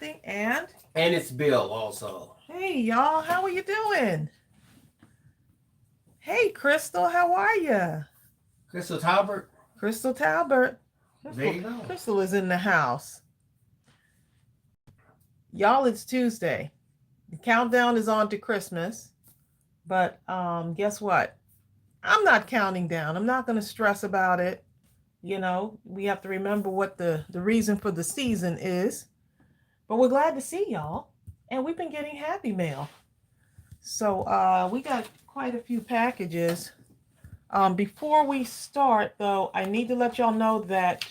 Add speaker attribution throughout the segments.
Speaker 1: Crafting, and
Speaker 2: it's Bill also.
Speaker 1: hey y'all, how are you doing? Hey Crystal, how are you?
Speaker 2: Crystal Talbert.
Speaker 1: Crystal Talbert.
Speaker 2: There you go.
Speaker 1: Crystal is in the house. Y'all, it's Tuesday. The countdown is on to Christmas. But guess what? I'm not counting down. I'm not going to stress about it. You know, we have to remember what the reason for the season is. But we're glad to see y'all. And we've been getting happy mail. So we got quite a few packages. Before we start, though, I need to let y'all know that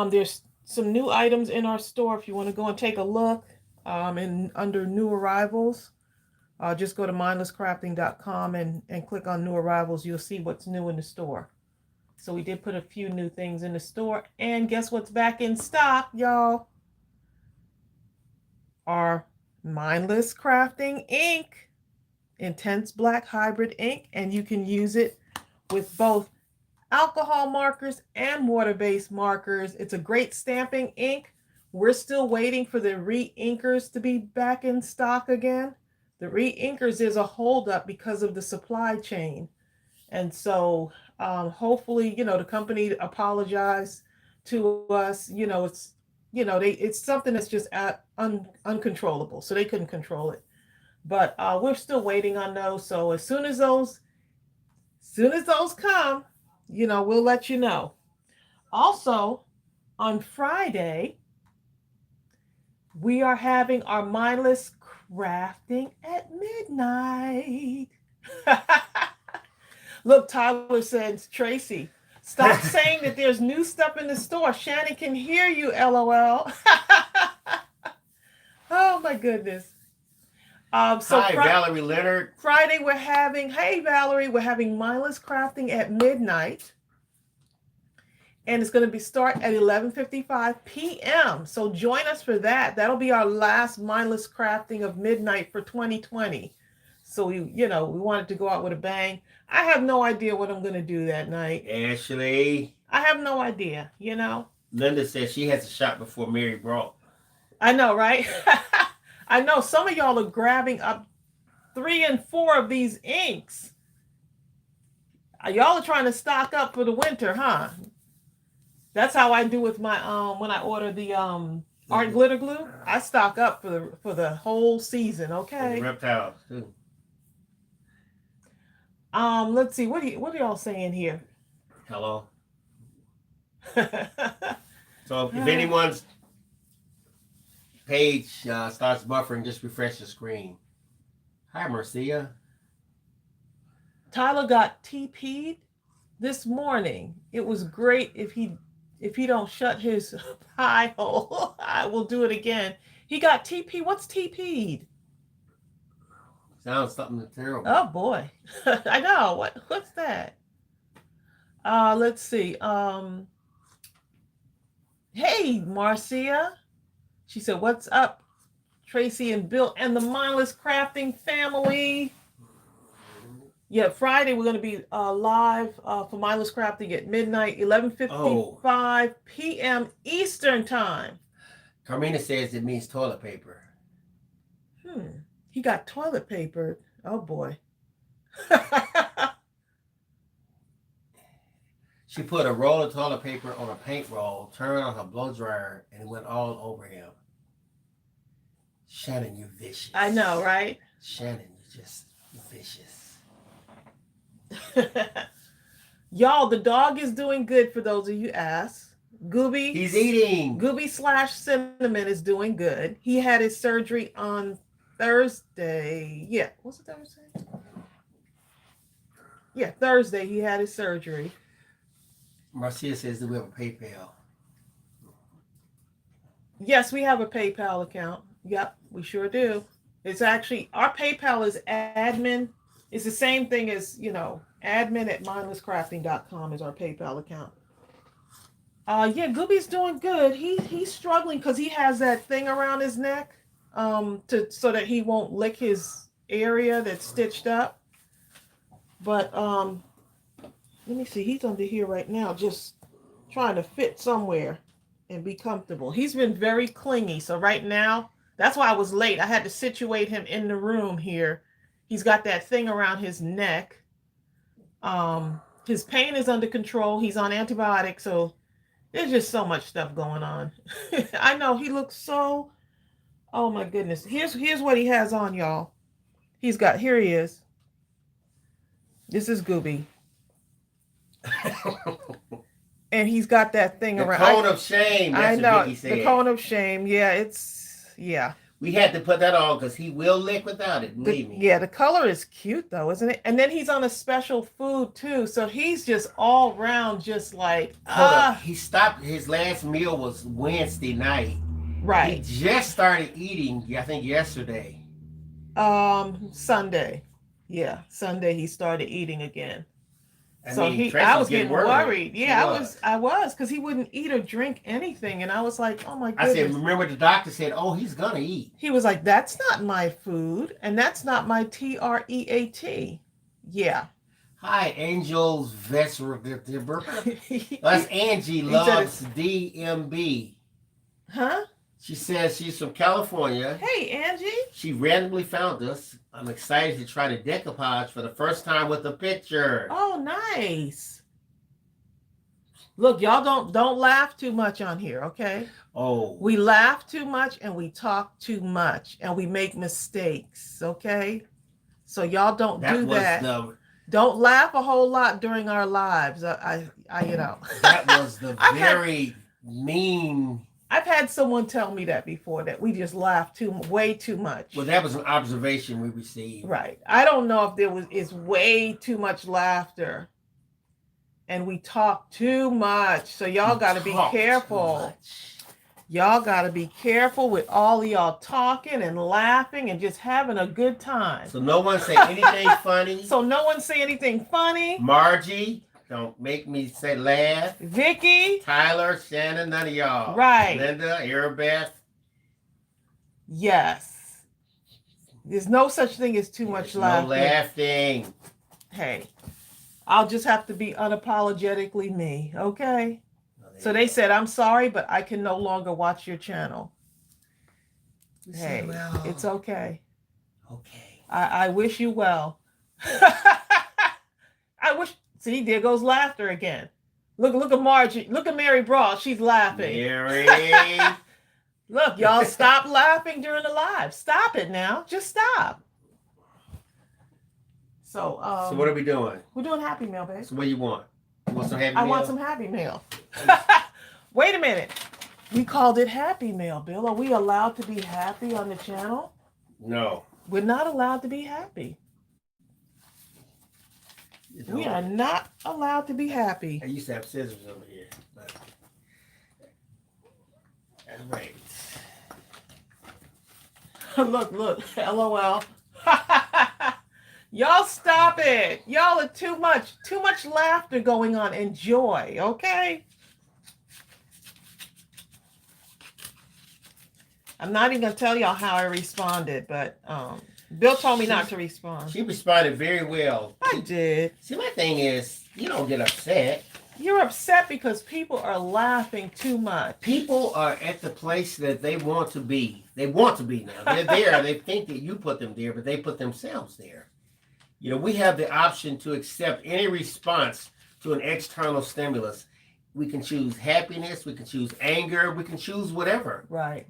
Speaker 1: there's some new items in our store. If you want to go and take a look, and under new arrivals, just go to mindlesscrafting.com and click on new arrivals. You'll see what's new in the store. So we did put a few new things in the store. And guess what's back in stock, y'all? Our Mindless Crafting ink, intense black hybrid ink, and you can use it with both alcohol markers and water-based markers. It's a great stamping ink. We're still waiting for the re-inkers to be back in stock again. The re-inkers is a holdup because of the supply chain. And so hopefully, the company apologized to us. It's something that's just uncontrollable. So they couldn't control it. But we're still waiting on those. So as soon as those come, we'll let you know. Also, on Friday, we are having our Mindless Crafting at midnight. Look, Tyler says, Tracey, stop saying that there's new stuff in the store. Shannon can hear you, LOL. Oh, my goodness.
Speaker 2: Hi, Valerie Leonard.
Speaker 1: Friday, hey, Valerie, we're having Mindless Crafting at midnight. And it's going to start at 11:55 p.m. So join us for that. That'll be our last Mindless Crafting of midnight for 2020. So we wanted to go out with a bang. I have no idea what I'm going to do that night.
Speaker 2: Ashley.
Speaker 1: I have no idea,
Speaker 2: Linda says she has a shot before Mary brought.
Speaker 1: I know, right? I know some of y'all are grabbing up 3 and 4 of these inks. Y'all are trying to stock up for the winter, huh? That's how I do with my when I order the art glitter glue. I stock up for the whole season, okay?
Speaker 2: And the reptiles too.
Speaker 1: Let's see. What are y'all saying here?
Speaker 2: Hello. So if anyone's page starts buffering, just refresh the screen. Hi, Marcia.
Speaker 1: Tyler got TP'd this morning. It was great. If he don't shut his pie hole, I will do it again. He got TP. What's TP'd?
Speaker 2: Sounds something terrible.
Speaker 1: Oh boy. I know. What's that? Let's see. Hey, Marcia. She said, "What's up, Tracey and Bill and the Mindless Crafting family?" Yeah, Friday we're going to be live for Mindless Crafting at midnight, 11:55 p.m. Eastern time.
Speaker 2: Carmina says it means toilet paper.
Speaker 1: He got toilet paper. Oh boy.
Speaker 2: She put a roll of toilet paper on a paint roll, turned on her blow dryer, and it went all over him. Shannon, you vicious.
Speaker 1: I know, right?
Speaker 2: Shannon, you just vicious.
Speaker 1: Y'all, the dog is doing good for those of you ask. Gooby.
Speaker 2: He's eating.
Speaker 1: Gooby/Cinnamon is doing good. He had his surgery on Thursday. Yeah. Was it Thursday? Yeah, Thursday he had his surgery.
Speaker 2: Marcia says that we have a PayPal.
Speaker 1: Yes, we have a PayPal account. Yep, we sure do. It's actually, our PayPal is admin. It's the same thing as, admin at mindlesscrafting.com is our PayPal account. Yeah, Gooby's doing good. He's struggling because he has that thing around his neck so that he won't lick his area that's stitched up. But let me see. He's under here right now, just trying to fit somewhere. and be comfortable. He's been very clingy. So right now, that's why I was late. I had to situate him in the room here. He's got that thing around his neck. His pain is under control. He's on antibiotics, so there's just so much stuff going on. I know he looks so. Oh my goodness. Here's what he has on, y'all. He's got, here he is. This is Gooby. And he's got that thing around.
Speaker 2: The cone of shame. That's
Speaker 1: I know.
Speaker 2: what Vicky said.
Speaker 1: The cone of shame. Yeah, yeah.
Speaker 2: We had to put that on because he will lick without it. Believe me.
Speaker 1: Yeah, the color is cute though, isn't it? And then he's on a special food too. So he's just all around just like,
Speaker 2: He stopped. His last meal was Wednesday night.
Speaker 1: Right.
Speaker 2: He just started eating, I think, yesterday.
Speaker 1: Sunday. Yeah, Sunday he started eating again.
Speaker 2: Tracy
Speaker 1: I was getting worried. Yeah,
Speaker 2: I
Speaker 1: was, because he wouldn't eat or drink anything, and I was like, oh my goodness.
Speaker 2: I said, remember the doctor said, oh, he's gonna eat.
Speaker 1: He was like, that's not my food, and that's not my TREAT. Yeah.
Speaker 2: Hi, Angel's Vesper. That's Angie loves DMB.
Speaker 1: Huh?
Speaker 2: She says she's from California.
Speaker 1: Hey, Angie.
Speaker 2: She randomly found us. I'm excited to try the decoupage for the first time with a picture.
Speaker 1: Oh, nice. Look, y'all don't laugh too much on here, okay?
Speaker 2: Oh.
Speaker 1: We laugh too much and we talk too much and we make mistakes, okay? So y'all don't do that. Don't laugh a whole lot during our lives. I
Speaker 2: That was the very mean.
Speaker 1: I've had someone tell me that before, that we just laugh way too much.
Speaker 2: Well, that was an observation we received.
Speaker 1: Right. I don't know if is way too much laughter, and we talk too much. So y'all got to be careful. Y'all got to be careful with all of y'all talking and laughing and just having a good time.
Speaker 2: So no one say anything funny. Margie. Don't make me say laugh.
Speaker 1: Vicky.
Speaker 2: Tyler, Shannon, none of y'all.
Speaker 1: Right.
Speaker 2: Linda, Arabeth.
Speaker 1: Yes. There's no such thing as too much laughing.
Speaker 2: No laughing.
Speaker 1: Hey, I'll just have to be unapologetically me, okay? So they said, I'm sorry, but I can no longer watch your channel. Hey, well, it's okay.
Speaker 2: Okay.
Speaker 1: I wish you well. I wish... See, there goes laughter again. Look at Margie. Look at Mary Broad. She's laughing.
Speaker 2: Mary.
Speaker 1: Look, y'all stop laughing during the live. Stop it now. Just stop. So
Speaker 2: what are we doing?
Speaker 1: We're doing Happy Mail, babe.
Speaker 2: So what do you want? You want some Happy Mail?
Speaker 1: I want some Happy Mail. Wait a minute. We called it Happy Mail, Bill. Are we allowed to be happy on the channel?
Speaker 2: No.
Speaker 1: We're not allowed to be happy. We are not allowed to be happy.
Speaker 2: I used to have scissors over here. But... All right.
Speaker 1: Look, LOL. Y'all stop it. Y'all are too much laughter going on. Enjoy, okay? I'm not even gonna tell y'all how I responded, but Bill told me not to respond.
Speaker 2: She responded very well.
Speaker 1: I did.
Speaker 2: See, my thing is, you don't get upset.
Speaker 1: You're upset because people are laughing too much.
Speaker 2: People are at the place that they want to be. They want to be now. They're there. They think that you put them there, but they put themselves there. You know, we have the option to accept any response to an external stimulus. We can choose happiness. We can choose anger. We can choose whatever.
Speaker 1: Right.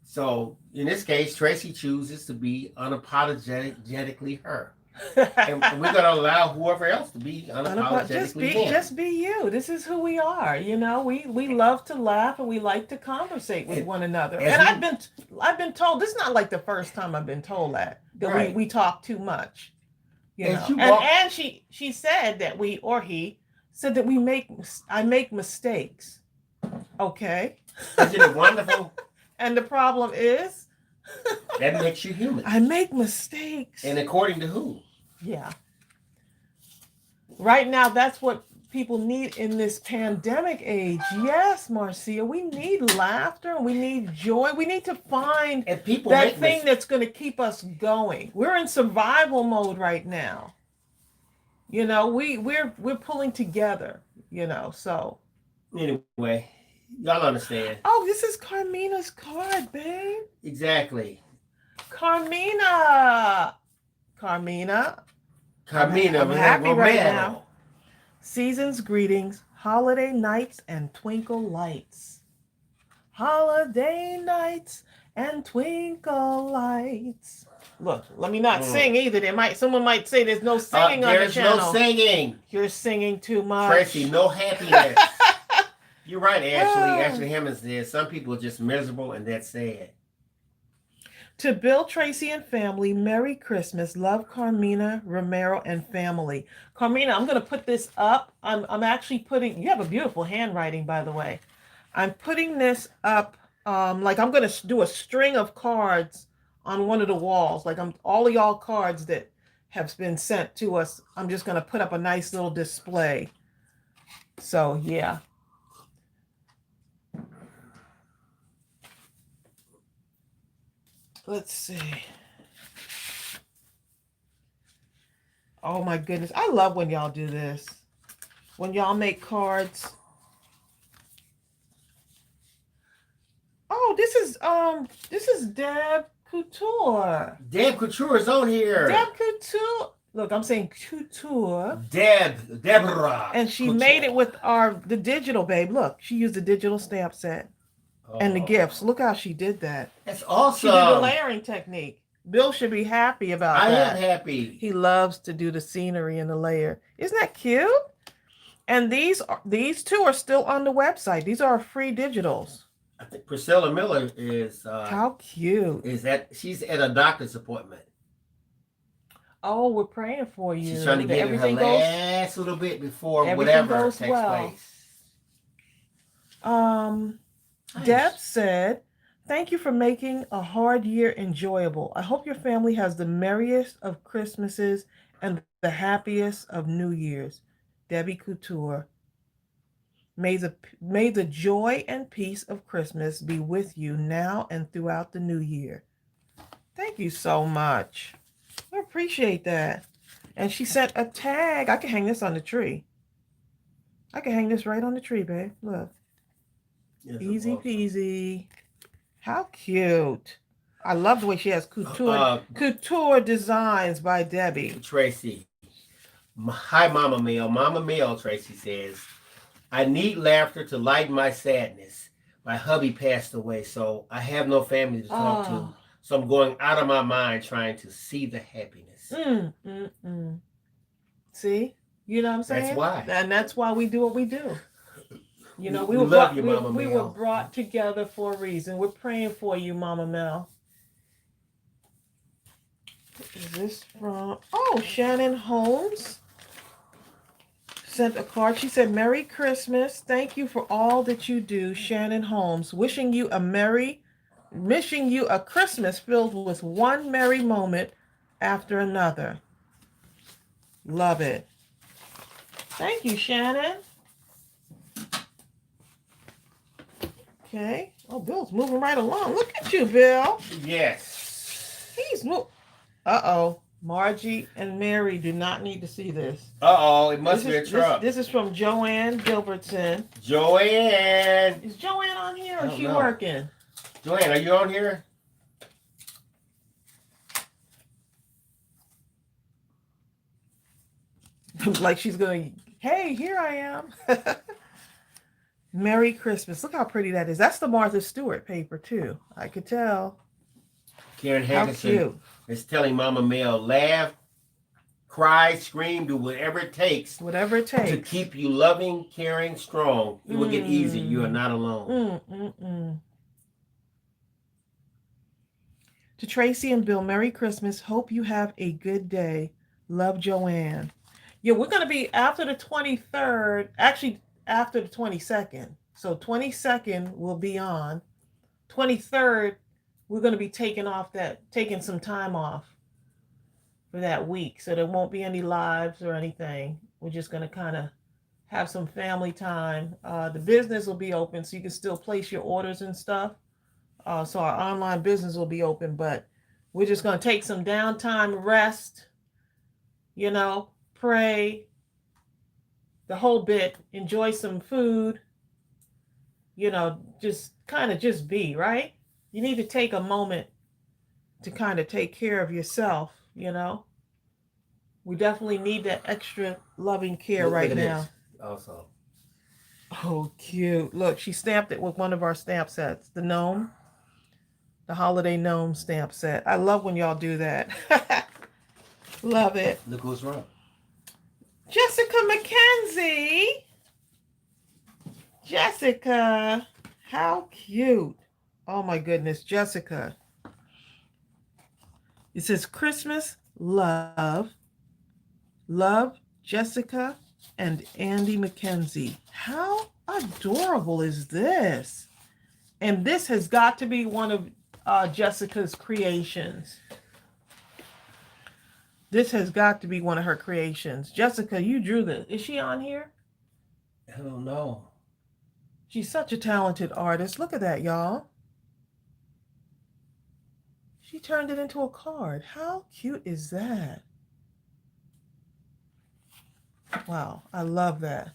Speaker 2: So in this case, Tracey chooses to be unapologetically her. And we're going to allow whoever else to be unapologetically them.
Speaker 1: Just be you. This is who we are. You know, we love to laugh and we like to conversate with one another. And I've been told, this is not like the first time I've been told that right. we talk too much. You know, and she said that he said that I make mistakes. Okay.
Speaker 2: Isn't it wonderful?
Speaker 1: And the problem is
Speaker 2: that makes you human.
Speaker 1: I make mistakes.
Speaker 2: And according to who?
Speaker 1: Yeah. Right now, that's what people need in this pandemic age. Yes, Marcia, we need laughter. We need joy. We need to find that thing that's going to keep us going. We're in survival mode right now. You know, we're pulling together, you know, so.
Speaker 2: Anyway, Y'all understand?
Speaker 1: Oh, this is Carmina's card, babe.
Speaker 2: Exactly.
Speaker 1: Carmina.
Speaker 2: Carmina,
Speaker 1: I'm
Speaker 2: with that
Speaker 1: happy right
Speaker 2: Romero.
Speaker 1: now. Season's greetings, holiday nights, and twinkle lights. Holiday nights and twinkle lights. Look, let me not sing either. Someone might say there's no singing on the channel.
Speaker 2: There's no singing.
Speaker 1: You're singing too much.
Speaker 2: Tracey, no happiness. You're right, Ashley. Ashley Hammond says some people are just miserable and that's sad.
Speaker 1: To Bill, Tracey, and family, Merry Christmas. Love, Carmina, Romero, and family. Carmina, I'm going to put this up. I'm actually putting, you have a beautiful handwriting, by the way. I'm putting this up, like I'm going to do a string of cards on one of the walls. Like all of y'all cards that have been sent to us, I'm just going to put up a nice little display. So, yeah. Let's see. Oh my goodness. I love when y'all do this. When y'all make cards. Oh, this is Deb Couture.
Speaker 2: Deb Couture is on here.
Speaker 1: Deb Couture. Look, I'm saying Couture.
Speaker 2: Deborah.
Speaker 1: And she
Speaker 2: Couture.
Speaker 1: made it with the digital, babe. Look, she used the digital stamp set. And the gifts. Look how she did that.
Speaker 2: That's awesome.
Speaker 1: She did the layering technique. Bill should be happy about that.
Speaker 2: I am happy.
Speaker 1: He loves to do the scenery and the layer. Isn't that cute? And these two are still on the website. These are free digitals.
Speaker 2: I think Priscilla Miller is
Speaker 1: how cute.
Speaker 2: She's at a doctor's appointment.
Speaker 1: Oh, we're praying for you.
Speaker 2: She's trying to get in her last little bit before whatever takes place.
Speaker 1: Nice. Deb said, thank you for making a hard year enjoyable. I hope your family has the merriest of Christmases and the happiest of New Year's. Debbie Couture. May the joy and peace of Christmas be with you now and throughout the new year. Thank you so much. I appreciate that. And she sent a tag. I can hang this on the tree. I can hang this right on the tree, babe. Look. Yes, easy peasy. How cute. I love the way she has couture designs by Debbie.
Speaker 2: Tracey. Hi, Mama Mill. Mama Mill, Tracey says, I need laughter to lighten my sadness. My hubby passed away, so I have no family to talk to. So I'm going out of my mind trying to see the happiness.
Speaker 1: See? You know what I'm saying?
Speaker 2: That's why.
Speaker 1: And that's why we do what we do. You know, we were brought together for a reason. We're praying for you, Mama Mel. What is this from? Oh, Shannon Holmes sent a card. She said, Merry Christmas. Thank you for all that you do, Shannon Holmes. Wishing you a Christmas filled with one merry moment after another. Love it. Thank you, Shannon. Okay. Oh, Bill's moving right along. Look at you, Bill.
Speaker 2: Yes.
Speaker 1: He's moving. Uh-oh. Margie and Mary do not need to see this.
Speaker 2: Uh-oh. It must be a truck.
Speaker 1: This is from Joanne Gilbertson.
Speaker 2: Joanne.
Speaker 1: Is Joanne on here or is she working?
Speaker 2: Joanne, are you on here?
Speaker 1: Like she's going, hey, here I am. Merry Christmas. Look how pretty that is. That's the Martha Stewart paper, too. I could tell.
Speaker 2: Karen Hankerson is telling Mama Mel, laugh, cry, scream, do whatever it takes.
Speaker 1: Whatever it takes.
Speaker 2: To keep you loving, caring, strong. It will get easy. You are not alone.
Speaker 1: To Tracey and Bill, Merry Christmas. Hope you have a good day. Love, Joanne. Yeah, we're going to be after the 23rd. Actually, after the 22nd. So 22nd will be on. 23rd, we're going to be taking some time off for that week. So there won't be any lives or anything. We're just going to kind of have some family time. The business will be open so you can still place your orders and stuff. So our online business will be open, but we're just going to take some downtime, rest, pray, the whole bit, enjoy some food, you know, just kind of just be, right? You need to take a moment to kind of take care of yourself, you know. We definitely need that extra loving care
Speaker 2: Look
Speaker 1: right
Speaker 2: at this.
Speaker 1: now.
Speaker 2: Also,
Speaker 1: Oh, cute. Look, she stamped it with one of our stamp sets, the gnome, the holiday gnome stamp set. I love when y'all do that. Love it.
Speaker 2: look who's wrong.
Speaker 1: Jessica McKenzie. Jessica. How cute. Oh my goodness, Jessica. It says Christmas love. Love, Jessica and Andy McKenzie. How adorable is this? And this has got to be one of Jessica's creations. This has got to be one of her creations. Jessica, you drew this. Is she on here?
Speaker 2: I don't know.
Speaker 1: She's such a talented artist. Look at that, y'all. She turned it into a card. How cute is that? Wow, I love that.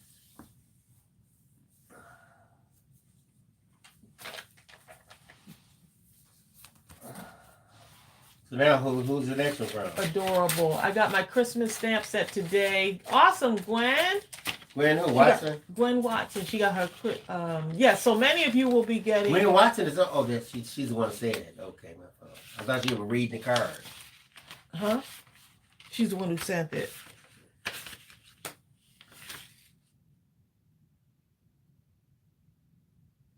Speaker 2: So now who's the next one from?
Speaker 1: Adorable. I got my Christmas stamp set today. Awesome, Gwen.
Speaker 2: Gwen who? Watson?
Speaker 1: Gwen Watson. She got her, yeah, so many of you will be getting.
Speaker 2: Gwen Watson is, oh, she's the one who said it. Okay, my fault. I thought you were reading the card.
Speaker 1: Huh? She's the one who sent it.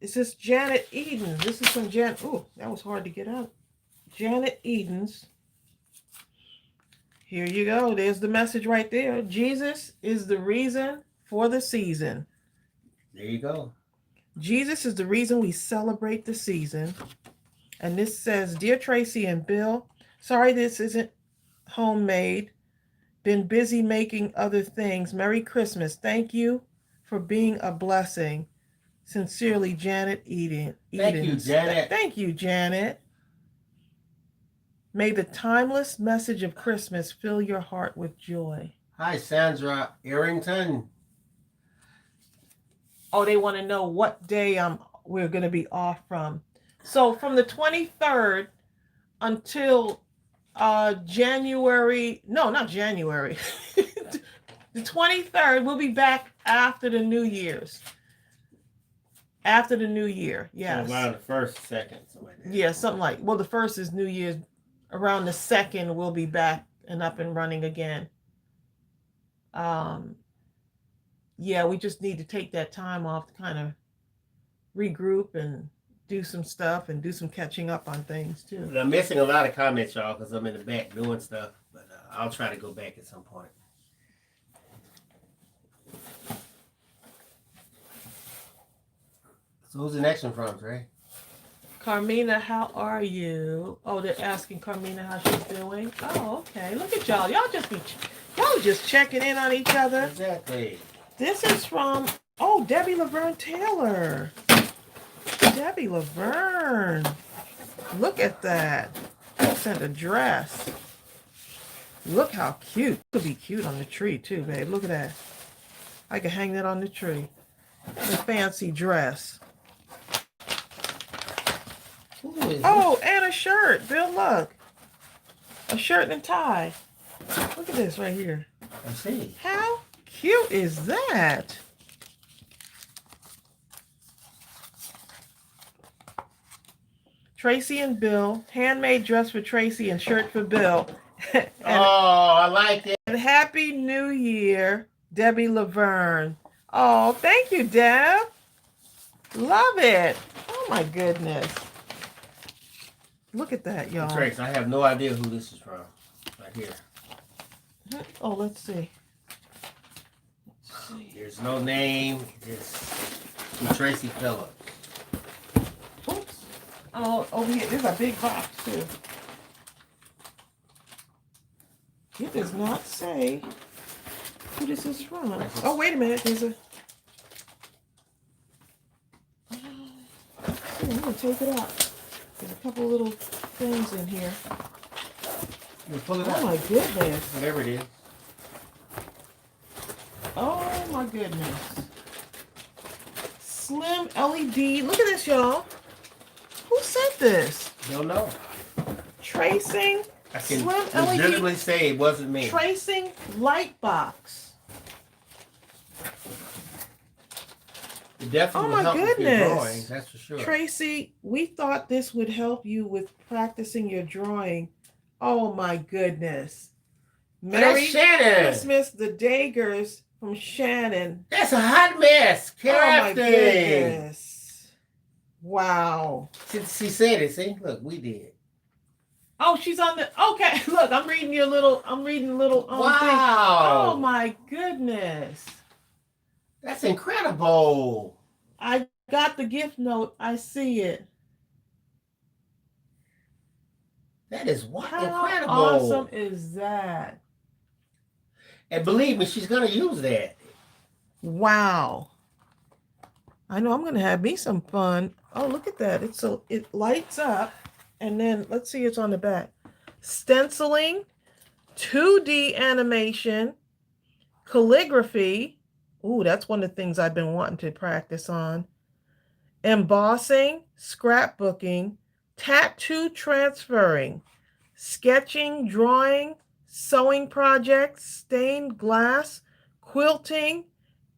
Speaker 1: It says Janet Eden. This is from Janet. Ooh, that was hard to get out. Janet Eden's. Here you go. There's the message right there. Jesus is the reason for the season.
Speaker 2: There you go.
Speaker 1: Jesus is the reason we celebrate the season. And this says, Dear Tracey and Bill, sorry this isn't homemade. Been busy making other things. Merry Christmas. Thank you for being a blessing. Sincerely, Janet Eden.
Speaker 2: Thank you, Janet.
Speaker 1: Thank you, Janet. May the timeless message of Christmas fill your heart with joy.
Speaker 2: Hi, Sandra Arrington.
Speaker 1: Oh, they want to know what day we're going to be off from. So from the 23rd until January, no, not January. The 23rd, we'll be back after the New Year's. After the New Year, yes.
Speaker 2: Around the first, second, something like that.
Speaker 1: Yeah, something like, well, the first is New Year's. Around the second, we'll be back and up and running again. Yeah, we just need to take that time off to kind of regroup and do some stuff and do some catching up on things too.
Speaker 2: I'm missing a lot of comments, y'all, because I'm in the back doing stuff. But I'll try to go back at some point. So who's the next one from, Trey?
Speaker 1: Carmina, how are you? Oh, they're asking Carmina how she's doing. Oh, okay. Look at y'all. Y'all just checking in on each other.
Speaker 2: Exactly.
Speaker 1: This is from, Debbie Laverne Taylor. Debbie Laverne. Look at that. I sent a dress. Look how cute. It could be cute on the tree too, babe. Look at that. I could hang that on the tree. The fancy dress. Oh, and a shirt. Bill, look. A shirt and tie. Look at this right here.
Speaker 2: I see.
Speaker 1: How cute is that? Tracey and Bill. Handmade dress for Tracey and shirt for Bill.
Speaker 2: I like it.
Speaker 1: And Happy New Year, Debbie Laverne. Oh, thank you, Deb. Love it. Oh, my goodness. Look at that, y'all.
Speaker 2: Trace, I have no idea who this is from. Right here.
Speaker 1: Oh, let's see.
Speaker 2: There's no name. It's from Tracey Phillips.
Speaker 1: Oops. Oh, over here. There's a big box, too. It does not say who this is from. Oh, wait a minute. There's a... I'm going to take it out. There's a couple little things in here.
Speaker 2: You pull it out.
Speaker 1: Oh, my goodness.
Speaker 2: Whatever it is.
Speaker 1: Oh, my goodness. slim LED. Look at this, y'all. Who sent this?
Speaker 2: Don't know.
Speaker 1: Tracing
Speaker 2: I can
Speaker 1: slim
Speaker 2: legitimately
Speaker 1: LED
Speaker 2: say it wasn't me.
Speaker 1: tracing light box.
Speaker 2: It definitely
Speaker 1: Oh
Speaker 2: will
Speaker 1: my
Speaker 2: help with your
Speaker 1: goodness.
Speaker 2: drawing, that's for sure.
Speaker 1: Tracy, we thought this would help you with practicing your drawing. Oh my goodness. Merry
Speaker 2: Shannon.
Speaker 1: Christmas, the Daggers from Shannon.
Speaker 2: That's a hot mess.
Speaker 1: Oh my
Speaker 2: Crafting.
Speaker 1: goodness. Wow.
Speaker 2: She said it. See, look, we did.
Speaker 1: Oh, she's on the. Okay, look, I'm reading your little. I'm reading little.
Speaker 2: Wow.
Speaker 1: Thing. Oh my goodness.
Speaker 2: That's incredible.
Speaker 1: I got the gift note. I see it.
Speaker 2: That is what
Speaker 1: How
Speaker 2: incredible.
Speaker 1: awesome is that?
Speaker 2: And believe me, she's gonna use that.
Speaker 1: Wow. I know I'm gonna have me some fun. Oh, look at that. It lights up, and then let's see, it's on the back. Stenciling, 2D animation, calligraphy. Ooh, that's one of the things I've been wanting to practice on. Embossing, scrapbooking, tattoo transferring, sketching, drawing, sewing projects, stained glass, quilting,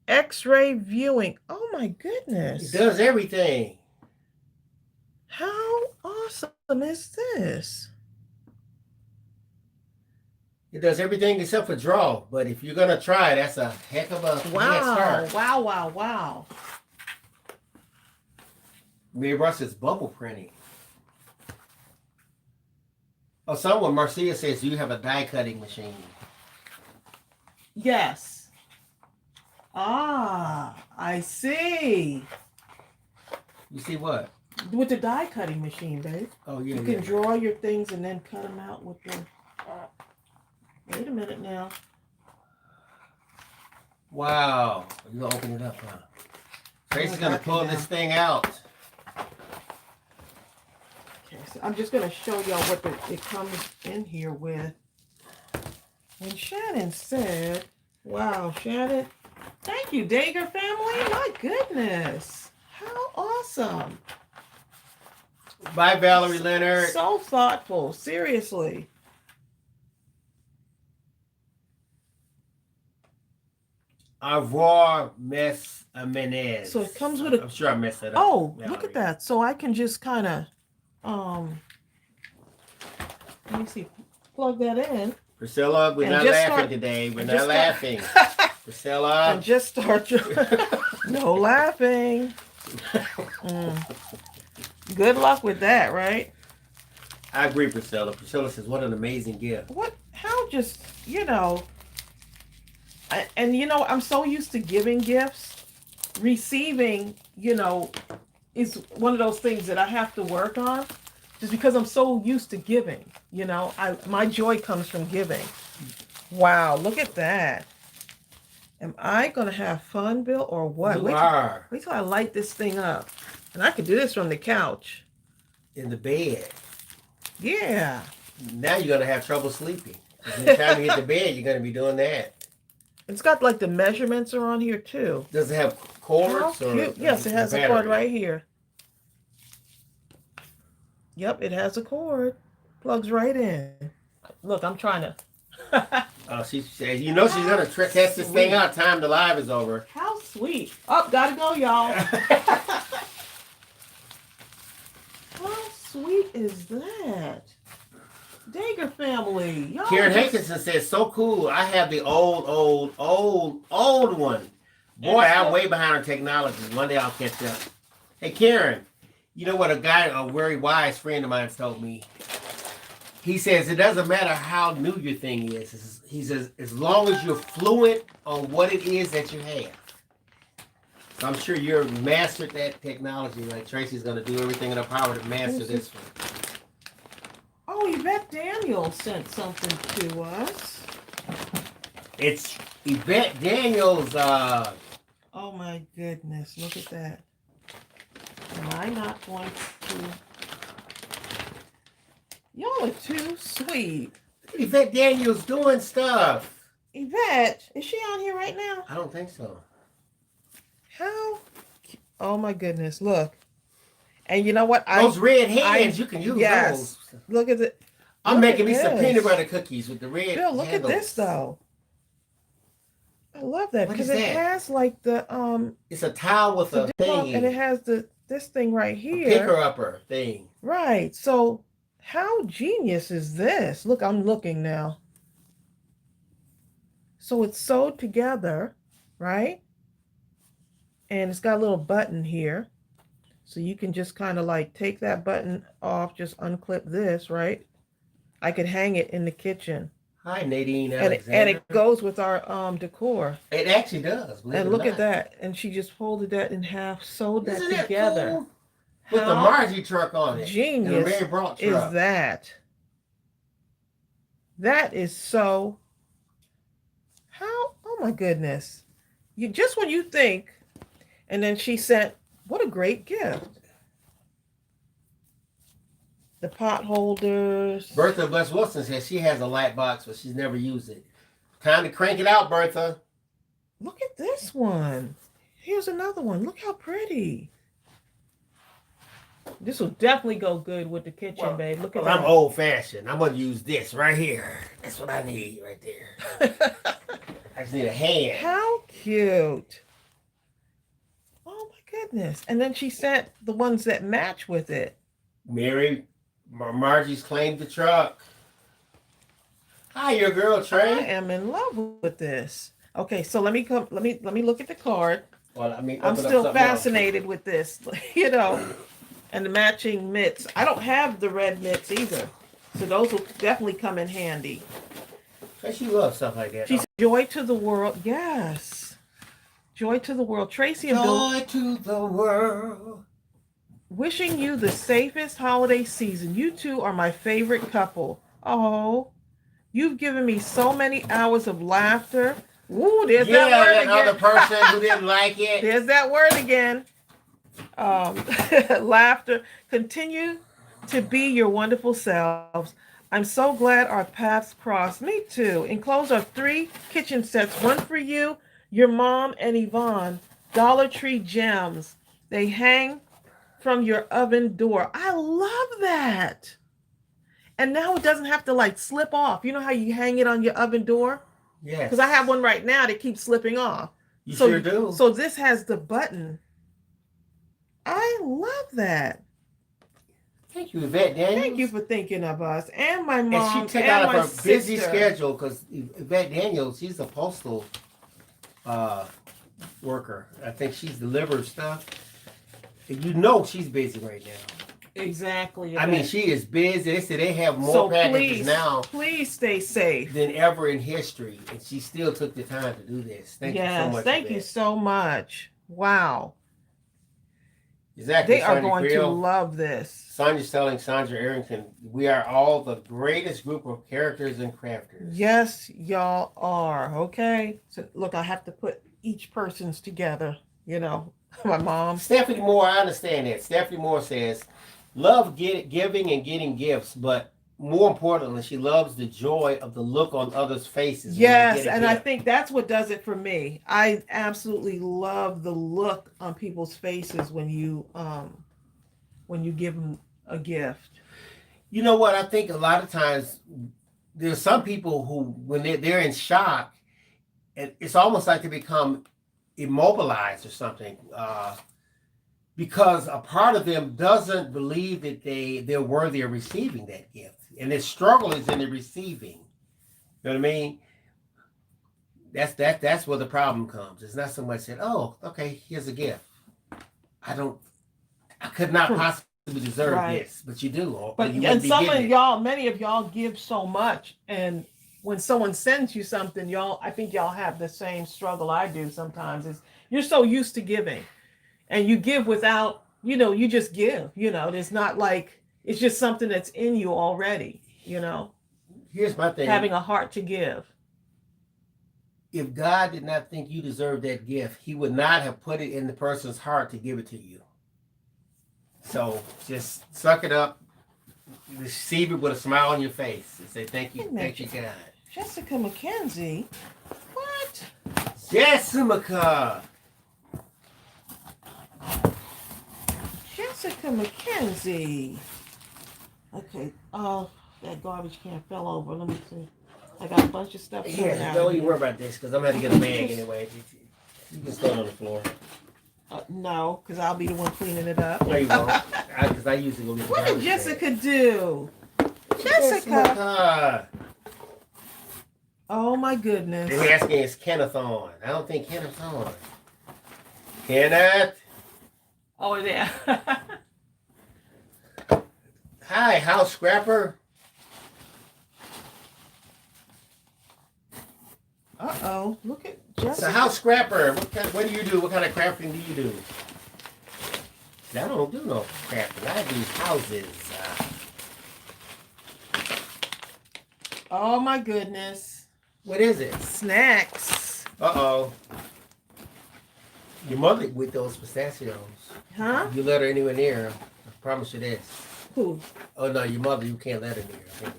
Speaker 1: X-ray viewing. Oh my goodness.
Speaker 2: It does everything.
Speaker 1: How awesome is this?
Speaker 2: It does everything except for draw. But if you're gonna try, that's a heck of a head start.
Speaker 1: Wow.
Speaker 2: Mary Russ is bubble printing. Oh, someone, Marcia says, do you have a die cutting machine?
Speaker 1: Yes. Ah, I see.
Speaker 2: You see what?
Speaker 1: With the die cutting machine, babe.
Speaker 2: Oh, yeah.
Speaker 1: You can draw your things and then cut them out with the... Wait a minute now.
Speaker 2: Wow. You're going to open it up, huh? Tracy's going to pull this thing out.
Speaker 1: Okay, so I'm just going to show y'all what it comes in here with. And Shannon said, wow, Shannon, thank you, Dagger family. My goodness. How awesome.
Speaker 2: Bye, Valerie Leonard.
Speaker 1: So thoughtful. Seriously.
Speaker 2: Aurora Miss Menez.
Speaker 1: So it comes with a...
Speaker 2: I'm sure I messed that up.
Speaker 1: Oh,
Speaker 2: Valerie.
Speaker 1: look at that. So I can just kind of, let me see, plug that in.
Speaker 2: Priscilla, we're not laughing today. We're not laughing. Priscilla.
Speaker 1: And just start your... No laughing. Good luck with that, right?
Speaker 2: I agree, Priscilla. Priscilla says, what an amazing gift.
Speaker 1: What? How just, and I'm so used to giving gifts. Receiving, is one of those things that I have to work on just because I'm so used to giving. My joy comes from giving. Wow, look at that. Am I going to have fun, Bill, or what?
Speaker 2: You are.
Speaker 1: Wait till I light this thing up. And I could do this from the couch.
Speaker 2: In the bed.
Speaker 1: Yeah.
Speaker 2: Now you're going to have trouble sleeping. By the time you hit the bed, you're going to be doing that.
Speaker 1: It's got like the measurements are on here too.
Speaker 2: Does it have cords? Or
Speaker 1: yes, it has a cord right here. Yep, it has a cord. Plugs right in. Look, I'm trying to.
Speaker 2: Oh, she says, she's going to test this thing out. Time the live is over.
Speaker 1: How sweet. Oh, gotta go, y'all. How sweet is that? Dagger family. Y'all
Speaker 2: Karen Hankinson says, so cool. I have the old one. Boy, I'm way behind on technology. One day I'll catch up. Hey, Karen, you know what a very wise friend of mine told me? He says, it doesn't matter how new your thing is. He says, as long as you're fluent on what it is that you have. So I'm sure you're mastered that technology. Like Tracy's going to do everything in her power to master this one.
Speaker 1: Oh, Yvette Daniels sent something to us.
Speaker 2: It's Yvette Daniels.
Speaker 1: Oh my goodness, look at that. Am I not going to... Y'all are too sweet.
Speaker 2: Yvette Daniels doing stuff.
Speaker 1: Yvette, is she on here right now?
Speaker 2: I don't think so.
Speaker 1: How? Oh my goodness, look. And you know what?
Speaker 2: Those red hands, you can use
Speaker 1: yes.
Speaker 2: those.
Speaker 1: Look at it.
Speaker 2: I'm
Speaker 1: Look
Speaker 2: making
Speaker 1: at
Speaker 2: me some
Speaker 1: this.
Speaker 2: peanut butter cookies with the red
Speaker 1: Bill, look
Speaker 2: handles.
Speaker 1: at this though. I love that
Speaker 2: What is
Speaker 1: because it
Speaker 2: that?
Speaker 1: has like the
Speaker 2: It's a towel with a thing,
Speaker 1: and it has this thing right
Speaker 2: a
Speaker 1: here.
Speaker 2: picker upper thing.
Speaker 1: Right. So how genius is this? Look, I'm looking now. So it's sewed together, right? And it's got a little button here. So you can just kind of like take that button off, just unclip this, right? I could hang it in the kitchen.
Speaker 2: Hi, Nadine
Speaker 1: And
Speaker 2: Alexander.
Speaker 1: it goes with our decor.
Speaker 2: It actually does.
Speaker 1: And look at that. And she just folded that in half, sewed
Speaker 2: Isn't
Speaker 1: that together.
Speaker 2: That cool? With the
Speaker 1: How
Speaker 2: Margie truck on it.
Speaker 1: Genius
Speaker 2: and a Mary Brock truck.
Speaker 1: is that? That is so. How? Oh my goodness! You just when you think, and then she sent. What a great gift! The pot holders.
Speaker 2: Bertha Bless Wilson says she has a light box, but she's never used it. Time to crank it out, Bertha.
Speaker 1: Look at this one. Here's another one. Look how pretty. This will definitely go good with the kitchen, babe. Look at that.
Speaker 2: I'm old fashioned. I'm gonna use this right here. That's what I need right there. I just need a hand.
Speaker 1: How cute. Oh my goodness. And then she sent the ones that match with it.
Speaker 2: Margie's claimed the truck. Hi, your girl Trey.
Speaker 1: I am in love with this. Okay, so let me look at the card.
Speaker 2: Well, I mean,
Speaker 1: I'm still fascinated with this, you know, and the matching mitts. I don't have the red mitts either, so those will definitely come in handy.
Speaker 2: She loves stuff like that.
Speaker 1: She said, "Joy to the world." Yes, joy to the world. Tracey and Bill.
Speaker 2: Joy to the world.
Speaker 1: Wishing you the safest holiday season. You two are my favorite couple. Oh, you've given me so many hours of laughter. Ooh, there's that word again.
Speaker 2: Other person who didn't like it.
Speaker 1: There's that word again. Laughter. Continue to be your wonderful selves. I'm so glad our paths crossed. Me too. Enclosed are 3 kitchen sets. One for you, your mom, and Yvonne. Dollar Tree gems. They hang from your oven door. I love that. And now it doesn't have to like slip off. You know how you hang it on your oven door?
Speaker 2: Yes.
Speaker 1: Because I have one right now that keeps slipping off.
Speaker 2: You sure do.
Speaker 1: So this has the button. I love that.
Speaker 2: Thank you, Yvette Daniels.
Speaker 1: Thank you for thinking of us and my mom.
Speaker 2: And she took out of her busy schedule because Yvette Daniels, she's a postal worker. I think she's delivered stuff. You know she's busy right now.
Speaker 1: Exactly. Yvette.
Speaker 2: I mean, she is busy. They said they have more packages now.
Speaker 1: Please stay safe.
Speaker 2: Than ever in history. And she still took the time to do this. Thank you so much.
Speaker 1: Thank you so much. Wow.
Speaker 2: Exactly.
Speaker 1: They are going to love this.
Speaker 2: Sonia's telling Sandra Arrington, we are all the greatest group of characters and crafters.
Speaker 1: Yes, y'all are. Okay. So look, I have to put each person's together. You know, my mom.
Speaker 2: Stephanie Moore, I understand that. Stephanie Moore says, love giving and getting gifts, but more importantly, she loves the joy of the look on others' faces.
Speaker 1: Yes, and I think that's what does it for me. I absolutely love the look on people's faces when you give them a gift.
Speaker 2: You know what? I think a lot of times there's some people who, when they're in shock, it's almost like they become immobilized or something. Because a part of them doesn't believe that they're worthy of receiving that gift. And their struggle is in the receiving. You know what I mean? That's where the problem comes. It's not so much that, oh, okay, here's a gift. I could not possibly deserve this, but you do.
Speaker 1: But and some of y'all, many of y'all give so much. And when someone sends you something, I think y'all have the same struggle I do sometimes. Is you're so used to giving. And you give without, you just give, there's not like, it's just something that's in you already,
Speaker 2: Here's my thing.
Speaker 1: Having a heart to give.
Speaker 2: If God did not think you deserved that gift, he would not have put it in the person's heart to give it to you. So just suck it up, receive it with a smile on your face and say, thank you, God.
Speaker 1: Jessica McKenzie? What?
Speaker 2: Jessica!
Speaker 1: Jessica McKenzie. Okay. Oh, that garbage can fell over. Let me see. I got a bunch of stuff coming
Speaker 2: Yeah,
Speaker 1: out.
Speaker 2: don't even worry about this because I'm going to get a bag anyway. You can stand on the floor.
Speaker 1: No, because I'll be the one cleaning it up.
Speaker 2: No, you won't. Because I usually go get the
Speaker 1: What did
Speaker 2: garbage
Speaker 1: Jessica
Speaker 2: bag.
Speaker 1: do? Jessica. Oh my goodness.
Speaker 2: They're asking, is Kenneth on? I don't think Kenneth's on. Kenneth?
Speaker 1: Oh, yeah.
Speaker 2: Hi, House Scrapper.
Speaker 1: Uh-oh. Look at
Speaker 2: So
Speaker 1: Jessica.
Speaker 2: House Scrapper, what do you do? What kind of crafting do you do? I don't do no crafting. I do houses.
Speaker 1: Oh my goodness.
Speaker 2: What is it?
Speaker 1: Snacks.
Speaker 2: Uh-oh. Your mother with those pistachios.
Speaker 1: Huh?
Speaker 2: You let her anywhere near her. I promise you this.
Speaker 1: Who?
Speaker 2: Oh, no, your mother, you can't let her near her.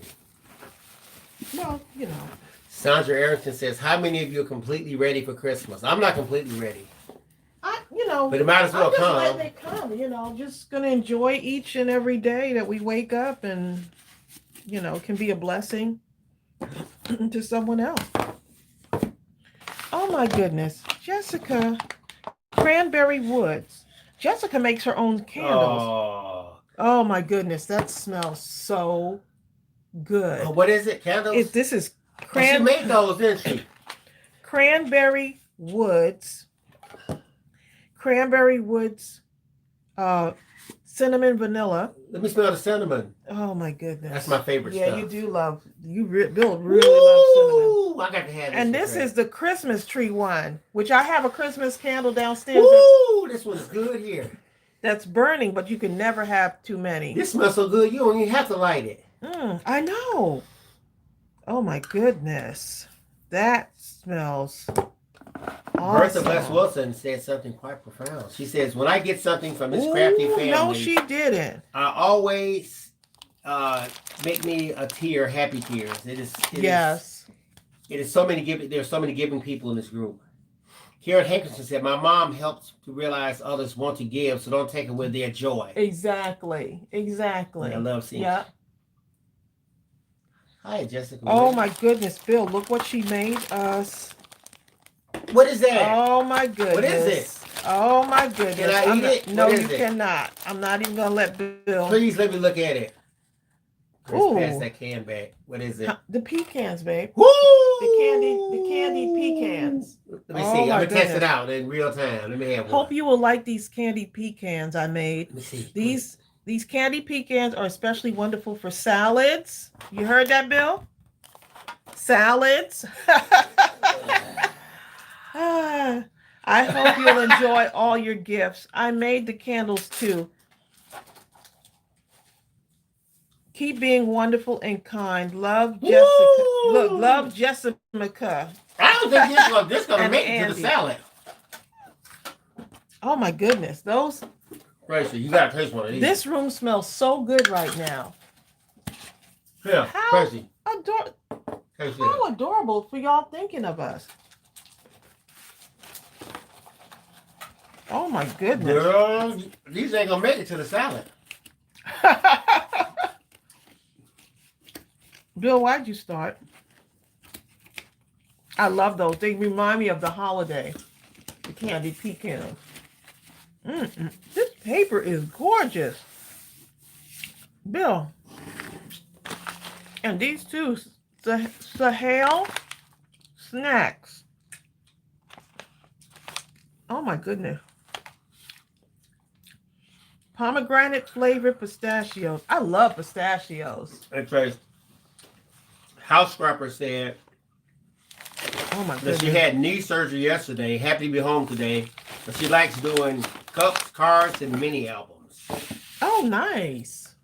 Speaker 1: Well, you know.
Speaker 2: Sandra Arrington says, how many of you are completely ready for Christmas? I'm not completely ready. But it might as well
Speaker 1: I'm just
Speaker 2: come.
Speaker 1: letting it come, just going to enjoy each and every day that we wake up and, can be a blessing to someone else. Oh my goodness. Jessica, Cranberry Woods. Jessica makes her own candles. Oh my goodness. That smells so good.
Speaker 2: Oh, what is it? Candles?
Speaker 1: This is
Speaker 2: she made those, didn't she?
Speaker 1: Cranberry Woods. Cranberry Woods, cinnamon vanilla.
Speaker 2: Let me smell the cinnamon.
Speaker 1: Oh my goodness.
Speaker 2: That's my favorite stuff.
Speaker 1: Yeah, you do love, Bill really loves cinnamon.
Speaker 2: I got to have this.
Speaker 1: And this is the Christmas tree one, which I have a Christmas candle downstairs.
Speaker 2: Ooh, this one's good here.
Speaker 1: That's burning, but you can never have too many.
Speaker 2: This smells so good, you don't even have to light it.
Speaker 1: I know. Oh my goodness. That smells awesome.
Speaker 2: Bertha West Wilson said something quite profound. She says, when I get something from this crafty family,
Speaker 1: no, she didn't.
Speaker 2: I always make me a tear, happy tears. It is so many giving. There's so many giving people in this group. Karen Hankerson said, my mom helps to realize others want to give, so don't take away their joy.
Speaker 1: Exactly.
Speaker 2: I love seeing.
Speaker 1: Yeah.
Speaker 2: Hi, Jessica.
Speaker 1: Oh my goodness, Bill! Look what she made us.
Speaker 2: What is that?
Speaker 1: Oh my goodness!
Speaker 2: What is it?
Speaker 1: Oh my goodness!
Speaker 2: Can I eat it?
Speaker 1: No, you cannot. I'm not even gonna let Bill.
Speaker 2: Please let me look at it.
Speaker 1: Ooh.
Speaker 2: Pass that can back. What is it?
Speaker 1: The pecans, babe.
Speaker 2: Woo!
Speaker 1: The candied pecans.
Speaker 2: Let me see. I'm gonna test it out in real time. Let me have one.
Speaker 1: Hope you will like these candied pecans I made.
Speaker 2: Let me see.
Speaker 1: These candied pecans are especially wonderful for salads. You heard that, Bill? Salads. I hope you'll enjoy all your gifts. I made the candles too. Keep being wonderful and kind. Love, Jessica.
Speaker 2: Woo!
Speaker 1: Look, love, Jessica.
Speaker 2: I don't think this gonna make it to the salad.
Speaker 1: Oh my goodness, those.
Speaker 2: Tracy, you gotta taste one of these.
Speaker 1: This room smells so good right now.
Speaker 2: Yeah, Tracy.
Speaker 1: How adorable for y'all thinking of us. Oh my goodness.
Speaker 2: Girl, these ain't gonna make it to the salad.
Speaker 1: Bill, why'd you start? I love those. They remind me of the holiday. The candied pecan. This paper is gorgeous. Bill. And these two Sahel snacks. Oh my goodness. Pomegranate flavored pistachios. I love pistachios.
Speaker 2: Hey, Trace. House Scrapper said
Speaker 1: oh my goodness.
Speaker 2: that she had knee surgery yesterday. Happy to be home today. But she likes doing cups, cards, and mini albums.
Speaker 1: Oh, nice.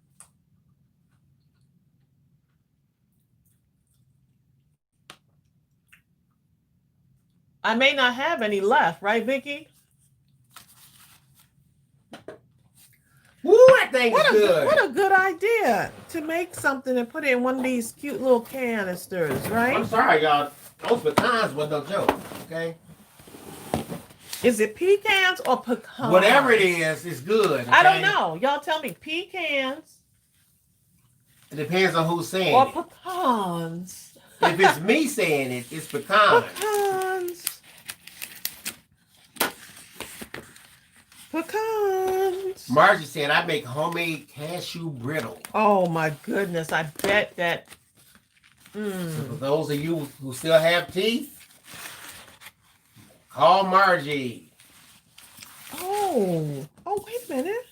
Speaker 1: I may not have any left, right, Vicky?
Speaker 2: Woo, that thing's good.
Speaker 1: What a good idea to make something and put it in one of these cute little canisters, right?
Speaker 2: I'm sorry, y'all. Those pecans was no joke, okay?
Speaker 1: Is it pecans or pecans?
Speaker 2: Whatever it is, it's good. Okay?
Speaker 1: I don't know. Y'all tell me. Pecans.
Speaker 2: It depends on who's saying
Speaker 1: or
Speaker 2: it.
Speaker 1: Pecans.
Speaker 2: If it's me saying it, it's pecans.
Speaker 1: Pecans. Pecans.
Speaker 2: Margie said, I make homemade cashew brittle.
Speaker 1: Oh my goodness. I bet that.
Speaker 2: So for those of you who still have teeth, call Margie.
Speaker 1: Oh, wait a minute.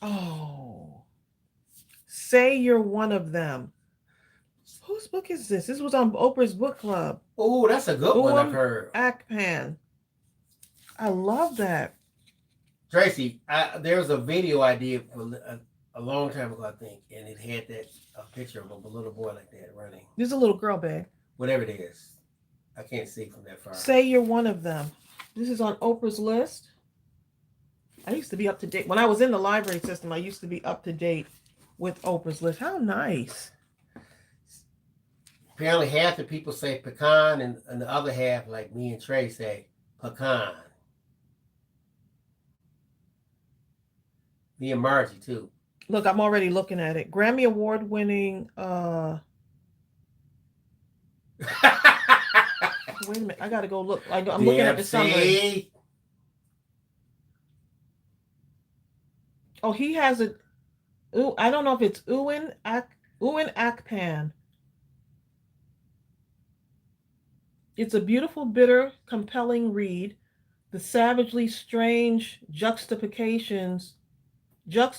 Speaker 1: Oh, say you're one of them. Whose book is this? This was on Oprah's book club.
Speaker 2: Oh, that's a good one I've heard.
Speaker 1: Akpan. I love that.
Speaker 2: Tracy, there's a video I did for a long time ago, I think, and it had a picture of a little boy like that running.
Speaker 1: There's a little girl, babe.
Speaker 2: Whatever it is. I can't see from that far.
Speaker 1: Say you're one of them. This is on Oprah's list. I used to be up to date. When I was in the library system, I used to be up to date with Oprah's list. How nice.
Speaker 2: Apparently half the people say pecan and the other half, like me and Trey, say pecan. Me and Margie, too.
Speaker 1: Look, I'm already looking at it. Grammy Award winning. Wait a minute. I got to go look. I'm looking at the summary. Oh, he has a. Ooh, I don't know if it's Uwin Akpan. It's a beautiful, bitter, compelling read. The savagely strange juxtapositions
Speaker 2: Well,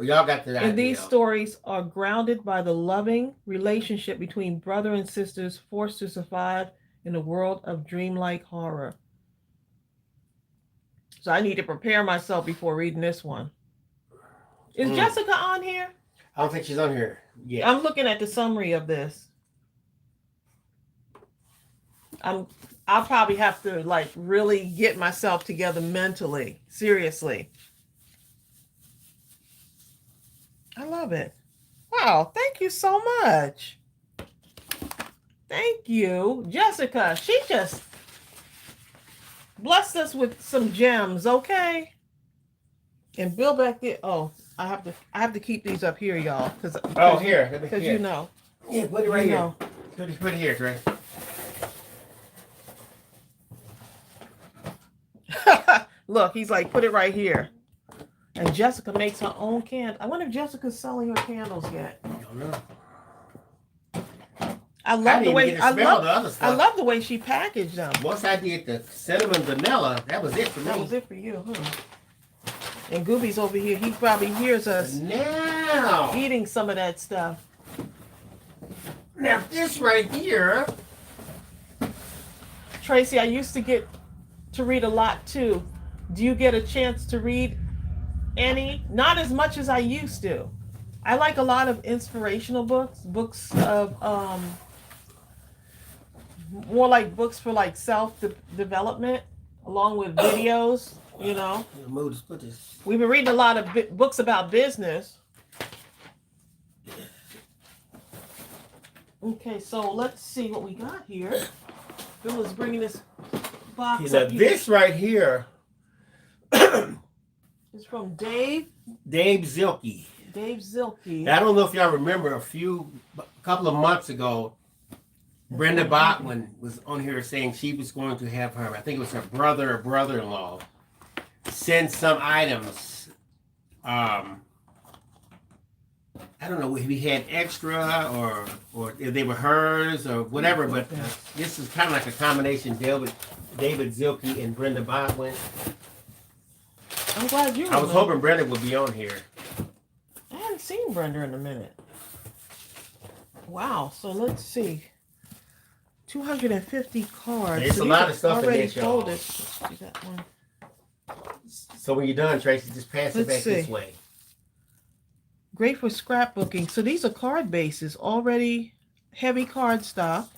Speaker 2: y'all got that
Speaker 1: in these stories are grounded by the loving relationship between brother and sisters forced to survive in a world of dreamlike horror. So I need to prepare myself before reading this one. Is Jessica on here?
Speaker 2: I don't think she's on here yet.
Speaker 1: I'm looking at the summary of this. I'll probably have to really get myself together mentally. Seriously. I love it. Wow, thank you so much. Thank you. Jessica, she just blessed us with some gems, okay? And Bill back there. Oh, I have to keep these up here, y'all.
Speaker 2: Here.
Speaker 1: Because you know.
Speaker 2: Yeah, put it right here. Put it here, Trey.
Speaker 1: Look, he's like, put it right here. And Jessica makes her own candle. I wonder if Jessica's selling her candles yet.
Speaker 2: I don't know.
Speaker 1: I love the way she packaged them.
Speaker 2: Once I did the cinnamon vanilla, that was it for me.
Speaker 1: That was it for you, huh? And Gooby's over here. He probably hears us
Speaker 2: now
Speaker 1: eating some of that stuff.
Speaker 2: Now this right here,
Speaker 1: Tracy, I used to get to read a lot too. Do you get a chance to read any? Not as much as I used to. I like a lot of inspirational books of more like books for self-development, along with videos, you know. We've been reading a lot of books about business. Okay, so let's see what we got here. Bill is bringing this box up here.
Speaker 2: This right here
Speaker 1: is from Dave
Speaker 2: Zilke.
Speaker 1: Dave Zilke.
Speaker 2: I don't know if y'all remember a couple of months ago, Brenda Botwin was on here saying she was going to have her, I think it was her brother or brother-in-law, send some items. I don't know if he had extra or if they were hers or whatever, but this is kind of like a combination, David Zilke and Brenda Botwin.
Speaker 1: I'm glad you remember.
Speaker 2: I was hoping Brenda would be on here.
Speaker 1: I haven't seen Brenda in a minute. Wow, so let's see. 250 cards.
Speaker 2: There's a lot of stuff in this, y'all.
Speaker 1: Folded. Let's do that one.
Speaker 2: So when you're done, Tracy, just pass it back this way.
Speaker 1: Great for scrapbooking. So these are card bases, already heavy card stock.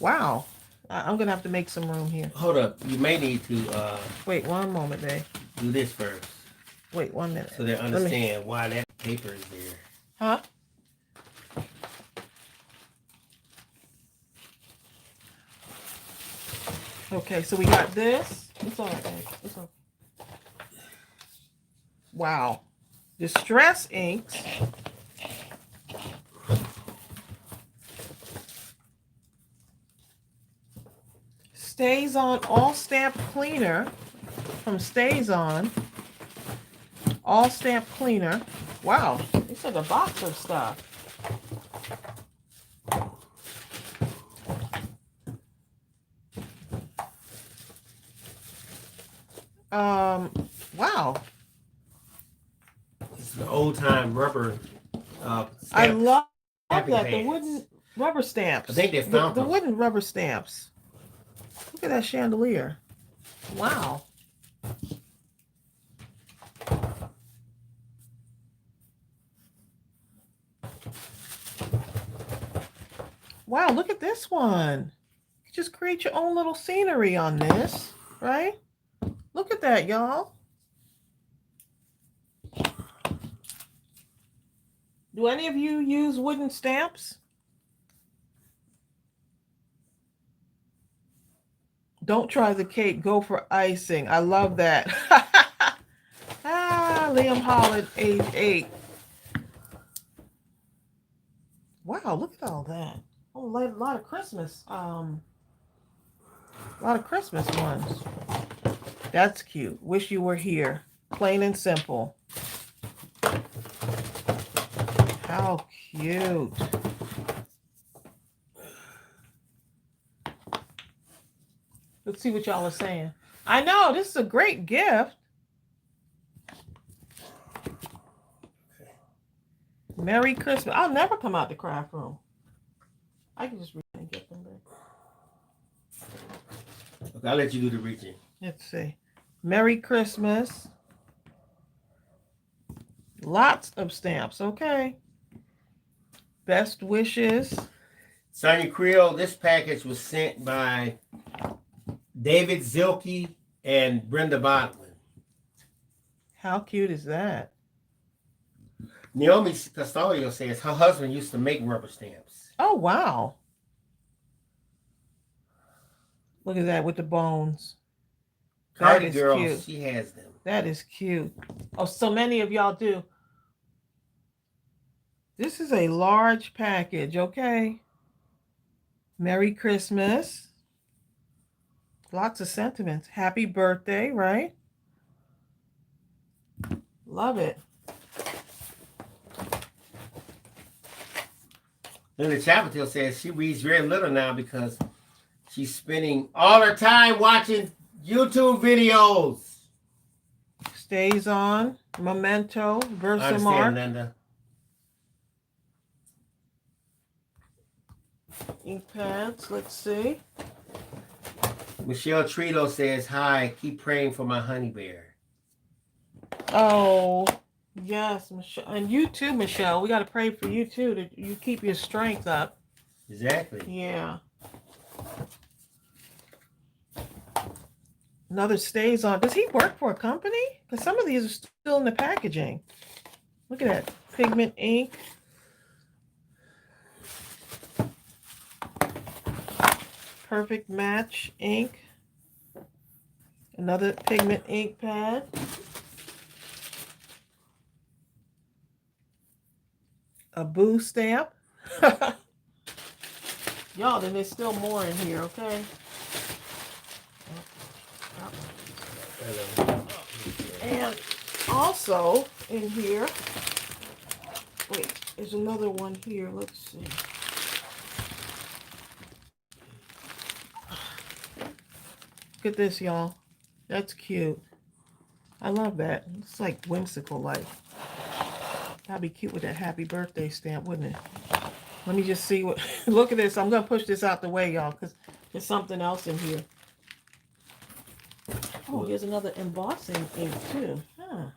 Speaker 1: Wow. I'm going to have to make some room here.
Speaker 2: Hold up. You may need to...
Speaker 1: wait, one moment, babe.
Speaker 2: Do this first.
Speaker 1: Wait, 1 minute.
Speaker 2: So they understand why that paper is there.
Speaker 1: Huh? Okay, so we got this. It's all right, babe. It's all right. Wow. Distress inks. Stays On All Stamp Cleaner from Stays On. All Stamp Cleaner. Wow, it's like a box of stuff. Wow.
Speaker 2: It's an old time rubber.
Speaker 1: I love
Speaker 2: stamping
Speaker 1: that. The
Speaker 2: pads.
Speaker 1: wooden rubber stamps.
Speaker 2: I think they found
Speaker 1: the
Speaker 2: them.
Speaker 1: wooden rubber stamps. Look at that chandelier. Wow. Wow, look at this one. You just create your own little scenery on this, right? Look at that, y'all. Do any of you use wooden stamps? Don't try the cake, go for icing. I love that. Liam Holland, age 8. Wow, look at all that. Oh, a lot of Christmas. A lot of Christmas ones. That's cute. Wish you were here. Plain and simple. How cute. Let's see what y'all are saying. I know, this is a great gift. Merry Christmas. I'll never come out the craft room. I can just read and get them back.
Speaker 2: Okay, I'll let you do the reaching.
Speaker 1: Let's see. Merry Christmas. Lots of stamps. Okay. Best wishes.
Speaker 2: Sonia Creel, this package was sent by David Zilke and Brenda Bodwin.
Speaker 1: How cute is that?
Speaker 2: Naomi Custodio says her husband used to make rubber stamps.
Speaker 1: Oh, wow. Look at that with the bones.
Speaker 2: Cardi
Speaker 1: That is
Speaker 2: Girl,
Speaker 1: cute.
Speaker 2: she has them.
Speaker 1: That is cute. Oh, so many of y'all do. This is a large package, okay? Merry Christmas. Lots of sentiments. Happy birthday, right? Love it.
Speaker 2: Linda Chappatil says she reads very little now because she's spending all her time watching YouTube videos.
Speaker 1: Stays On. Memento.
Speaker 2: I
Speaker 1: Versamark.
Speaker 2: understand, Linda.
Speaker 1: Ink pads. Let's see.
Speaker 2: Michelle Trito says, hi, keep praying for my honey bear.
Speaker 1: Oh, yes, Michelle. And you too, Michelle. We got to pray for you too, that you keep your strength up.
Speaker 2: Exactly.
Speaker 1: Yeah. Another Stays On. Does he work for a company? Because some of these are still in the packaging. Look at that. Pigment ink. Perfect Match ink. Another pigment ink pad. A Boo stamp. Y'all, then there's still more in here, okay? And also in here, wait, there's another one here. Let's see. Look at this, y'all. That's cute. I love that. It's like whimsical, like. That'd be cute with that happy birthday stamp, wouldn't it? Let me just see what. Look at this. I'm gonna push this out the way, y'all, because there's something else in here. Oh, here's another embossing ink too. Huh.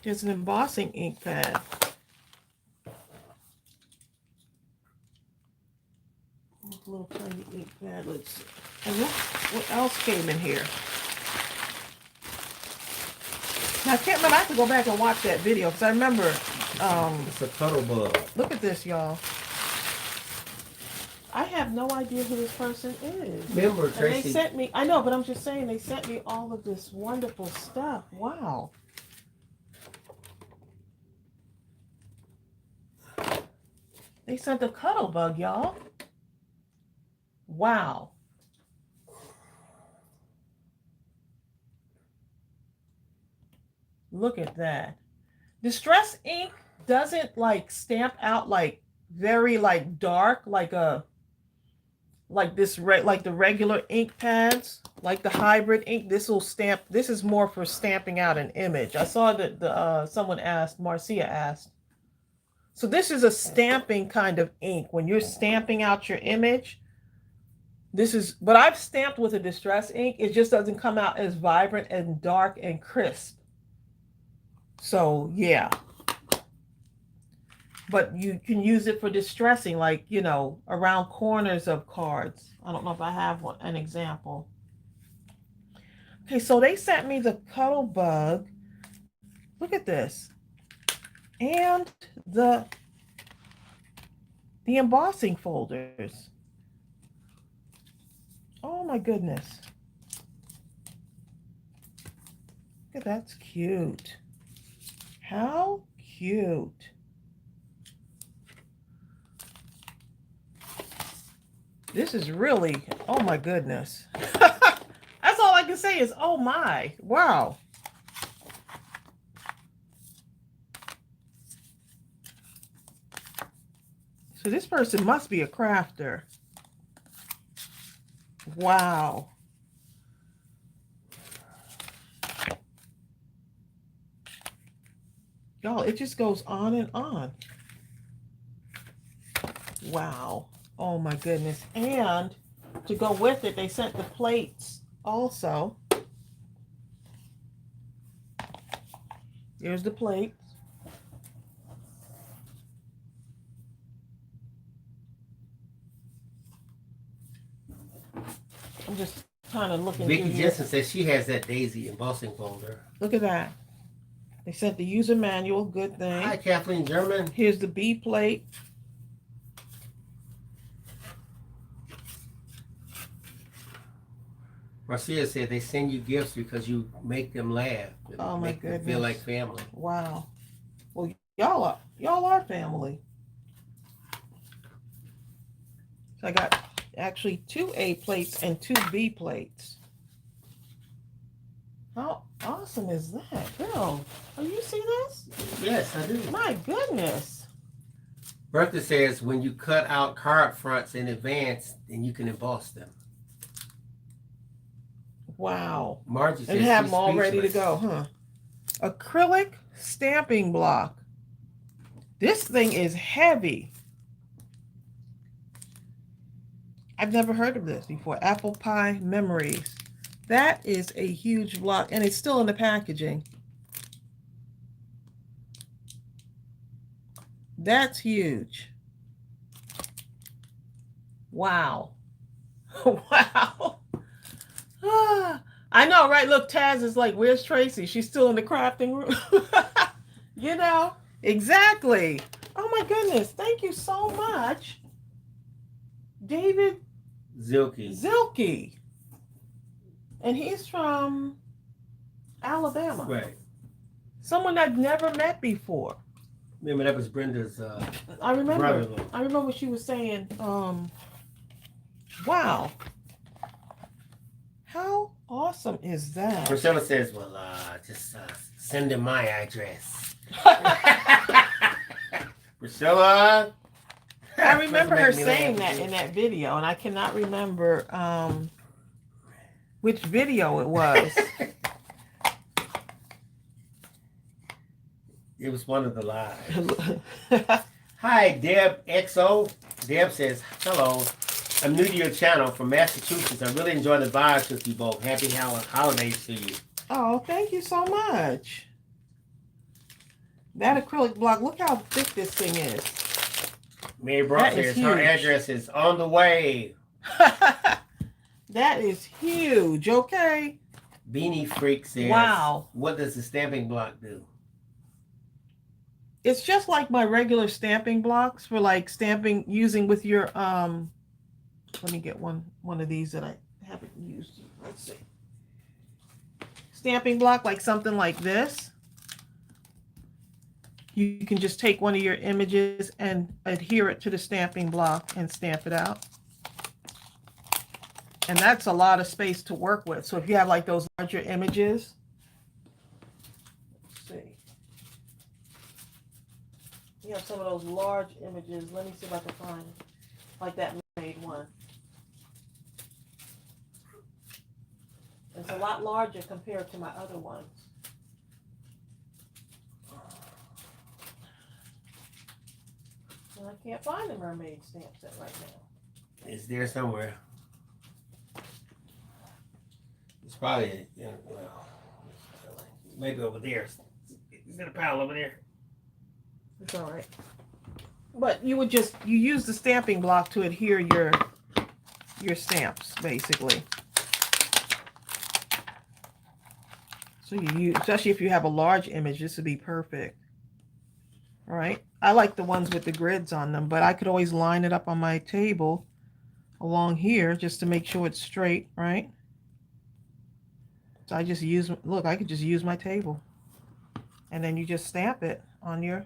Speaker 1: Here's an embossing ink pad. A little tiny ink pad. Let's see. And what else came in here? Now, I can't remember. I have to go back and watch that video because I remember.
Speaker 2: It's a cuddle bug.
Speaker 1: Look at this, y'all. I have no idea who this person is.
Speaker 2: Remember,
Speaker 1: And
Speaker 2: Tracey.
Speaker 1: they sent me, I know, but I'm just saying, they sent me all of this wonderful stuff. Wow. They sent a cuddle bug, y'all. Wow. Look at that. Distress ink doesn't like stamp out like very like dark like this like the regular ink pads, like the hybrid ink. This will stamp. This is more for stamping out an image. I saw that the someone asked, Marcia asked. So this is a stamping kind of ink. When you're stamping out your image, this is, but I've stamped with a distress ink. It just doesn't come out as vibrant and dark and crisp. So yeah, but you can use it for distressing, like, you know, around corners of cards. I don't know if I have an example. Okay, so they sent me the cuddle bug. Look at this. And the embossing folders. Oh my goodness. Look at that's cute. How cute. This is really, oh my goodness. That's all I can say is, oh my, wow. So this person must be a crafter. Wow. Y'all, it just goes on and on. Wow. Oh my goodness. And to go with it, they sent the plates also. Here's the plates. I'm just kind of looking.
Speaker 2: Vicky Jensen says she has that Daisy embossing folder.
Speaker 1: Look at that. They sent the user manual. Good thing.
Speaker 2: Hi, Kathleen German.
Speaker 1: Here's the B plate.
Speaker 2: Marcia said they send you gifts because you make them laugh.
Speaker 1: Oh my
Speaker 2: make
Speaker 1: goodness.
Speaker 2: them feel like family.
Speaker 1: Wow. Well, y'all are family. So I got actually 2 A plates and 2 B plates. How awesome is that? Girl, are you see this?
Speaker 2: Yes, I do.
Speaker 1: My goodness.
Speaker 2: Bertha says when you cut out card fronts in advance, then you can emboss them.
Speaker 1: Wow.
Speaker 2: Margie says
Speaker 1: And have them all ready to go, huh? Acrylic stamping block. This thing is heavy. I've never heard of this before. Apple Pie Memories. That is a huge block, and it's still in the packaging. That's huge. Wow. Wow. Ah, I know, right? Look, Taz is like, where's Tracey? She's still in the crafting room. You know, exactly. Oh my goodness. Thank you so much. David Zilke. And he's from Alabama.
Speaker 2: Right.
Speaker 1: Someone I've never met before.
Speaker 2: Remember that was Brenda's
Speaker 1: I remember.
Speaker 2: brother-in-law.
Speaker 1: I remember she was saying, wow. How awesome is that?
Speaker 2: Priscilla says, well, just send him my address. Priscilla.
Speaker 1: I remember her saying that in that video, and I cannot remember which video it was.
Speaker 2: It was one of the lives. Hi, Deb XO. Deb says, hello. I'm new to your channel from Massachusetts. I really enjoy the vibes with you both. Happy holidays to you.
Speaker 1: Oh, thank you so much. That acrylic block, look how thick this thing is.
Speaker 2: Mary Brock says her address is on the way.
Speaker 1: That is huge, okay?
Speaker 2: Beanie Freak says,
Speaker 1: wow.
Speaker 2: What does the stamping block do?
Speaker 1: It's just like my regular stamping blocks for like stamping, using with your Let me get one of these that I haven't used. Let's see. Stamping block, like something like this. You can just take one of your images and adhere it to the stamping block and stamp it out. And that's a lot of space to work with. So if you have like those larger images, let's see. You have some of those large images. Let me see if I can find like that mermaid one. It's a lot larger compared to my other ones. And I can't find the mermaid stamp set right now.
Speaker 2: It's there somewhere. It's probably, well, maybe over there. Is there a pile over there?
Speaker 1: It's all right. But you use the stamping block to adhere your stamps, basically. So you use, especially if you have a large image, this would be perfect. All right. I like the ones with the grids on them, but I could always line it up on my table along here just to make sure it's straight, right? So I just use, look, I could just use my table. And then you just stamp it on your,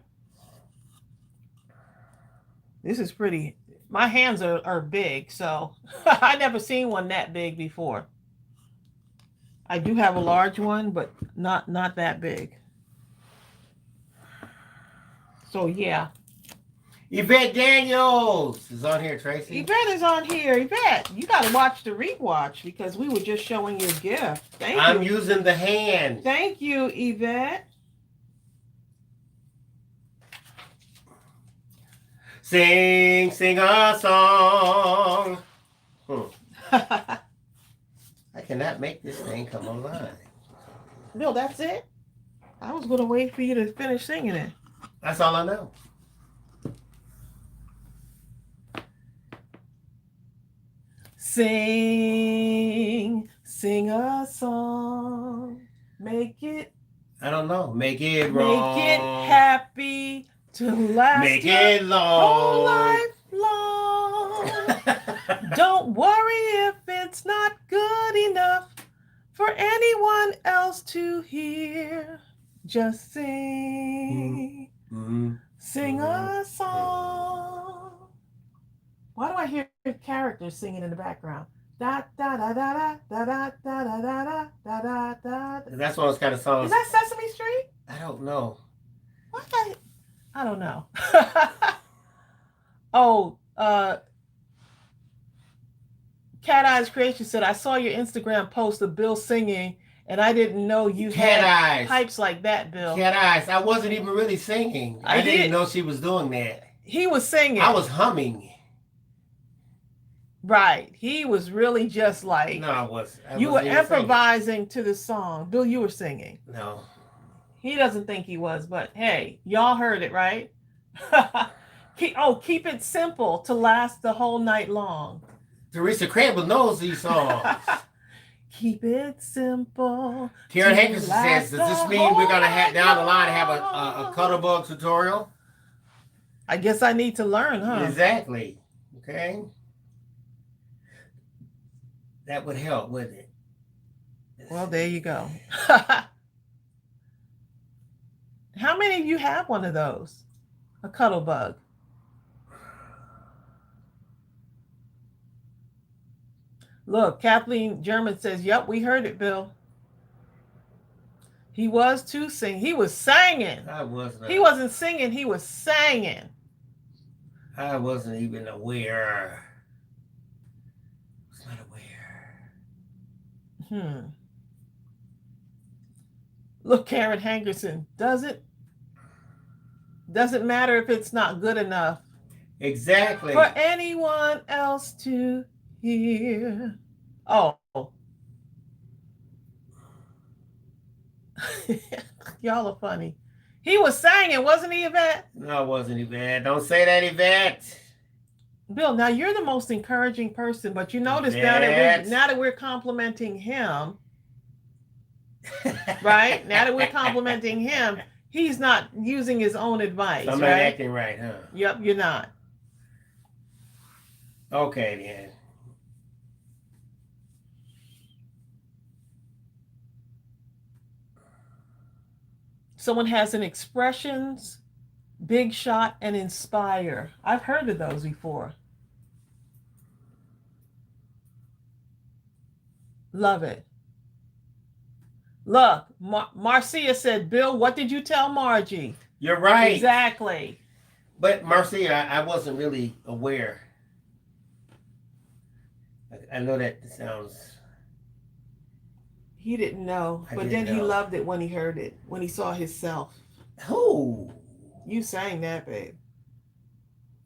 Speaker 1: this is pretty, my hands are big, so I never seen one that big before. I do have a large one, but not that big. So yeah.
Speaker 2: Yvette Daniels is on here, Tracy.
Speaker 1: Yvette is on here. Yvette, you got to watch the rewatch because we were just showing your gift. Thank you.
Speaker 2: I'm using the hand.
Speaker 1: Thank you, Yvette.
Speaker 2: Sing a song. I cannot make this thing come online.
Speaker 1: Bill, that's it? I was going to wait for you to finish singing it.
Speaker 2: That's all I know.
Speaker 1: Sing a song. Make it.
Speaker 2: I don't know. Make it wrong.
Speaker 1: Make it happy to last.
Speaker 2: Make it long.
Speaker 1: Whole life long. Don't worry if it's not good enough for anyone else to hear. Just sing. Sing a song. Why do I hear characters singing in the background? Da da da da da da da da da da da da.
Speaker 2: That's one of those kind of songs.
Speaker 1: Is that Sesame Street?
Speaker 2: I don't know.
Speaker 1: What? I don't know. Oh, Cat Eyes Creation said, I saw your Instagram post of Bill singing, and I didn't know you had pipes like that, Bill.
Speaker 2: Cat Eyes. I wasn't even really singing. I didn't know she was doing that.
Speaker 1: He was singing.
Speaker 2: I was humming.
Speaker 1: Right. He was really just like...
Speaker 2: No, I was.
Speaker 1: You were improvising to the song. Bill, you were singing.
Speaker 2: No.
Speaker 1: He doesn't think he was, but hey, y'all heard it, right? Keep it simple to last the whole night long.
Speaker 2: Teresa Crandall knows these songs.
Speaker 1: Keep it simple.
Speaker 2: Karen Hankerson says, does this mean we're going to down the line have a Cuttlebug tutorial?
Speaker 1: I guess I need to learn, huh?
Speaker 2: Exactly. Okay. That would help, wouldn't it?
Speaker 1: Well, there you go. How many of you have one of those? A Cuttlebug? Look, Kathleen German says, yep, we heard it, Bill. He was too sing. He was singing.
Speaker 2: I wasn't.
Speaker 1: He wasn't singing. He was singing.
Speaker 2: I wasn't even aware.
Speaker 1: Look, Karen Hankerson, doesn't matter if it's not good enough.
Speaker 2: Exactly.
Speaker 1: For anyone else to hear. Oh. Y'all are funny. He was singing, wasn't he, Yvette?
Speaker 2: No, it wasn't Yvette. Don't say that, Yvette.
Speaker 1: Bill, now you're the most encouraging person, but you notice now that we're complimenting him, right? Now that we're complimenting him, he's not using his own advice.
Speaker 2: I'm not acting right, huh?
Speaker 1: Yep, you're not.
Speaker 2: Okay, then.
Speaker 1: Someone has an expressions, big shot, and inspire. I've heard of those before. Love it. Look, Marcia said, Bill, what did you tell Margie?
Speaker 2: You're right.
Speaker 1: Exactly.
Speaker 2: But Marcia, I wasn't really aware. I know that sounds.
Speaker 1: He didn't know, but then he loved it when he heard it, when he saw himself.
Speaker 2: Oh.
Speaker 1: You sang that, babe.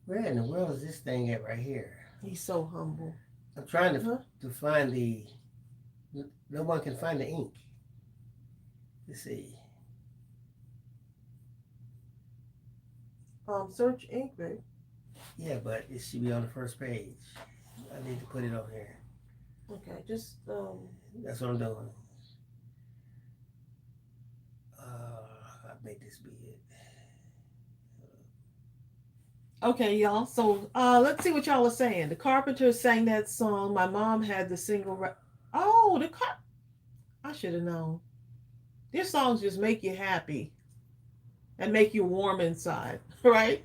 Speaker 2: Where in the world is this thing at right here?
Speaker 1: He's so humble.
Speaker 2: I'm trying to find the. No one can find the ink. Let's see.
Speaker 1: Search ink, babe.
Speaker 2: Yeah, but it should be on the first page. I need to put it on here.
Speaker 1: Okay, just
Speaker 2: That's what I'm doing. I made this be it.
Speaker 1: Okay, y'all. So let's see what y'all are saying. The Carpenters sang that song. My mom had the single. Oh, I should have known. These songs just make you happy and make you warm inside, right?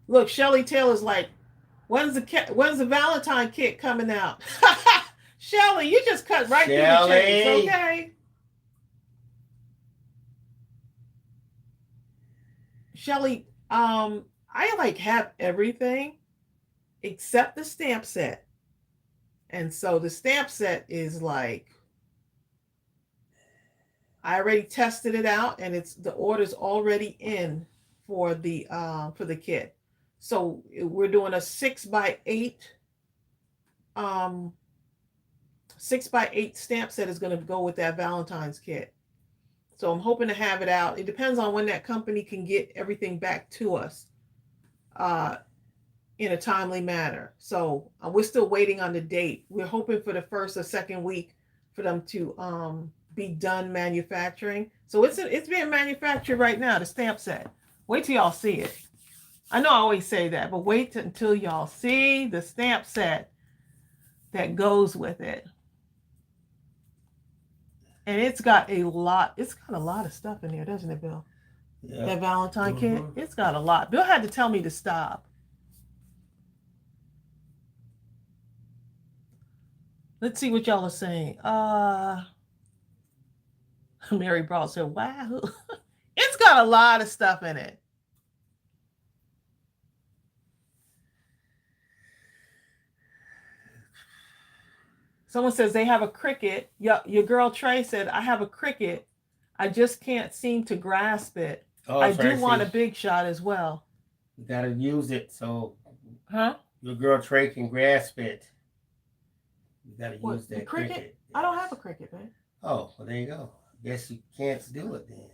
Speaker 1: Look, Shelly Taylor's like, when's the Valentine kit coming out? Shelly, you just cut right through the chase, okay? Shelly, I like have everything except the stamp set. And so the stamp set is like, I already tested it out and the order's already in for the kit. So we're doing a 6x8 6x8 stamp set is going to go with that Valentine's kit. So I'm hoping to have it out. It depends on when that company can get everything back to us in a timely manner. So we're still waiting on the date. We're hoping for the first or second week for them to be done manufacturing. So it's being manufactured right now, the stamp set. Wait till y'all see it. I know I always say that, but wait until y'all see the stamp set that goes with it. And it's got a lot of stuff in there, doesn't it, Bill? Yeah. That Valentine kit, it's got a lot. Bill had to tell me to stop. Let's see what y'all are saying. Mary Brown said, wow. It's got a lot of stuff in it. Someone says they have a Cricut. Your girl Trey said, I have a Cricut. I just can't seem to grasp it. Oh, I do want a big shot as well.
Speaker 2: You got to use it so your girl Trey can grasp it. You got to use that Cricut. Yes.
Speaker 1: I don't have a Cricut, man.
Speaker 2: Oh, well, there you go. Guess you can't do it then.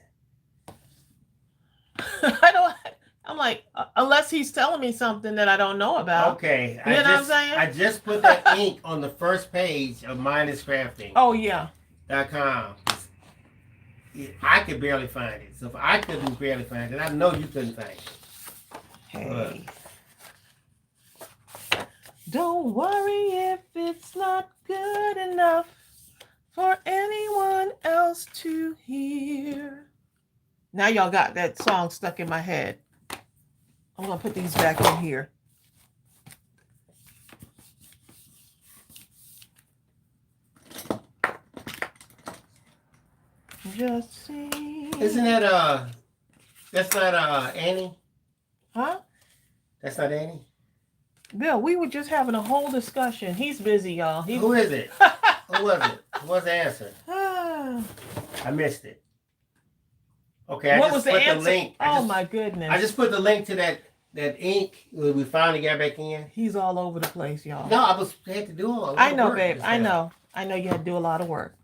Speaker 1: I'm like, unless he's telling me something that I don't know about.
Speaker 2: Okay.
Speaker 1: You know what I'm saying?
Speaker 2: I just put that ink on the first page of Mindless Crafting.
Speaker 1: Oh, yeah.
Speaker 2: .com. I could barely find it. So if I couldn't barely find it, I know you couldn't find it.
Speaker 1: Hey. Don't worry if it's not good enough for anyone else to hear. Now y'all got that song stuck in my head. I'm going to put these back in here. Just see.
Speaker 2: Isn't that, that's not, Annie?
Speaker 1: Huh?
Speaker 2: That's not Annie?
Speaker 1: Bill, we were just having a whole discussion. He's busy, y'all.
Speaker 2: Who is it? Who was it? Who was the answer? I missed it. Okay,
Speaker 1: what was the answer?
Speaker 2: The link.
Speaker 1: My goodness.
Speaker 2: I just put the link to that ink we finally got back in.
Speaker 1: He's all over the place, y'all.
Speaker 2: No, I had to do all
Speaker 1: I know, babe. I know you had to do a lot of work.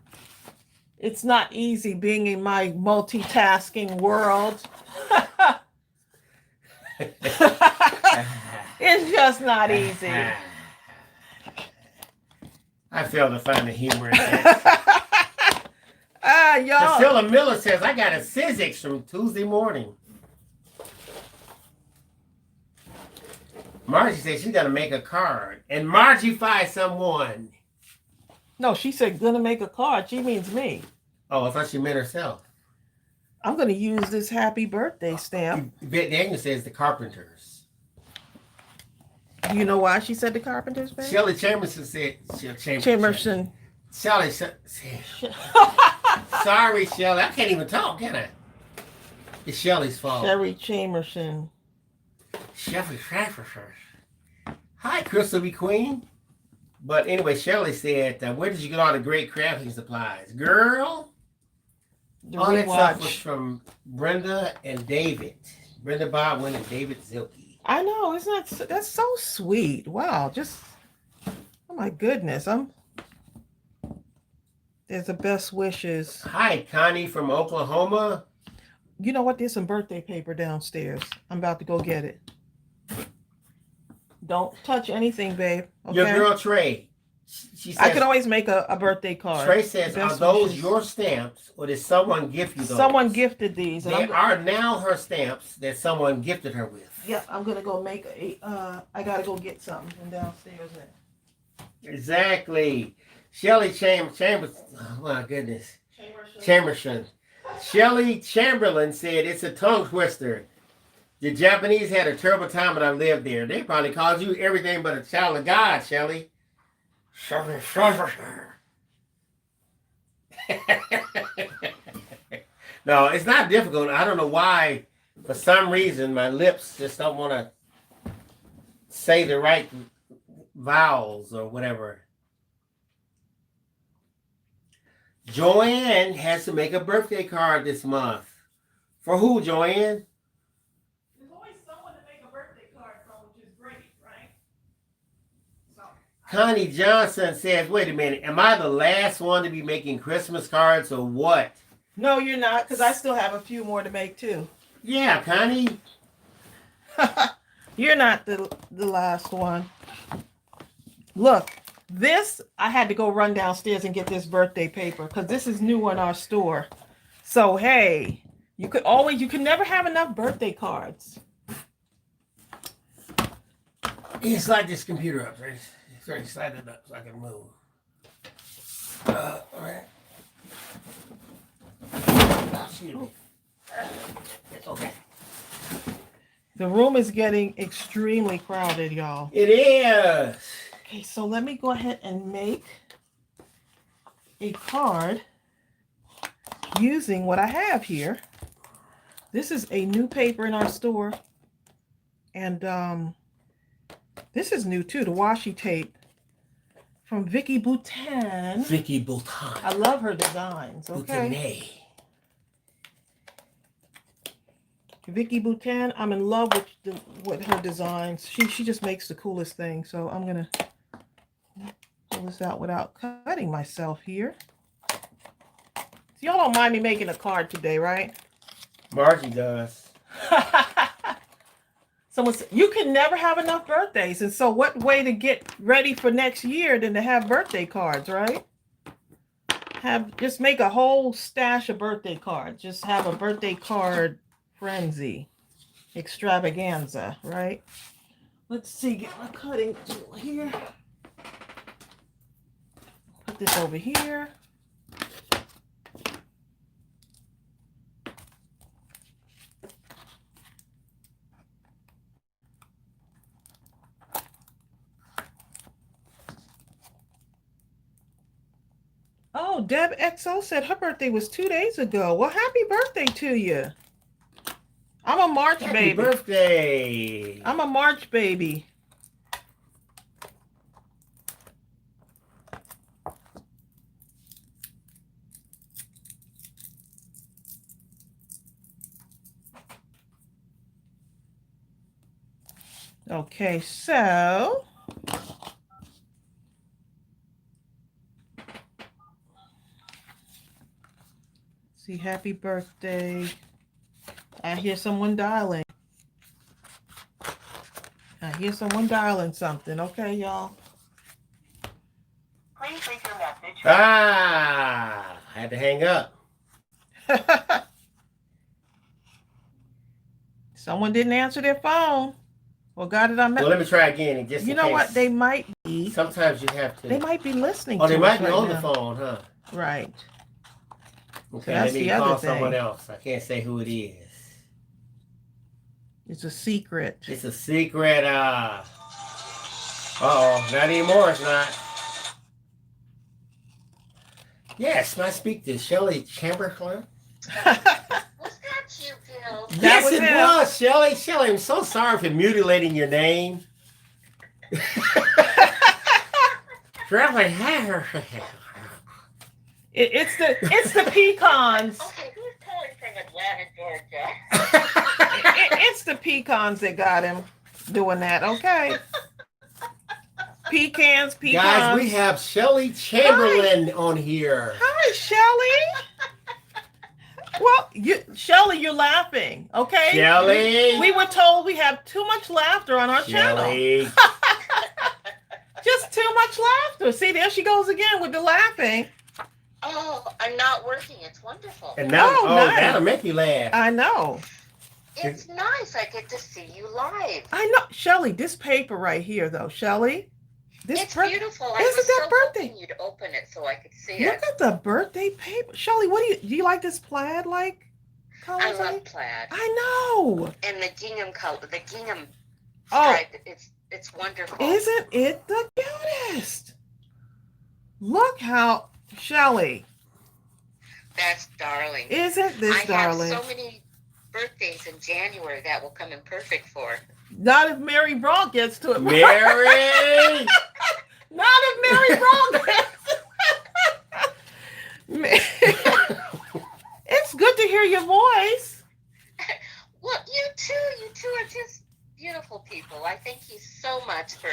Speaker 1: It's not easy being in my multitasking world. It's just not easy.
Speaker 2: I fail to find the humor in that.
Speaker 1: Y'all.
Speaker 2: Priscilla Miller says, I got a Sizzix from Tuesday morning. Margie says she's got to make a card. And Margie finds someone.
Speaker 1: No, she said gonna make a card. She means me.
Speaker 2: Oh, I thought she meant herself.
Speaker 1: I'm going to use this happy birthday stamp.
Speaker 2: Yvette Daniel says the Carpenters.
Speaker 1: Do you know why she said the Carpenters, babe?
Speaker 2: Shelley Chamberson said
Speaker 1: Chamerson.
Speaker 2: Shelley said, sorry, Shelley. I can't even talk, can I? It's Shelley's fault.
Speaker 1: Sherry Chamerson.
Speaker 2: Shelley Chamberson. Hi, Crystal B. Queen. But anyway, Shelley said, where did you get all the great crafting supplies? Girl, all that stuff was from Brenda and David. Brenda Bodwin and David Zilke.
Speaker 1: I know, that's so sweet. Wow, oh my goodness. There's the best wishes.
Speaker 2: Hi, Connie from Oklahoma.
Speaker 1: You know what? There's some birthday paper downstairs. I'm about to go get it. Don't touch anything, babe. Okay?
Speaker 2: Your girl Trey. She says,
Speaker 1: I could always make a birthday card.
Speaker 2: Trey says, are those your stamps or did someone gift you those?
Speaker 1: Someone gifted these.
Speaker 2: They are now her stamps that someone gifted her with.
Speaker 1: Yep, I'm going to go make I got to go get something from downstairs now.
Speaker 2: Exactly. Shelley Chambers. Oh, my goodness. Chamberson. Shelley Chamberlain said it's a tongue twister. The Japanese had a terrible time when I lived there. They probably called you everything but a child of God, Shelley. No, it's not difficult. I don't know why. For some reason, my lips just don't want to say the right vowels or whatever. Joanne has to make a birthday card this month. For who, Joanne?
Speaker 1: There's always someone to make a birthday card from, which is great, right? So,
Speaker 2: Connie Johnson says, wait a minute, am I the last one to be making Christmas cards or what?
Speaker 1: No, you're not, because I still have a few more to make too.
Speaker 2: Yeah, Connie.
Speaker 1: You're not the last one. Look, this, I had to go run downstairs and get this birthday paper because this is new in our store. So, hey, you can never have enough birthday cards.
Speaker 2: Yeah, slide this computer up, right? Sorry, slide it up so I can move. All right. Excuse me. Okay.
Speaker 1: The room is getting extremely crowded, y'all.
Speaker 2: It is.
Speaker 1: Okay, so let me go ahead and make a card using what I have here. This is a new paper in our store. And this is new too, the washi tape from Vicky Boutin.
Speaker 2: Vicky Boutin.
Speaker 1: I love her designs, okay?
Speaker 2: Boutin.
Speaker 1: Vicky Boutin, I'm in love with her designs. She just makes the coolest thing. So I'm gonna pull this out without cutting myself here. So y'all don't mind me making a card today, right?
Speaker 2: Margie does.
Speaker 1: Someone said, you can never have enough birthdays. And so what way to get ready for next year than to have birthday cards, right? Just make a whole stash of birthday cards. Just have a birthday card frenzy extravaganza, right? Let's see, get my cutting tool here. Put this over here. Oh, Deb XO said her birthday was 2 days ago. Well, happy birthday to you. I'm a March baby.
Speaker 2: Happy birthday.
Speaker 1: I'm a March baby. Okay, so see, happy birthday. I hear someone dialing. I hear someone dialing something. Okay, y'all.
Speaker 3: Please leave your message.
Speaker 2: I had to hang up.
Speaker 1: Someone didn't answer their phone. Well, got it on.
Speaker 2: Well, let me try again. Just
Speaker 1: you know what? They might be.
Speaker 2: Sometimes you have to.
Speaker 1: They might be listening.
Speaker 2: Oh,
Speaker 1: to
Speaker 2: they might
Speaker 1: us
Speaker 2: be
Speaker 1: right
Speaker 2: on
Speaker 1: now.
Speaker 2: the phone, huh?
Speaker 1: Right.
Speaker 2: Okay,
Speaker 1: that's
Speaker 2: let me
Speaker 1: the other
Speaker 2: call
Speaker 1: thing.
Speaker 2: someone else. I can't say who it is.
Speaker 1: It's a secret.
Speaker 2: It's a secret. Uh-oh, not anymore. It's not. Yes, may I speak to Shelley Chamberlain?
Speaker 3: Was that you, Bill?
Speaker 2: Yes,
Speaker 1: was
Speaker 2: it
Speaker 1: him.
Speaker 2: was, Shelley. Shelley, I'm so sorry for mutilating your name.
Speaker 1: It's the pecans.
Speaker 3: Okay, who's calling from Atlanta, Georgia?
Speaker 1: It's the pecans that got him doing that. Okay. Pecans.
Speaker 2: Guys, we have Shelley Chamberlain on here.
Speaker 1: Hi, Shelley. Well, Shelley, you're laughing. Okay.
Speaker 2: Shelley.
Speaker 1: We were told we have too much laughter on our channel.
Speaker 2: Shelley.
Speaker 1: Just too much laughter. See, there she goes again with the laughing.
Speaker 3: Oh, I'm not working. It's wonderful.
Speaker 2: And now,
Speaker 1: nice.
Speaker 2: That'll make you laugh.
Speaker 1: I know.
Speaker 3: It's nice. I get to see you live.
Speaker 1: I know. Shelley, this paper right here, though. Shelley.
Speaker 3: It's beautiful. I
Speaker 1: Isn't
Speaker 3: was
Speaker 1: that
Speaker 3: so
Speaker 1: birthday?
Speaker 3: hoping you'd open it so I could see
Speaker 1: Look
Speaker 3: it.
Speaker 1: at the birthday paper. Shelley, do you like this plaid color?
Speaker 3: I love plaid.
Speaker 1: I know.
Speaker 3: And the gingham color, the gingham
Speaker 1: Oh.
Speaker 3: stripe, it's wonderful.
Speaker 1: Isn't it the cutest? Look how, Shelley,
Speaker 3: That's darling.
Speaker 1: isn't this
Speaker 3: I
Speaker 1: darling?
Speaker 3: have so many birthdays in January that will come in perfect for.
Speaker 1: Not if Mary Braun gets to it.
Speaker 2: Mary!
Speaker 1: Not if Mary Braun gets It's good to hear your voice.
Speaker 3: Well, you two are just beautiful people. I thank you so much for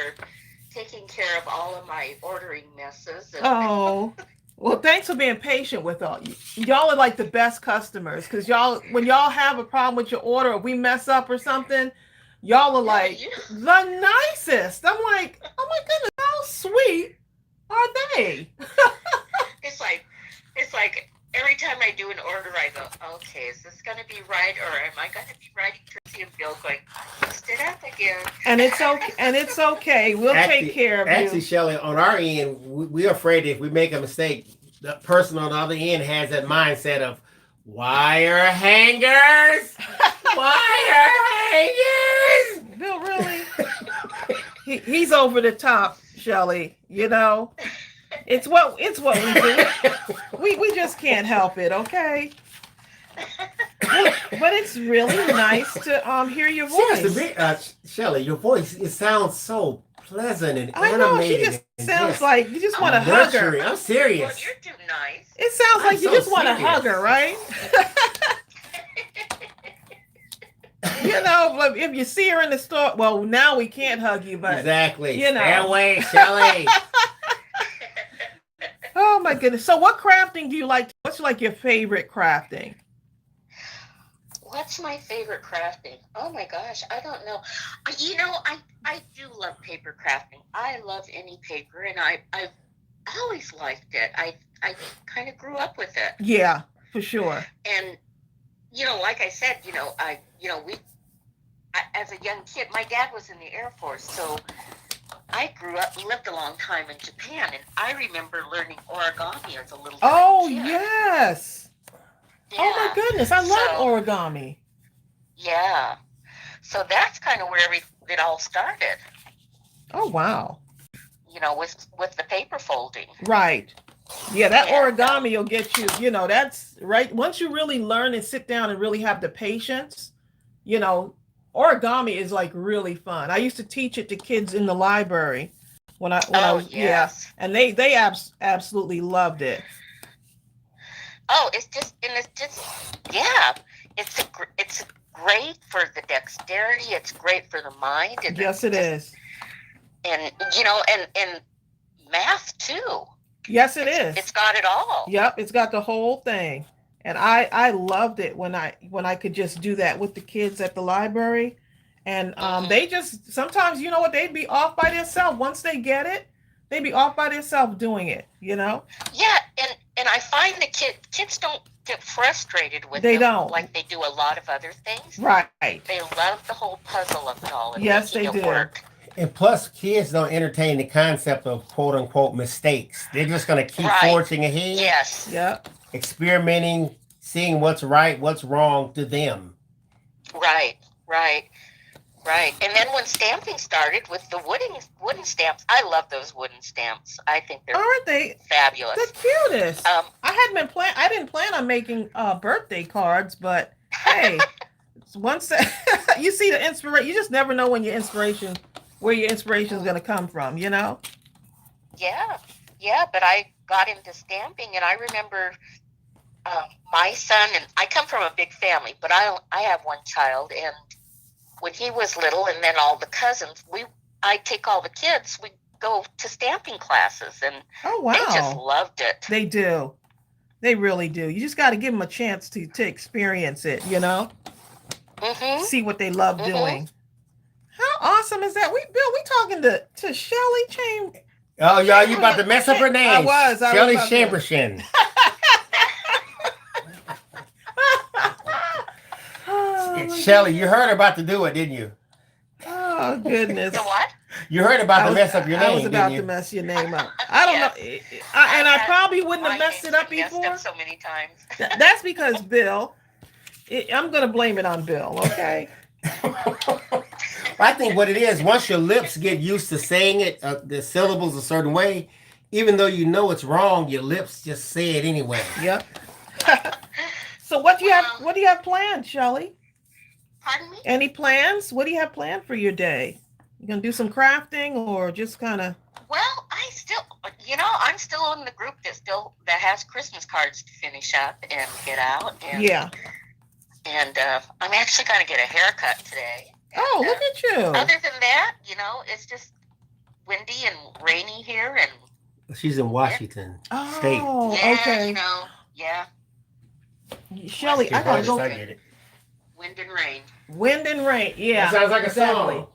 Speaker 3: taking care of all of my ordering messes. And
Speaker 1: Oh. Well, thanks for being patient with all you. Y'all are like the best customers because when y'all have a problem with your order or we mess up or something, y'all are like the nicest. I'm like, oh my goodness, how sweet are they?
Speaker 3: It's like every time I do an order, I go, okay, is this going to be right, or am I going to be writing Tracey and Bill going, messed it up again?
Speaker 1: And it's okay. We'll take care of you.
Speaker 2: Actually, Shelley, on our end, we're afraid if we make a mistake, the person on the other end has that mindset of wire hangers. Wire hangers.
Speaker 1: Bill, really? He's over the top, Shelley. You know, it's what we do. We just can't help it, okay? But it's really nice to hear your voice.
Speaker 2: Shelley, your voice, it sounds so pleasant and
Speaker 1: I know, she
Speaker 2: animated.
Speaker 1: just sounds like you just want to hug her.
Speaker 2: I'm
Speaker 3: Well,
Speaker 2: serious.
Speaker 3: you're too nice.
Speaker 1: It sounds like
Speaker 2: I'm
Speaker 1: you
Speaker 2: so
Speaker 1: just want to
Speaker 2: serious.
Speaker 1: hug her, right? You know, but if you see her in the store, well, now we can't hug you, but
Speaker 2: Exactly.
Speaker 1: you know.
Speaker 2: Stay away, Shelley.
Speaker 1: Oh my goodness. So what crafting do you like? What's like your favorite crafting?
Speaker 3: What's my favorite crafting? Oh my gosh, I don't know. You know, I do love paper crafting. I love any paper, and I've always liked it. I kind of grew up with it.
Speaker 1: Yeah, for sure.
Speaker 3: And you know, like I said, as a young kid, my dad was in the Air Force, so I lived a long time in Japan, and I remember learning origami as a little
Speaker 1: Oh
Speaker 3: kid.
Speaker 1: yes.
Speaker 3: Yeah.
Speaker 1: Oh my goodness, I love origami.
Speaker 3: Yeah. So that's kind of where it all started.
Speaker 1: Oh wow.
Speaker 3: You know, with the paper folding.
Speaker 1: Right. Yeah, that
Speaker 3: Yeah.
Speaker 1: origami will get you, that's right. Once you really learn and sit down and really have the patience, origami is like really fun. I used to teach it to kids in the library when I was,
Speaker 3: yes.
Speaker 1: and they absolutely loved it.
Speaker 3: Oh, it's great for the dexterity. It's great for the mind. And
Speaker 1: Yes, it is.
Speaker 3: And and math too.
Speaker 1: Yes, it is.
Speaker 3: It's got it all.
Speaker 1: Yep, it's got the whole thing. And I loved it when I could just do that with the kids at the library. And they just sometimes, they'd be off by themselves. Once they get it, they'd be off by themselves doing it,
Speaker 3: Yeah, and I find the kids don't get frustrated with
Speaker 1: They
Speaker 3: them
Speaker 1: don't.
Speaker 3: like they do a lot of other things.
Speaker 1: Right.
Speaker 3: They love the whole puzzle of it all and
Speaker 1: Yes,
Speaker 3: making
Speaker 1: they
Speaker 3: it
Speaker 1: do.
Speaker 3: work.
Speaker 2: And plus, kids don't entertain the concept of quote unquote mistakes. They're just going to keep
Speaker 3: Right.
Speaker 2: forging ahead,
Speaker 3: Yes.
Speaker 1: Yep.
Speaker 2: experimenting, seeing what's right, what's wrong to them.
Speaker 3: Right. And then when stamping started with the wooden stamps, I love those wooden stamps. I think they're
Speaker 1: Aren't they
Speaker 3: fabulous.
Speaker 1: the cutest? I didn't plan on making birthday cards, but hey, once you see the inspiration, you just never know where your inspiration is going to come from, you know?
Speaker 3: Yeah, but I got into stamping, and I remember my son, and I come from a big family, but I have one child, and when he was little, and then all the cousins, I take all the kids, we go to stamping classes, and
Speaker 1: oh wow,
Speaker 3: they just loved it.
Speaker 1: They do. They really do. You just got to give them a chance to experience it, you know?
Speaker 3: Mm-hmm.
Speaker 1: See what they love doing. How awesome is that? We talking to Shelly Chambers.
Speaker 2: Oh, y'all, you about to mess up her name.
Speaker 1: I was
Speaker 2: Shelly
Speaker 1: about to.
Speaker 2: Chamberson. Shelly, you heard about to do it, didn't you?
Speaker 1: Oh, goodness.
Speaker 3: The what?
Speaker 2: You heard about to mess up your name,
Speaker 1: I was about
Speaker 2: didn't you?
Speaker 1: to mess your name up. I don't know. And I probably wouldn't have messed it up before.
Speaker 3: Messed up so many times.
Speaker 1: That's because Bill. I'm going to blame it on Bill, okay?
Speaker 2: I think what it is, once your lips get used to saying it, the syllables a certain way, even though you know it's wrong, your lips just say it anyway.
Speaker 1: Yep. So what do you have planned, Shelly?
Speaker 3: Pardon me?
Speaker 1: Any plans? What do you have planned for your day? You gonna do some crafting or just kind of?
Speaker 3: Well, I'm still in the group that has Christmas cards to finish up and get out. And,
Speaker 1: yeah.
Speaker 3: And I'm actually going to get a haircut today.
Speaker 1: Oh, look at you.
Speaker 3: Other than that, it's just windy and rainy here. And
Speaker 2: she's in Washington State.
Speaker 1: Oh,
Speaker 3: yeah,
Speaker 1: okay.
Speaker 3: Yeah.
Speaker 1: Shelly, I gotta go.
Speaker 2: I get it.
Speaker 3: Wind and rain.
Speaker 1: Wind and rain. Yeah.
Speaker 2: That sounds like a song.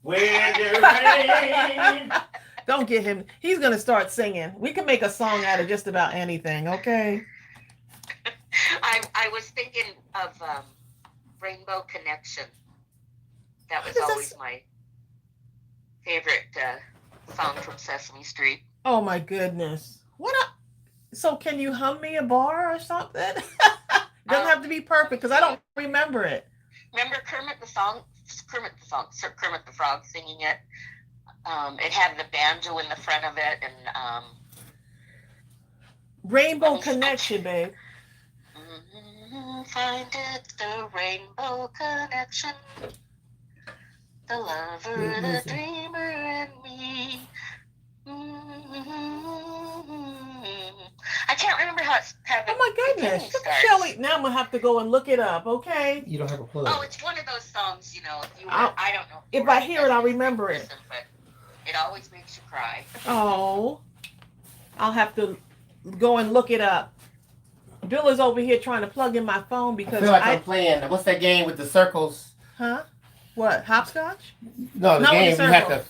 Speaker 2: Wind and rain.
Speaker 1: Don't get him. He's gonna start singing. We can make a song out of just about anything. Okay.
Speaker 3: I was thinking of Rainbow Connection. That was always my favorite song from Sesame Street.
Speaker 1: Oh my goodness. So can you hum me a bar or something? Doesn't have to be perfect because I don't remember it.
Speaker 3: Remember Kermit the Frog singing it. It had the banjo in the front of it, and
Speaker 1: Rainbow Connection, babe.
Speaker 3: Find it, the rainbow connection, the lover, the dreamer, and me. I can't remember how it's having.
Speaker 1: Oh my goodness, Shelly! Now I'm gonna have to go and look it up. Okay.
Speaker 2: You don't have a clue.
Speaker 3: Oh, it's one of those songs, I don't know.
Speaker 1: If I hear it, I'll remember it.
Speaker 3: But it always makes you cry.
Speaker 1: Oh, I'll have to go and look it up. Bill is over here trying to plug in my phone because
Speaker 2: I feel like I'm playing. What's that game with the circles?
Speaker 1: Huh? What? Hopscotch?
Speaker 2: No, the game you have to,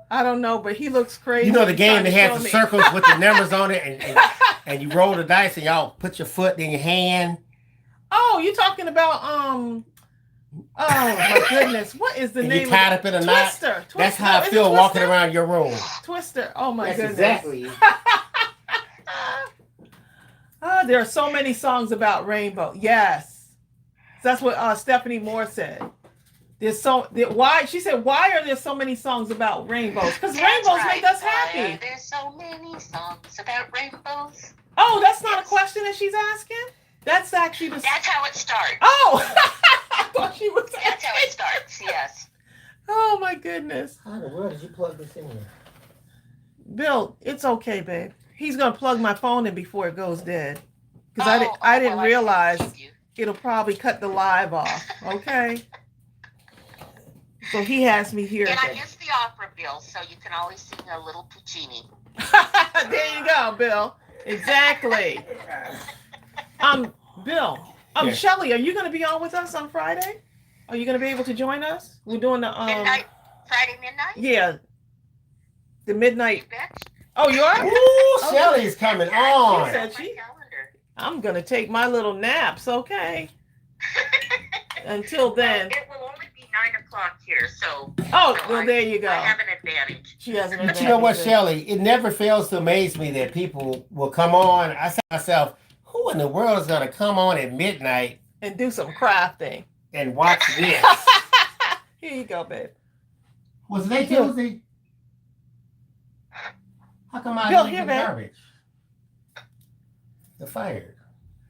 Speaker 1: I don't know, but he looks crazy.
Speaker 2: You know the game that has the circles with the numbers on it, and you roll the dice, and y'all put your foot in your hand.
Speaker 1: Oh, you talking about Oh my goodness! What is the
Speaker 2: and
Speaker 1: name?
Speaker 2: You tied up in a knot.
Speaker 1: Twister.
Speaker 2: That's how I feel walking around your room.
Speaker 1: Twister. Oh my goodness!
Speaker 2: Exactly.
Speaker 1: There are so many songs about rainbow. Yes, that's what Stephanie Moore said. She said, why are there so many songs about rainbows? Because rainbows make us happy.
Speaker 3: Why are there so many songs about rainbows?
Speaker 1: Oh, that's not a question that she's asking? That's actually
Speaker 3: That's how it starts.
Speaker 1: Oh! I thought she was asking.
Speaker 3: That's how it starts, yes.
Speaker 1: Oh my goodness.
Speaker 2: How in the world did you plug this in here?
Speaker 1: Bill, it's okay, babe. He's gonna plug my phone in before it goes dead. Because I didn't realize it'll probably cut the live off. Okay. So he has me here.
Speaker 3: And I missed the opera, Bill, so you can always sing a little Puccini.
Speaker 1: There you go, Bill. Exactly. Bill.
Speaker 2: Yeah.
Speaker 1: Shelly, are you gonna be on with us on Friday? Are you gonna be able to join us? We're doing the
Speaker 3: Midnight? Friday midnight?
Speaker 1: Yeah. The midnight.
Speaker 3: You bet.
Speaker 1: Oh, you are?
Speaker 2: Ooh, Shelly's coming on.
Speaker 1: She said I'm gonna take my little naps, okay? Until then.
Speaker 3: It will only be 9 o'clock here, so.
Speaker 1: Well, there you go.
Speaker 3: I have an advantage.
Speaker 1: She has an advantage.
Speaker 2: But you know what, Shelly? It never fails to amaze me that people will come on. I say to myself, who Who in the world is gonna come on at midnight
Speaker 1: And do some crafting.
Speaker 2: and watch this?
Speaker 1: Here you go, babe.
Speaker 2: Was today Tuesday? How come I
Speaker 1: Bill,
Speaker 2: didn't
Speaker 1: here,
Speaker 2: get
Speaker 1: babe.
Speaker 2: garbage? They're fired.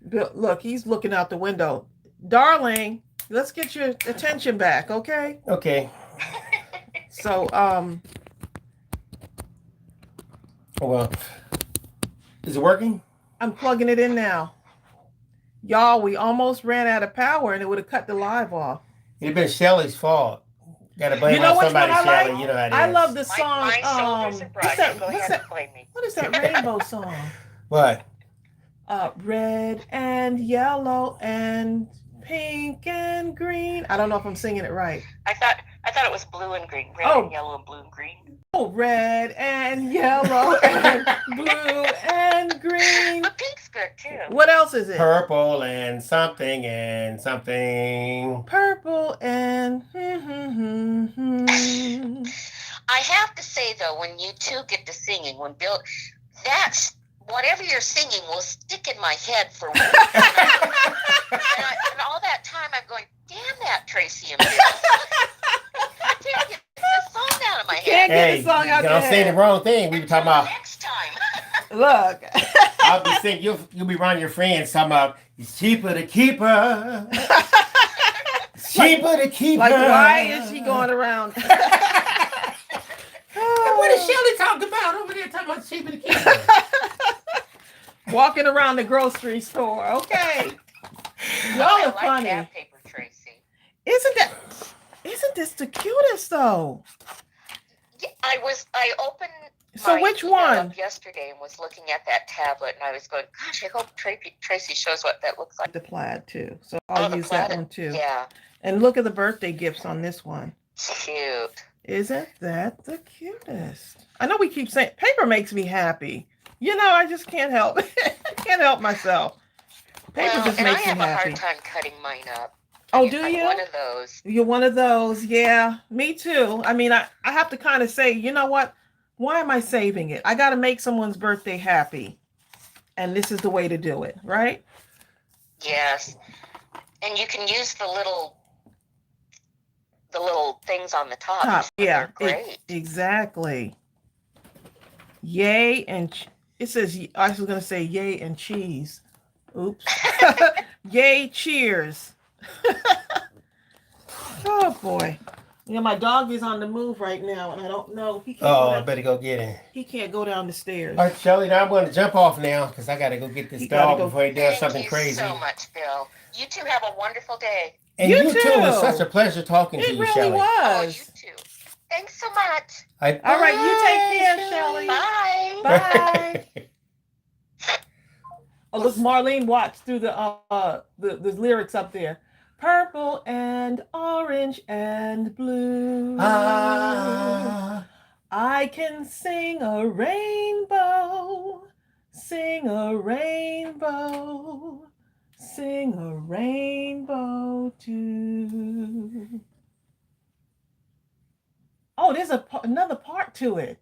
Speaker 1: Bill, look, he's looking out the window. Darling, let's get your attention back, okay?
Speaker 2: Okay.
Speaker 1: So,
Speaker 2: Well, is it working?
Speaker 1: I'm plugging it in now. Y'all, we almost ran out of power and it would have cut the live off.
Speaker 2: It'd been Shelly's fault. Gotta blame
Speaker 1: You know
Speaker 2: on
Speaker 1: which
Speaker 2: somebody,
Speaker 1: one I
Speaker 2: Shelly.
Speaker 1: like?
Speaker 2: You know how it is.
Speaker 1: I love the song.
Speaker 3: My shoulders are
Speaker 1: What's
Speaker 3: broad. Go
Speaker 1: what's
Speaker 3: ahead
Speaker 1: that?
Speaker 3: and play me.
Speaker 1: What is that rainbow song?
Speaker 2: What?
Speaker 1: Red and yellow and pink and green. I don't know if I'm singing it right.
Speaker 3: I thought it was blue and green. Red
Speaker 1: Oh.
Speaker 3: and yellow and blue and green.
Speaker 1: Oh, red and yellow and blue and green.
Speaker 3: But pink's good too.
Speaker 1: What else is it?
Speaker 2: Purple and something and something.
Speaker 1: Purple and
Speaker 3: I have to say though, when you two get to singing, when Bill, that's whatever you're singing will stick in my head for weeks. and all that time I'm going, damn that Tracey and Bill. I can't get this song out of my head.
Speaker 1: Can't get the song out
Speaker 2: you
Speaker 1: your
Speaker 2: don't say the
Speaker 1: head.
Speaker 2: wrong thing. We were talking about.
Speaker 3: Next time.
Speaker 1: Look.
Speaker 2: I'll be saying you'll be running your friends talking about it's cheaper to keep her. It's cheaper to keep
Speaker 1: Like,
Speaker 2: her.
Speaker 1: why is she going around?
Speaker 2: What is Shelly talking about over there? Talking about cheaper to keep her.
Speaker 1: Walking around the grocery store. Okay. Y'all
Speaker 3: I
Speaker 1: are
Speaker 3: like
Speaker 1: funny.
Speaker 3: that paper, Tracey.
Speaker 1: Isn't this the cutest though?
Speaker 3: Yeah, I opened
Speaker 1: So
Speaker 3: my
Speaker 1: which
Speaker 3: email
Speaker 1: one?
Speaker 3: up yesterday and was looking at that tablet and I was going, gosh, I hope Tracey shows what that looks like.
Speaker 1: The plaid too. So I'll
Speaker 3: the
Speaker 1: use that
Speaker 3: plaid.
Speaker 1: one too.
Speaker 3: Yeah,
Speaker 1: And look at the birthday gifts on this one.
Speaker 3: cute.
Speaker 1: Isn't that the cutest? I know we keep saying paper makes me happy. You know, I just can't help can't help myself. Paper
Speaker 3: Well,
Speaker 1: just
Speaker 3: and I
Speaker 1: makes me
Speaker 3: have a
Speaker 1: happy.
Speaker 3: hard time cutting mine up.
Speaker 1: Oh, do
Speaker 3: I'm
Speaker 1: you?
Speaker 3: one of those.
Speaker 1: You're one of those. Yeah, me too. I mean, I have to kind of say, you know what? Why am I saving it? I got to make someone's birthday happy. And this is the way to do it, right?
Speaker 3: Yes. And you can use the little things on the top.
Speaker 1: Yeah,
Speaker 3: They're great.
Speaker 1: exactly. Yay and it says, I was going to say yay and cheese. Oops. Yay, cheers. Oh boy. Yeah, my dog is on the move right now, and I don't know. He can't
Speaker 2: Oh, I better go get him.
Speaker 1: He can't go down the stairs.
Speaker 2: All right, Shelly, now I'm going to jump off now because I got to go get this
Speaker 1: You gotta
Speaker 2: dog
Speaker 1: go.
Speaker 2: before he does something
Speaker 3: Thank you
Speaker 2: crazy.
Speaker 3: so much, Bill. You two have a wonderful day.
Speaker 2: And
Speaker 1: You
Speaker 2: you too. It was
Speaker 1: too.
Speaker 2: such a pleasure talking to
Speaker 1: It
Speaker 2: you,
Speaker 1: really
Speaker 2: Shelly.
Speaker 3: Oh, you
Speaker 1: was.
Speaker 3: too. Thanks so much.
Speaker 1: All right, you take care, Shelly.
Speaker 3: Bye.
Speaker 1: Bye. Oh, look, Marlene watched through the lyrics up there. Purple and orange and blue.
Speaker 2: Ah.
Speaker 1: I can sing a rainbow, sing a rainbow, sing a rainbow too. Oh, there's another part to it.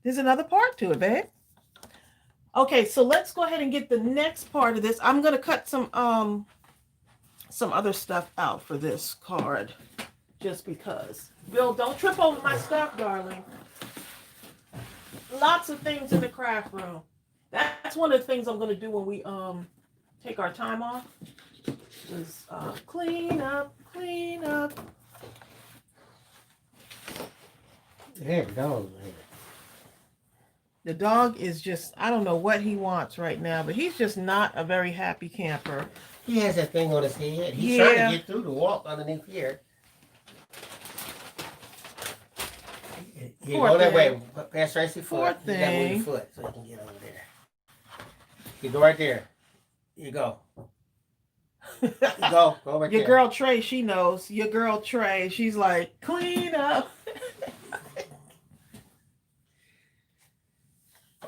Speaker 1: There's another part to it, babe. Okay, so let's go ahead and get the next part of this. I'm gonna cut some other stuff out for this card, just because. Bill, don't trip over my stuff, darling. Lots of things in the craft room. That's one of the things I'm gonna do when we take our time off. Is clean up.
Speaker 2: There we go.
Speaker 1: The dog is just, I don't know what he wants right now, but he's just not a very happy camper.
Speaker 2: He has that thing on his head. He's
Speaker 1: Yeah.
Speaker 2: trying to get through the walk underneath here. You
Speaker 1: Poor
Speaker 2: go that
Speaker 1: thing.
Speaker 2: way. Pass Tracey
Speaker 1: Poor
Speaker 2: foot. You gotta move your
Speaker 1: thing.
Speaker 2: foot so you can get over there. You go right there. You go. You go. Go right
Speaker 1: Your
Speaker 2: there.
Speaker 1: girl Trey, she knows. Your girl Trey, she's like, clean up.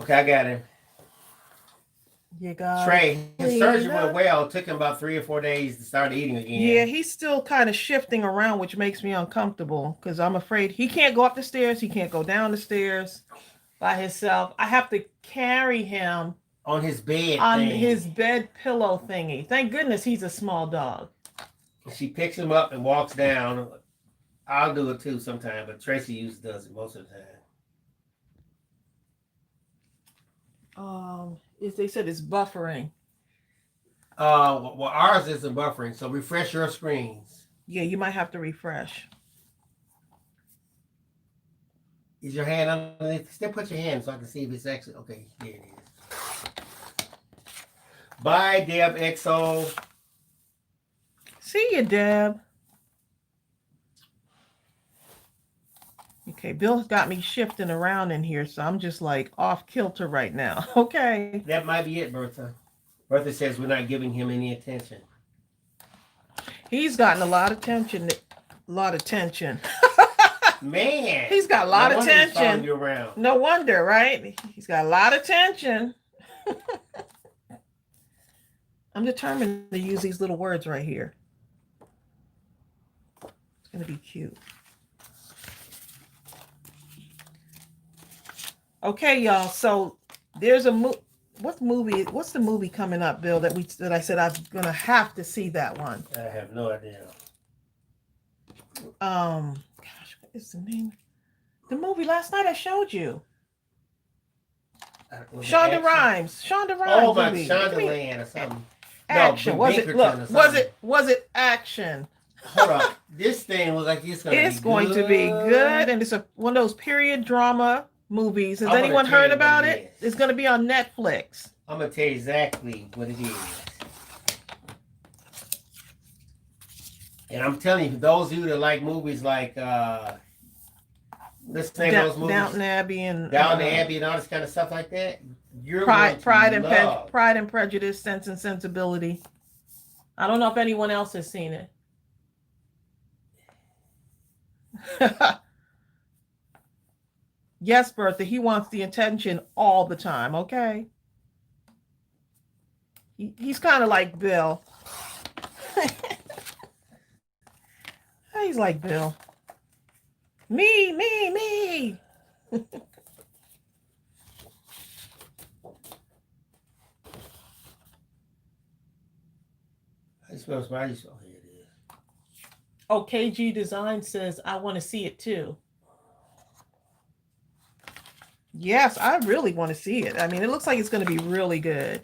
Speaker 2: Okay, I got him.
Speaker 1: You got
Speaker 2: Trey, his
Speaker 1: clean
Speaker 2: surgery
Speaker 1: up.
Speaker 2: went well. It took him about 3 or 4 days to start eating again.
Speaker 1: Yeah, he's still kind of shifting around, which makes me uncomfortable because I'm afraid he can't go up the stairs. He can't go down the stairs by himself. I have to carry him
Speaker 2: On his bed
Speaker 1: on
Speaker 2: thing.
Speaker 1: his bed pillow thingy. Thank goodness he's a small dog.
Speaker 2: She picks him up and walks down. I'll do it too sometime, but Tracey usually does it most of the time.
Speaker 1: They said it's buffering.
Speaker 2: Well, ours isn't buffering, so refresh your screens.
Speaker 1: Yeah, you might have to refresh.
Speaker 2: Is your hand underneath? Still put your hand so I can see if it's actually okay. There it is. Bye, Deb XO.
Speaker 1: See you, Deb. Okay, Bill's got me shifting around in here, so I'm just like off kilter right now. Okay.
Speaker 2: That might be it, Bertha. Bertha says we're not giving him any attention.
Speaker 1: He's gotten a lot of attention.
Speaker 2: Man.
Speaker 1: He's got a lot of attention.
Speaker 2: You around.
Speaker 1: No wonder, right? He's got a lot of attention. I'm determined to use these little words right here. It's going to be cute. Okay, y'all. So there's a What's the movie coming up, Bill, that I said I'm gonna have to see that one?
Speaker 2: I have no idea.
Speaker 1: Gosh, what is the name? The movie last night I showed you. Shonda Rhimes.
Speaker 2: Oh, my
Speaker 1: movie.
Speaker 2: Shondaland or something.
Speaker 1: Action.
Speaker 2: No,
Speaker 1: was it? Look. Was it action?
Speaker 2: Hold on. This thing looks like it's going
Speaker 1: to be good, and it's one of those period drama movies. Has anyone heard about it? It's going to be on Netflix.
Speaker 2: I'm going to tell you exactly what it is. And I'm telling you, for those of you that like movies like, let's name those movies.
Speaker 1: Downton Abbey and
Speaker 2: all this kind of stuff like that. You're
Speaker 1: Pride and Prejudice, Sense and Sensibility. I don't know if anyone else has seen it. Yes, Bertha, he wants the attention all the time, okay? He's kind of like Bill. He's like Bill. Me.
Speaker 2: It smells nice. Oh, here it is.
Speaker 1: Oh, KG Design says, I want to see it too. Yes, I really want to see it. I mean, it looks like it's going to be really good.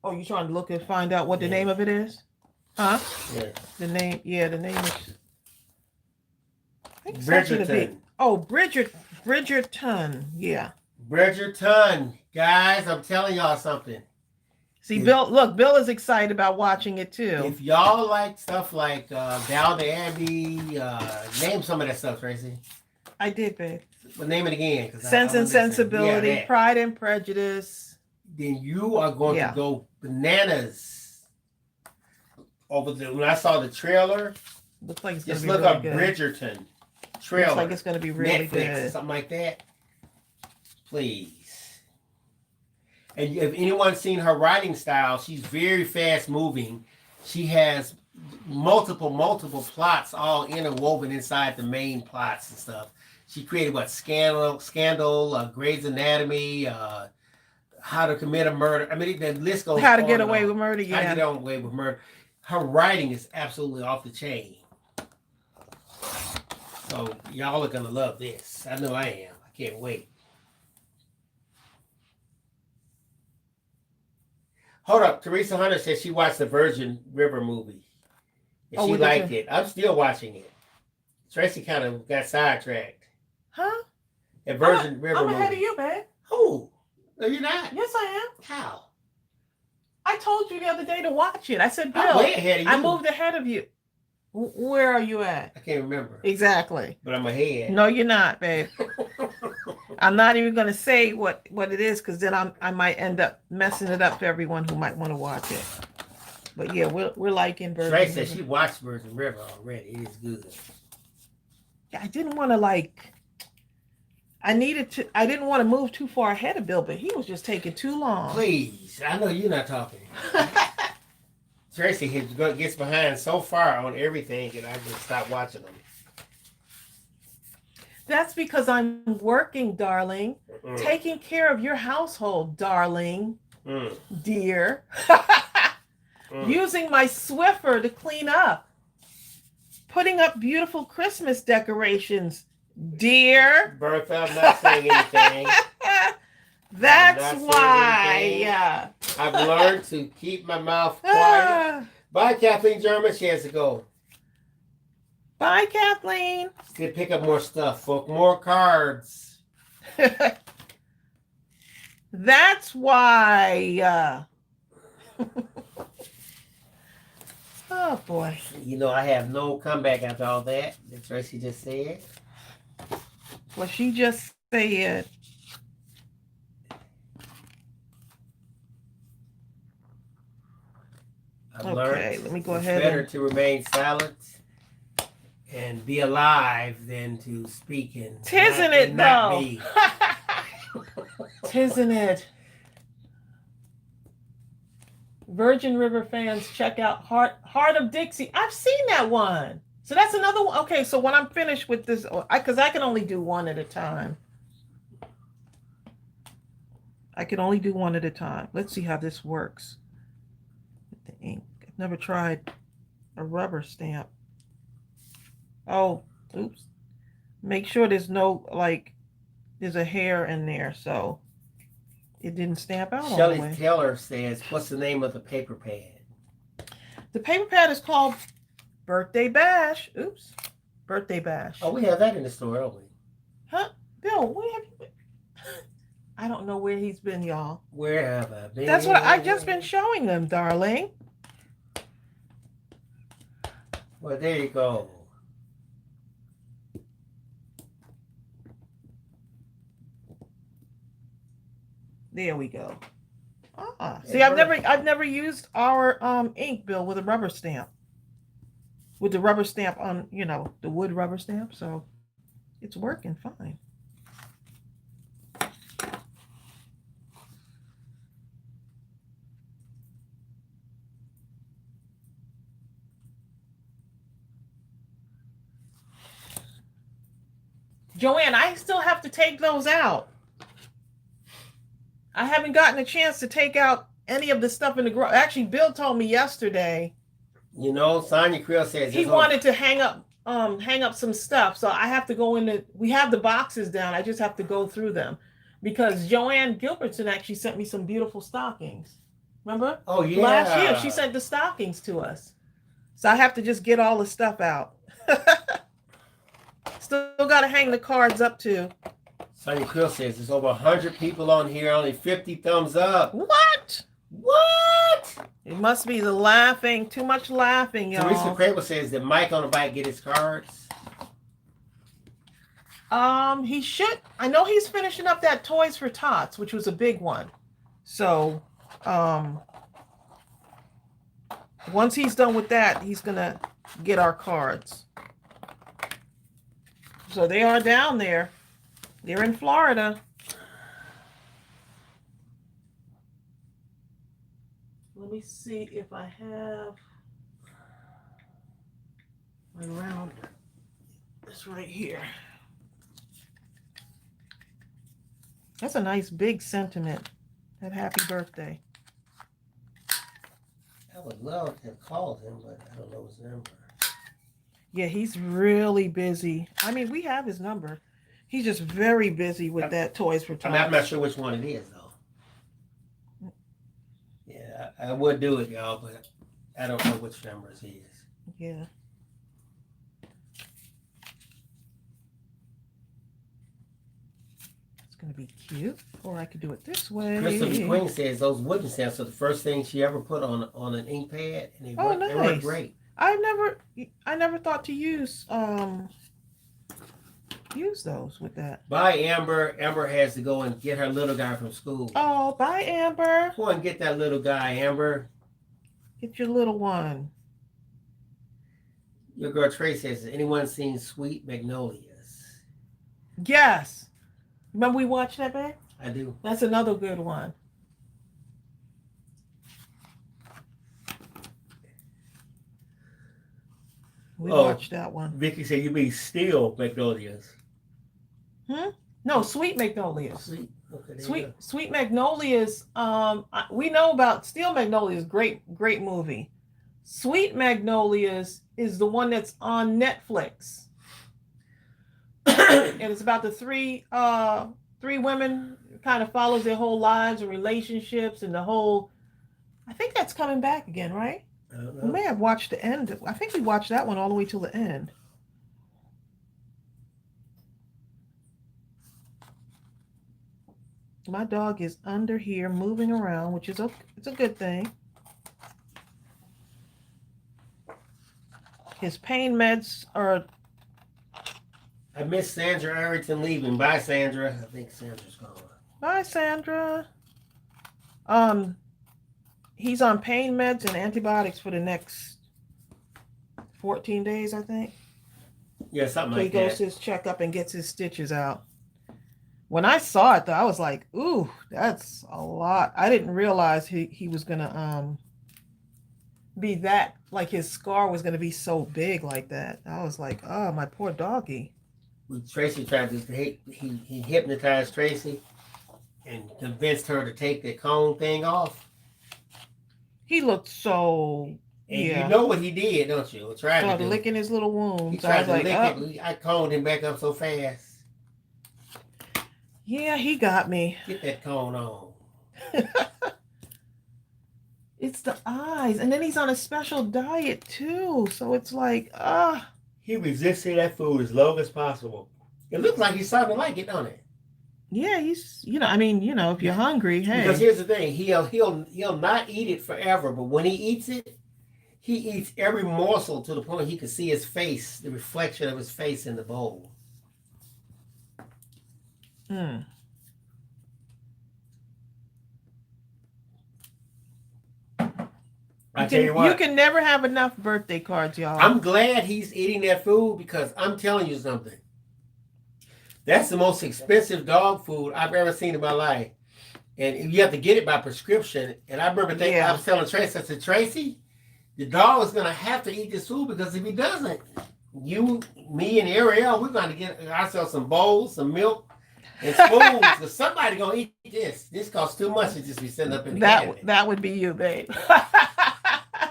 Speaker 1: Oh, you trying to look and find out what the name of it is? Huh?
Speaker 2: Yeah.
Speaker 1: The name is... I think
Speaker 2: Bridgerton.
Speaker 1: Bridgerton. Yeah.
Speaker 2: Bridgerton. Guys, I'm telling y'all something.
Speaker 1: See, Bill is excited about watching it too.
Speaker 2: If y'all like stuff like Downton Abbey, name some of that stuff, Tracey.
Speaker 1: I did, babe.
Speaker 2: But name it again.
Speaker 1: Sense and Sensibility, Pride and Prejudice.
Speaker 2: Then you are going to go bananas when I saw the trailer.
Speaker 1: Looks like it's
Speaker 2: just
Speaker 1: gonna
Speaker 2: look
Speaker 1: be
Speaker 2: up
Speaker 1: really
Speaker 2: Bridgerton trailer.
Speaker 1: Looks like it's going to be really
Speaker 2: Netflix
Speaker 1: good.
Speaker 2: Or something like that. Please. And if anyone's seen her writing style, she's very fast moving. She has multiple plots all interwoven inside the main plots and stuff. She created Scandal, Grey's Anatomy, How to Commit a Murder. I mean, the list goes on.
Speaker 1: How to Get Away with Murder, yeah.
Speaker 2: How to Get Away with Murder. Her writing is absolutely off the chain. So y'all are gonna love this. I know I am. I can't wait. Hold up. Teresa Hunter says she watched the Virgin River movie. And she liked it. I'm still watching it. Tracey kind of got sidetracked.
Speaker 1: Huh?
Speaker 2: The Virgin River movie.
Speaker 1: I'm ahead of you, babe.
Speaker 2: Who? No, you're not.
Speaker 1: Yes, I am.
Speaker 2: How?
Speaker 1: I told you the other day to watch it. I said, Bill,
Speaker 2: I'm way ahead of you.
Speaker 1: I moved ahead of you. Where are you at?
Speaker 2: I can't remember.
Speaker 1: Exactly.
Speaker 2: But I'm ahead.
Speaker 1: No, you're not, babe. I'm not even going to say what it is, because then I might end up messing it up for everyone who might want to watch it. But yeah, we're liking Virgin River.
Speaker 2: Tracey said she watched Virgin River already. It is good.
Speaker 1: Yeah, I didn't want to I didn't want to move too far ahead of Bill, but he was just taking too long.
Speaker 2: Please, I know you're not talking. Tracey gets behind so far on everything that I just stopped watching them.
Speaker 1: That's because I'm working, darling. Taking care of your household, darling, dear. Using my Swiffer to clean up. Putting up beautiful Christmas decorations, dear.
Speaker 2: Bertha, I'm not saying anything.
Speaker 1: That's why.
Speaker 2: I've learned to keep my mouth quiet. Bye, Kathleen German. She has to go.
Speaker 1: Bye, Kathleen.
Speaker 2: To pick up more stuff, folk. More cards.
Speaker 1: That's why. Oh, boy.
Speaker 2: You know, I have no comeback after all that Tracey just said.
Speaker 1: What she just said.
Speaker 2: I've
Speaker 1: Okay,
Speaker 2: learned
Speaker 1: let me go
Speaker 2: it's
Speaker 1: ahead.
Speaker 2: Better to remain silent and be alive than to speak and
Speaker 1: Tisn't
Speaker 2: not,
Speaker 1: it,
Speaker 2: and not
Speaker 1: though?
Speaker 2: be.
Speaker 1: Tisn't it? Virgin River fans, check out Heart of Dixie. I've seen that one. So that's another one. Okay, so when I'm finished with this, because I can only do one at a time. I can only do one at a time. Let's see how this works with the ink. I've never tried a rubber stamp. Oh, oops. Make sure there's no, there's a hair in there, so it didn't stamp out all the
Speaker 2: Shelley
Speaker 1: way.
Speaker 2: Taylor says, what's the name of the paper pad?
Speaker 1: The paper pad is called Birthday Bash. Oops. Birthday Bash.
Speaker 2: Oh, we have that in the store, don't we?
Speaker 1: Huh? Bill, where have you been? I don't know where he's been, y'all.
Speaker 2: Where have I been?
Speaker 1: That's what I've just been showing them, darling.
Speaker 2: Well, there you go.
Speaker 1: There we go. See, I've never used our ink, Bill, with a rubber stamp. With the rubber stamp on, the wood rubber stamp, so it's working fine. Joanne, I still have to take those out. I haven't gotten a chance to take out any of the stuff in the garage. Actually, Bill told me yesterday.
Speaker 2: Sonia Creel says
Speaker 1: he wanted to hang up some stuff. So I have to go in we have the boxes down. I just have to go through them because Joanne Gilbertson actually sent me some beautiful stockings. Remember?
Speaker 2: Oh, yeah.
Speaker 1: Last year, she sent the stockings to us. So I have to just get all the stuff out. Still got to hang the cards up too.
Speaker 2: Sonia Creel says there's over 100 people on here, only 50 thumbs up.
Speaker 1: What?
Speaker 2: What?
Speaker 1: It must be the laughing. Too much laughing, y'all.
Speaker 2: Teresa Crable says, did Mike on the bike get his cards?
Speaker 1: He should. I know he's finishing up that Toys for Tots, which was a big one. So, once he's done with that, he's gonna get our cards. So they are down there. They're in Florida. Let me see if I have my round. It's right here. That's a nice big sentiment. That happy birthday.
Speaker 2: I would love to have called him, but I don't know his number.
Speaker 1: Yeah, he's really busy. I mean, we have his number. He's just very busy with that Toys for Tots.
Speaker 2: I'm not sure which one it is, though. Yeah, I would do it, y'all, but I don't know which number it is.
Speaker 1: Yeah. It's going to be cute. Or I could do it this way.
Speaker 2: Christopher Queen says those wooden stamps are the first thing she ever put on an ink pad, and they work,
Speaker 1: nice.
Speaker 2: they work great.
Speaker 1: I never thought to use those with that.
Speaker 2: Bye, Amber. Amber has to go and get her little guy from school.
Speaker 1: Oh, bye, Amber.
Speaker 2: Go and get that little guy, Amber.
Speaker 1: Get your little one.
Speaker 2: Your girl Tracey says, has anyone seen Sweet Magnolias?
Speaker 1: Yes. Remember we watched that, babe?
Speaker 2: I do.
Speaker 1: That's another good one. We watched that one.
Speaker 2: Vicky said, you mean Steel Magnolias.
Speaker 1: No, Sweet Magnolias.
Speaker 2: Sweet. Okay, there you go.
Speaker 1: Sweet Magnolias. We know about Steel Magnolias. Great movie. Sweet Magnolias is the one that's on Netflix, and it's about the three women. Kind of follows their whole lives and relationships and the whole. I think that's coming back again, right?
Speaker 2: I don't
Speaker 1: We
Speaker 2: know.
Speaker 1: may have watched the end. I think we watched that one all the way till the end. My dog is under here moving around, which is it's a good thing. His pain meds are.
Speaker 2: I miss Sandra Arrington leaving. Bye, Sandra. I think Sandra's gone.
Speaker 1: Bye, Sandra. He's on pain meds and antibiotics for the next 14 days, I think.
Speaker 2: Yeah, something
Speaker 1: So he
Speaker 2: like
Speaker 1: goes
Speaker 2: that.
Speaker 1: to his checkup and gets his stitches out. When I saw it, though, I was like, "Ooh, that's a lot." I didn't realize he was gonna be that, like his scar was gonna be so big like that. I was like, "Oh, my poor doggy."
Speaker 2: Tracey tried to he hypnotized Tracey and convinced her to take the cone thing off.
Speaker 1: He looked so.
Speaker 2: And
Speaker 1: Yeah.
Speaker 2: you know what he did, don't you? Tried to
Speaker 1: Started
Speaker 2: do.
Speaker 1: licking his little
Speaker 2: He
Speaker 1: wounds. I
Speaker 2: tried
Speaker 1: was
Speaker 2: to
Speaker 1: like,
Speaker 2: lick
Speaker 1: "Oh,
Speaker 2: it. I coned him back up so fast.
Speaker 1: yeah, he got me."
Speaker 2: Get that cone on.
Speaker 1: It's the eyes, and then he's on a special diet too. So it's like,
Speaker 2: He resisted that food as long as possible. It looks like he's starting to like it, don't it?
Speaker 1: yeah, he's, I mean, if you're hungry, hey.
Speaker 2: Because here's the thing, he'll not eat it forever, but when he eats it, he eats every morsel to the point he can see his face, the reflection of his face in the bowl.
Speaker 1: Mm.
Speaker 2: I tell you what,
Speaker 1: You can never have enough birthday cards, y'all.
Speaker 2: I'm glad he's eating that food because I'm telling you something. That's the most expensive dog food I've ever seen in my life. And you have to get it by prescription. And I remember thinking,
Speaker 1: Yeah.
Speaker 2: I was telling Tracy, I said, Tracy, the dog is going to have to eat this food because if he doesn't, you, me, and Ariel, we're going to get ourselves some bowls, some milk, and spoons. Because somebody going to eat this. This costs too much to just be sitting up in the cabinet.
Speaker 1: That would be you, babe.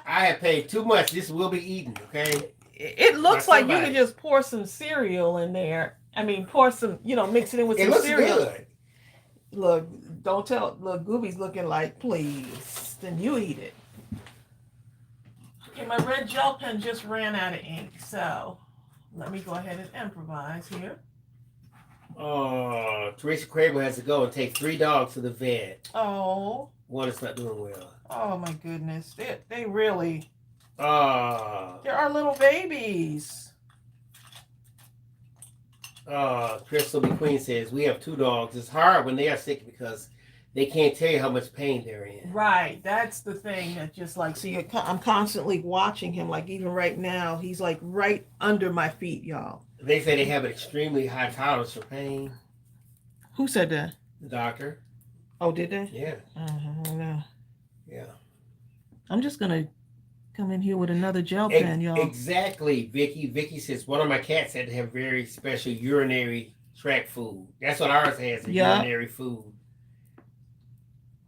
Speaker 2: I have paid too much. This will be eaten, okay?
Speaker 1: It looks
Speaker 2: By
Speaker 1: like you
Speaker 2: somebody.
Speaker 1: could just pour some cereal in there. I mean, pour some, mix it in with
Speaker 2: It
Speaker 1: some
Speaker 2: looks
Speaker 1: cereal.
Speaker 2: good.
Speaker 1: Look, don't tell. Look, Gooby's looking like, please. Then you eat it. Okay, my red gel pen just ran out of ink, so let me go ahead and improvise here.
Speaker 2: Oh, Teresa Crable has to go and take 3 dogs to the vet.
Speaker 1: Oh,
Speaker 2: One is not doing well.
Speaker 1: oh my goodness. They really,
Speaker 2: Oh,
Speaker 1: there are little babies.
Speaker 2: Crystal McQueen says, we have 2 dogs. It's hard when they are sick because they can't tell you how much pain they're in.
Speaker 1: Right, that's the thing that just like, see, I'm constantly watching him. Like even right now, he's like right under my feet, y'all.
Speaker 2: They say they have an extremely high tolerance for pain.
Speaker 1: Who said that?
Speaker 2: The doctor.
Speaker 1: Oh, did they?
Speaker 2: Yeah.
Speaker 1: I don't know.
Speaker 2: Yeah.
Speaker 1: I'm just gonna come in here with another gel pen, y'all.
Speaker 2: Exactly, Vicky. Vicky says one of my cats had to have very special urinary tract food. That's what ours has, urinary food.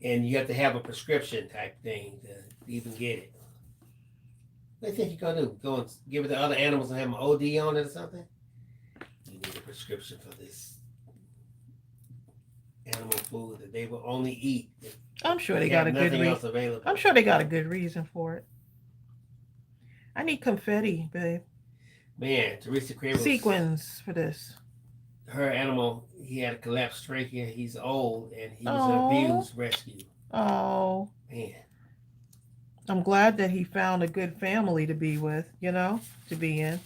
Speaker 2: And you have to have a prescription type thing to even get it. What do you think you're gonna do? Go and give it to other animals and have an OD on it or something? You need a prescription for this animal food that they will only eat.
Speaker 1: I'm sure they got a good
Speaker 2: nothing else
Speaker 1: reason.
Speaker 2: available.
Speaker 1: I'm sure they got a good reason for it. I need confetti, babe.
Speaker 2: Man, Teresa Crable.
Speaker 1: Sequins for this.
Speaker 2: Her animal, he had a collapsed trachea. He's old and he was
Speaker 1: Oh.
Speaker 2: an abused rescue.
Speaker 1: Oh,
Speaker 2: Man.
Speaker 1: I'm glad that he found a good family to be with, to be in.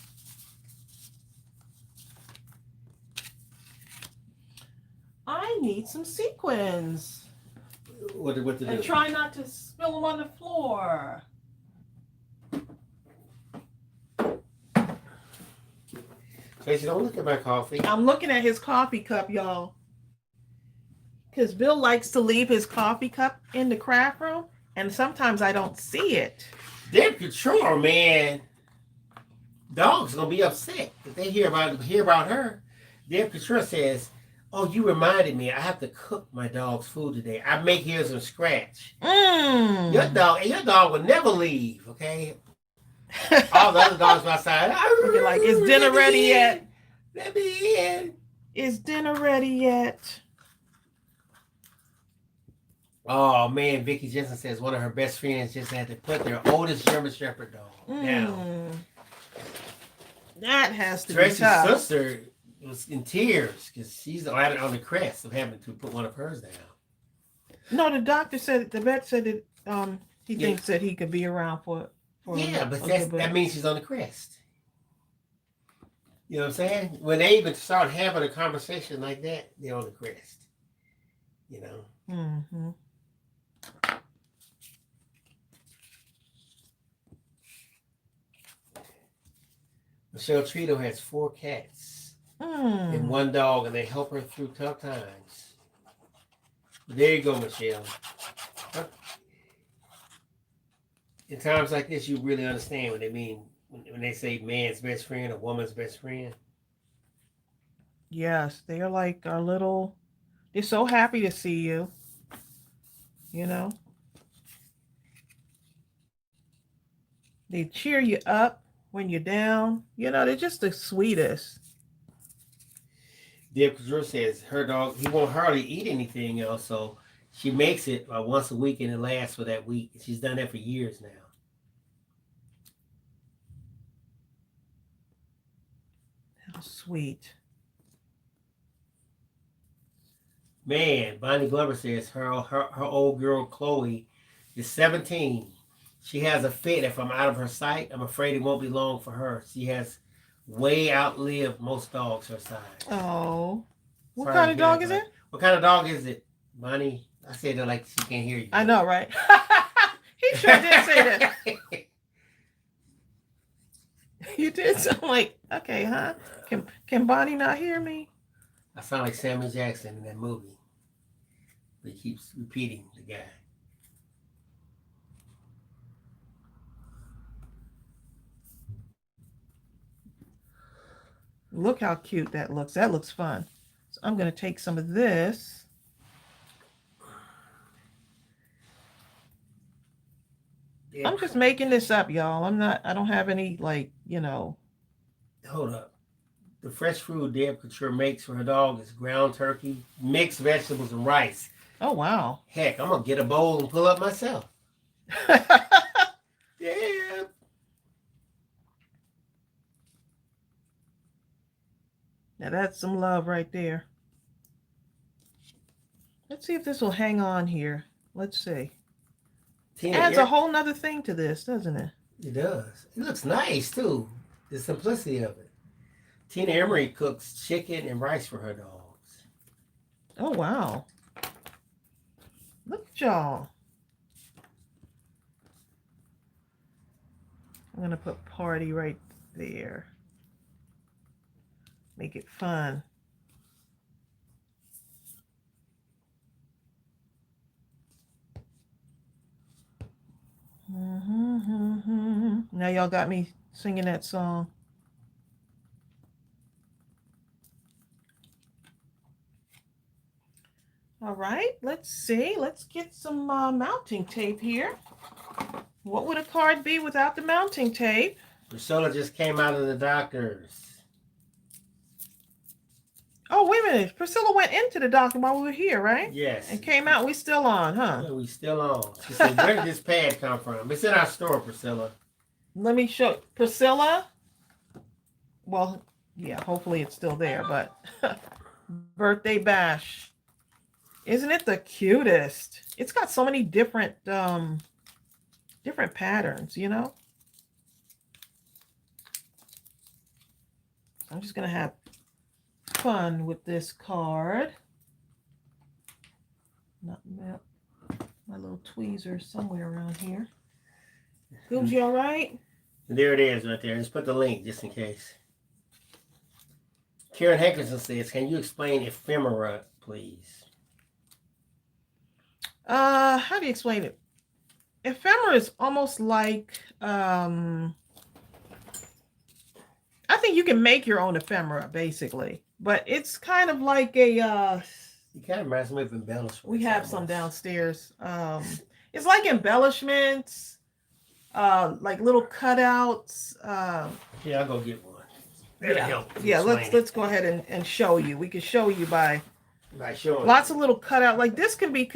Speaker 1: I need some sequins.
Speaker 2: What to do?
Speaker 1: And try not to spill them on the floor.
Speaker 2: Tracy, don't look at my coffee.
Speaker 1: I'm looking at his coffee cup, y'all. Because Bill likes to leave his coffee cup in the craft room, and sometimes I don't see it.
Speaker 2: Damn control, man. Dogs gonna be upset if they hear about her. Deb Katrina says, "Oh, you reminded me. I have to cook my dog's food today. I make his from scratch. Your dog will never leave. Okay, all the other dogs outside.
Speaker 1: Looking like, is dinner ready yet?
Speaker 2: Let me in.
Speaker 1: Is dinner ready yet?
Speaker 2: Oh man, Vicky Jensen says one of her best friends just had to put their oldest German Shepherd dog down.
Speaker 1: That has to
Speaker 2: Tracy's
Speaker 1: be tough.
Speaker 2: sister was in tears because she's on the crest of having to put one of hers down.
Speaker 1: No, the doctor said, the vet said that he thinks that he could be around for
Speaker 2: yeah, but that means she's on the crest. You know what I'm saying? When they even start having a conversation like that, they're on the crest. You know.
Speaker 1: Mm-hmm.
Speaker 2: Michelle Trito has 4 cats and 1 dog, and they help her through tough times. There you go, Michelle. In times like this, you really understand what they mean when they say man's best friend or woman's best friend.
Speaker 1: Yes, they are like our little. They're so happy to see you. You know, they cheer you up when you're down. You know, they're just the sweetest.
Speaker 2: Deb Kazur says her dog, he won't hardly eat anything else, so she makes it once a week and it lasts for that week. She's done that for years now.
Speaker 1: How sweet.
Speaker 2: Man, Bonnie Glover says her old girl Chloe is 17. She has a fit. If I'm out of her sight, I'm afraid it won't be long for her. She has way outlived most dogs her size.
Speaker 1: Oh. What kind of dog is it?
Speaker 2: What kind of dog is it, Bonnie? I said it like she can't hear you.
Speaker 1: I know, right? He sure did say that. You did sound like, okay, huh? Can Bonnie not hear me?
Speaker 2: I sound like Samuel Jackson in that movie. He keeps repeating the guy.
Speaker 1: Look how cute that looks. That looks fun. So I'm going to take some of this. Yeah. I'm just making this up, y'all. I don't have any, like, you know.
Speaker 2: Hold up. The fresh food Deb Couture makes for her dog is ground turkey, mixed vegetables, and rice.
Speaker 1: Oh, wow.
Speaker 2: Heck, I'm going to get a bowl and pull up myself. Yeah.
Speaker 1: Now that's some love right there. Let's see if this will hang on here. Let's see. Adds a whole nother thing to this, doesn't it?
Speaker 2: It does. It looks nice, too. The simplicity of it. Tina Emery cooks chicken and rice for her dogs.
Speaker 1: Oh, wow. Look at y'all. I'm going to put party right there. Make it fun. Now y'all got me singing that song. All right, let's see. Let's get some mounting tape here. What would a card be without the mounting tape?
Speaker 2: Priscilla just came out of the doctor's.
Speaker 1: Oh, wait a minute. Priscilla went into the doctor while we were here, right?
Speaker 2: Yes.
Speaker 1: And came out. We still on, huh?
Speaker 2: Yeah, we still on. She said, where did this pad come from? It's in our store, Priscilla.
Speaker 1: Let me show Priscilla. Well, yeah, hopefully it's still there, but birthday bash. Isn't it the cutest? It's got so many different patterns, you know? I'm just going to have fun with this card. Not my little tweezers somewhere around here. Goobs, you all right?
Speaker 2: There it is right there. Just put the link just in case. Karen Hankerson says, can you explain ephemera, please?
Speaker 1: How do you explain it? Ephemera is almost like, I think you can make your own ephemera, basically. but it's kind of like a
Speaker 2: You kind of reminds me of embellishments.
Speaker 1: we have some
Speaker 2: almost.
Speaker 1: downstairs. It's like embellishments, like little cutouts.
Speaker 2: Yeah, I'll go get one. That'll
Speaker 1: Yeah,
Speaker 2: help.
Speaker 1: yeah.
Speaker 2: explain it.
Speaker 1: Let's go ahead and show you. We can show you by
Speaker 2: By showing
Speaker 1: lots of little cutout. Like this can be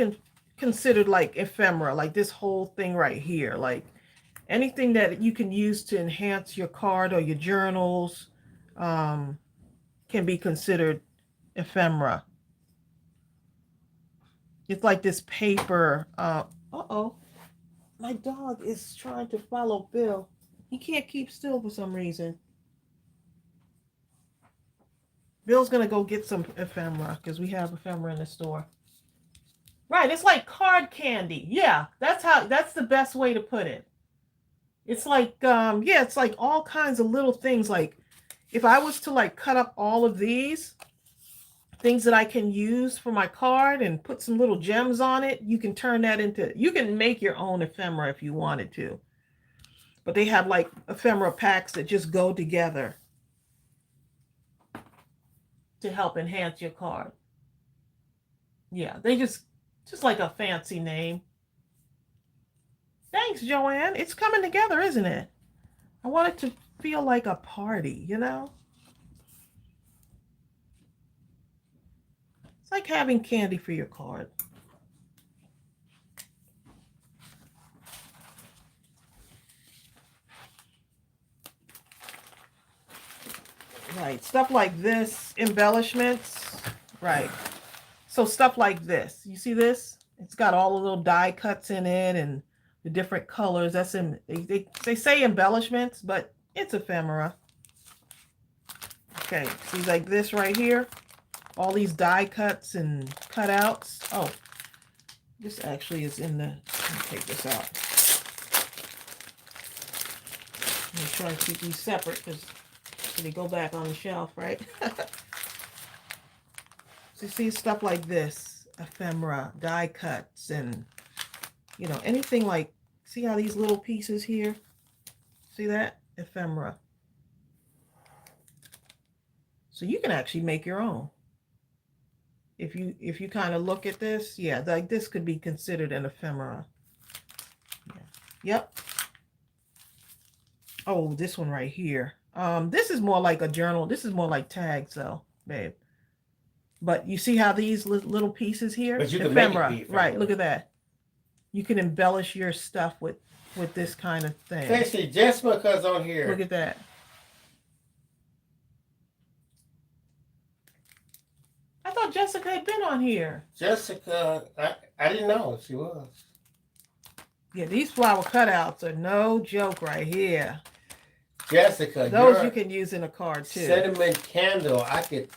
Speaker 1: considered like ephemera. Like this whole thing right here. Like anything that you can use to enhance your card or your journals can be considered ephemera. It's like this paper. Uh-oh. My dog is trying to follow Bill. He can't keep still for some reason. Bill's gonna go get some ephemera because we have ephemera in the store. Right, it's like card candy. Yeah, that's the best way to put it. It's like yeah, it's like all kinds of little things. Like if I was to like cut up all of these things that I can use for my card and put some little gems on it, you can turn that into, you can make your own ephemera if you wanted to. But they have like ephemera packs that just go together to help enhance your card. Yeah, they just like a fancy name. Thanks, Joanne. It's coming together, isn't it? I want it to feel like a party, you know? It's like having candy for your card. Right, stuff like this, embellishments, right. So stuff like this, you see this? It's got all the little die cuts in it and the different colors. That's in, they say embellishments, but it's ephemera. Okay, see like this right here? All these die cuts and cutouts. Oh, this actually is in the, let me take this out. I'm gonna try to keep these separate because they go back on the shelf, right? So you see stuff like this, ephemera, die cuts, and you know, anything like, see how these little pieces here? See that? Ephemera. So you can actually make your own. If you kind of look at this, yeah, like this could be considered an ephemera. Yeah. Yep. Oh, this one right here. This is more like a journal. This is more like tags though, babe. But you see how these little pieces here?
Speaker 2: But you can
Speaker 1: ephemera.
Speaker 2: make it be
Speaker 1: Right, look at that. You can embellish your stuff with this kind of thing.
Speaker 2: Tracey, Jessica's on here.
Speaker 1: Look at that. I thought Jessica had been on here.
Speaker 2: Jessica, I didn't know she was.
Speaker 1: Yeah, these flower cutouts are no joke right here.
Speaker 2: Jessica,
Speaker 1: those you can use in a card too.
Speaker 2: Cinnamon candle, I could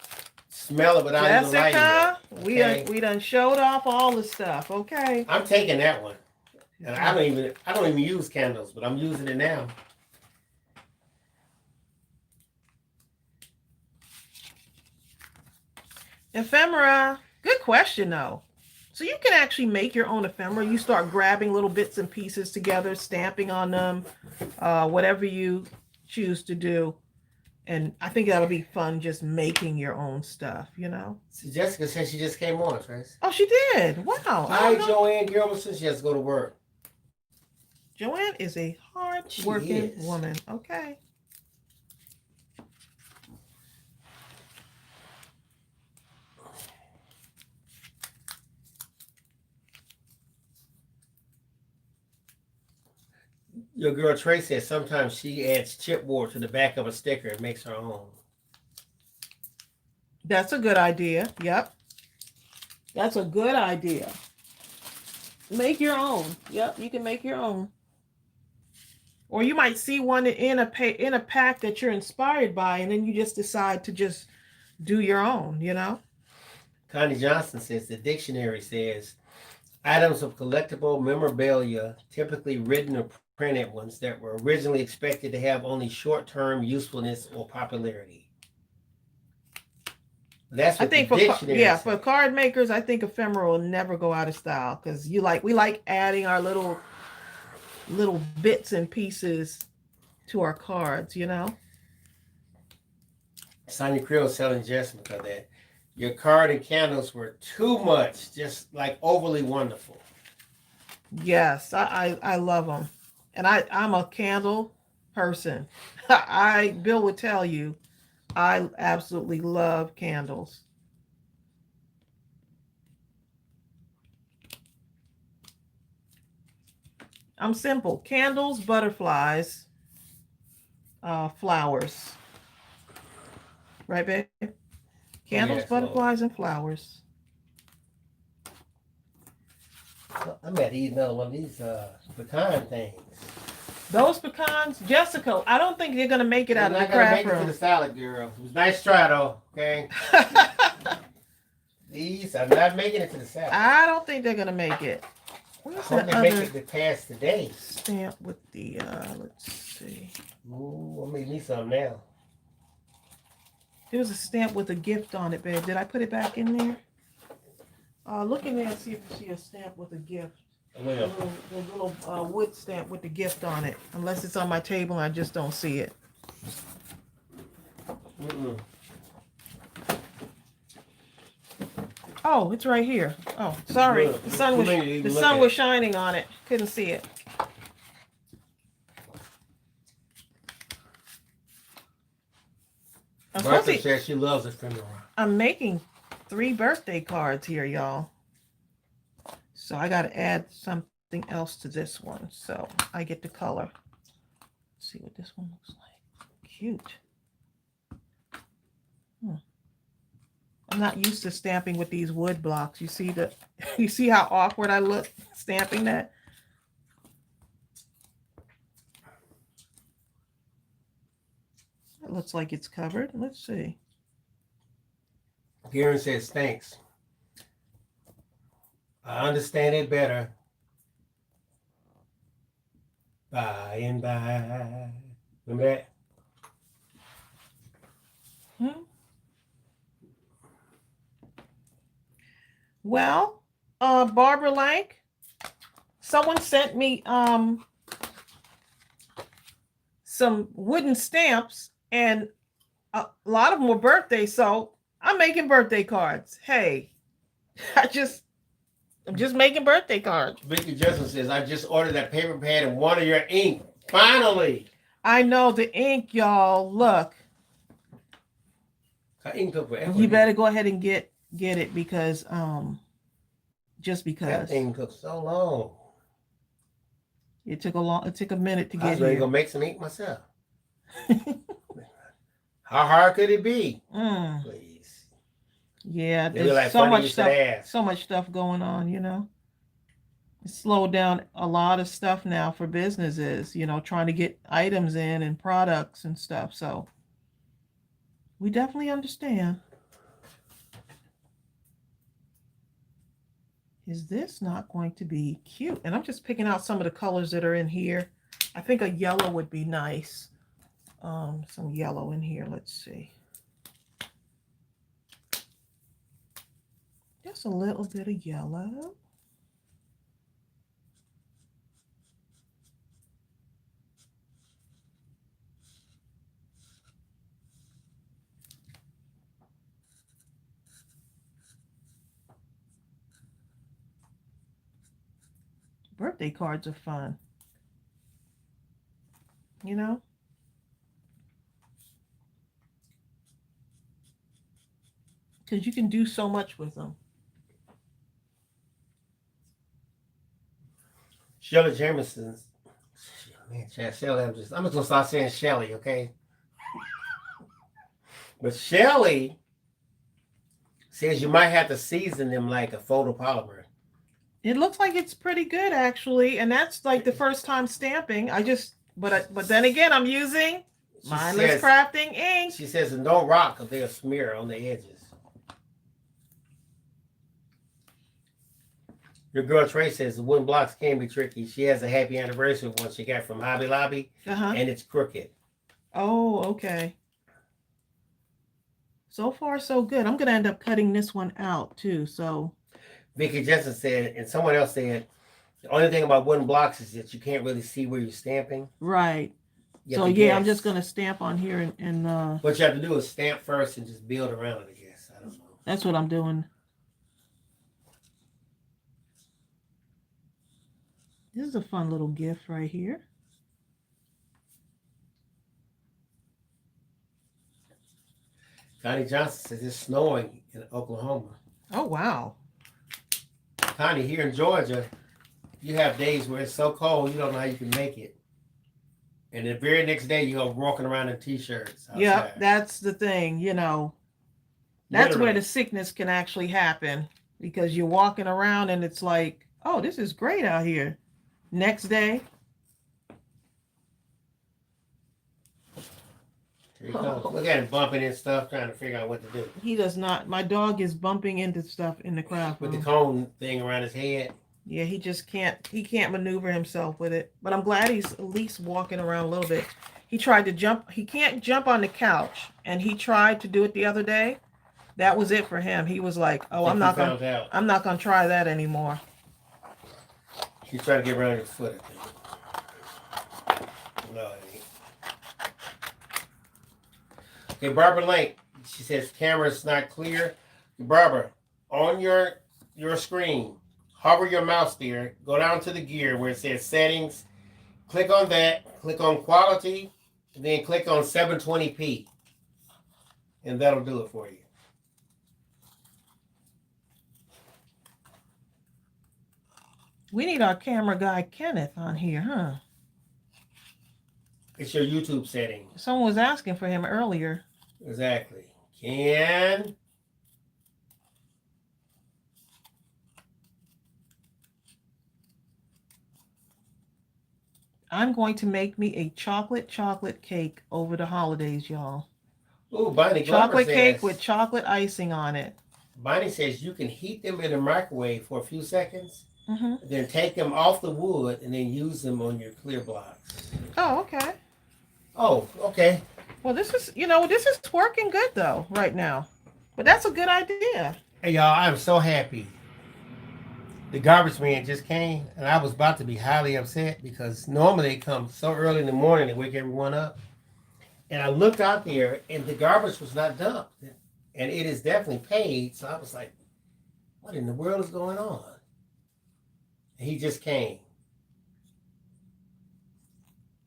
Speaker 2: smell it without even lighting
Speaker 1: Jessica,
Speaker 2: it. Okay?
Speaker 1: we done showed off all the stuff. Okay.
Speaker 2: I'm taking that one. And I don't even use candles, but I'm using it now.
Speaker 1: Ephemera. Good question though. So you can actually make your own ephemera. You start grabbing little bits and pieces together, stamping on them, whatever you choose to do. And I think that'll be fun, just making your own stuff, you know?
Speaker 2: See, Jessica said she just came on, Trace.
Speaker 1: Oh, she did. Wow.
Speaker 2: Hi, Joanne Gilbertson. She has to go to work.
Speaker 1: Joanne is a hard-working woman. Okay.
Speaker 2: Your girl Trace says sometimes she adds chipboard to the back of a sticker and makes her own.
Speaker 1: That's a good idea. Yep. That's a good idea. Make your own. Yep, you can make your own. Or you might see one in a pack that you're inspired by, and then you just decide to just do your own, you know?
Speaker 2: Connie Johnson says the dictionary says items of collectible memorabilia, typically written or printed ones that were originally expected to have only short-term usefulness or popularity. That's what I think
Speaker 1: for card makers, I think ephemera will never go out of style because we like adding our little bits and pieces to our cards, you know.
Speaker 2: Sonia Creel telling Jessica that your card and candles were too much, just like overly wonderful.
Speaker 1: Yes, I love them. And I'm a candle person. Bill would tell you, I absolutely love candles. I'm simple. Candles, butterflies, flowers. Right, babe? Candles,
Speaker 2: Yes, Lord.
Speaker 1: butterflies, and flowers.
Speaker 2: I'm at eating another one of these pecan things.
Speaker 1: Those pecans, Jessica, I don't think they're gonna make it out of the
Speaker 2: I'm not gonna
Speaker 1: craft
Speaker 2: make it to the
Speaker 1: room.
Speaker 2: salad, girl. It was a nice try though. Okay. These are not making it to the salad.
Speaker 1: I don't think they're gonna make it.
Speaker 2: I
Speaker 1: Where's
Speaker 2: hope
Speaker 1: the
Speaker 2: they make
Speaker 1: other
Speaker 2: it to pass today.
Speaker 1: stamp with the let's see.
Speaker 2: Ooh, I'll make me some now.
Speaker 1: There was a stamp with a gift on it, babe. Did I put it back in there? Look in there and see if you see a stamp with a gift.
Speaker 2: Well,
Speaker 1: The little wood stamp with the gift on it. Unless it's on my table and I just don't see it.
Speaker 2: mm-mm.
Speaker 1: Oh, it's right here. Oh, sorry.
Speaker 2: Look,
Speaker 1: The sun was
Speaker 2: too many to even
Speaker 1: the
Speaker 2: look
Speaker 1: sun
Speaker 2: at.
Speaker 1: was shining on it. Couldn't see it.
Speaker 2: Martha says she loves ephemera.
Speaker 1: I'm making 3 birthday cards here, y'all. So I got to add something else to this one. So I get the color. Let's see what this one looks like. Cute. I'm not used to stamping with these wood blocks. You see you see how awkward I look stamping that? It looks like it's covered. Let's see.
Speaker 2: Karen says thanks. I understand it better. By and by. Remember that?
Speaker 1: Well, Barbara Lank, someone sent me some wooden stamps, and a lot of them were birthday, so I'm making birthday cards. Hey, I'm just making birthday cards.
Speaker 2: Vicky Justin says, I just ordered that paper pad and one of your ink. Finally.
Speaker 1: I know the ink, y'all. Look,
Speaker 2: Her ink took forever.
Speaker 1: you better go ahead and get it because just
Speaker 2: That
Speaker 1: because
Speaker 2: thing took so long.
Speaker 1: it took a minute to
Speaker 2: I
Speaker 1: get
Speaker 2: was ready to
Speaker 1: here.
Speaker 2: go make some ink myself. How hard could it be? Please.
Speaker 1: Yeah,
Speaker 2: They were
Speaker 1: there's
Speaker 2: like
Speaker 1: so
Speaker 2: funny
Speaker 1: much
Speaker 2: you should
Speaker 1: stuff,
Speaker 2: ask.
Speaker 1: so much stuff going on, It's slowed down a lot of stuff now for businesses, trying to get items in and products and stuff. So we definitely understand. Is this not going to be cute? And I'm just picking out some of the colors that are in here. I think a yellow would be nice. Some yellow in here. Let's see. Just a little bit of yellow. Birthday cards are fun. Because you can do so much with them.
Speaker 2: Shirley Jameson. Man, Shelly, I'm just gonna start saying Shelly, okay? But Shelly says you might have to season them like a photopolymer.
Speaker 1: It looks like it's pretty good actually, and that's like the first time stamping. But then again, I'm using Mindless Crafting ink.
Speaker 2: She says, and don't rock because they'll smear on the edges. Your girl Trey says the wooden blocks can be tricky. She has a happy anniversary one she got from Hobby Lobby, and it's crooked.
Speaker 1: Oh, okay. So far, so good. I'm going to end up cutting this one out too. So
Speaker 2: Vicky Jensen said, and someone else said, the only thing about wooden blocks is that you can't really see where you're stamping.
Speaker 1: Right.
Speaker 2: You
Speaker 1: So
Speaker 2: have to
Speaker 1: yeah, I'm
Speaker 2: guess.
Speaker 1: just gonna stamp on here and
Speaker 2: What you have to do is stamp first and just build around it, I guess. I don't know.
Speaker 1: that's what I'm doing. This is a fun little gift right here.
Speaker 2: Connie Johnson says it's snowing in Oklahoma.
Speaker 1: Oh wow.
Speaker 2: Connie, here in Georgia, you have days where it's so cold you don't know how you can make it. And the very next day you're walking around in t-shirts outside.
Speaker 1: Yep, that's the thing, That's
Speaker 2: Literally.
Speaker 1: where the sickness can actually happen because you're walking around and it's like, oh, this is great out here. Next day,
Speaker 2: Here he comes. Look at him bumping and stuff, trying to figure out what to do.
Speaker 1: he does not. My dog is bumping into stuff in the craft
Speaker 2: With the
Speaker 1: room.
Speaker 2: cone thing around his head.
Speaker 1: Yeah, he just can't. He can't maneuver himself with it. But I'm glad he's at least walking around a little bit. He tried to jump. He can't jump on the couch, and he tried to do it the other day. That was it for him. He was like, "Oh, I'm not gonna try that anymore."
Speaker 2: He's trying to get around his foot, I think. No, it ain't. Okay, Barbara Lake. She says camera's not clear. Barbara, on your screen, hover your mouse there, go down to the gear where it says settings, click on that, click on quality, and then click on 720p. And that'll do it for you.
Speaker 1: We need our camera guy Kenneth on here, huh?
Speaker 2: It's your YouTube setting.
Speaker 1: Someone was asking for him earlier.
Speaker 2: Exactly. Ken.
Speaker 1: I'm going to make me a chocolate cake over the holidays, y'all.
Speaker 2: Ooh, Bonnie Glover
Speaker 1: Chocolate
Speaker 2: says,
Speaker 1: cake with chocolate icing on it.
Speaker 2: Bonnie says you can heat them in the microwave for a few seconds,
Speaker 1: Mm-hmm.
Speaker 2: then take them off the wood and then use them on your clear blocks.
Speaker 1: Oh, okay.
Speaker 2: Oh, okay.
Speaker 1: Well, this is working good though right now. But that's a good idea.
Speaker 2: Hey, y'all, I'm so happy. The garbage man just came, and I was about to be highly upset because normally they come so early in the morning to wake everyone up. And I looked out there, and the garbage was not dumped. And it is definitely paid. So I was like, what in the world is going on? And he just came.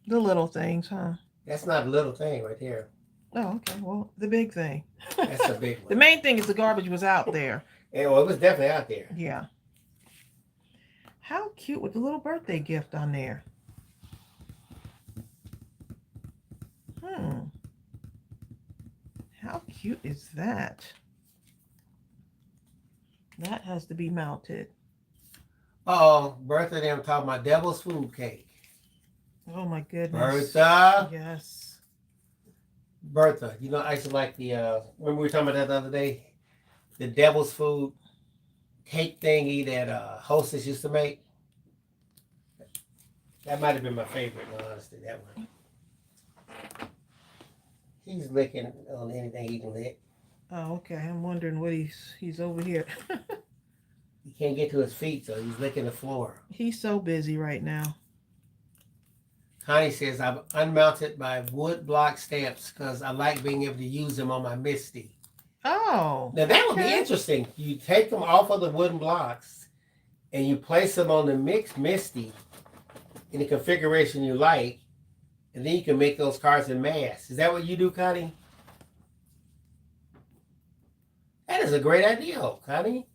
Speaker 1: The little things, huh?
Speaker 2: That's not a little thing right there.
Speaker 1: Oh, okay. Well, the big thing.
Speaker 2: That's a big one.
Speaker 1: The main thing is the garbage was out there.
Speaker 2: Yeah, well, it was definitely out there.
Speaker 1: Yeah. How cute with the little birthday gift on there. How cute is that? That has to be mounted.
Speaker 2: Oh, Bertha, them talking about devil's food cake.
Speaker 1: Oh my goodness.
Speaker 2: Bertha.
Speaker 1: Yes.
Speaker 2: Bertha, I used to like the, remember we were talking about that the other day? The devil's food cake thingy that Hostess used to make. That might have been my favorite, honestly, that one. He's licking on anything he can lick.
Speaker 1: Oh, okay. I'm wondering what he's over here.
Speaker 2: He can't get to his feet, so he's licking the floor.
Speaker 1: He's so busy right now.
Speaker 2: Connie says, I've unmounted my wood block stamps because I like being able to use them on my Misty.
Speaker 1: Oh.
Speaker 2: Now that would be interesting. You take them off of the wooden blocks and you place them on the mixed Misty in the configuration you like, and then you can make those cards in mass. Is that what you do, Connie? That is a great idea, Connie.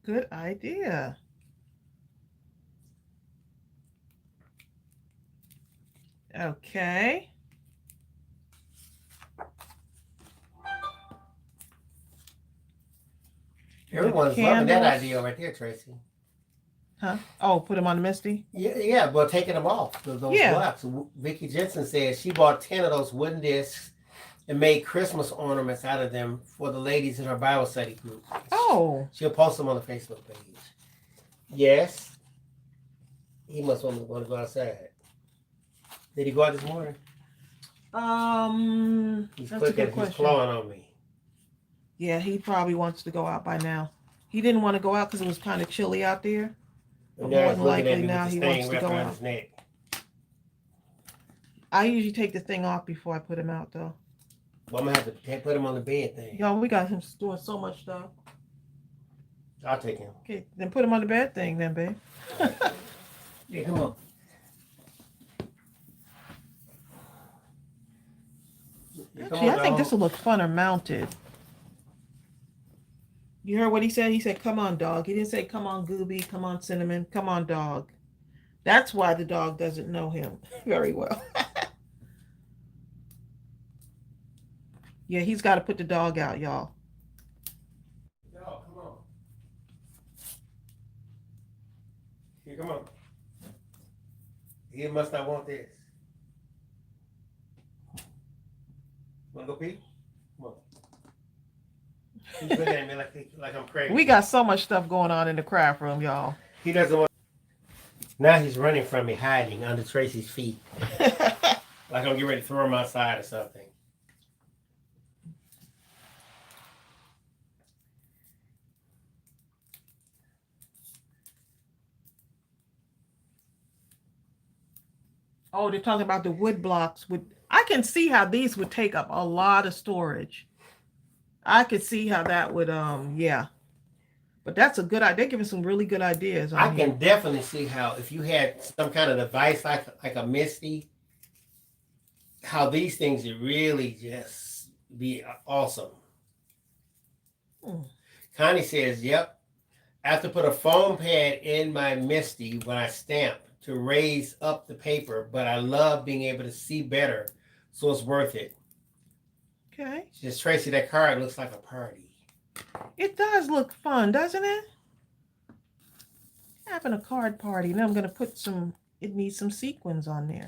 Speaker 1: Good idea. Okay.
Speaker 2: Everyone's loving that idea right there, Tracy.
Speaker 1: Huh? Oh, put them on the Misty?
Speaker 2: Yeah, but taking them off, those blocks. Vicki Jensen says she bought 10 of those wooden discs and made Christmas ornaments out of them for the ladies in her Bible study group.
Speaker 1: Oh.
Speaker 2: She'll post them on the Facebook page. Yes. He must want to go outside. Did he go out this morning? He's
Speaker 1: That's a good question.
Speaker 2: He's clawing on me.
Speaker 1: Yeah, he probably wants to go out by now. He didn't want to go out because it was kind of chilly out there. But more than likely now he wants to go out. I usually take the thing off before I put him out, though.
Speaker 2: Well, I'm gonna have to put him on the bed thing.
Speaker 1: Y'all, we got him doing so much stuff.
Speaker 2: I'll take him.
Speaker 1: Okay, then put him on the bed thing, then, babe.
Speaker 2: Yeah, come on. Yeah,
Speaker 1: Actually, I think
Speaker 2: dog.
Speaker 1: this will look funner mounted. You heard what he said? He said, "Come on, dog." He didn't say, "Come on, Gooby. Come on, Cinnamon. Come on, dog." That's why the dog doesn't know him very well. Yeah, he's got to put the dog out, y'all.
Speaker 2: Dog, come on. Here, come on. He must not want this. Wanna go pee? Come on. He's looking at me like I'm crazy.
Speaker 1: We got so much stuff going on in the craft room, y'all.
Speaker 2: He doesn't want. Now he's running from me, hiding under Tracey's feet, like I'm getting ready to throw him outside or something.
Speaker 1: Oh, they're talking about the wood blocks. I can see how these would take up a lot of storage. I could see how that would, yeah. But that's a good idea. They're giving some really good ideas.
Speaker 2: I can definitely see how if you had some kind of device like a Misty, how these things would really just be awesome. Connie says, "Yep, I have to put a foam pad in my Misty when I stamp to raise up the paper, but I love being able to see better, so it's worth it."
Speaker 1: Okay.
Speaker 2: She says, "Tracey, that card looks like a party."
Speaker 1: It does look fun, doesn't it? Having a card party. Now I'm going to put it needs some sequins on there.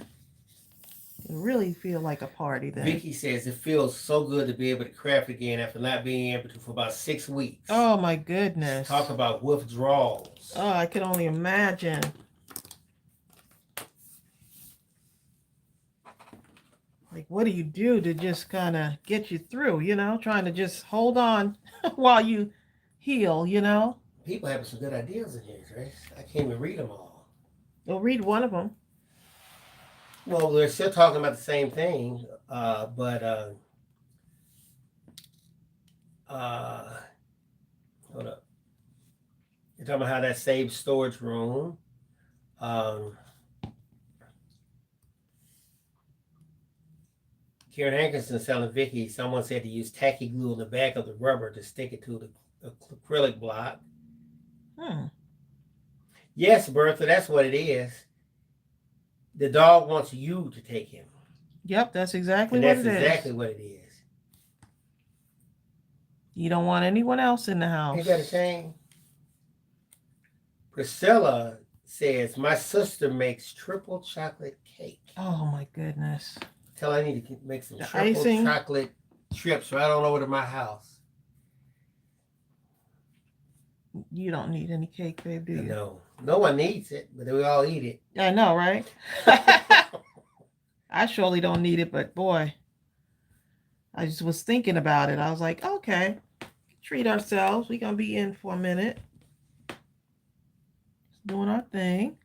Speaker 1: It really feel like a party then.
Speaker 2: Vicky says, "It feels so good to be able to craft again after not being able to for about 6 weeks."
Speaker 1: Oh my goodness.
Speaker 2: Talk about withdrawals.
Speaker 1: Oh, I can only imagine. Like, what do you do to just kind of get you through, trying to just hold on while you heal,
Speaker 2: People having some good ideas in here, Trace. I can't even read them all.
Speaker 1: We'll read one of them.
Speaker 2: Well, we're still talking about the same thing, but hold up. You're talking about how that saves storage room. Karen Hankinson's telling Vicky someone said to use tacky glue in the back of the rubber to stick it to the acrylic block. Yes, Bertha, that's what it is. The dog wants you to take him.
Speaker 1: Yep, that's exactly
Speaker 2: And
Speaker 1: what
Speaker 2: that's
Speaker 1: it is.
Speaker 2: exactly what it is.
Speaker 1: You don't want anyone else in the house.
Speaker 2: Ain't that a shame? Priscilla says, "My sister makes triple chocolate cake."
Speaker 1: Oh my goodness.
Speaker 2: Tell her I need to make some
Speaker 1: The
Speaker 2: triple
Speaker 1: icing.
Speaker 2: chocolate trips right on over to my house.
Speaker 1: You don't need any cake, babe, do you?
Speaker 2: No, no one needs it, but we all eat it.
Speaker 1: I know, right? I surely don't need it, but boy, I just was thinking about it. I was like, okay, treat ourselves. We're going to be in for a minute. Just doing our thing.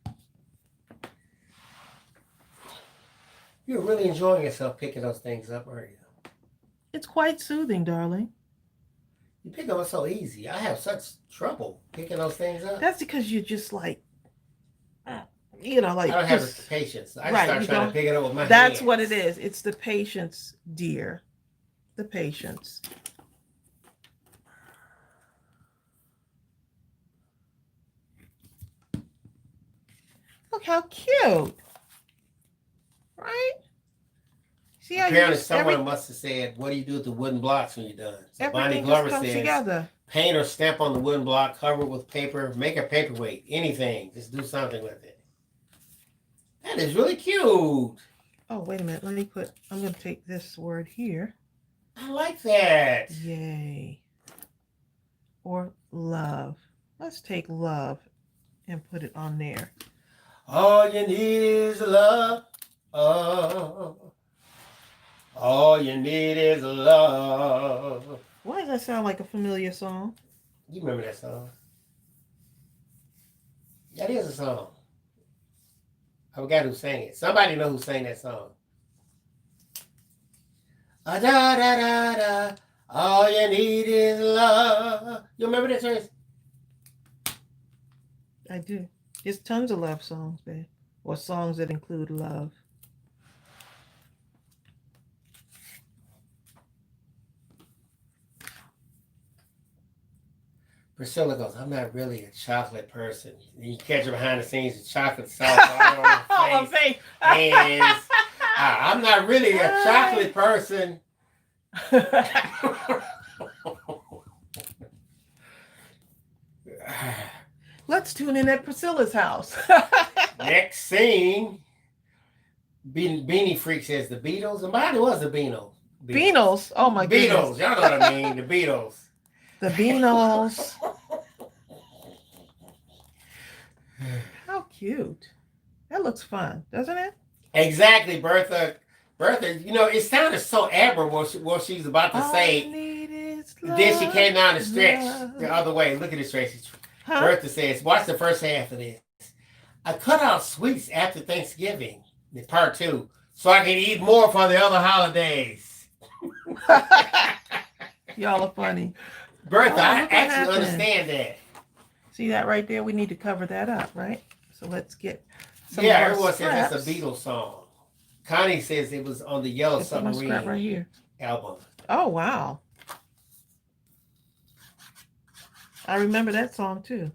Speaker 2: You're really enjoying yourself picking those things up, aren't you?
Speaker 1: It's quite soothing, darling.
Speaker 2: You pick them up so easy. I have such trouble picking those things up.
Speaker 1: That's because you're just like, like
Speaker 2: I don't have
Speaker 1: just,
Speaker 2: the patience. I
Speaker 1: right,
Speaker 2: start
Speaker 1: you
Speaker 2: trying
Speaker 1: don't-
Speaker 2: to pick it up with my
Speaker 1: that's
Speaker 2: hands.
Speaker 1: what it is. It's the patience, dear. The patience. Look how cute. Right? See how
Speaker 2: Apparently,
Speaker 1: you
Speaker 2: someone must have said, "What do you do with the wooden blocks when you're done?" So Bonnie
Speaker 1: everything
Speaker 2: Glover
Speaker 1: just comes
Speaker 2: says,
Speaker 1: together.
Speaker 2: "Paint or stamp on the wooden block, cover it with paper, make a paperweight, anything. Just do something with it." That is really cute.
Speaker 1: Oh, wait a minute. I'm going to take this word here.
Speaker 2: I like that.
Speaker 1: Yay. Or love. Let's take love and put it on there.
Speaker 2: All you need is love. Oh, all you need is love.
Speaker 1: Why does that sound like a familiar song?
Speaker 2: You remember that song? That is a song. I forgot who sang it. Somebody know who sang that song. Da da da da. All you need is love. You remember that, Trace?
Speaker 1: I do. There's tons of love songs, babe. Or songs that include love.
Speaker 2: Priscilla goes, I'm not really a chocolate person. You catch her behind the scenes with chocolate sauce all over her face. And I'm not really a chocolate person.
Speaker 1: Let's tune in at Priscilla's house.
Speaker 2: Next scene, Beanie Freak says the Beatles. And mine was the Beatles.
Speaker 1: Beatles. Oh my goodness.
Speaker 2: Beatles. Y'all know what I mean. The Beatles.
Speaker 1: The Beatles. How cute. That looks fun, doesn't it?
Speaker 2: Exactly, Bertha. Bertha, you know, it sounded so admirable what she's about to
Speaker 1: All
Speaker 2: say.
Speaker 1: I need is love,
Speaker 2: Then she came down the stretch
Speaker 1: love.
Speaker 2: the other way. Look at this, Tracy.
Speaker 1: Huh?
Speaker 2: Bertha says, watch the first half of this. I cut out sweets after Thanksgiving, the part 2, so I can eat more for the other holidays.
Speaker 1: Y'all are funny.
Speaker 2: Bertha, I
Speaker 1: look what
Speaker 2: actually
Speaker 1: happened.
Speaker 2: understand that.
Speaker 1: See that right there? We need to cover that up, right? So let's get some
Speaker 2: Yeah,
Speaker 1: of our
Speaker 2: everyone says that's a
Speaker 1: scraps.
Speaker 2: Beatles song. Connie says it was on the Yellow
Speaker 1: Get some of my scrap right
Speaker 2: Submarine
Speaker 1: here.
Speaker 2: album.
Speaker 1: Oh wow. I remember that song too.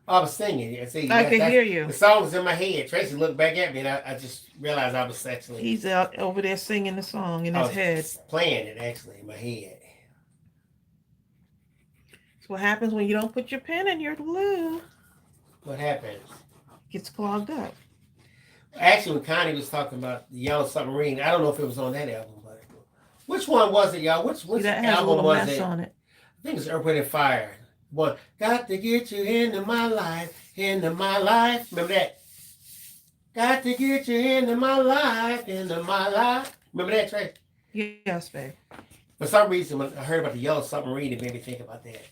Speaker 2: I was singing. See,
Speaker 1: I can hear you.
Speaker 2: The song was in my head. Tracy looked back at me, and I just realized I was actually.
Speaker 1: He's out over there singing the song in
Speaker 2: I
Speaker 1: his
Speaker 2: was
Speaker 1: head.
Speaker 2: playing it actually in my head.
Speaker 1: That's what happens when you don't put your pen in your glue.
Speaker 2: What happened?
Speaker 1: It gets clogged up.
Speaker 2: Actually, when Connie was talking about the Yellow Submarine, I don't know if it was on that album, but which one was it, y'all? Which
Speaker 1: See, that has a
Speaker 2: album
Speaker 1: little
Speaker 2: was
Speaker 1: mess
Speaker 2: it?
Speaker 1: on it.
Speaker 2: I think it's Earth, Wind, and Fire. One, got to get you into my life, into my life. Remember that? Got to get you into my life, into my life. Remember that, Trey?
Speaker 1: Yes, babe.
Speaker 2: For some reason, when I heard about the Yellow Submarine, it made me think about that.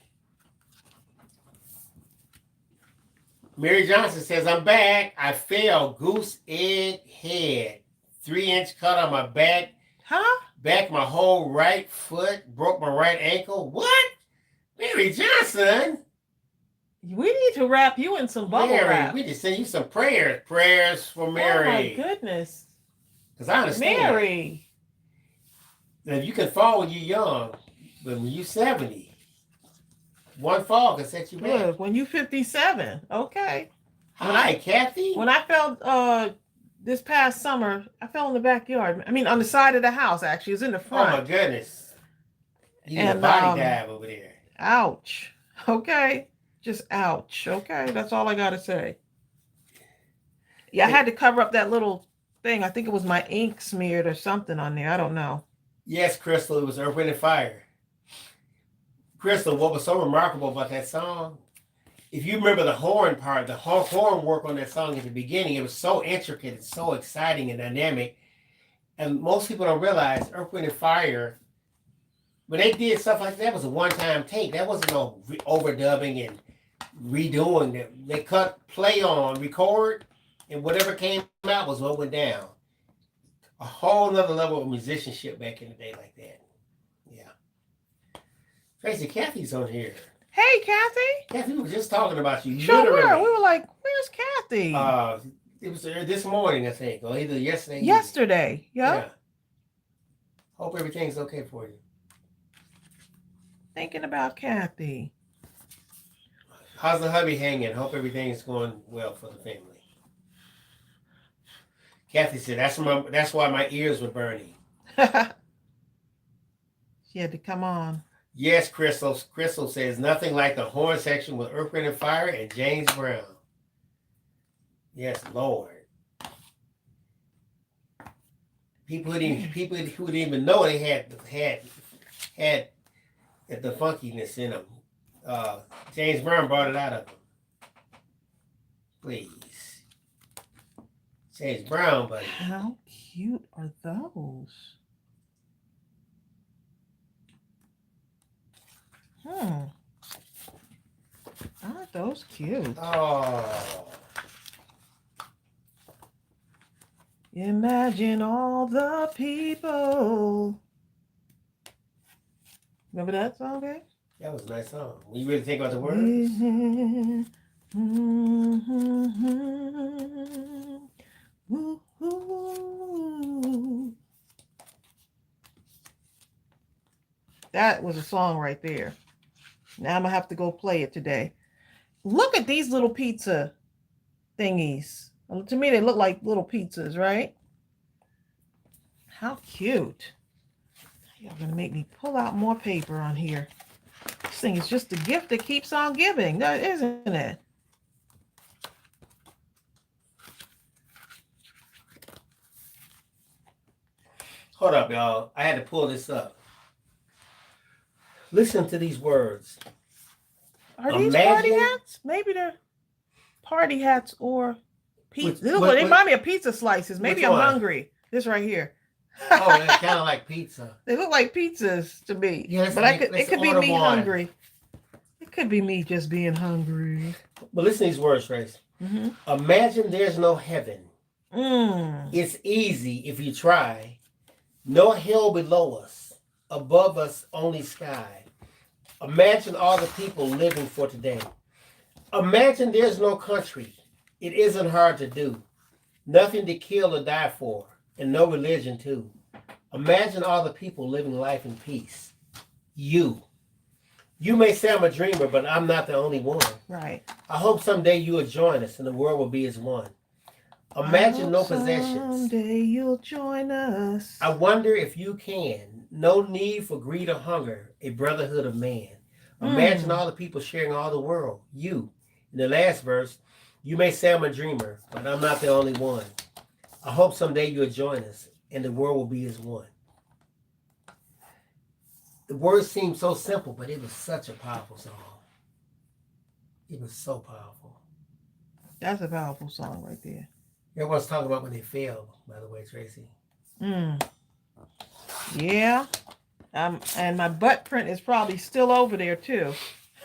Speaker 2: Mary Johnson says, I'm back. I fell goose egg head. 3-inch cut on my back.
Speaker 1: Huh?
Speaker 2: Back my whole right foot. Broke my right ankle. What? Mary Johnson?
Speaker 1: We need to wrap you in some bubble
Speaker 2: Mary,
Speaker 1: wrap.
Speaker 2: we just send you some prayers. Prayers for Mary.
Speaker 1: Oh my goodness.
Speaker 2: Because I understand.
Speaker 1: Mary.
Speaker 2: That you can fall when you're young, but when you're 70, one fall can set you back.
Speaker 1: Good. When you 57. Okay.
Speaker 2: Hi, Kathy.
Speaker 1: When I fell this past summer, I fell in the backyard. I mean, on the side of the house, actually. It was in the
Speaker 2: Oh, my
Speaker 1: front.
Speaker 2: goodness. You need a
Speaker 1: And,
Speaker 2: body dive over there.
Speaker 1: Ouch. Okay. Just ouch. Okay. That's all I got to say. Yeah, I had to cover up that little thing. I think it was my ink smeared or something on there. I don't know.
Speaker 2: Yes, Crystal, it was Earth, Wind, and Fire. Crystal, what was so remarkable about that song, if you remember the horn part, the horn work on that song at the beginning, it was so intricate and so exciting and dynamic. And most people don't realize Earth, Wind, and Fire, when they did stuff like that, was a one-time take. That wasn't no overdubbing and redoing it. They cut play on, record, and whatever came out was what went down. A whole nother level of musicianship back in the day like that. Yeah. Tracy, Kathy's on here.
Speaker 1: Hey, Kathy.
Speaker 2: Kathy, we were just talking about you.
Speaker 1: Sure
Speaker 2: literally.
Speaker 1: were. We were like, where's Kathy?
Speaker 2: It was this morning, I think, or either yesterday.
Speaker 1: Yesterday. Yep.
Speaker 2: Yeah. Hope everything's okay for you.
Speaker 1: Thinking about Kathy.
Speaker 2: How's the hubby hanging? Hope everything's going well for the family. Kathy said, that's why my ears were burning.
Speaker 1: She had to come on.
Speaker 2: Yes, Crystal. Crystal says, nothing like the horn section with Earth, Wind, and Fire and James Brown. Yes, Lord. People who didn't even know they had the funkiness in them. James Brown brought it out of them. Please. James Brown, buddy.
Speaker 1: How cute are those? Aren't those cute?
Speaker 2: Oh.
Speaker 1: Imagine all the people. Remember that song, babe?
Speaker 2: That was a nice song. When you really think about the words.
Speaker 1: That was a song right there. Now I'm gonna have to go play it today. Look at these little pizza thingies. To me, they look like little pizzas, right? How cute. Y'all gonna make me pull out more paper on here. This thing is just a gift that keeps on giving, isn't it?
Speaker 2: Hold up, y'all. I had to pull this up. Listen to these words.
Speaker 1: Are these party hats? Maybe they're party hats or pizza. They remind me of pizza slices. Maybe I'm hungry. This right here.
Speaker 2: Oh, it's kind of like pizza.
Speaker 1: They look like pizzas to me.
Speaker 2: Yeah,
Speaker 1: but it could be me hungry. It could be me just being hungry.
Speaker 2: But listen to these words, Trace. Mm-hmm. Imagine there's no heaven. It's easy if you try. No hell below us. Above us, only sky. Imagine all the people living for today. Imagine there's no country. It isn't hard to do. Nothing to kill or die for. And no religion, too. Imagine all the people living life in peace. You. You may say I'm a dreamer, but I'm not the only one.
Speaker 1: Right.
Speaker 2: I hope someday you will join us and the world will be as one. Imagine no possessions.
Speaker 1: Someday you'll join us.
Speaker 2: I wonder if you can. No need for greed or hunger. A brotherhood of man. Imagine all the people sharing all the world. You. In the last verse, you may say I'm a dreamer, but I'm not the only one. I hope someday you'll join us and the world will be as one. The words seem so simple, but it was such a powerful song. It was so powerful.
Speaker 1: That's a powerful song right there.
Speaker 2: Everyone's talking about when they failed, by the way, Tracy.
Speaker 1: Yeah. And my butt print is probably still over there, too.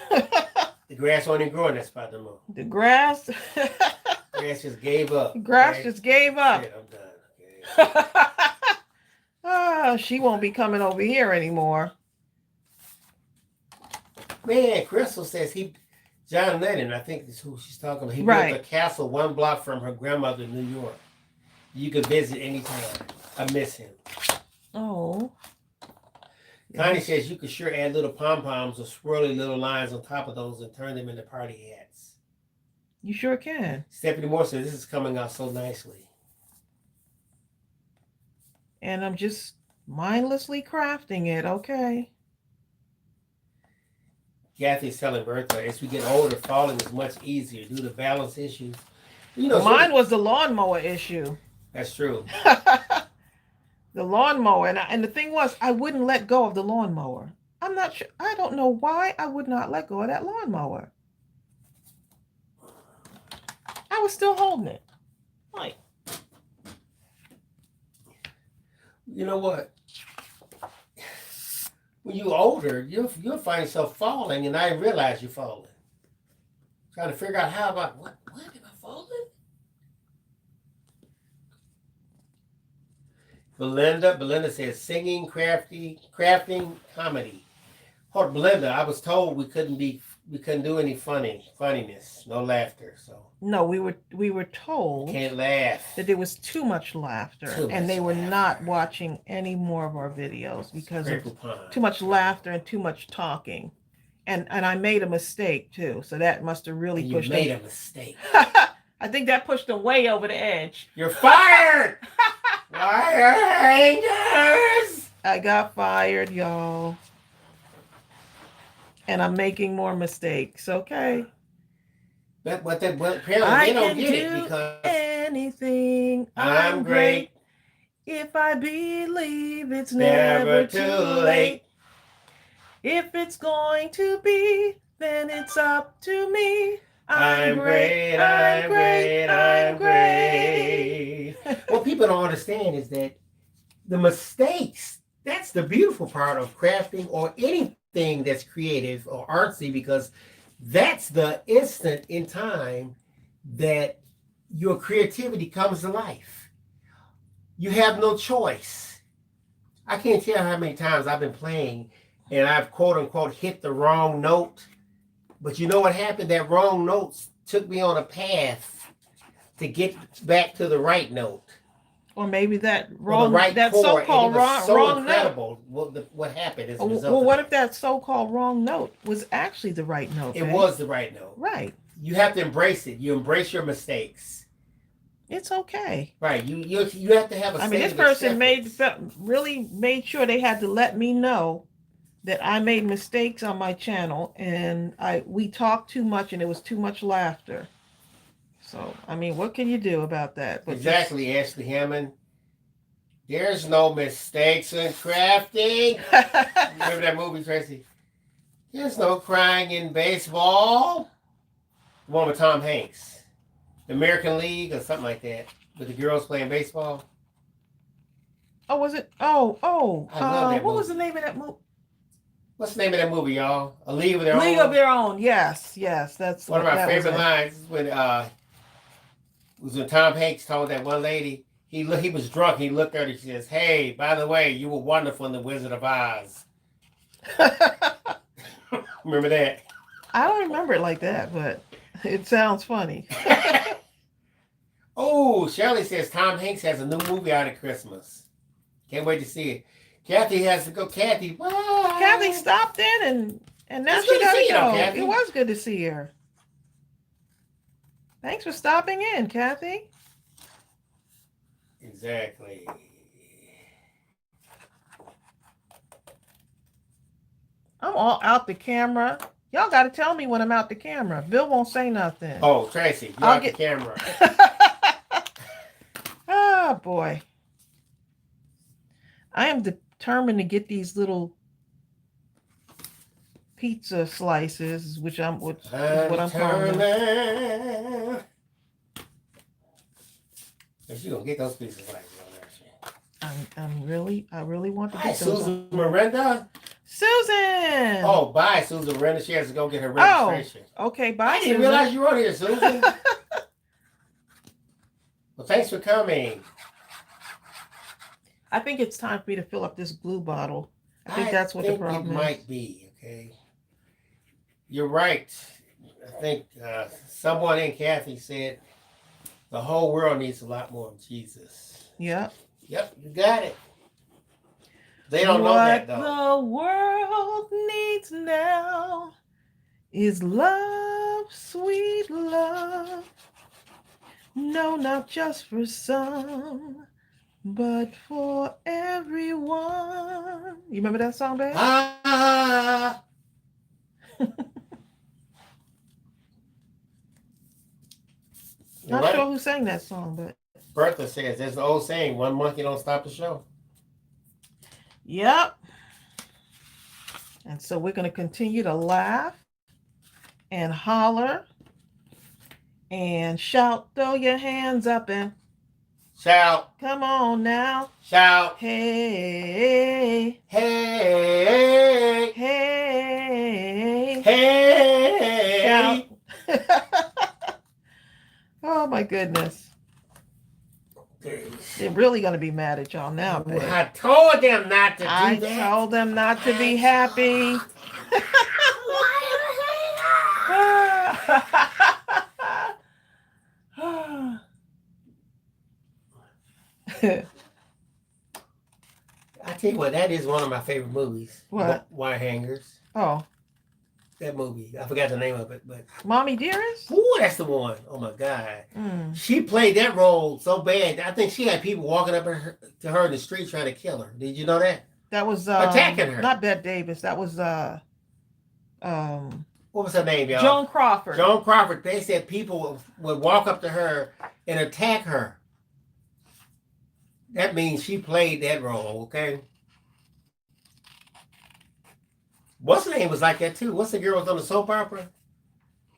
Speaker 2: The grass won't even grow in that spot no more.
Speaker 1: The grass?
Speaker 2: Grass just gave up.
Speaker 1: Grass just gave up.
Speaker 2: Yeah, I'm done. Okay.
Speaker 1: She won't be coming over here anymore.
Speaker 2: Man, Crystal says John Lennon, I think is who she's talking about. He
Speaker 1: right.
Speaker 2: built a castle 1 block from her grandmother in New York. You can visit anytime. I miss him.
Speaker 1: Oh.
Speaker 2: Connie says you could sure add little pom-poms or swirly little lines on top of those and turn them into party hats.
Speaker 1: You sure can.
Speaker 2: Stephanie Moore says this is coming out so nicely.
Speaker 1: And I'm just mindlessly crafting it, okay?
Speaker 2: Kathy's telling Bertha, as we get older, falling is much easier due to balance issues. You know,
Speaker 1: mine was the lawnmower issue.
Speaker 2: That's true.
Speaker 1: The lawnmower. And the thing was, I wouldn't let go of the lawnmower. I'm not sure. I don't know why I would not let go of that lawnmower. I was still holding it. Like,
Speaker 2: you know what? When you're older, you'll find yourself falling, and I realize you're falling. Trying to figure out how about what am I falling? Belinda says singing, crafting, comedy. Hold, Belinda, I was told we couldn't do any funniness, no laughter. So
Speaker 1: no, we were told
Speaker 2: can't laugh
Speaker 1: that there was too much laughter, and they were not watching any more of our videos because of too much laughter and too much talking. And I made a mistake too, so that must have really pushed. You
Speaker 2: made a mistake.
Speaker 1: I think that pushed them way over the edge.
Speaker 2: You're fired. Fired.
Speaker 1: I got fired, y'all. And I'm making more mistakes, okay?
Speaker 2: But apparently they don't get it because
Speaker 1: anything. I'm great. If I believe it's never too late. If it's going to be, then it's up to me. I'm great. I'm great. I'm great.
Speaker 2: What people don't understand is that the mistakes, that's the beautiful part of crafting or anything that's creative or artsy, because That's the instant in time that your creativity comes to life. You have no choice. I can't tell how many times I've been playing and I've quote unquote hit the wrong note. But you know what happened? That wrong note took me on a path to get back to the right note.
Speaker 1: Or maybe that
Speaker 2: Or the right
Speaker 1: that
Speaker 2: chord.
Speaker 1: so-called
Speaker 2: And it was so
Speaker 1: wrong note.
Speaker 2: incredible what happened as a result
Speaker 1: Well,
Speaker 2: of
Speaker 1: what
Speaker 2: that.
Speaker 1: if that so-called wrong note was actually the right note?
Speaker 2: It
Speaker 1: babe?
Speaker 2: was the right note.
Speaker 1: Right.
Speaker 2: You have to embrace it. You embrace your mistakes.
Speaker 1: It's okay.
Speaker 2: Right. You have to have a.
Speaker 1: I mean, this person really made sure they had to let me know that I made mistakes on my channel, and we talked too much, and it was too much laughter. So, I mean, what can you do about that? But
Speaker 2: exactly, Ashley Hammond. There's no mistakes in crafting. Remember that movie, Tracy? There's no crying in baseball. The one with Tom Hanks. The American League or something like that. With the girls playing baseball.
Speaker 1: Oh, was it? Oh.
Speaker 2: I love that
Speaker 1: what was the
Speaker 2: movie.
Speaker 1: name of that movie?
Speaker 2: What's the name of that movie, y'all? A League of Their Own.
Speaker 1: League of Their Own. Yes. That's
Speaker 2: one of my favorite lines when was when Tom Hanks told that one lady he was drunk. He looked at her. He says, "Hey, by the way, you were wonderful in The Wizard of Oz." Remember that?
Speaker 1: I don't remember it like that, but it sounds funny.
Speaker 2: Oh, Shirley says Tom Hanks has a new movie out at Christmas. Can't wait to see it. Kathy has to go. Kathy, what?
Speaker 1: Kathy stopped in and now
Speaker 2: It's
Speaker 1: she
Speaker 2: good to
Speaker 1: got
Speaker 2: see
Speaker 1: to
Speaker 2: you, though,
Speaker 1: go.
Speaker 2: Kathy.
Speaker 1: It was good to see her. Thanks for stopping in, Kathy.
Speaker 2: Exactly.
Speaker 1: I'm all out the camera. Y'all got to tell me when I'm out the camera. Bill won't say nothing.
Speaker 2: Oh, Tracy, you're out the camera.
Speaker 1: Oh, boy. I am determined to get these little pizza slices, which is what I'm calling them.
Speaker 2: She's going to get those pizza slices on there.
Speaker 1: I really want to
Speaker 2: Hi,
Speaker 1: get those.
Speaker 2: Susan Miranda.
Speaker 1: Susan!
Speaker 2: Oh, bye, Susan Miranda. She has to go get her registration.
Speaker 1: Oh, okay, bye,
Speaker 2: I didn't realize you were on here, Susan. Well, thanks for coming.
Speaker 1: I think it's time for me to fill up this glue bottle. I think that's what the problem is.
Speaker 2: It might be, okay? You're right. I think someone in Kathy said the whole world needs a lot more of Jesus.
Speaker 1: Yep.
Speaker 2: Yep, you got it. They don't know that, though.
Speaker 1: What the world needs now is love, sweet love. No, not just for some, but for everyone. You remember that song, babe?
Speaker 2: Ah.
Speaker 1: Not
Speaker 2: right.
Speaker 1: sure who sang that song, but
Speaker 2: Bertha says there's the old saying, one monkey don't stop the show.
Speaker 1: yep. And so we're going to continue to laugh and holler and shout, throw your hands up and
Speaker 2: shout.
Speaker 1: Come on now.
Speaker 2: Shout.
Speaker 1: Hey.
Speaker 2: Hey.
Speaker 1: Hey.
Speaker 2: Hey.
Speaker 1: Shout. Oh my goodness. They're really going to be mad at y'all now, babe.
Speaker 2: I told them not to do that.
Speaker 1: I told them not to be happy.
Speaker 2: I tell you what, that is one of my favorite movies.
Speaker 1: What?
Speaker 2: Wire Hangers.
Speaker 1: Oh.
Speaker 2: That movie. I forgot the name of it, but
Speaker 1: Mommy Dearest?
Speaker 2: Ooh, that's the one. Oh my God.
Speaker 1: Mm.
Speaker 2: She played that role so bad. I think she had people walking up to her in the street trying to kill her. Did you know that?
Speaker 1: That was
Speaker 2: attacking her.
Speaker 1: Not Bette Davis. That was
Speaker 2: what was her name, y'all?
Speaker 1: Joan Crawford.
Speaker 2: Joan Crawford. They said people would walk up to her and attack her. That means she played that role, okay? What's her name was like that too? What's the girl was on the soap opera?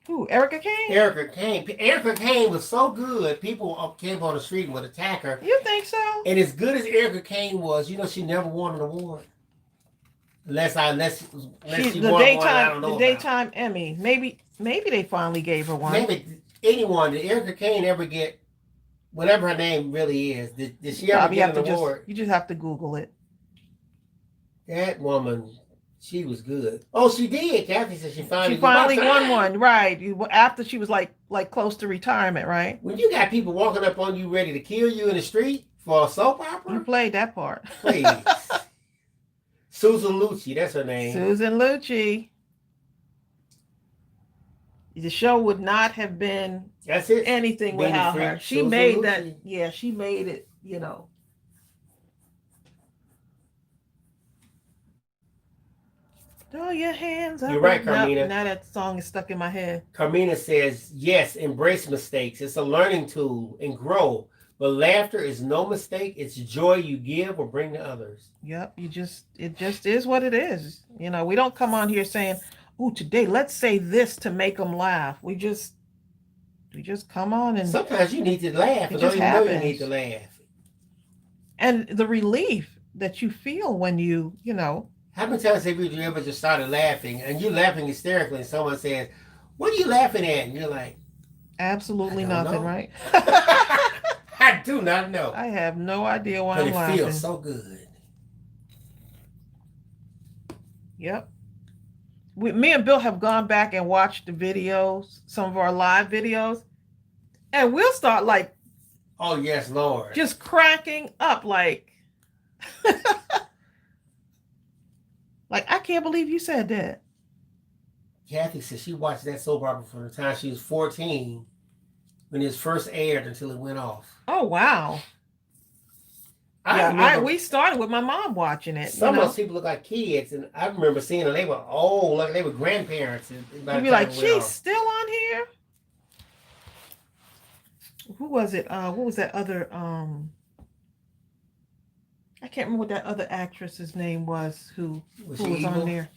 Speaker 1: Who? Erica Kane?
Speaker 2: Erica Kane. Erica Kane was so good. People came on the street and would attack her.
Speaker 1: You think so?
Speaker 2: And as good as Erica Kane was, you know, she never won an award. Unless
Speaker 1: She's
Speaker 2: she
Speaker 1: the
Speaker 2: won one, I don't
Speaker 1: daytime
Speaker 2: know
Speaker 1: the
Speaker 2: about.
Speaker 1: daytime Emmy. Maybe they finally gave her one.
Speaker 2: Maybe anyone, did Erica Kane ever get whatever her name really is? Did she ever
Speaker 1: Probably
Speaker 2: get
Speaker 1: have
Speaker 2: an
Speaker 1: to
Speaker 2: award?
Speaker 1: you just have to Google it.
Speaker 2: That woman, she was good. Oh, she did. Kathy said she finally.
Speaker 1: She finally won one, right? After she was like close to retirement, right?
Speaker 2: When you got people walking up on you ready to kill you in the street for a soap
Speaker 1: You
Speaker 2: opera,
Speaker 1: played that part.
Speaker 2: please. Susan Lucci, that's her name.
Speaker 1: Susan Lucci. The show would not have been
Speaker 2: That's it.
Speaker 1: anything
Speaker 2: Being
Speaker 1: without
Speaker 2: free,
Speaker 1: her. She
Speaker 2: Susan
Speaker 1: made
Speaker 2: Lucci.
Speaker 1: that. Yeah, she made it. Throw your hands up.
Speaker 2: You're right,
Speaker 1: Nope,
Speaker 2: Carmina.
Speaker 1: now that song is stuck in my head.
Speaker 2: Carmina says, yes, embrace mistakes. It's a learning tool and grow. But laughter is no mistake. It's joy you give or bring to others.
Speaker 1: Yep, it just is what it is. We don't come on here saying, "Oh, today let's say this to make them laugh." We just come on and
Speaker 2: Sometimes you need to laugh.
Speaker 1: It
Speaker 2: You
Speaker 1: just
Speaker 2: don't even know you
Speaker 1: happens.
Speaker 2: need to laugh.
Speaker 1: and the relief that you feel when you
Speaker 2: How many times have you ever just started laughing and you're laughing hysterically and someone says, what are you laughing at? And you're like,
Speaker 1: absolutely
Speaker 2: I don't
Speaker 1: nothing,
Speaker 2: know.
Speaker 1: right?
Speaker 2: I do not know.
Speaker 1: I have no idea why
Speaker 2: But
Speaker 1: I'm
Speaker 2: it
Speaker 1: laughing.
Speaker 2: feels so good.
Speaker 1: Yep. Me and Bill have gone back and watched the videos, some of our live videos, and we'll start like
Speaker 2: Oh, yes, Lord.
Speaker 1: just cracking up like like I can't believe you said that.
Speaker 2: Kathy said she watched that soap opera from the time she was 14 when it first aired until it went off.
Speaker 1: Oh wow. We started with my mom watching it.
Speaker 2: Some of those people look like kids, and I remember seeing them. They were old, like they were grandparents.
Speaker 1: You'd be like, she's still on here. Who was it? What was that other? I can't remember what that other actress's name was. Who was on there?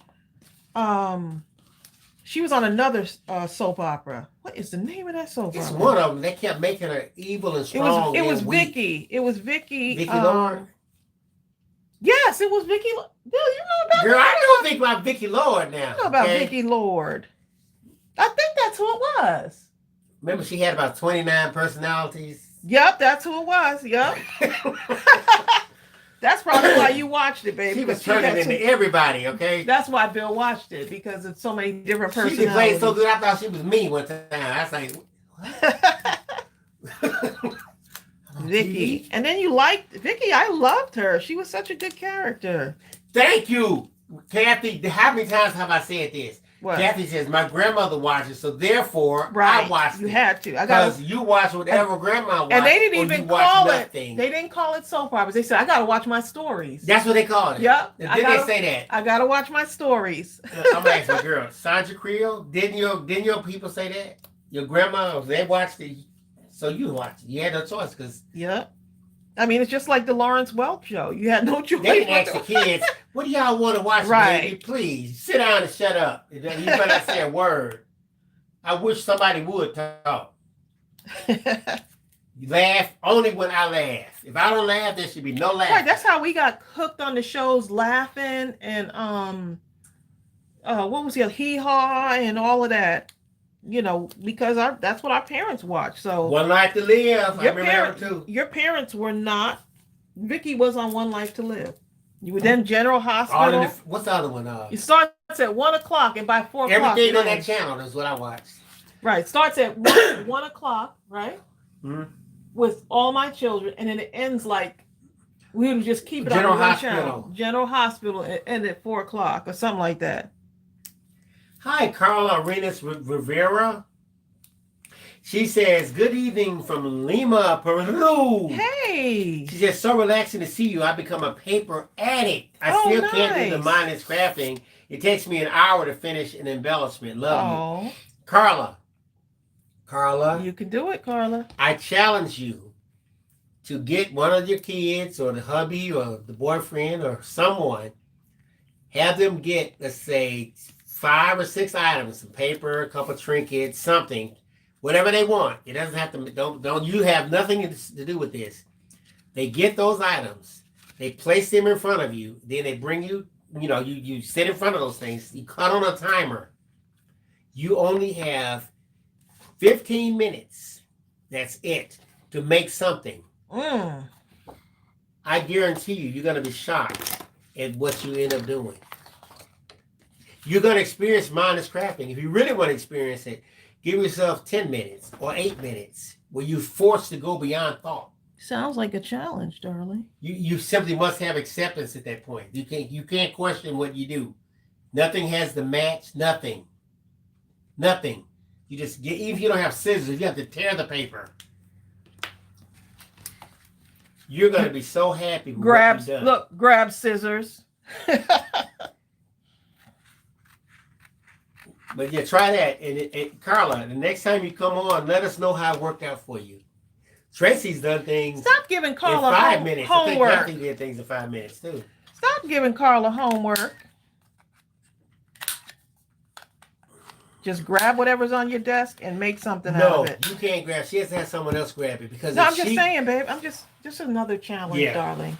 Speaker 1: She was on another soap opera. What is the name of that soap
Speaker 2: It's
Speaker 1: opera?
Speaker 2: one of them. They kept making her evil and strong.
Speaker 1: It was
Speaker 2: and weak.
Speaker 1: Vicky. It was Vicky.
Speaker 2: Vicky Lord.
Speaker 1: Yes, it was Vicky. Bill, you know about
Speaker 2: Girl,
Speaker 1: that?
Speaker 2: I don't think about Vicky Lord now.
Speaker 1: You know about
Speaker 2: okay?
Speaker 1: Vicky Lord. I think that's who it was.
Speaker 2: Remember, she had about 29 personalities.
Speaker 1: Yep, that's who it was. Yep. That's probably why you watched it, baby.
Speaker 2: She was turning into everybody, okay?
Speaker 1: That's why Bill watched it, because it's so many different
Speaker 2: She
Speaker 1: personalities.
Speaker 2: could play so good, I thought she was me one time. I was like, what?
Speaker 1: Vicky. And then you liked Vicky. I loved her. She was such a good character.
Speaker 2: Thank you, Kathy. How many times have I said this?
Speaker 1: What?
Speaker 2: Kathy says, my grandmother watches, so therefore
Speaker 1: Right.
Speaker 2: I watched
Speaker 1: You
Speaker 2: it.
Speaker 1: had to.
Speaker 2: Because you watch whatever grandma watched.
Speaker 1: And they didn't
Speaker 2: or
Speaker 1: even
Speaker 2: you watch
Speaker 1: call
Speaker 2: nothing.
Speaker 1: it. They didn't call it soap operas. They said, I gotta watch my stories.
Speaker 2: That's what they called it.
Speaker 1: Yep.
Speaker 2: Did they say that?
Speaker 1: I gotta watch my stories.
Speaker 2: I'm gonna ask my girl, Sandra Creel, didn't your people say that? Your grandma, they watched it, so you watched it. You had no choice because
Speaker 1: Yep. I mean, it's just like the Lawrence Welk show. You had no choice.
Speaker 2: they didn't ask the kids, what do y'all want to watch,
Speaker 1: Right.
Speaker 2: baby? Please, sit down and shut up. You better not say a word. I wish somebody would talk. You laugh only when I laugh. If I don't laugh, there should be no laughing.
Speaker 1: Right, that's how we got hooked on the shows, laughing and what was the hee haw and all of that. Because that's what our parents watched. So
Speaker 2: One Life to Live. I remember that too.
Speaker 1: Your parents were not. Vicky was on One Life to Live. You were then General Hospital.
Speaker 2: What's the other one?
Speaker 1: It starts at 1:00, and by 4:00.
Speaker 2: Everything on that channel is what I watched.
Speaker 1: Right, starts at 1:00, right?
Speaker 2: Mm-hmm.
Speaker 1: With All My Children, and then it ends like we would just keep it
Speaker 2: General
Speaker 1: on one
Speaker 2: Hospital.
Speaker 1: channel. General Hospital, and end at 4:00 or something like that.
Speaker 2: Hi, Carla Arenas Rivera. She says, good evening from Lima, Peru.
Speaker 1: Hey.
Speaker 2: She says, so relaxing to see you. I become a paper addict. I still can't do the mindless crafting. It takes me an hour to finish an embellishment. Love you. Carla.
Speaker 1: You can do it, Carla.
Speaker 2: I challenge you to get one of your kids or the hubby or the boyfriend or someone, have them get, let's say, 5 or 6 items, some paper, a couple of trinkets, something, whatever they want. It doesn't have to, don't you have nothing to do with this. They get those items, they place them in front of you, then they bring you you sit in front of those things, you cut on a timer. You only have 15 minutes. That's it to make something. I guarantee you, you're going to be shocked at what you end up doing. You're going to experience mindless crafting. If you really want to experience it, give yourself 10 minutes or 8 minutes where you're forced to go beyond thought.
Speaker 1: Sounds like a challenge, darling.
Speaker 2: You simply must have acceptance at that point. You can't question what you do. Nothing has to match. Nothing. You just get, even if you don't have scissors, you have to tear the paper. You're going to be so happy with what you've done.
Speaker 1: Look, grab scissors.
Speaker 2: But yeah, try that. And Carla, the next time you come on, let us know how it worked out for you. Tracey's done things.
Speaker 1: Stop giving Carla
Speaker 2: in 5 minutes.
Speaker 1: homework.
Speaker 2: I think Kathy did things in 5 minutes too.
Speaker 1: Stop giving Carla homework. Just grab whatever's on your desk and make something out of it.
Speaker 2: No, you can't grab. She has to have someone else grab it because.
Speaker 1: No, I'm just saying, babe. I'm just another challenge, darling.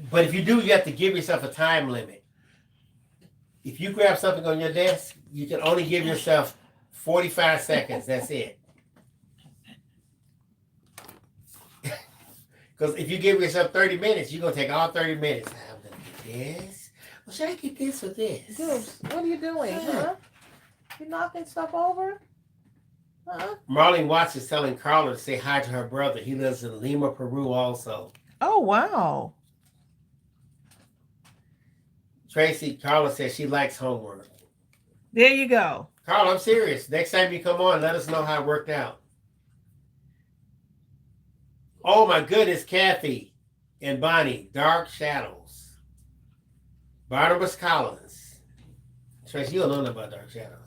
Speaker 2: But if you do, you have to give yourself a time limit. If you grab something on your desk, you can only give yourself 45 seconds. That's it. Because if you give yourself 30 minutes, you're going to take all 30 minutes. I'm going to get this. Well, should I get this or this?
Speaker 1: Dubs, what are you doing? Huh? You knocking stuff over? Huh?
Speaker 2: Marlene Watts is telling Carla to say hi to her brother. He lives in Lima, Peru also.
Speaker 1: Oh, wow.
Speaker 2: Carla says she likes homework.
Speaker 1: There you go.
Speaker 2: Carla, I'm serious. Next time you come on, let us know how it worked out. Oh my goodness, Kathy and Bonnie, Dark Shadows. Barnabas Collins. Tracey, you don't know nothing about Dark Shadows.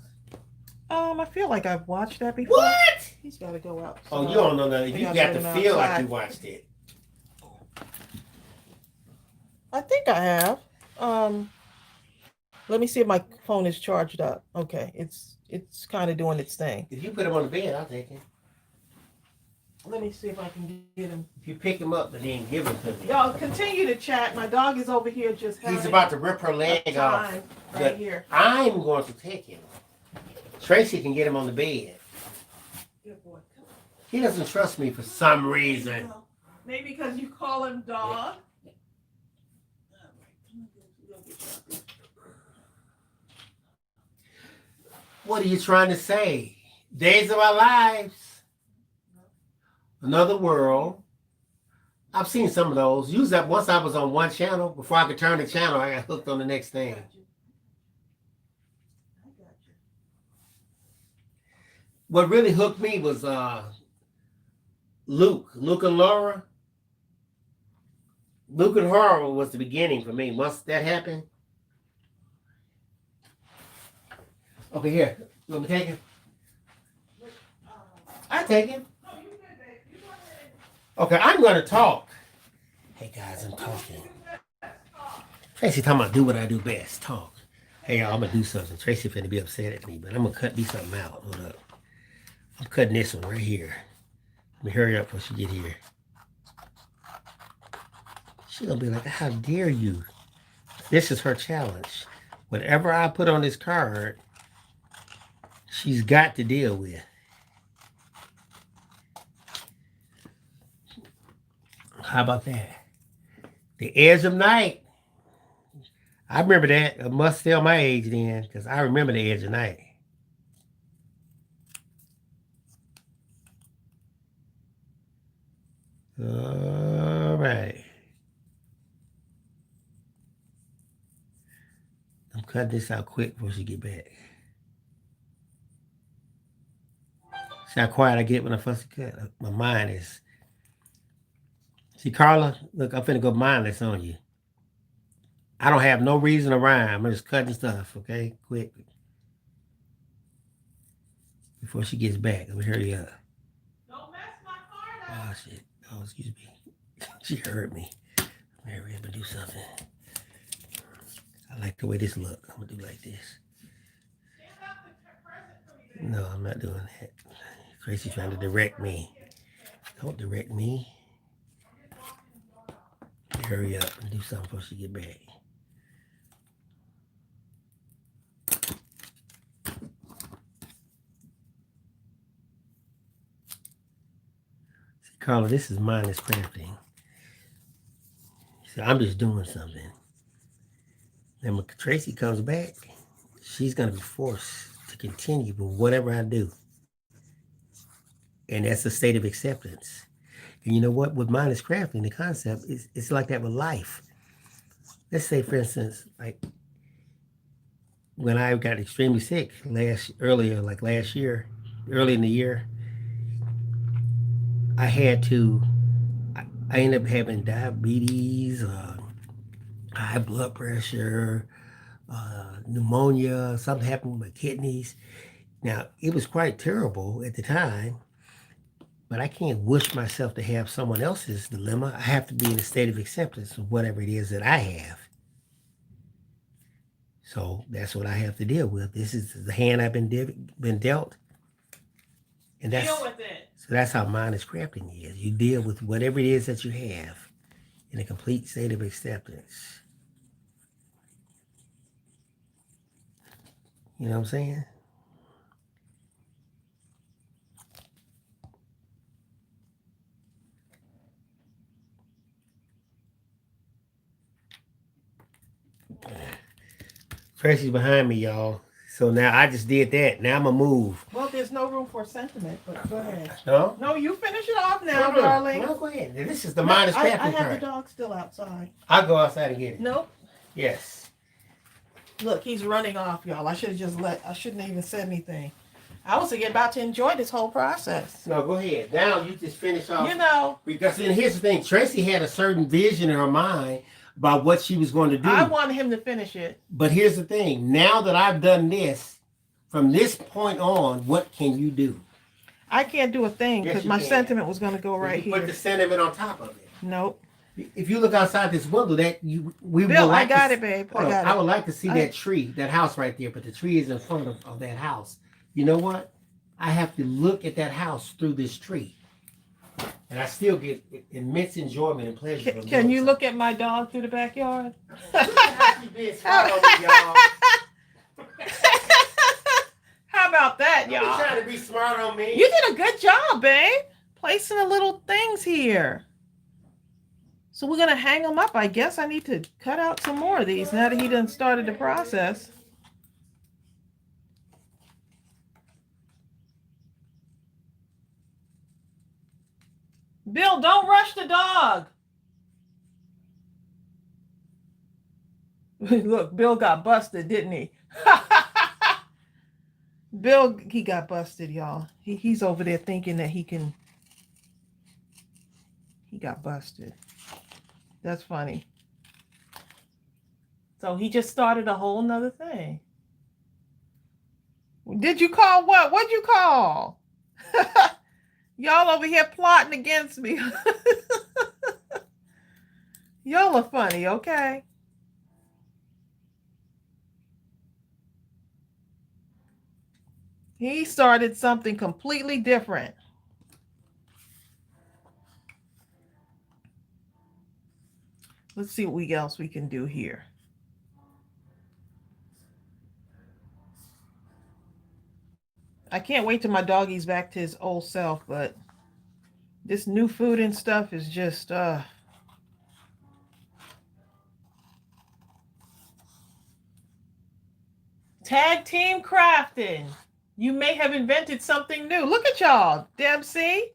Speaker 1: I feel like I've watched that before.
Speaker 2: What?
Speaker 1: He's got to go out.
Speaker 2: Oh, you don't know nothing. You got to feel like you watched it.
Speaker 1: I think I have. Let me see if my phone is charged up. Okay, it's kind of doing its thing.
Speaker 2: If you put him on the bed, I'll take him.
Speaker 1: Let me see if I can get him.
Speaker 2: If you pick him up and then give him to me.
Speaker 1: Y'all continue to chat. My dog is over here just having
Speaker 2: He's about to rip her leg off.
Speaker 1: Right here.
Speaker 2: I'm going to take him. Tracey can get him on the bed.
Speaker 1: Good boy.
Speaker 2: He doesn't trust me for some reason.
Speaker 1: Maybe because you call him dog.
Speaker 2: What are you trying to say? Days of Our Lives. Another World. I've seen some of those. Used that once I was on one channel. Before I could turn the channel, I got hooked on the next thing. What really hooked me was Luke and Laura. Luke and Horror was the beginning for me. Once that happened. Okay, here. You want me to take him? I take him. Okay, I'm going to talk. Hey, guys, I'm talking. Tracey talking about do what I do best, talk. Hey, y'all, I'm going to do something. Tracey finna be upset at me, but I'm going to cut me something out. Hold up. I'm cutting this one right here. Let me hurry up before she get here. She going to be like, how dare you? This is her challenge. Whatever I put on this card, she's got to deal with. How about that? The Edge of Night. I remember that. I must tell my age then, because I remember the Edge of Night. All right. I'm cutting this out quick before she get back. See how quiet I get when I first cut? My mind is... See, Carla, look, I'm finna go mindless on you. I don't have no reason to rhyme. I'm just cutting stuff, okay? Quick. Before she gets back. Let me hurry up.
Speaker 1: Don't mess my card up.
Speaker 2: Oh, shit. Oh, excuse me. She heard me. Let me hurry up and do something. I like the way this look. I'm gonna do like this.
Speaker 1: Stand up the present for me, baby.
Speaker 2: No, I'm not doing that. Tracey trying to direct me. Don't direct me. Hurry up and do something before she get back. Carla, this is mindless crafting. So I'm just doing something. Then when Tracey comes back, she's going to be forced to continue with whatever I do. And that's a state of acceptance. And you know what? With mindless crafting, the concept is it's like that with life. Let's say, for instance, like when I got extremely sick last year, early in the year, I had to. I ended up having diabetes, high blood pressure, pneumonia. Something happened with my kidneys. Now it was quite terrible at the time, but I can't wish myself to have someone else's dilemma. I have to be in a state of acceptance of whatever it is that I have. So that's what I have to deal with. This is the hand I've been dealt, and
Speaker 1: Deal with it.
Speaker 2: so that's how mindless crafting is. You deal with whatever it is that you have in a complete state of acceptance. You know what I'm saying? Tracey's behind me, y'all. So now I just did that. Now I'm going to move.
Speaker 1: Well, there's no room for sentiment, but go ahead.
Speaker 2: No?
Speaker 1: No, you finish it off now, darling.
Speaker 2: No, go ahead. This is the mindless crafting
Speaker 1: I have
Speaker 2: part.
Speaker 1: the dog still outside.
Speaker 2: I'll go outside and get it.
Speaker 1: Nope.
Speaker 2: Yes.
Speaker 1: Look, he's running off, y'all. I shouldn't have even said anything. I was about to enjoy this whole process.
Speaker 2: No, go ahead. Now you just finish off.
Speaker 1: You know.
Speaker 2: Because then here's the thing. Tracey had a certain vision in her mind about what she was going to do.
Speaker 1: I wanted him to finish it.
Speaker 2: But here's the thing. Now that I've done this, from this point on, what can you do?
Speaker 1: I can't do a thing because
Speaker 2: Yes,
Speaker 1: my
Speaker 2: can.
Speaker 1: sentiment was going to go right
Speaker 2: you
Speaker 1: here.
Speaker 2: Put the sentiment on top of it.
Speaker 1: Nope.
Speaker 2: If you look outside this window, we
Speaker 1: Bill,
Speaker 2: would like
Speaker 1: I got
Speaker 2: to,
Speaker 1: it, babe.
Speaker 2: Hold
Speaker 1: I
Speaker 2: on.
Speaker 1: got
Speaker 2: I
Speaker 1: it.
Speaker 2: would like to see that tree, that house right there, but the tree is in front of that house. You know what? I have to look at that house through this tree. And I still get immense enjoyment and pleasure.
Speaker 1: Can you look at my dog through the backyard?
Speaker 2: Look at how she being smart on me, y'all.
Speaker 1: How about that,
Speaker 2: Y'all
Speaker 1: y'all?
Speaker 2: trying to be smart on me.
Speaker 1: You did a good job, babe. Placing the little things here. So we're going to hang them up. I guess I need to cut out some more of these now that he done started the process. Bill, don't rush the dog. Look, Bill got busted, didn't he? Bill, he got busted, y'all. He's over there thinking that he got busted. That's funny. So he just started a whole nother thing. Did you call what? What'd you call? Y'all over here plotting against me. Y'all are funny, okay? He started something completely different. Let's see what else we can do here. I can't wait till my doggy's back to his old self, but this new food and stuff is just Tag team crafting. You may have invented something new. Look at y'all, Debsy.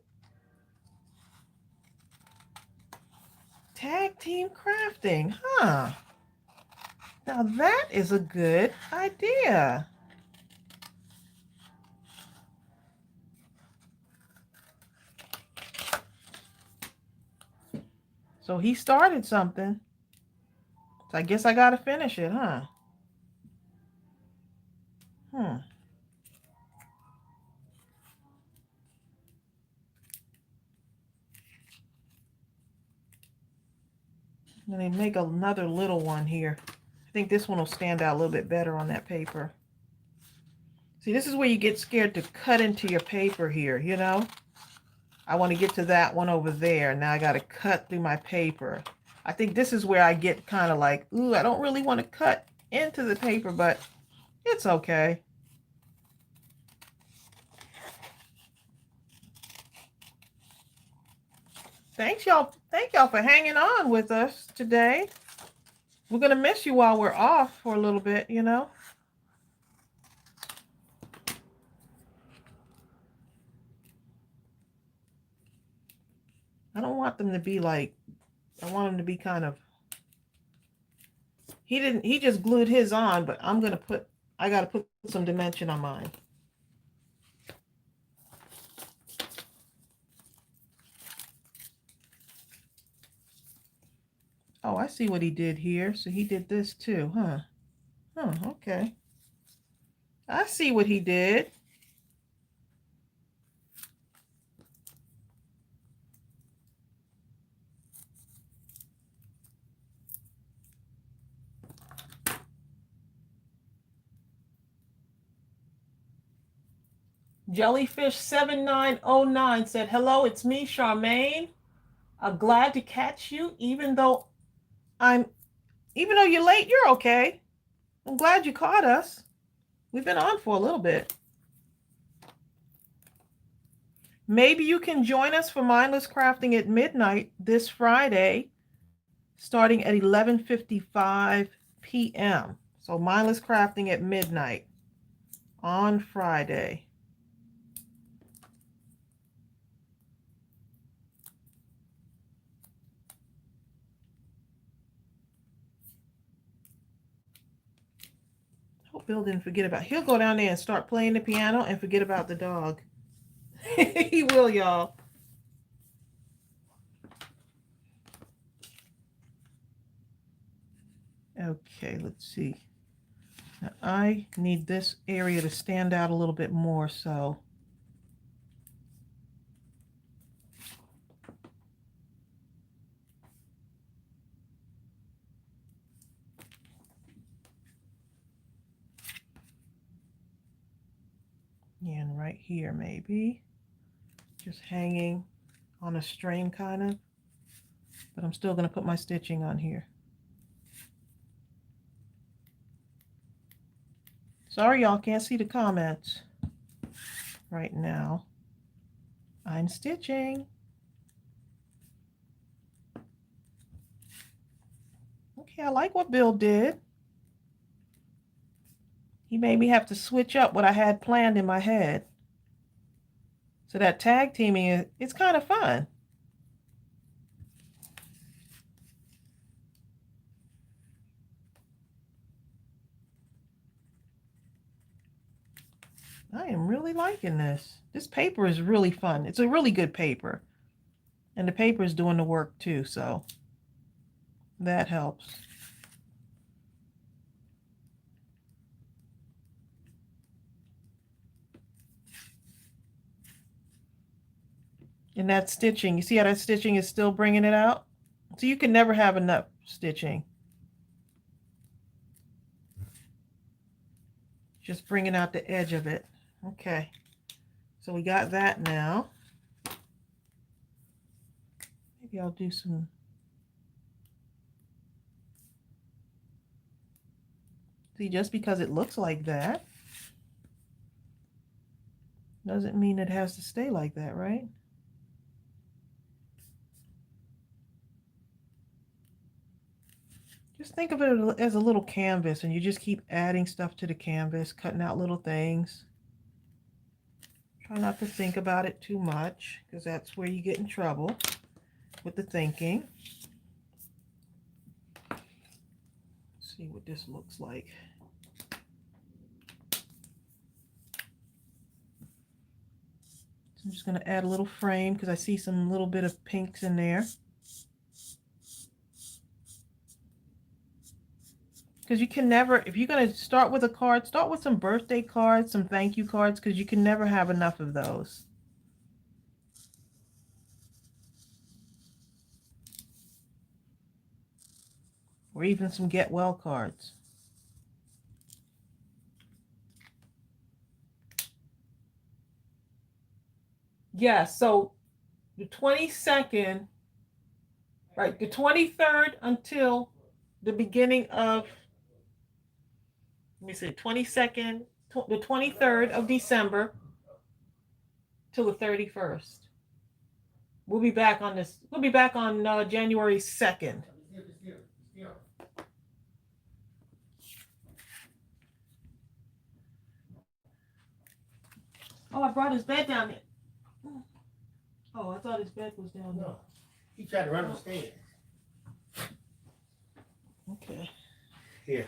Speaker 1: Tag team crafting, huh? Now that is a good idea. So he started something. So I guess I gotta finish it, huh? And then make another little one here. I think this one will stand out a little bit better on that paper. See, this is where you get scared to cut into your paper here, you know? I want to get to that one over there. Now I got to cut through my paper. I think this is where I get kind of like, ooh, I don't really want to cut into the paper, but it's okay. Thank y'all for hanging on with us today. We're gonna miss you while we're off for a little bit, you know. I don't want them to be like, I want them to be kind of, he just glued his on, but I gotta put some dimension on mine. Oh, I see what he did here. So he did this too, huh? Oh, okay. I see what he did. Jellyfish7909 said, "Hello, it's me, Charmaine. I'm glad to catch you, I'm even though you're late, you're okay. I'm glad you caught us. We've been on for a little bit. Maybe you can join us for Mindless Crafting at midnight this Friday, starting at 11:55 p.m. So Mindless Crafting at midnight on Friday." Hope Bill didn't forget about. He'll go down there and start playing the piano and forget about the dog. He will, y'all. Okay, let's see. Now I need this area to stand out a little bit more, so yeah, and right here maybe. Just hanging on a string kind of, but I'm still going to put my stitching on here. Sorry, y'all can't see the comments right now. I'm stitching. Okay, I like what Bill did. He made me have to switch up what I had planned in my head. So that tag teaming, it's kind of fun. I am really liking this. This paper is really fun. It's a really good paper. And the paper is doing the work too, so that helps. And that stitching, you see how that stitching is still bringing it out? So you can never have enough stitching. Just bringing out the edge of it. Okay, so we got that now. Maybe I'll do some. See, just because it looks like that doesn't mean it has to stay like that, right? Just think of it as a little canvas, and you just keep adding stuff to the canvas, cutting out little things. Try not to think about it too much, because that's where you get in trouble with the thinking. Let's see what this looks like. So I'm just going to add a little frame because I see some little bit of pinks in there. Because you can never, if you're going to start with a card, start with some birthday cards, some thank you cards, because you can never have enough of those. Or even some get well cards. Yeah, so the 22nd, right, the 23rd until the beginning of, let me see, 22nd, the 23rd of December till the 31st. We'll be back on this. We'll be back on January 2nd. Oh, I brought his bed down there. Oh, I thought his bed was down there.
Speaker 2: No, he tried to run upstairs.
Speaker 1: Okay.
Speaker 2: Here.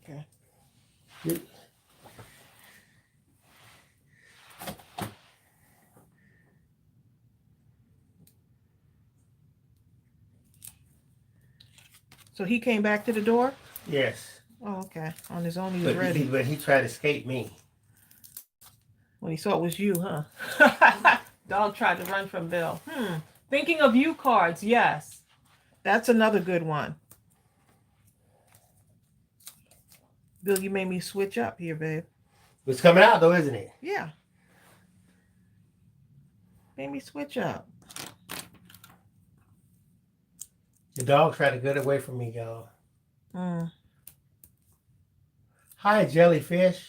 Speaker 1: Okay. So he came back to the door?
Speaker 2: Yes.
Speaker 1: Oh, okay. On his own, he was ready.
Speaker 2: But he tried to escape me.
Speaker 1: When he saw it was you, huh? Dog tried to run from Bill. Thinking of you cards, yes. That's another good one. Bill, you made me switch up here, babe.
Speaker 2: It's coming out though, isn't it?
Speaker 1: Yeah. Made me switch up.
Speaker 2: The dog tried to get away from me, y'all.
Speaker 1: Mm.
Speaker 2: Hi, jellyfish.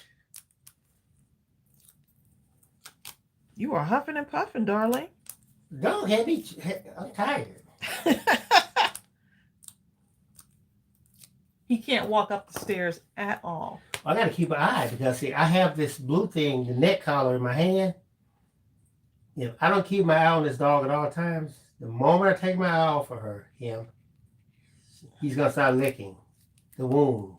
Speaker 1: You are huffing and puffing, darling.
Speaker 2: Dog had me. I'm tired.
Speaker 1: He can't walk up the stairs at all.
Speaker 2: I got to keep an eye because see, I have this blue thing, the neck collar in my hand. If I don't keep my eye on this dog at all times, the moment I take my eye off of him, he's gonna start licking the wound.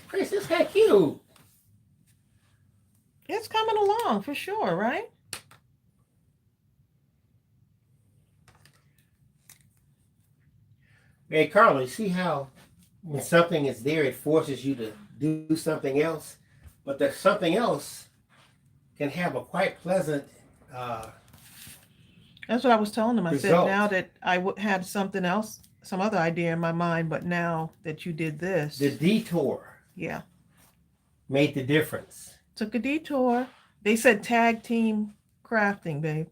Speaker 2: Chris, this kind of cute.
Speaker 1: It's coming along for sure, right?
Speaker 2: Hey, Carla, you see how when something is there, it forces you to do something else, but that something else can have a quite pleasant.
Speaker 1: That's what I was telling him. I said,
Speaker 2: Result.
Speaker 1: now that I had something else, some other idea in my mind, but now that you did this,
Speaker 2: The detour
Speaker 1: yeah,
Speaker 2: made the difference.
Speaker 1: took a detour. They said tag team crafting, babe.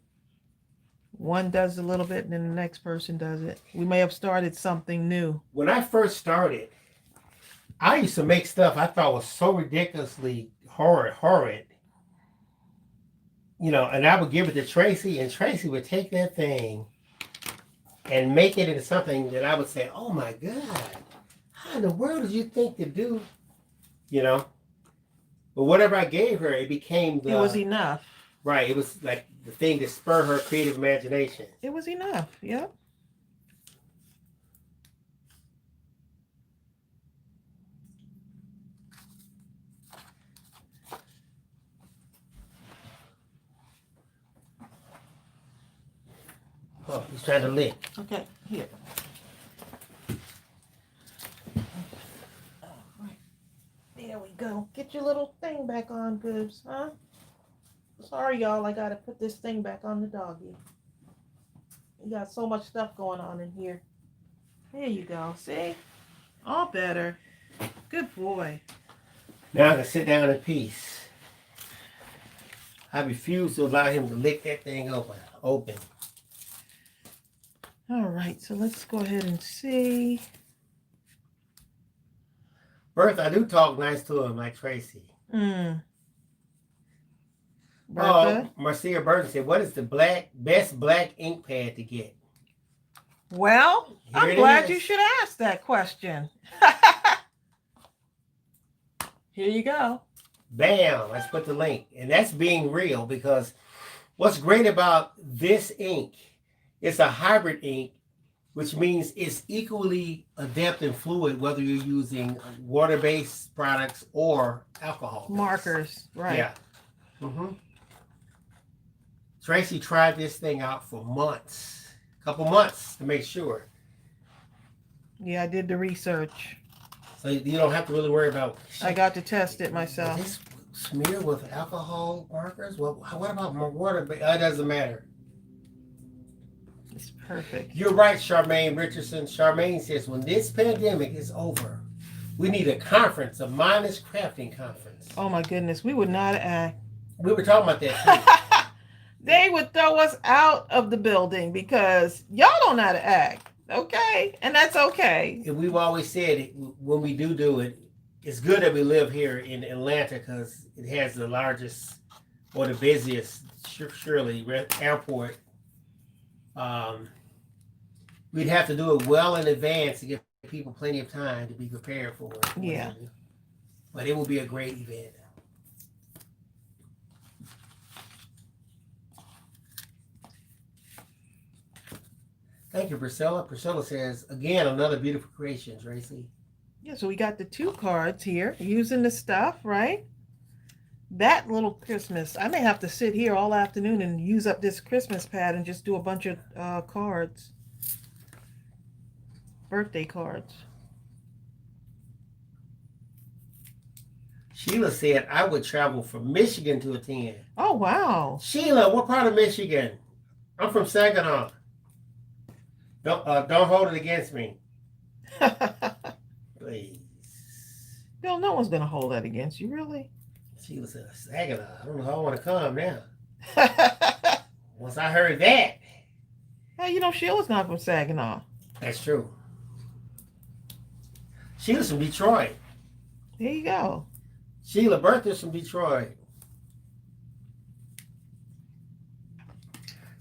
Speaker 1: One does a little bit and then the next person does it. We may have started something new.
Speaker 2: When I first started, I used to make stuff I thought was so ridiculously horrid. You know, and I would give it to Tracey, and Tracey would take that thing and make it into something that I would say, oh my God, how in the world did you think to do? You know? But whatever I gave her, it became
Speaker 1: It was enough.
Speaker 2: right. It was like the thing to spur her creative imagination.
Speaker 1: It was enough. Yeah.
Speaker 2: Oh, he's trying to lick.
Speaker 1: Okay, here. All right. There we go. Get your little thing back on, Goobs, huh? Sorry, y'all. I got to put this thing back on the doggy. You got so much stuff going on in here. There you go. See? All better. Good boy.
Speaker 2: Now I can sit down in peace. I refuse to allow him to lick that thing open.
Speaker 1: All right, so let's go ahead and see.
Speaker 2: Bertha, I do talk nice to him like Tracey.
Speaker 1: Bertha?
Speaker 2: Marcia Burton said, what is the best black ink pad to get?
Speaker 1: Well,
Speaker 2: Here
Speaker 1: I'm
Speaker 2: it
Speaker 1: glad
Speaker 2: is.
Speaker 1: you should ask that question. Here you go.
Speaker 2: Bam, let's put the link. And that's being real because what's great about this ink, it's a hybrid ink, which means it's equally adept and fluid whether you're using water-based products or alcohol.
Speaker 1: Markers, right.
Speaker 2: Yeah. Mm-hmm. Tracey tried this thing out for months, a couple months to make sure.
Speaker 1: Yeah, I did the research.
Speaker 2: So you don't have to really worry about.
Speaker 1: I got to test it
Speaker 2: Is
Speaker 1: myself.
Speaker 2: this smeared with alcohol markers? Well, what about my water? It doesn't matter.
Speaker 1: It's perfect.
Speaker 2: You're right, Charmaine Richardson. Charmaine says, when this pandemic is over, we need a conference, a Mindless Crafting conference.
Speaker 1: Oh my goodness, we would not act.
Speaker 2: We were talking about that too.
Speaker 1: throw us out of the building because y'all don't know how to act. Okay, and that's okay.
Speaker 2: And we've always said when we do it, it's good that we live here in Atlanta because it has the largest or the busiest, surely, airport. We'd have to do it well in advance to give people plenty of time to be prepared for it.
Speaker 1: Yeah.
Speaker 2: But it will be a great event. Thank you, Priscilla. Priscilla says, again, another beautiful creation, Tracey.
Speaker 1: Yeah, so we got the 2 cards here using the stuff, right? That little Christmas. I may have to sit here all afternoon and use up this Christmas pad and just do a bunch of cards. Birthday cards.
Speaker 2: Sheila said, I would travel from Michigan to attend.
Speaker 1: Oh, wow.
Speaker 2: Sheila, what part of Michigan? I'm from Saginaw. Don't hold it against me. Please.
Speaker 1: Bill, no one's going to hold that against you, really.
Speaker 2: Sheila said, Saginaw. I don't know how I want to come now. Once I heard that.
Speaker 1: Hey, you know, Sheila's not from Saginaw.
Speaker 2: That's true. Sheila's from Detroit.
Speaker 1: There you go.
Speaker 2: Sheila Bertha's from Detroit.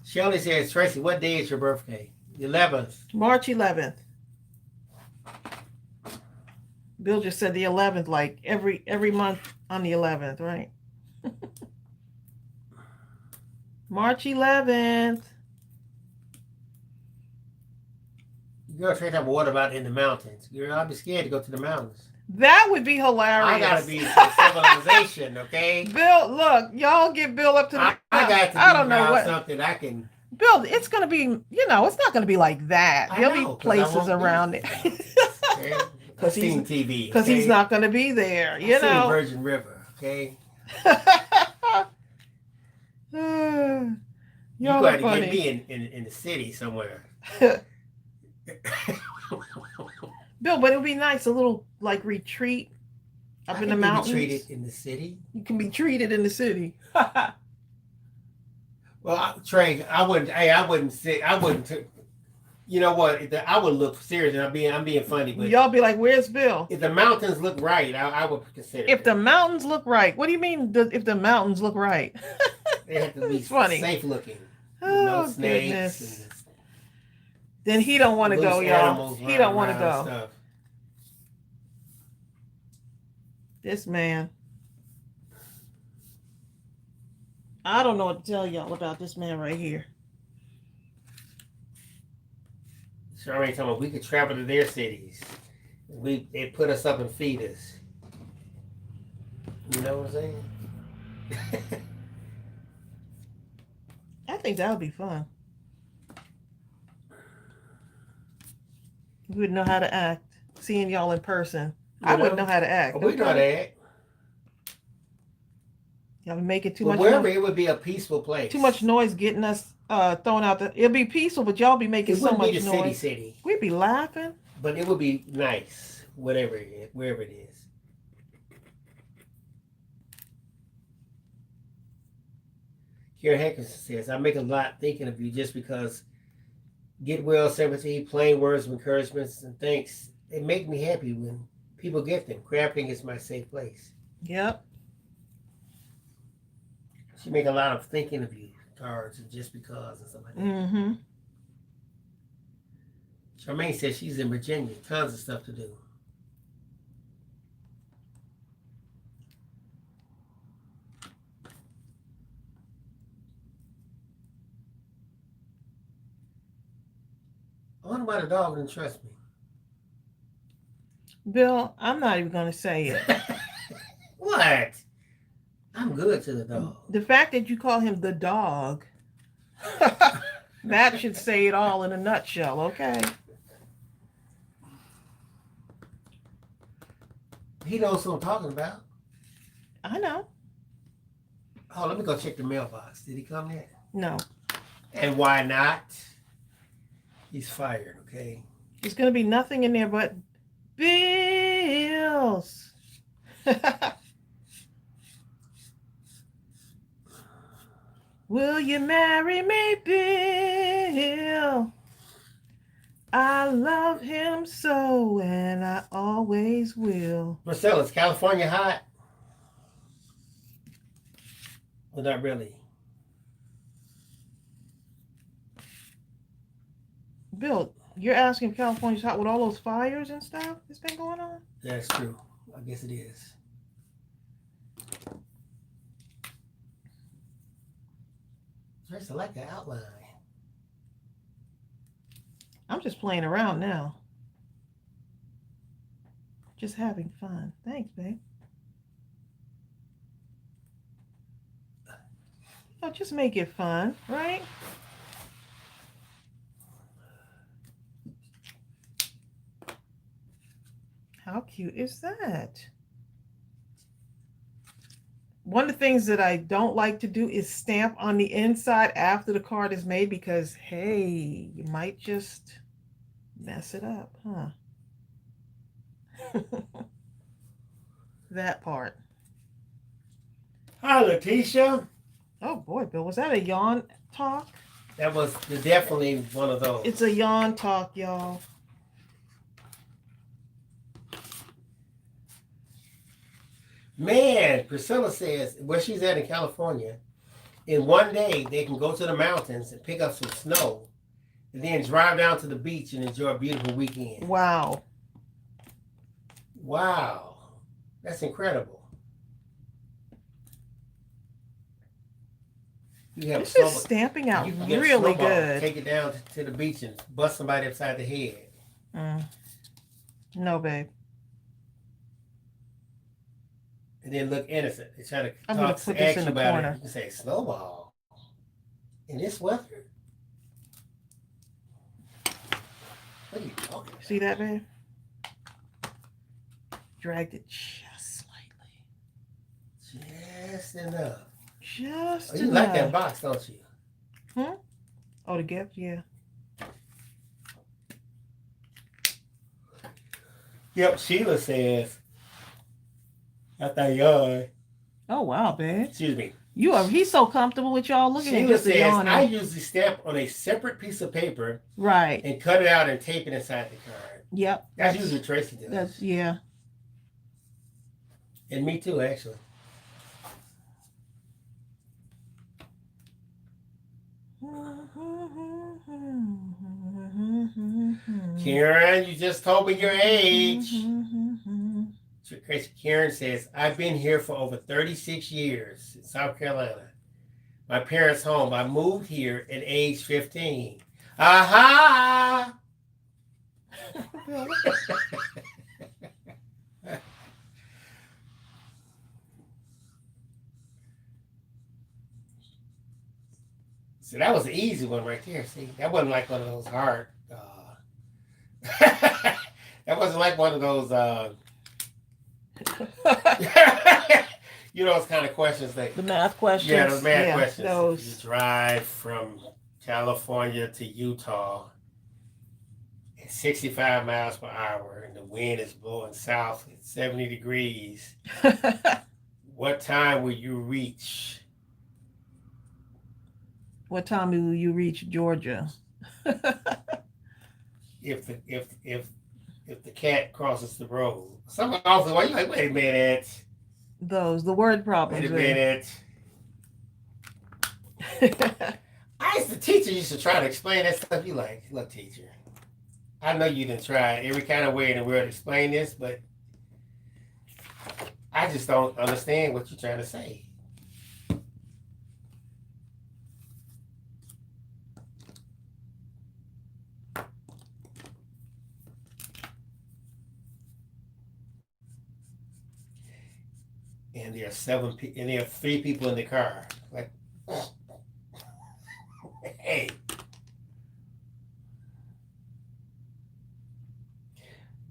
Speaker 2: Shelley says, Tracey, what day is your birthday? The 11th.
Speaker 1: March 11th. Bill just said the 11th, like every month on the 11th, right? March 11th.
Speaker 2: Girl, Tracey, what about in the mountains? Girl, I'd be scared to go to the mountains.
Speaker 1: That would be hilarious.
Speaker 2: I gotta be civilization, okay?
Speaker 1: Bill, look, y'all get Bill up to the.
Speaker 2: I got to be
Speaker 1: I don't know what
Speaker 2: something I can.
Speaker 1: Bill, it's gonna be. You know, it's not gonna be like that. There'll be places around it.
Speaker 2: Because he's TV.
Speaker 1: Because he's not gonna be there. You know.
Speaker 2: Virgin River, okay?
Speaker 1: Y'all
Speaker 2: You got to
Speaker 1: funny.
Speaker 2: get me in the city somewhere.
Speaker 1: Bill, but it would be nice, a little like retreat up in the mountains.
Speaker 2: Treated in the city.
Speaker 1: You can be treated in the city.
Speaker 2: Well, Trey, I wouldn't say. You know what? I would look serious. And I'm being funny, but
Speaker 1: y'all be like, "Where's Bill?"
Speaker 2: If the mountains look right, I would consider.
Speaker 1: If the mountains look right, what do you mean? If the mountains look right?
Speaker 2: They have to be
Speaker 1: funny.
Speaker 2: Safe looking.
Speaker 1: Oh,
Speaker 2: no snakes.
Speaker 1: Goodness. Then he don't want to go, y'all. He don't want to go.
Speaker 2: Stuff.
Speaker 1: This man. I don't know what to tell y'all about this man right here.
Speaker 2: Charmaine told me we could travel to their cities. They put us up and feed us. You know what I'm saying?
Speaker 1: I think that would be fun. We would know how to act. Seeing y'all in person. I wouldn't know how to act.
Speaker 2: We know how to act.
Speaker 1: Y'all be making too
Speaker 2: but
Speaker 1: much
Speaker 2: wherever
Speaker 1: noise.
Speaker 2: It would be a peaceful place.
Speaker 1: Too much noise getting us thrown out there. It'll be peaceful, but y'all be making so much
Speaker 2: be the
Speaker 1: noise.
Speaker 2: City.
Speaker 1: We'd be laughing.
Speaker 2: But it would be nice, wherever it is. Karen Hankinson says, I make a lot thinking of you just because get well sympathy, plain words of encouragement and thanks. They make me happy when people get them. Crafting is my safe place.
Speaker 1: Yep.
Speaker 2: She make a lot of thinking of you cards and just because and stuff like that.
Speaker 1: Mm-hmm.
Speaker 2: Charmaine says she's in Virginia. Tons of stuff to do. I wonder why the dog didn't trust me.
Speaker 1: Bill, I'm not even going to say it.
Speaker 2: What? I'm good to the dog.
Speaker 1: The fact that you call him the dog, that should say it all in a nutshell, okay?
Speaker 2: He knows what I'm talking about.
Speaker 1: I know.
Speaker 2: Oh, let me go check the mailbox. Did he come yet?
Speaker 1: No.
Speaker 2: And why not? He's fired, okay?
Speaker 1: There's going to be nothing in there but bills. Will you marry me, Bill? I love him so, and I always will.
Speaker 2: Priscilla, is California hot? Well, not really.
Speaker 1: Bill, you're asking if California's hot with all those fires and stuff that's been going on?
Speaker 2: That's true. I guess it is. I like the outline.
Speaker 1: I'm just playing around now. Just having fun. Thanks, babe. Oh, just make it fun, right? How cute is that? One of the things that I don't like to do is stamp on the inside after the card is made because, hey, you might just mess it up, huh? That part.
Speaker 2: Hi, Letitia.
Speaker 1: Oh boy, Bill, was that a yawn talk?
Speaker 2: That was definitely one of those.
Speaker 1: It's a yawn talk, y'all.
Speaker 2: Man, Priscilla says where she's at in California, in one day they can go to the mountains and pick up some snow and then drive down to the beach and enjoy a beautiful weekend.
Speaker 1: Wow.
Speaker 2: Wow. That's incredible. You have
Speaker 1: This is stamping out really good.
Speaker 2: Take it down to the beach and bust somebody upside the head.
Speaker 1: No, babe.
Speaker 2: And then look innocent. They try to
Speaker 1: I'm gonna put this in the corner.
Speaker 2: You can say snowball in this weather. What are you talking about?
Speaker 1: See that, babe? Dragged it just slightly.
Speaker 2: Just enough.
Speaker 1: Just
Speaker 2: you
Speaker 1: enough.
Speaker 2: like that box, don't you?
Speaker 1: Oh, the gift, yeah.
Speaker 2: Yep, Sheila says, I thought y'all.
Speaker 1: Oh wow, babe.
Speaker 2: Excuse me.
Speaker 1: He's so comfortable with y'all. Look at him.
Speaker 2: Sheila says, I usually stamp on a separate piece of paper.
Speaker 1: Right.
Speaker 2: And cut it out and tape it inside the card.
Speaker 1: Yep.
Speaker 2: That's usually Tracey does.
Speaker 1: That's, yeah.
Speaker 2: And me too, actually. Karen, you just told me your age. Karen says, I've been here for over 36 years in South Carolina. My parents' home. I moved here at age 15. Aha! So that was an easy one right there. See, that wasn't like one of those hard. That wasn't like one of those. You know, those kind of questions like
Speaker 1: the math questions.
Speaker 2: Yeah, those math questions.
Speaker 1: Those.
Speaker 2: You drive from California to Utah at 65 miles per hour, and the wind is blowing south at 70 degrees. What time will you reach?
Speaker 1: What time will you reach Georgia?
Speaker 2: If the cat crosses the road. Someone also, why you like, wait a minute.
Speaker 1: The word problems.
Speaker 2: Wait a minute. The teacher used to try to explain that stuff. You like, look, teacher, I know you didn't try every kind of way in the world to explain this, but I just don't understand what you're trying to say. And there are 3 people in the car. Like, hey.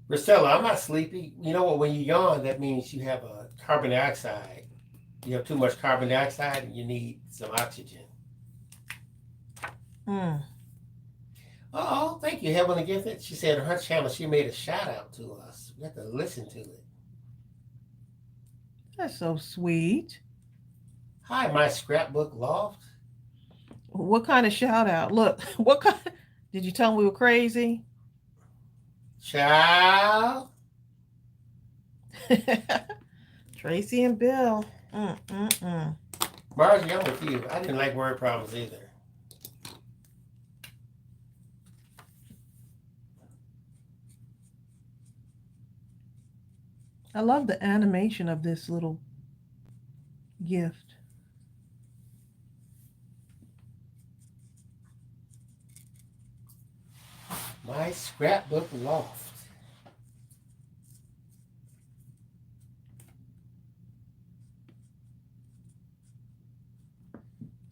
Speaker 2: Priscilla, I'm not sleepy. You know what? When you yawn, that means you have a carbon dioxide. You have too much carbon dioxide and you need some oxygen. Oh, thank you, Heavenly Gifted. She said on her channel she made a shout out to us. We have to listen to it.
Speaker 1: That's so sweet.
Speaker 2: Hi, my scrapbook loft.
Speaker 1: What kind of shout out? Look, what kind? Did you tell them we were crazy?
Speaker 2: Child.
Speaker 1: Tracy and Bill. Mm.
Speaker 2: Margie, I'm with you. I didn't like word problems either.
Speaker 1: I love the animation of this little gift.
Speaker 2: My scrapbook loft.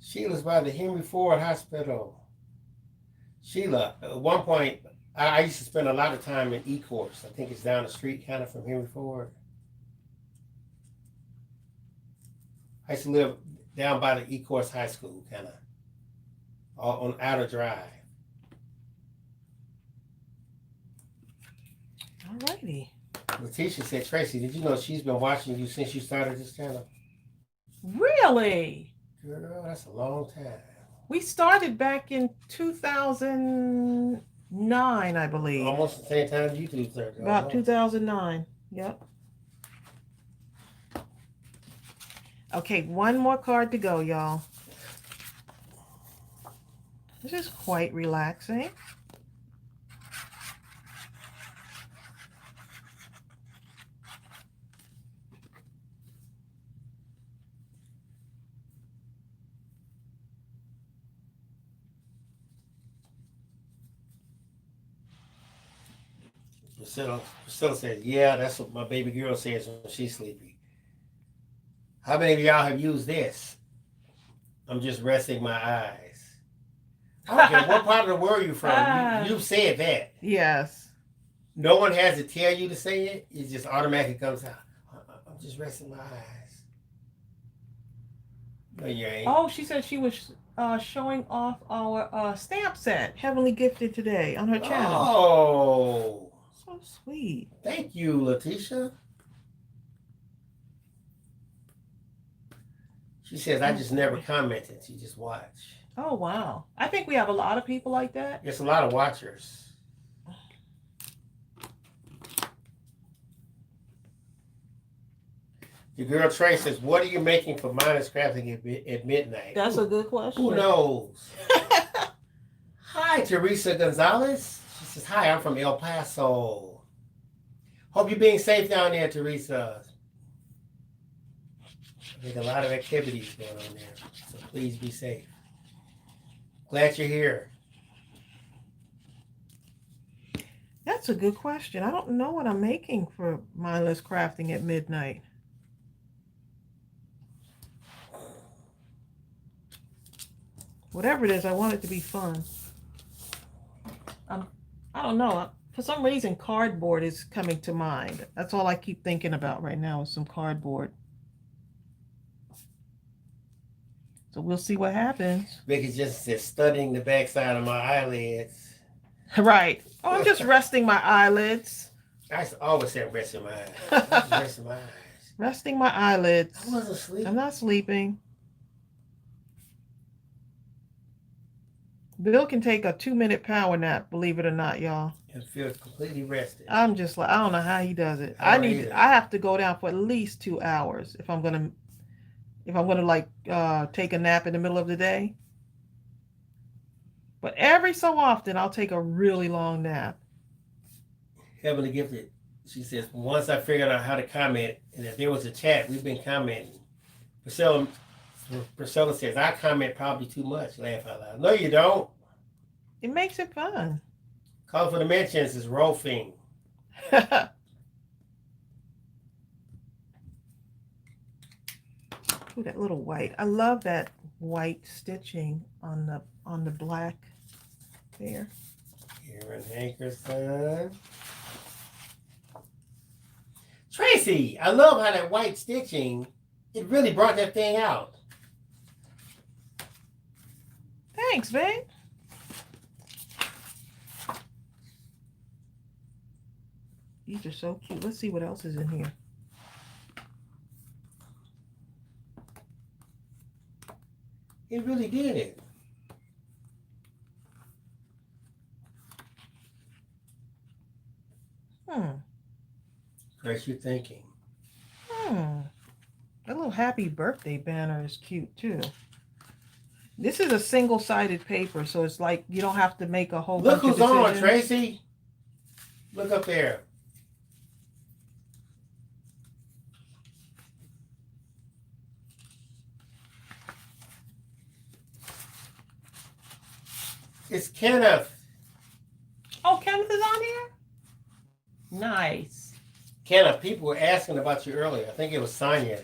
Speaker 2: Sheila's by the Henry Ford Hospital. Sheila, at one point, I used to spend a lot of time in E-Course. I think it's down the street kind of from Henry Ford. I used to live down by the E-Course High School, kind of on Outer Drive.
Speaker 1: Alrighty.
Speaker 2: Letitia said, Tracy, did you know she's been watching you since you started this channel?
Speaker 1: Really?
Speaker 2: Girl, that's a long time.
Speaker 1: We started back in 2009, I believe.
Speaker 2: Almost the same time you two started.
Speaker 1: About 2009. Yep. Okay, one more card to go, y'all. This is quite relaxing.
Speaker 2: Priscilla says, yeah, that's what my baby girl says when she's sleepy. How many of y'all have used this? I'm just resting my eyes. I don't care what part of the world you're from. You've said that.
Speaker 1: Yes.
Speaker 2: No one has to tell you to say it. It just automatically comes out. I'm just resting my eyes. No, you ain't.
Speaker 1: Oh, she said she was showing off our stamp set, Heavenly Gifted, today on her channel.
Speaker 2: Oh.
Speaker 1: So sweet.
Speaker 2: Thank you, Letitia. She says, I just never commented. She just watched.
Speaker 1: Oh, wow. I think we have a lot of people like that.
Speaker 2: It's a lot of watchers. Your girl Trace says, what are you making for Mindless Crafting at midnight?
Speaker 1: That's a good question.
Speaker 2: Who knows? Hi, Teresa Gonzalez. She says, hi, I'm from El Paso. Hope you're being safe down there, Teresa. I think a lot of activities going on there, so please be safe. Glad you're here.
Speaker 1: That's a good question. I don't know what I'm making for Mindless Crafting at midnight. Whatever it is, I want it to be fun. I don't know. For some reason, cardboard is coming to mind. That's all I keep thinking about right now is some cardboard. So we'll see what happens.
Speaker 2: Vicky just says, studying the backside of my eyelids.
Speaker 1: Right. Oh, I'm just resting my eyelids.
Speaker 2: I always said resting my eyes. Resting my eyes.
Speaker 1: Resting my eyelids.
Speaker 2: I wasn't sleeping.
Speaker 1: I'm not sleeping. Bill can take a 2-minute power nap, believe it or not, y'all.
Speaker 2: And feels completely rested.
Speaker 1: I'm just like, I don't know how he does it.
Speaker 2: I
Speaker 1: have to go down for at least 2 hours if I'm gonna like take a nap in the middle of the day. But every so often I'll take a really long nap.
Speaker 2: Heavily Gifted. She says, once I figured out how to comment, and if there was a chat, we've been commenting. Priscilla says, I comment probably too much. Laugh out loud. No, you don't.
Speaker 1: It makes it fun.
Speaker 2: Call for the mentions is Rolfing.
Speaker 1: Ooh, that little white. I love that white stitching on the black there.
Speaker 2: Karen Hankerson. Tracy, I love how that white stitching, it really brought that thing out.
Speaker 1: Thanks, babe. These are so cute. Let's see what else is in here.
Speaker 2: It really did it. What you thinking?
Speaker 1: That little happy birthday banner is cute too. This is a single-sided paper, so it's like you don't have to make a whole
Speaker 2: Look
Speaker 1: bunch
Speaker 2: who's
Speaker 1: of
Speaker 2: on,
Speaker 1: decisions.
Speaker 2: Tracy. Look up there. It's Kenneth.
Speaker 1: Oh, Kenneth is on here? Nice.
Speaker 2: Kenneth, people were asking about you earlier. I think it was Sonia.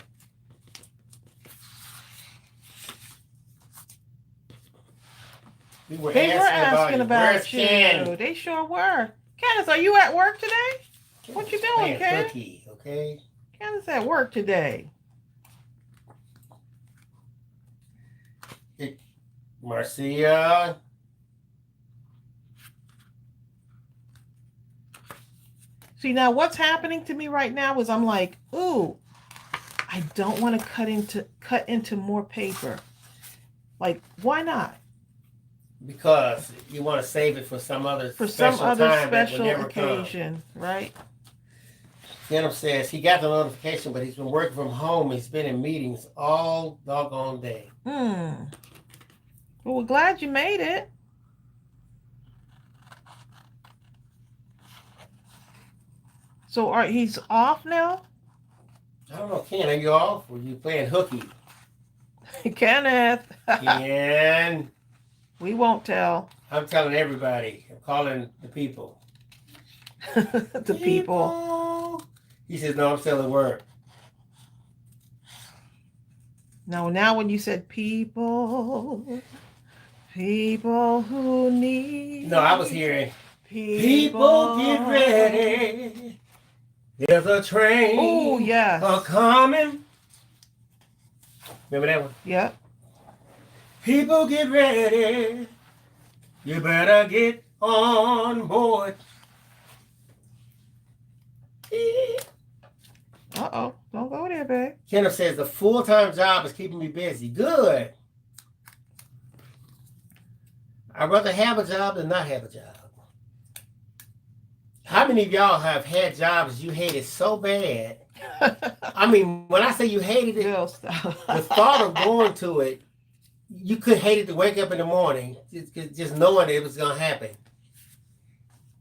Speaker 1: They were asking about you.
Speaker 2: Ken?
Speaker 1: They sure were. Kenneth, are you at work today? What you doing, Ken?
Speaker 2: Cookie, okay.
Speaker 1: Kenneth's at work today.
Speaker 2: Marcia.
Speaker 1: See, now what's happening to me right now is I'm like, ooh, I don't want to cut into more paper. Like, why not?
Speaker 2: Because you want to save it for some other special
Speaker 1: occasion, right?
Speaker 2: Kenneth says he got the notification, but he's been working from home. He's been in meetings all doggone day.
Speaker 1: Well, we're glad you made it. So he's off now?
Speaker 2: I don't know, Ken, are you off? Or you playing hooky?
Speaker 1: Kenneth.
Speaker 2: Ken.
Speaker 1: We won't tell.
Speaker 2: I'm telling everybody. I'm calling the people.
Speaker 1: The people.
Speaker 2: He says, no, I'm still at work.
Speaker 1: No, now when you said people who need.
Speaker 2: No, I was hearing people get ready. There's a train.
Speaker 1: Oh, yes.
Speaker 2: Coming. Remember that one?
Speaker 1: Yep.
Speaker 2: People get ready. You better get on board.
Speaker 1: Uh-oh. Don't go there, babe.
Speaker 2: Kenneth says the full-time job is keeping me busy. Good. I'd rather have a job than not have a job. How many of y'all have had jobs you hated so bad? I mean, when I say you hated it, the thought of going to it, you could hate it to wake up in the morning, just knowing it was going to happen.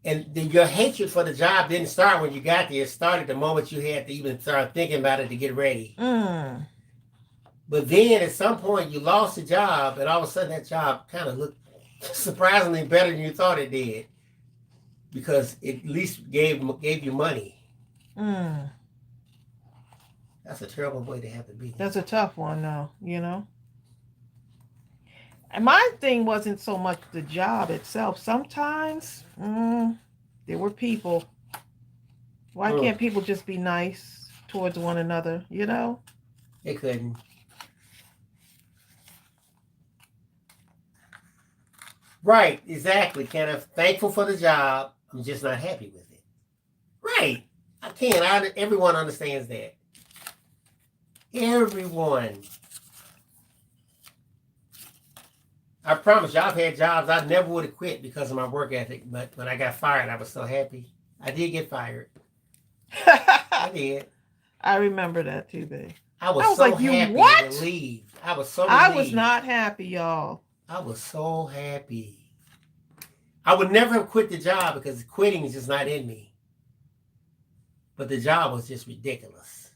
Speaker 2: And your hatred for the job didn't start when you got there. It started the moment you had to even start thinking about it to get ready. But then at some point you lost the job, and all of a sudden that job kind of looked surprisingly better than you thought it did, because it at least gave you money. That's a terrible way to have to be.
Speaker 1: That's a tough one, though, you know. And my thing wasn't so much the job itself. Sometimes there were people. Why can't people just be nice towards one another, you know?
Speaker 2: They couldn't. Right, exactly, Kenneth. Thankful for the job. I'm just not happy with it. Right. I can't. Everyone understands that. Everyone. I promise you, I've had jobs I never would have quit because of my work ethic, but when I got fired, I was so happy. I did get fired. I did.
Speaker 1: I remember that too, babe.
Speaker 2: I was so
Speaker 1: like,
Speaker 2: happy
Speaker 1: you what?
Speaker 2: to leave. I was so relieved.
Speaker 1: I was not happy, y'all.
Speaker 2: I was so happy. I would never have quit the job because quitting is just not in me. But the job was just ridiculous.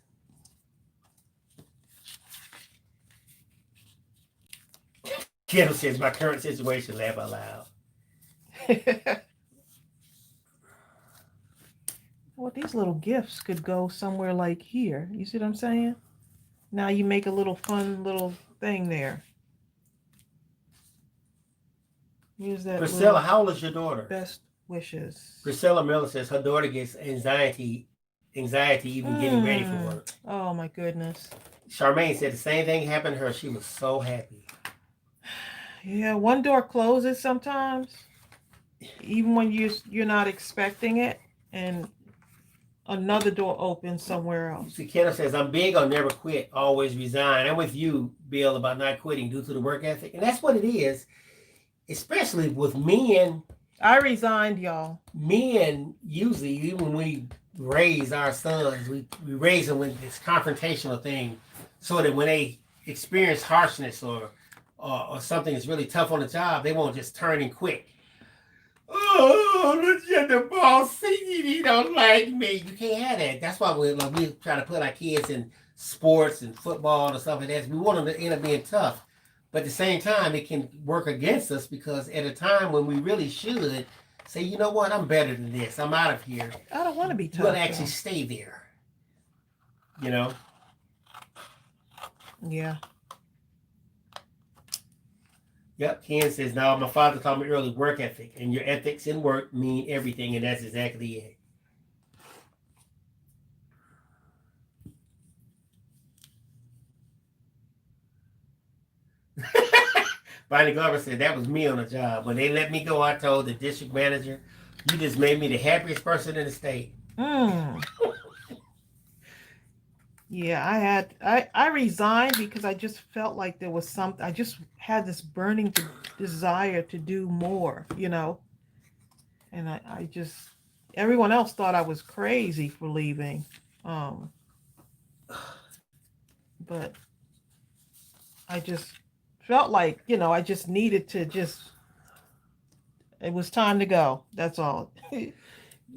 Speaker 2: Kendall says, my current situation, laugh out loud.
Speaker 1: Well, these little gifts could go somewhere like here. You see what I'm saying? Now you make a little fun little thing there. Use that.
Speaker 2: Priscilla, how old is your daughter?
Speaker 1: Best wishes.
Speaker 2: Priscilla Miller says her daughter gets anxiety even getting ready for work.
Speaker 1: Oh my goodness.
Speaker 2: Charmaine said the same thing happened to her. She was so happy.
Speaker 1: Yeah, one door closes sometimes, even when you're not expecting it, and another door opens somewhere else.
Speaker 2: See, Kenneth says, I'm big on never quit, always resign. I'm with you, Bill, about not quitting due to the work ethic. And that's what it is, especially with men.
Speaker 1: I resigned, y'all.
Speaker 2: Men usually, even when we raise our sons, we raise them with this confrontational thing, so that when they experience harshness or something that's really tough on the job, they won't just turn and quit. Oh, the boss see he don't like me. You can't have that. That's why we try to put our kids in sports and football and stuff like that. We want them to end up being tough. But at the same time, it can work against us because at a time when we really should say, you know what, I'm better than this. I'm out of here.
Speaker 1: I don't want to be tough.
Speaker 2: We'll actually stay there. You know?
Speaker 1: Yeah.
Speaker 2: Yep, Ken says, no, my father taught me early work ethic, and your ethics in work mean everything, and that's exactly it. Bonnie Glover said, that was me on the job. When they let me go, I told the district manager, you just made me the happiest person in the state.
Speaker 1: Yeah, I resigned because I just felt like there was something. I just had this burning desire to do more, you know. And I just, everyone else thought I was crazy for leaving. But I just felt like, you know, I just needed to it was time to go. That's all.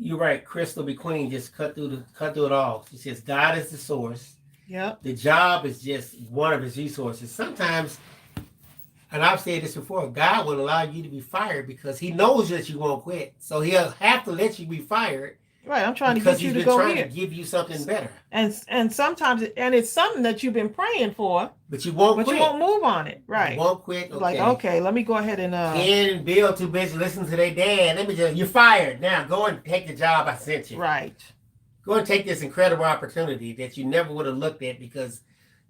Speaker 2: You're right. Crystal B. Queen just cut through it all. She says God is the source.
Speaker 1: Yep.
Speaker 2: The job is just one of his resources. Sometimes, and I've said this before, God will allow you to be fired because he knows that you won't quit. So he'll have to let you be fired.
Speaker 1: Right. I'm trying to get you to go here.
Speaker 2: Because he's been trying to give you something better.
Speaker 1: And sometimes, it's something that you've been praying for.
Speaker 2: But you won't quit.
Speaker 1: But you won't move on it. Right.
Speaker 2: You won't quit. Okay.
Speaker 1: Like, okay, let me go ahead and
Speaker 2: Ken and Bill too busy listening to their dad. You're fired. Now go and take the job I sent you.
Speaker 1: Right.
Speaker 2: Go and take this incredible opportunity that you never would have looked at because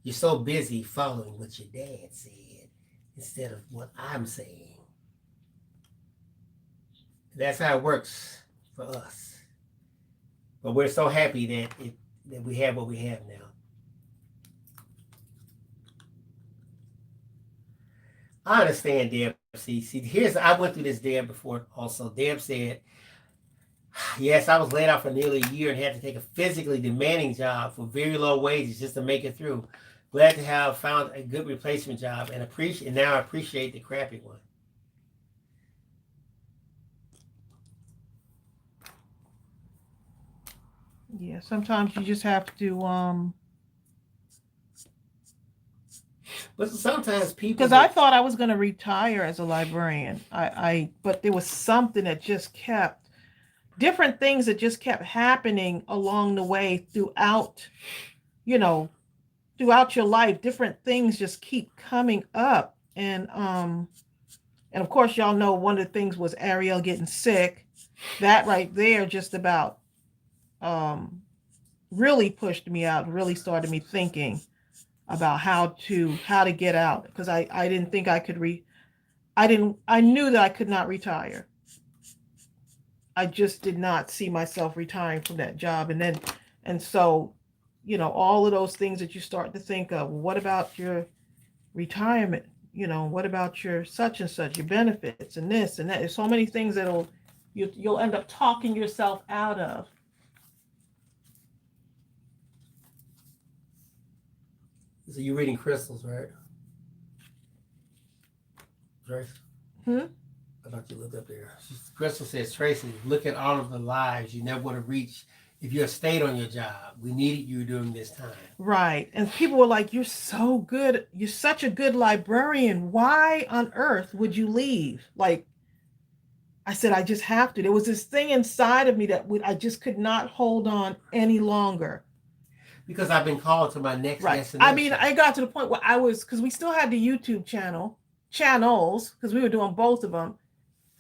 Speaker 2: you're so busy following what your dad said instead of what I'm saying. That's how it works for us. But we're so happy that we have what we have now. I understand, Deb. See, I went through this, Deb, before also. Deb said, yes, I was laid off for nearly a year and had to take a physically demanding job for very low wages just to make it through. Glad to have found a good replacement job and now I appreciate the crappy one.
Speaker 1: Yeah, sometimes you just have to
Speaker 2: But sometimes people,
Speaker 1: because I thought I was going to retire as a librarian. But there was something that just kept different things that just kept happening along the way throughout your life. Different things just keep coming up, and of course y'all know one of the things was Ariel getting sick. That right there just about really pushed me out, really started me thinking about how to get out, because I didn't think I could I knew that I could not retire. I just did not see myself retiring from that job. And so, all of those things that you start to think of, what about your retirement? What about your such and such, your benefits and this and that? There's so many things you'll end up talking yourself out of.
Speaker 2: So you're reading Crystals, right? Trace? I thought you looked up there. Crystal says, Tracey, look at all of the lives you never would have reached if you had stayed on your job. We needed you during this time.
Speaker 1: Right. And people were like, you're so good. You're such a good librarian. Why on earth would you leave? Like, I said, I just have to. There was this thing inside of me that I just could not hold on any longer.
Speaker 2: Because I've been called to my next destination.
Speaker 1: I mean, I got to the point where because we still had the YouTube channels, because we were doing both of them.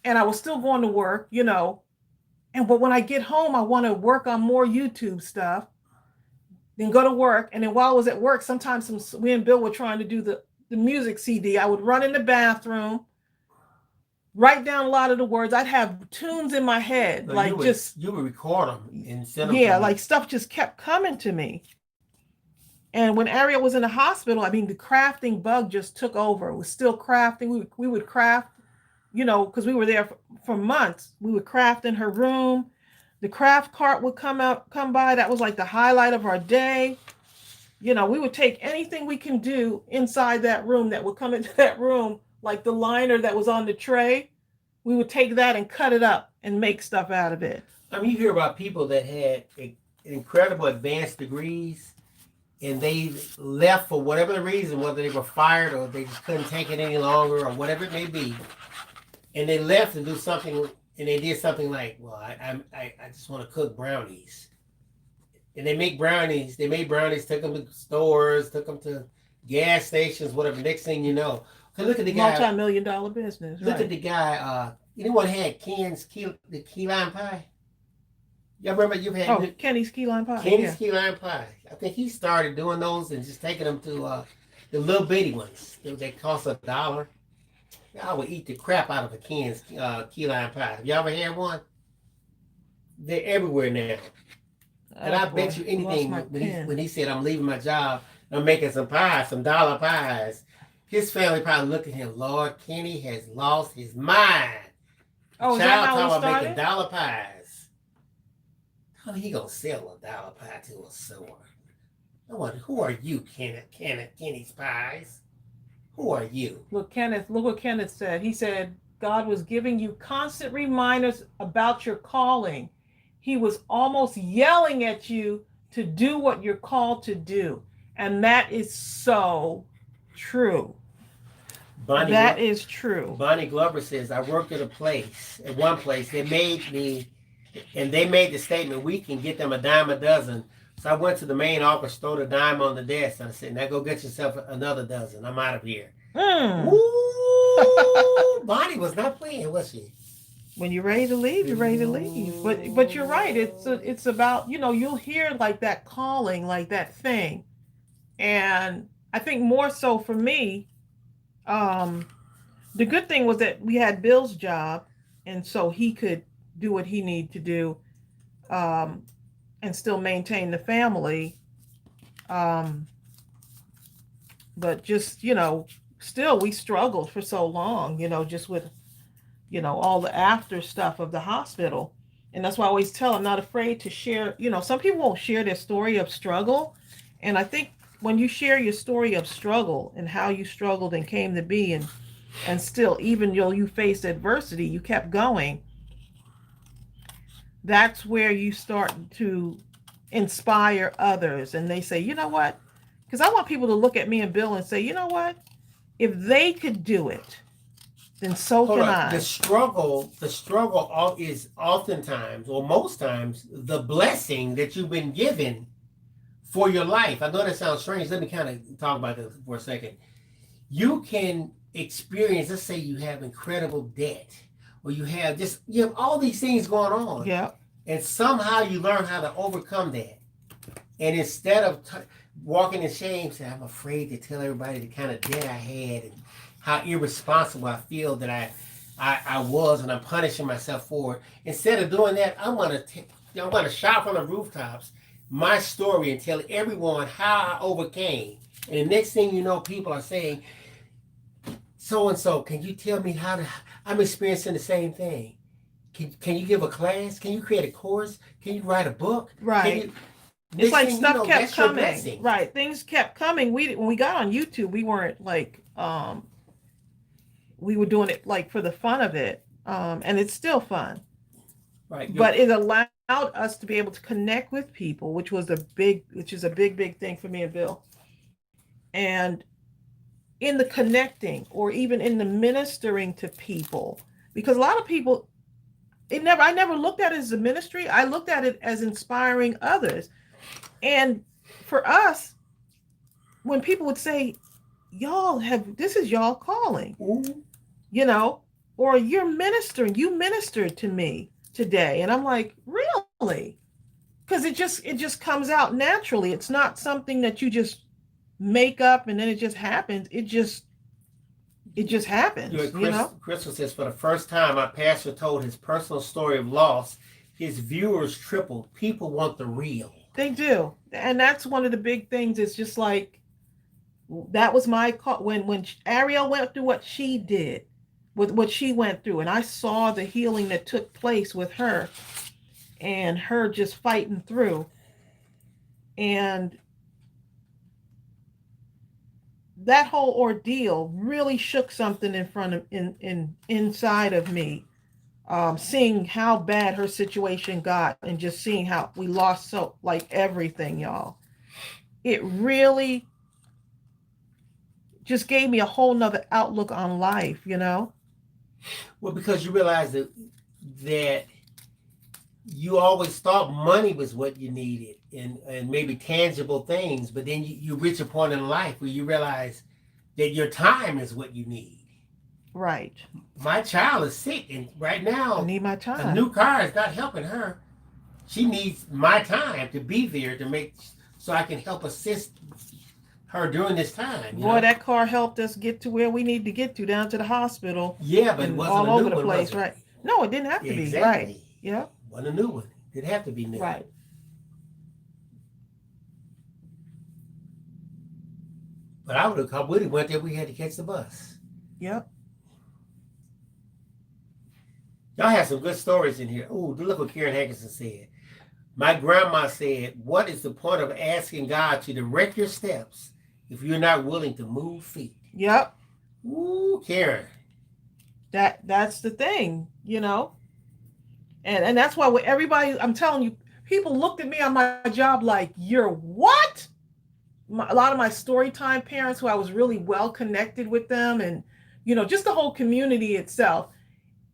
Speaker 1: And I was still going to work, but when I get home, I want to work on more YouTube stuff, then go to work. And then while I was at work, sometimes we and Bill were trying to do the music CD. I would run in the bathroom, write down a lot of the words. I'd have tunes in my head.
Speaker 2: So you would record them instead of.
Speaker 1: Yeah, like stuff just kept coming to me. And when Ariel was in the hospital, I mean, the crafting bug just took over. It was still crafting. We would craft, because we were there for months. We would craft in her room. The craft cart would come by. That was like the highlight of our day. You know, we would take anything we can do inside that room that would come into that room, like the liner that was on the tray. We would take that and cut it up and make stuff out of it.
Speaker 2: I mean, you hear about people that had incredible advanced degrees and they left for whatever the reason, whether they were fired or they just couldn't take it any longer or whatever it may be. And they left to do something, and they did something like, well, I just want to cook brownies. And they make brownies. They made brownies, took them to stores, took them to gas stations, whatever. Next thing you know, look at the guy.
Speaker 1: Multi-million-dollar business.
Speaker 2: Look at the guy. Anyone had Ken's the key lime pie? Y'all remember you've had
Speaker 1: Kenny's key lime pie.
Speaker 2: Kenny's key lime pie. I think he started doing those and just taking them to the little bitty ones. They cost $1. I would eat the crap out of a Ken's key lime pie. Have y'all ever had one? They're everywhere now. And I bet you anything when he said, I'm leaving my job, I'm making some pies, some dollar pies. His family probably looked at him, Lord, Kenny has lost his mind.
Speaker 1: Oh, is that how he started?
Speaker 2: Making dollar pies. How he gonna sell a dollar pie to a store? I wonder, who are you, Kenny's Pies? Who are you?
Speaker 1: Look what Kenneth said. He said, God was giving you constant reminders about your calling. He was almost yelling at you to do what you're called to do. And that is so true. That is true.
Speaker 2: Bonnie Glover says, I worked at one place, they made the statement, we can get them a dime a dozen. So I went to the main office, threw the dime on the desk, and I said, now go get yourself another dozen. I'm out of here. Ooh, Bonnie was not playing, was she?
Speaker 1: When you're ready to leave, you're ready to leave. But you're right. It's about, you'll hear like that calling, like that thing. And I think more so for me, the good thing was that we had Bill's job, and so he could do what he needed to do, and still maintain the family. But just, still we struggled for so long, just with, all the after stuff of the hospital. And that's why I always tell, I'm not afraid to share, some people won't share their story of struggle. And I think when you share your story of struggle and how you struggled and came to be, and still, even though you faced adversity, you kept going. That's where you start to inspire others. And they say, you know what? Because I want people to look at me and Bill and say, you know what? If they could do it, then so can I.
Speaker 2: The struggle is oftentimes, or most times, the blessing that you've been given for your life. I know that sounds strange. Let me kind of talk about this for a second. You can experience, let's say you have incredible debt, or you have all these things going on.
Speaker 1: Yeah.
Speaker 2: And somehow you learn how to overcome that. And instead of walking in shame, say, I'm afraid to tell everybody the kind of debt I had and how irresponsible I feel that I was, and I'm punishing myself for it. Instead of doing that, I'm going to shout from the rooftops my story and tell everyone how I overcame. And the next thing you know, people are saying, so-and-so, can you tell me I'm experiencing the same thing. Can you give a class? Can you create a course? Can you write a book?
Speaker 1: Right. It's like stuff kept coming. Right. Things kept coming. When we got on YouTube, we weren't like, we were doing it like for the fun of it. And it's still fun.
Speaker 2: Right.
Speaker 1: But it allowed us to be able to connect with people, which is a big thing for me and Bill. And in the connecting, or even in the ministering to people, because a lot of people, I never looked at it as a ministry. I looked at it as inspiring others. And for us, when people would say, this is y'all calling, or you're ministering, you ministered to me today. And I'm like, really? Because it just comes out naturally. It's not something that you just make up and then it just happens. It just happens.
Speaker 2: Crystal says, for the first time, my pastor told his personal story of loss. His viewers tripled. People want the real.
Speaker 1: They do. And that's one of the big things. It's just like, that was my call. When Ariel went through what she did, with what she went through, and I saw the healing that took place with her and her just fighting through. And that whole ordeal really shook something in front of in inside of me. Seeing how bad her situation got and just seeing how we lost so like everything, y'all. It really just gave me a whole nother outlook on life, you know?
Speaker 2: Well, because you realize that you always thought money was what you needed and maybe tangible things, but then you reach a point in life where you realize that your time is what you need.
Speaker 1: Right.
Speaker 2: My child is sick, and right
Speaker 1: I
Speaker 2: now
Speaker 1: need my
Speaker 2: a
Speaker 1: time.
Speaker 2: new car is not helping her. She needs my time to be there to make so I can help assist her during this time.
Speaker 1: Boy, know? That car helped us get to where we need to get to, down to the hospital.
Speaker 2: Yeah, but it wasn't
Speaker 1: all
Speaker 2: a
Speaker 1: over
Speaker 2: new
Speaker 1: the
Speaker 2: one,
Speaker 1: place,
Speaker 2: was it?
Speaker 1: right? No, it didn't have to
Speaker 2: Exactly.
Speaker 1: be. Right. Yeah.
Speaker 2: Wasn't a new one. It didn't have to be new.
Speaker 1: Right.
Speaker 2: But I would have come with it. Went there, we had to catch the bus.
Speaker 1: Yep.
Speaker 2: Y'all have some good stories in here. Oh, look what Karen Hankinson said. My grandma said, "What is the point of asking God to direct your steps if you're not willing to move feet?"
Speaker 1: Yep.
Speaker 2: Ooh, Karen.
Speaker 1: That's the thing, you know. And that's why with everybody, I'm telling you, people looked at me on my job like, "You're what?" A lot of my story time parents, who I was really well connected with them, and you know, just the whole community itself.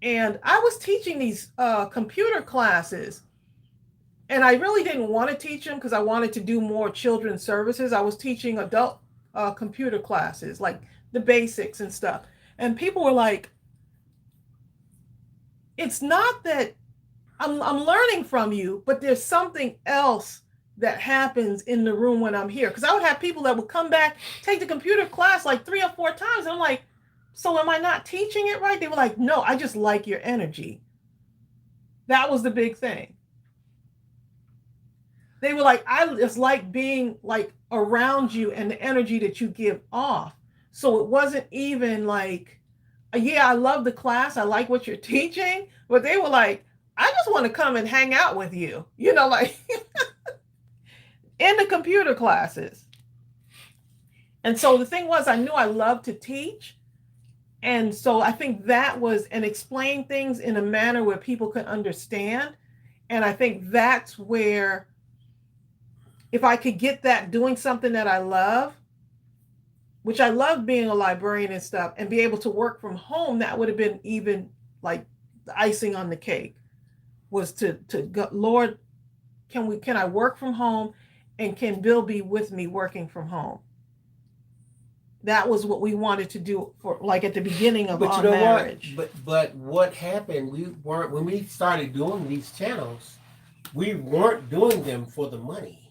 Speaker 1: And I was teaching these computer classes, and I really didn't want to teach them because I wanted to do more children's services. I was teaching adult computer classes, like the basics and stuff. And people were like, "It's not that I'm learning from you, but there's something else that happens in the room when I'm here." Because I would have people that would come back, take the computer class like 3 or 4 times, and I'm like, "So am I not teaching it right?" They were like, "No, I just like your energy." That was the big thing. They were like, "I just like being like around you and the energy that you give off." So it wasn't even like, "Yeah, I love the class, I like what you're teaching," but they were like, "I just want to come and hang out with you," you know, like in the computer classes. And so the thing was, I knew I loved to teach. And so I think that was, and explain things in a manner where people could understand. And I think that's where, if I could get that doing something that I love, which I love being a librarian and stuff, and be able to work from home, that would have been even like the icing on the cake, was to go, "Lord, can I work from home, and can Bill be with me working from home?" That was what we wanted to do for, like, at the beginning of our marriage.
Speaker 2: But what happened? We weren't, when we started doing these channels, we weren't doing them for the money.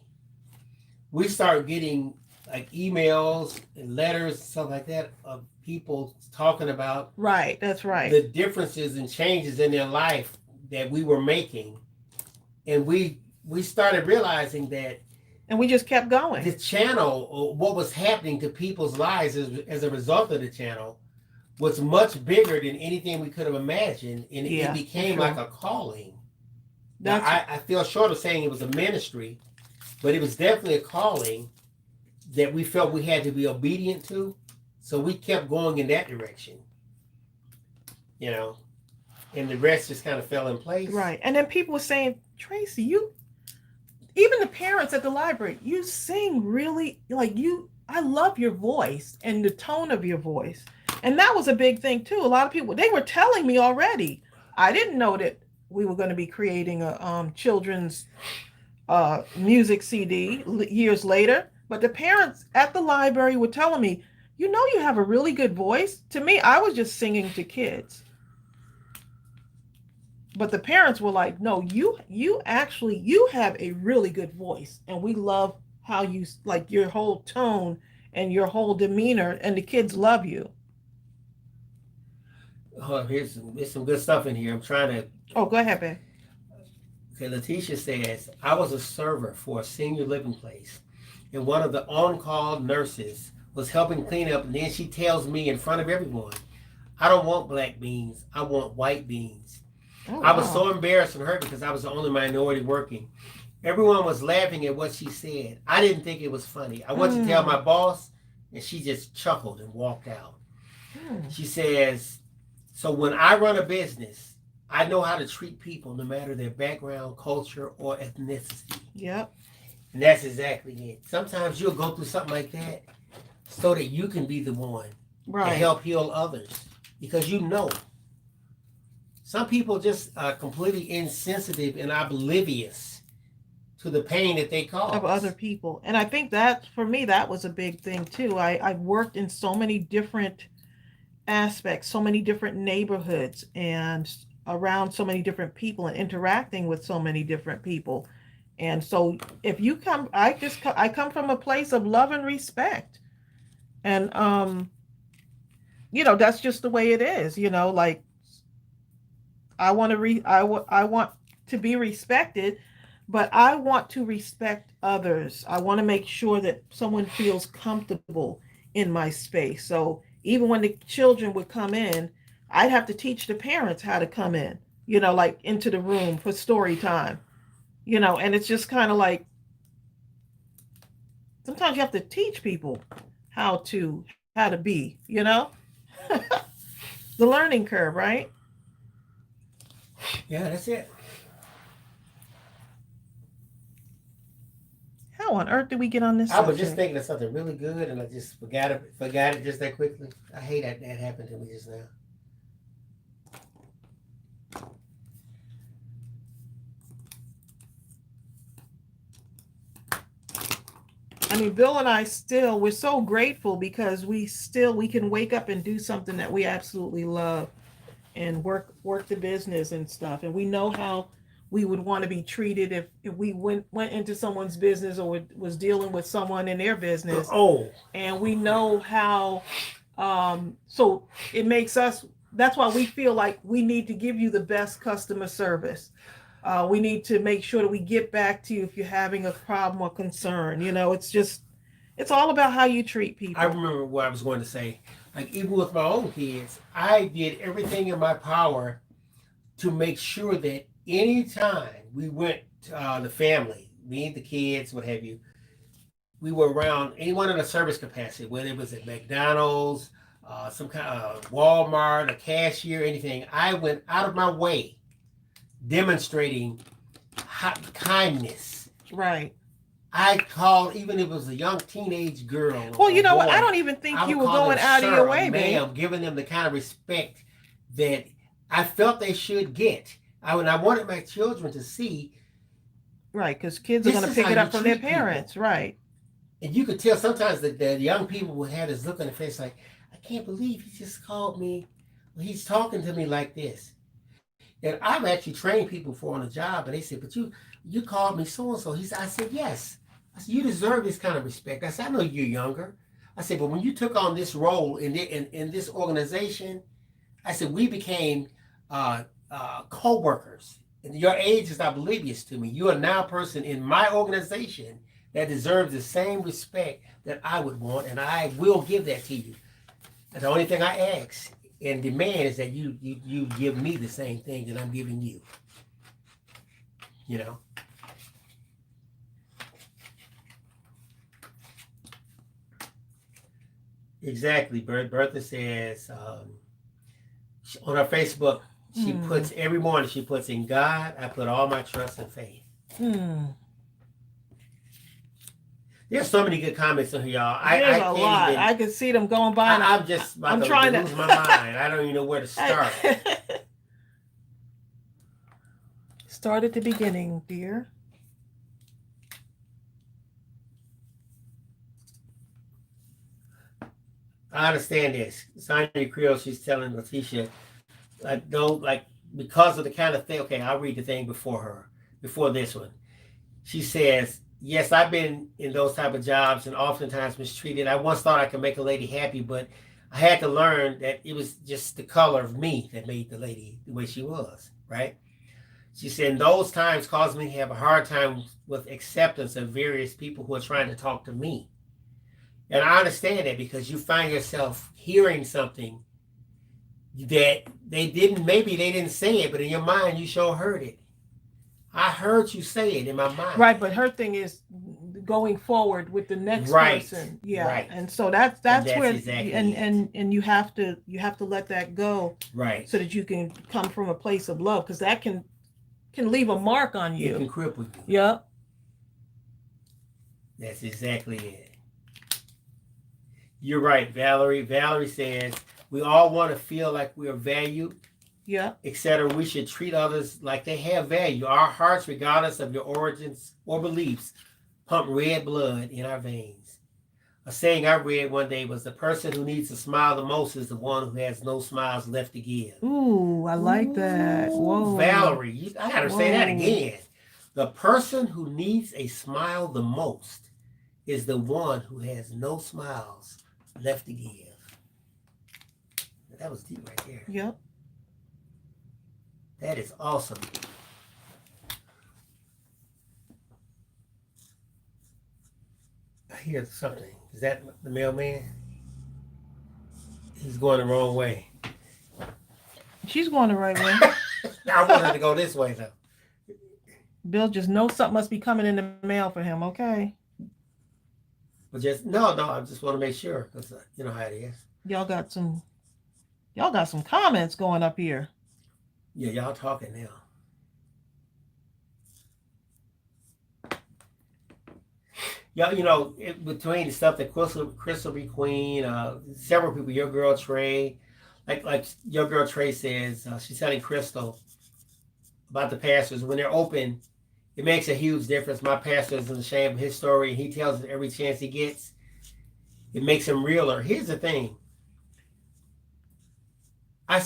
Speaker 2: We started getting like emails and letters, stuff like that, of people talking about
Speaker 1: Right, that's right.
Speaker 2: the differences and changes in their life that we were making, and we started realizing that.
Speaker 1: And we just kept going.
Speaker 2: The channel, or what was happening to people's lives as a result of the channel, was much bigger than anything we could have imagined, and it became like a calling. Now, I feel short of saying it was a ministry, but it was definitely a calling that we felt we had to be obedient to. So we kept going in that direction, you know, and the rest just kind of fell in place.
Speaker 1: Right. And then people were saying, "Tracey, even the parents at the library, you sing really, like, I love your voice and the tone of your voice." And that was a big thing too. A lot of people, they were telling me already. I didn't know that we were going to be creating a children's music CD years later. But the parents at the library were telling me, "You know, you have a really good voice." To me, I was just singing to kids. But the parents were like, "No, you have a really good voice, and we love how you, like, your whole tone and your whole demeanor, and the kids love you."
Speaker 2: Oh, there's some good stuff in here. I'm trying to.
Speaker 1: Oh, go ahead, babe.
Speaker 2: Okay, Letitia says, "I was a server for a senior living place, and one of the on-call nurses was helping clean up, and then she tells me in front of everyone, I don't want black beans. I want white beans.
Speaker 1: Oh,
Speaker 2: I was
Speaker 1: wow.
Speaker 2: so embarrassed in her because I was the only minority working. Everyone was laughing at what she said. I didn't think it was funny. I went to tell my boss, and she just chuckled and walked out. She says, so when I run a business, I know how to treat people no matter their background, culture, or ethnicity.
Speaker 1: Yep.
Speaker 2: And that's exactly it. Sometimes you'll go through something like that so that you can be the one to help heal others. Because you know, some people just are completely insensitive and oblivious to the pain that they cause.
Speaker 1: Of other people. And I think that for me, that was a big thing too. I've worked in so many different aspects, so many different neighborhoods, and around so many different people, and interacting with so many different people. And so if you come, I come from a place of love and respect. And that's just the way it is, like I want to be respected, but I want to respect others. I want to make sure that someone feels comfortable in my space. So even when the children would come in, I'd have to teach the parents how to come in, like into the room for story time, and it's just kind of like sometimes you have to teach people how to be, the learning curve, right?
Speaker 2: Yeah, that's it.
Speaker 1: How on earth did we get on this
Speaker 2: I was just
Speaker 1: subject?
Speaker 2: thinking of something really good, and I just forgot it just that quickly. I hate that happened to me just now.
Speaker 1: I mean, Bill and I we're so grateful because we can wake up and do something that we absolutely love and work the business and stuff. And we know how we would want to be treated if we went into someone's business or was dealing with someone in their business.
Speaker 2: Oh,
Speaker 1: And we know how so it makes us, that's why we feel like we need to give you the best customer service. We need to make sure that we get back to you if you're having a problem or concern. It's all about how you treat
Speaker 2: I
Speaker 1: people.
Speaker 2: remember what I was going to say. Like, even with my own kids, I did everything in my power to make sure that anytime we went to the family, me and the kids, what have you, we were around anyone in a service capacity, whether it was at McDonald's, some kind of Walmart, a cashier, anything. I went out of my way demonstrating kindness.
Speaker 1: Right.
Speaker 2: I called, even if it was a young teenage girl.
Speaker 1: Well, you know
Speaker 2: boy,
Speaker 1: what? I don't even think
Speaker 2: I
Speaker 1: you
Speaker 2: would
Speaker 1: were
Speaker 2: call
Speaker 1: going
Speaker 2: them
Speaker 1: out of
Speaker 2: sir
Speaker 1: your
Speaker 2: or
Speaker 1: way, babe.
Speaker 2: ma'am, giving them the kind of respect that I felt they should get. I wanted my children to see.
Speaker 1: Right, because kids are
Speaker 2: This
Speaker 1: going to
Speaker 2: is
Speaker 1: pick
Speaker 2: how
Speaker 1: it
Speaker 2: you
Speaker 1: up from their
Speaker 2: treat people.
Speaker 1: parents. Right.
Speaker 2: And you could tell sometimes that the young people would have this look on their face like, I can't believe he just called me. He's talking to me like this. And I've actually trained people for on a job, and they said, but you called me so and so. I said, yes. I said, you deserve this kind of respect. I said, I know you're younger. I said, but when you took on this role in this organization, I said, we became co-workers. And your age is oblivious to me. You are now a person in my organization that deserves the same respect that I would want, and I will give that to you. And the only thing I ask and demand is that you give me the same thing that I'm giving you. You know? Exactly. Bertha says on her Facebook, she puts every morning, she puts in God, I put all my trust and faith. There's so many good comments on here, y'all.
Speaker 1: There's
Speaker 2: I
Speaker 1: a
Speaker 2: can't
Speaker 1: lot.
Speaker 2: even.
Speaker 1: I can see them going by.
Speaker 2: I'm just about
Speaker 1: I'm
Speaker 2: to
Speaker 1: trying
Speaker 2: lose
Speaker 1: to
Speaker 2: my mind. I don't even know where to start.
Speaker 1: Start at the beginning, dear.
Speaker 2: I understand this. Sonia Creel, she's telling Letitia, like, don't, like, because of the kind of thing. Okay, I'll read the thing before this one. She says, yes, I've been in those type of jobs and oftentimes mistreated. I once thought I could make a lady happy, but I had to learn that it was just the color of me that made the lady the way she was, right? She said, in those times caused me to have a hard time with acceptance of various people who are trying to talk to me. And I understand that because you find yourself hearing something that maybe they didn't say it, but in your mind you sure heard it. I heard you say it in my mind.
Speaker 1: Right, but her thing is going forward with the next person. Yeah.
Speaker 2: Right.
Speaker 1: And so that's where
Speaker 2: exactly
Speaker 1: and you have to let that go.
Speaker 2: Right.
Speaker 1: So that you can come from a place of love, because that can leave a mark on you.
Speaker 2: It can cripple you.
Speaker 1: Yep.
Speaker 2: That's exactly it. You're right, Valerie. Valerie says we all want to feel like we are valued.
Speaker 1: Yeah.
Speaker 2: Etc. We should treat others like they have value. Our hearts, regardless of your origins or beliefs, pump red blood in our veins. A saying I read one day was, the person who needs to smile the most is the one who has no smiles left to give.
Speaker 1: Ooh, I like that. Whoa.
Speaker 2: Valerie, I got to say that again. The person who needs a smile the most is the one who has no smiles left to give. That was deep right there.
Speaker 1: Yep.
Speaker 2: That is awesome. I hear something. Is that the mailman? He's going the wrong way.
Speaker 1: She's going the right way.
Speaker 2: I want her to go this way, though.
Speaker 1: Bill just knows something must be coming in the mail for him, okay?
Speaker 2: But just, no, I just want to make sure, because you know how it is.
Speaker 1: Y'all got some comments going up here.
Speaker 2: Yeah, y'all talking now. Yeah, you know, between the stuff that Crystal B. Queen, several people, your girl Trey, like your girl Trey says, she's telling Crystal about the pastors. When they're open, it makes a huge difference. My pastor isn't ashamed of his story, and he tells it every chance he gets. It makes him realer. Here's the thing. How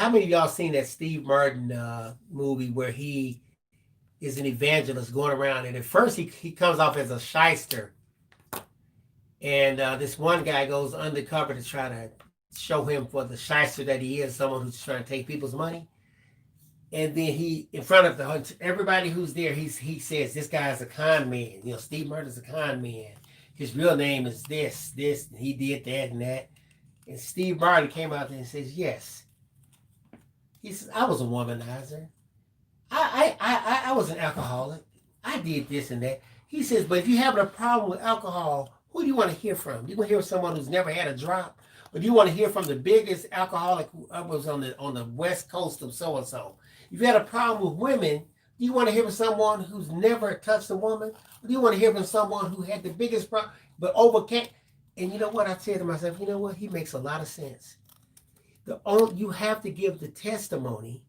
Speaker 2: many of y'all seen that Steve Martin movie where he is an evangelist going around, and at first he comes off as a shyster, and this one guy goes undercover to try to show him for the shyster that he is, someone who's trying to take people's money, and then he, in front of everybody who's there, he says, this guy's a con man. You know, Steve Martin's a con man. His real name is this, and he did that and that. And Steve Martin came out there and says, yes. He says, I was a womanizer. I was an alcoholic. I did this and that. He says, but if you're having a problem with alcohol, who do you want to hear from? Do you want to hear from someone who's never had a drop? Or do you want to hear from the biggest alcoholic who was on the west coast of so-and-so? If you had a problem with women, do you want to hear from someone who's never touched a woman? Or do you want to hear from someone who had the biggest problem but overcame? And you know what? I said to myself, you know what? He makes a lot of sense. You have to give the testimony,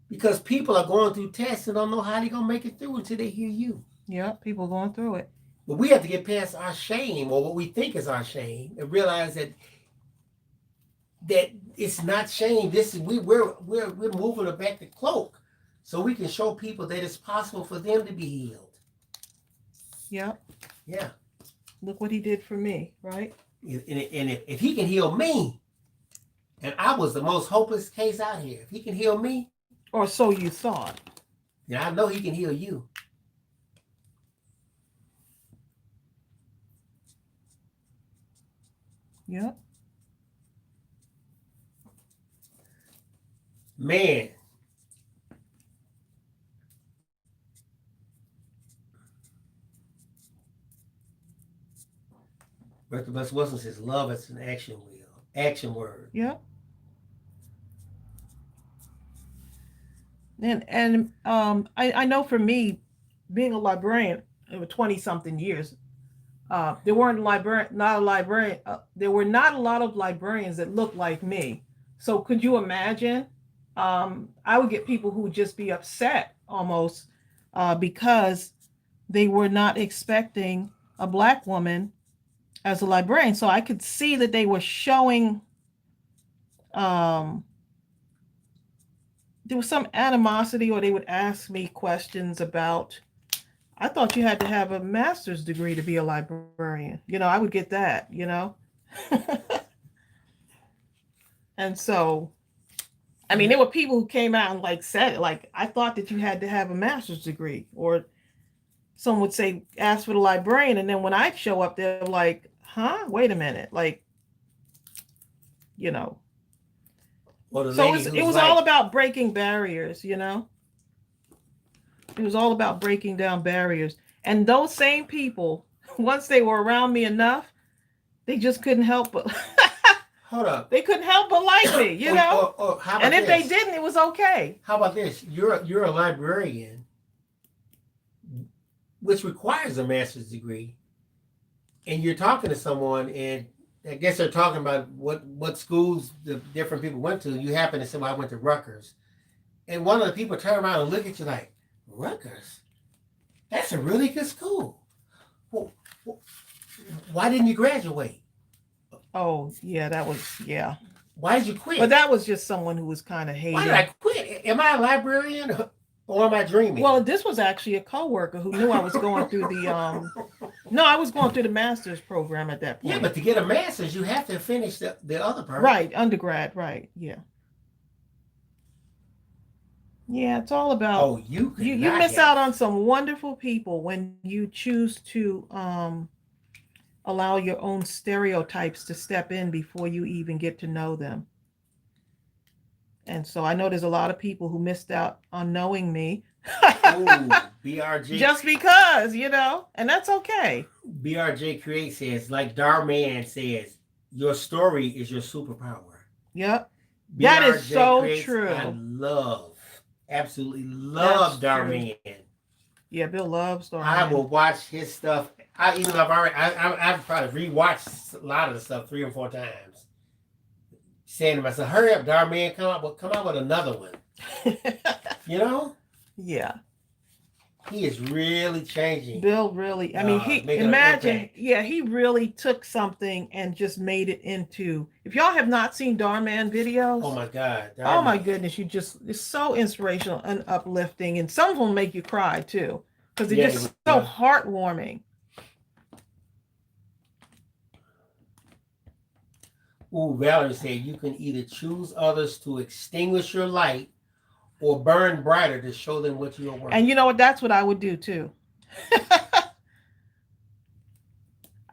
Speaker 2: because people are going through tests and don't know how they're going to make it through until they hear you.
Speaker 1: Yeah, people going through it.
Speaker 2: But we have to get past our shame, or what we think is our shame, and realize that it's not shame. We're moving back the cloak so we can show people that it's possible for them to be healed.
Speaker 1: Yeah.
Speaker 2: Yeah.
Speaker 1: Look what he did for me, right?
Speaker 2: And if he can heal me, and I was the most hopeless case out here, if he can heal me,
Speaker 1: or so you thought,
Speaker 2: yeah, I know he can heal you.
Speaker 1: Yeah.
Speaker 2: Man. Bertha Bus Wilson says, love is an action word.
Speaker 1: Yeah. And I know for me, being a librarian over 20 something years, there were not a lot of librarians that looked like me. So could you imagine? I would get people who would just be upset almost because they were not expecting a Black woman as a librarian. So I could see that they were showing there was some animosity, or they would ask me questions about, I thought you had to have a master's degree to be a librarian. You know, I would get that, you know. And so, I mean, there were people who came out and said it, I thought that you had to have a master's degree. Or someone would say, ask for the librarian. And then when I'd show up, they're like, huh? Wait a minute. You know.
Speaker 2: Or the
Speaker 1: So
Speaker 2: lady
Speaker 1: it
Speaker 2: who's
Speaker 1: was
Speaker 2: like,
Speaker 1: all about breaking barriers, you know? It was all about breaking down barriers. And those same people, once they were around me enough, they just couldn't help but
Speaker 2: hold up.
Speaker 1: they couldn't help but like me, you know?
Speaker 2: Or how about
Speaker 1: And if
Speaker 2: this?
Speaker 1: they didn't, it was okay.
Speaker 2: How about this? You're a librarian, which requires a master's degree, and you're talking to someone, and I guess they're talking about what schools the different people went to. You happen to say, well, I went to Rutgers. And one of the people turn around and look at you like, Rutgers? That's a really good school. Well, why didn't you graduate?
Speaker 1: Oh, yeah, that was, yeah.
Speaker 2: Why did you quit?
Speaker 1: But that was just someone who was kind of hating.
Speaker 2: Why did I quit? Am I a librarian or am I dreaming?
Speaker 1: Well, this was actually a coworker who knew I was going through the no, I was going through the master's program at that point.
Speaker 2: Yeah, but to get a master's, you have to finish the other part.
Speaker 1: Right, undergrad, right, yeah. Yeah, it's all about
Speaker 2: Oh, you
Speaker 1: miss out on some wonderful people when you choose to allow your own stereotypes to step in before you even get to know them. And so I know there's a lot of people who missed out on knowing me.
Speaker 2: Ooh, BRJ.
Speaker 1: Just because, you know, and that's okay.
Speaker 2: BRJ Create says, like Darman says, your story is your superpower.
Speaker 1: Yep.
Speaker 2: BRJ
Speaker 1: That is so
Speaker 2: Creates,
Speaker 1: true.
Speaker 2: I absolutely love Darman.
Speaker 1: Yeah, Bill loves Darman.
Speaker 2: I will watch his stuff. I've probably rewatched a lot of the stuff 3 or 4 times. Saying to myself, hurry up, Darman, come out with another one. You know?
Speaker 1: Yeah.
Speaker 2: He is really changing.
Speaker 1: Bill really, I mean, he really took something and just made it into, if y'all have not seen Darman videos.
Speaker 2: Oh my God. Darman.
Speaker 1: Oh my goodness. It's so inspirational and uplifting. And some of them make you cry too, because they're just so heartwarming.
Speaker 2: Ooh, Valerie said you can either choose others to extinguish your light or burn brighter to show them what you are worth.
Speaker 1: And you know what? That's what I would do too.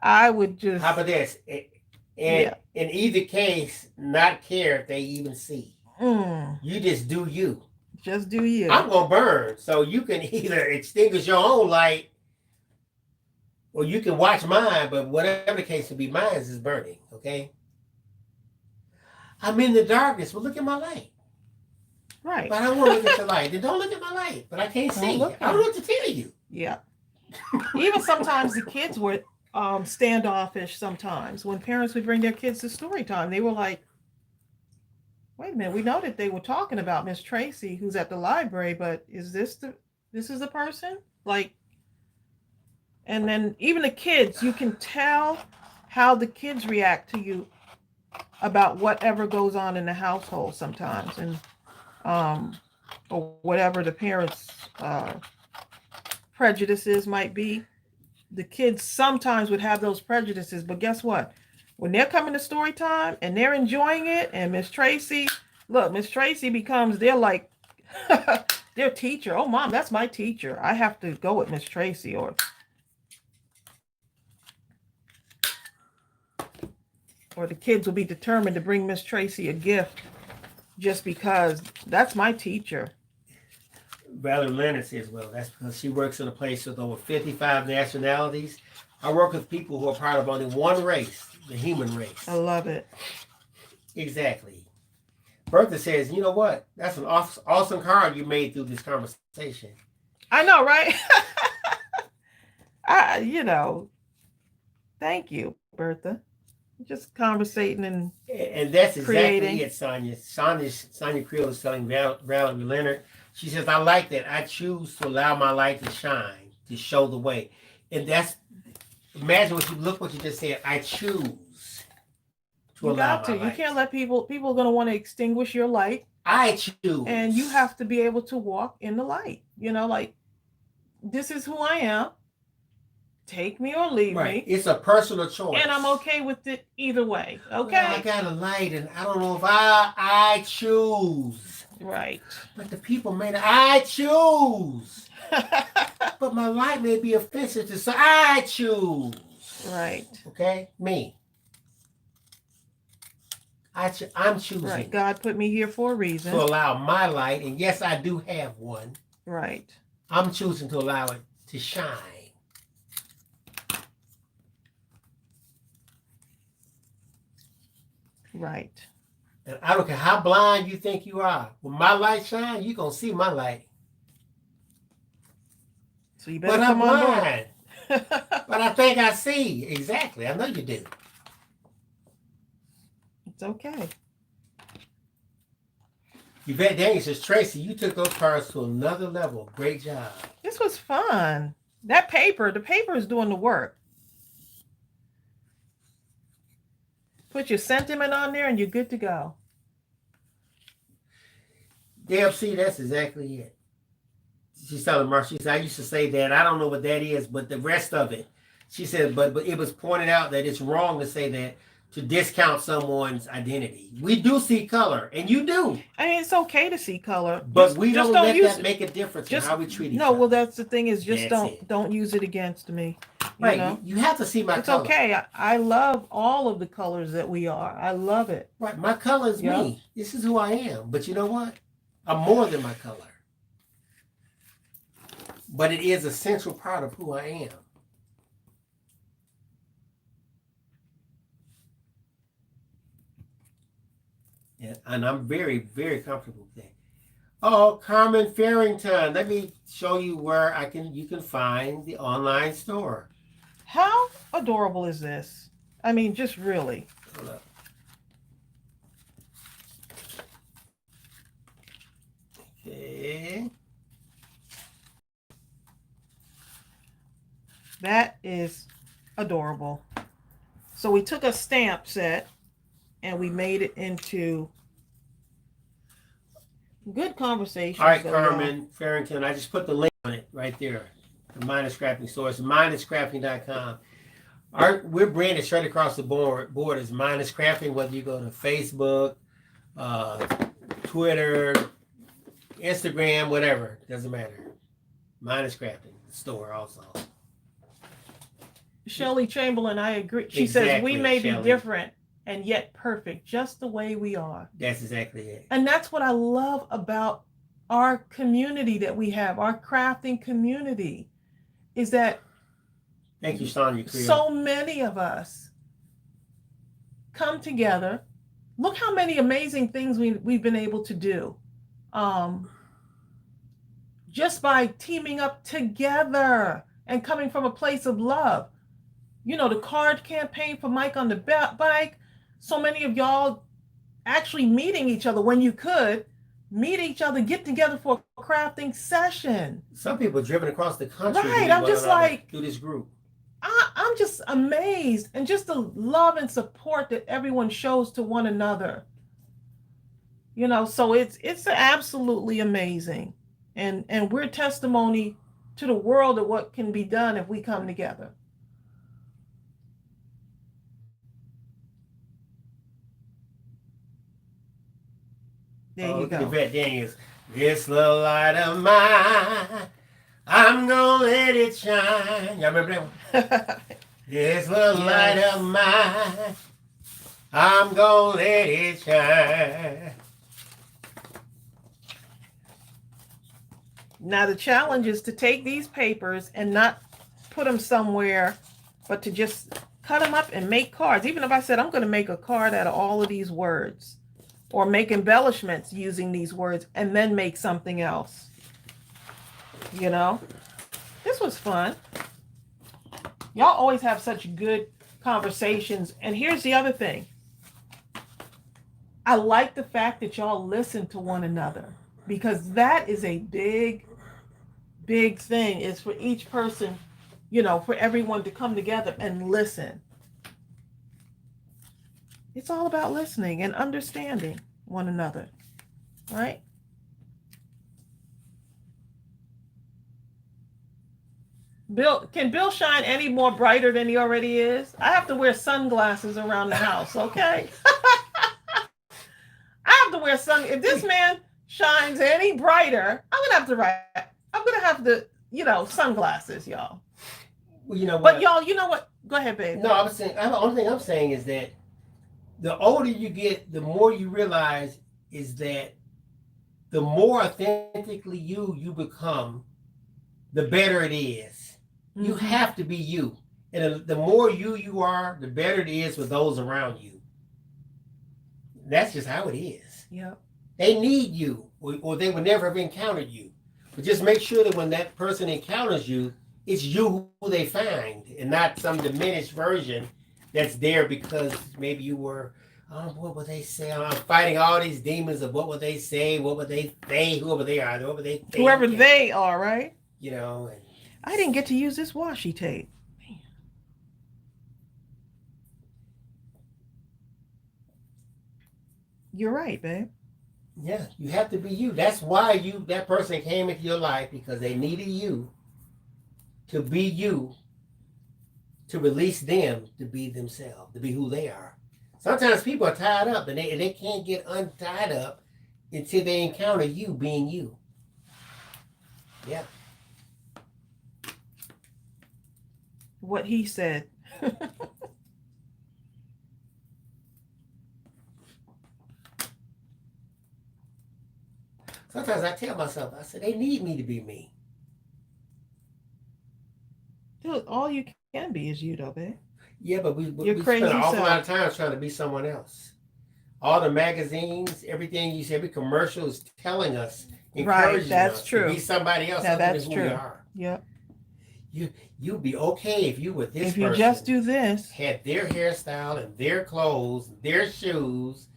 Speaker 1: I would just.
Speaker 2: How about this? In either case, not care if they even see. You just do you.
Speaker 1: Just do you.
Speaker 2: I'm going to burn. So you can either extinguish your own light or you can watch mine, but whatever the case to be, mine is burning, okay? I'm in the darkness. Well, look at my light.
Speaker 1: Right.
Speaker 2: But I don't want to look at your light. Then don't look at my light. But I can't see. I don't know what to tell you.
Speaker 1: Yeah. Even sometimes the kids were standoffish sometimes. When parents would bring their kids to story time, they were like, wait a minute, we know that they were talking about Miss Tracey who's at the library, but is this the person? Like, and then even the kids, you can tell how the kids react to you about whatever goes on in the household sometimes, and or whatever the parents' prejudices might be. The kids sometimes would have those prejudices, but guess what? When they're coming to story time and they're enjoying it, and Miss Tracey becomes their their teacher. Oh, Mom, that's my teacher. I have to go with Miss Tracey, or the kids will be determined to bring Miss Tracey a gift just because that's my teacher.
Speaker 2: Valerie Leonard says, well, that's because she works in a place with over 55 nationalities. I work with people who are part of only one race, the human race.
Speaker 1: I love it.
Speaker 2: Exactly. Bertha says, you know what? That's an awesome card you made through this conversation.
Speaker 1: I know, right? Thank you, Bertha. Just conversating
Speaker 2: and that's
Speaker 1: creating.
Speaker 2: Exactly it, Sonia. Sonia Creel is telling Valerie Leonard. She says, I like that. I choose to allow my light to shine, to show the way. And that's, imagine what you just said. I choose to allow my light.
Speaker 1: You can't let people are going to want to extinguish your light.
Speaker 2: I choose.
Speaker 1: And you have to be able to walk in the light. Like, this is who I am. Take me or leave me.
Speaker 2: It's a personal choice.
Speaker 1: And I'm okay with it either way. Okay.
Speaker 2: Well, I got a light and I don't know if I choose.
Speaker 1: Right.
Speaker 2: But the people may not. I choose. But my light may be offensive to some. I choose.
Speaker 1: Right.
Speaker 2: Okay? Me. I'm choosing
Speaker 1: Right. God put me here for a reason.
Speaker 2: to allow my light, and yes, I do have one.
Speaker 1: Right.
Speaker 2: I'm choosing to allow it to shine.
Speaker 1: Right.
Speaker 2: And I don't care how blind you think you are. When my light shine, you're going to see my light.
Speaker 1: So you better
Speaker 2: But I'm
Speaker 1: come on board.
Speaker 2: blind. But I think I see. Exactly. I know you do.
Speaker 1: It's okay.
Speaker 2: Yvette Daniel says, Tracey, you took those cards to another level. Great job.
Speaker 1: This was fun. The paper is doing the work. Put your sentiment on there and you're good to go.
Speaker 2: DFC, that's exactly it. She's telling Mark, she said, I used to say that. I don't know what that is, but the rest of it. She said, but it was pointed out that it's wrong to say that, to discount someone's identity. We do see color, and you do.
Speaker 1: I mean, it's okay to see color.
Speaker 2: But we don't let
Speaker 1: use
Speaker 2: that make a difference in how we treat each
Speaker 1: No,
Speaker 2: other.
Speaker 1: well, that's the thing is just
Speaker 2: That's
Speaker 1: don't use it against me.
Speaker 2: Right.
Speaker 1: know?
Speaker 2: You have to see my
Speaker 1: It's
Speaker 2: color.
Speaker 1: okay. I love all of the colors that we are. I love it.
Speaker 2: Right. My color is
Speaker 1: Yeah.
Speaker 2: me. This is who I am. But you know what? I'm more than my color. But it is a central part of who I am. And I'm very, very comfortable with that. Oh, Carmen Farrington. Let me show you where you can find the online store.
Speaker 1: How adorable is this? I mean, just really.
Speaker 2: Hold up. Okay.
Speaker 1: That is adorable. So we took a stamp set and we made it into good conversation.
Speaker 2: All right, Carmen Farrington. I just put the link on it right there. The Mindless Crafting store. It's mindlesscrafting.com. We're branded straight across the board as Mindless Crafting, whether you go to Facebook, Twitter, Instagram, whatever. Doesn't matter. Mindless Crafting store also.
Speaker 1: Shelley Chamberlain, I agree. She says we may be different and yet perfect, just the way we are.
Speaker 2: That's exactly it.
Speaker 1: And that's what I love about our community that we have, our crafting community, is that
Speaker 2: thank you, Sonia.
Speaker 1: So many of us come together. Look how many amazing things we've been able to do. Just by teaming up together and coming from a place of love. You know, the card campaign for Mike on the Bike. So many of y'all actually meeting each other when you could. Meet each other, get together for a crafting session.
Speaker 2: Some people driven across the country.
Speaker 1: Right, I'm just like,
Speaker 2: through this group.
Speaker 1: I'm just amazed, and just the love and support that everyone shows to one another. You know, so it's absolutely amazing, and we're testimony to the world of what can be done if we come together. There you go.
Speaker 2: Yvette Daniels. This little light of mine, I'm gonna let it shine. Y'all remember that one? This little light of mine, I'm gonna let it shine.
Speaker 1: Now the challenge is to take these papers and not put them somewhere, but to just cut them up and make cards. Even if I said I'm going to make a card out of all of these words, or make embellishments using these words, and then make something else. You know, this was fun. Y'all always have such good conversations. And here's the other thing. I like the fact that y'all listen to one another, because that is a big thing, is for each person, you know, for everyone to come together and listen. It's all about listening and understanding one another, right? Can Bill shine any more brighter than he already is? I have to wear sunglasses around the house, okay? I have to wear if this man shines any brighter, I'm gonna have to, you know, sunglasses, y'all.
Speaker 2: Well, you know what?
Speaker 1: But y'all, you know what? Go ahead, babe.
Speaker 2: No, I was saying. The only thing I'm saying is that the older you get, the more you realize is that the more authentically you become, the better it is. Mm-hmm. You have to be you. And the more you are, the better it is for those around you. That's just how it is.
Speaker 1: Yep.
Speaker 2: They need you, or they would never have encountered you. But just make sure that when that person encounters you, it's you who they find, and not some diminished version that's there because maybe you were, oh, what would they say? I'm fighting all these demons of what would they say, what would they think, whoever they are, whoever they think.
Speaker 1: Whoever they are, right?
Speaker 2: You know. And
Speaker 1: I didn't get to use this washi tape. Man. You're right, babe.
Speaker 2: Yeah, you have to be you. That's why that person came into your life, because they needed you to be you, to release them to be themselves, to be who they are. Sometimes people are tied up and they can't get untied up until they encounter you being you. Yeah.
Speaker 1: What he said.
Speaker 2: Sometimes I tell myself, I said, they need me to be me.
Speaker 1: Dude, all you can be is you, though, babe.
Speaker 2: Yeah, but we spend an awful lot of time trying to be someone else. All the magazines, everything you see, every commercial is telling us, encouraging us to be somebody else.
Speaker 1: Now, that's
Speaker 2: who
Speaker 1: true.
Speaker 2: We are.
Speaker 1: Yep.
Speaker 2: You'd be okay if you were this
Speaker 1: person. If you
Speaker 2: person,
Speaker 1: just do this.
Speaker 2: Had their hairstyle and their clothes, their shoes,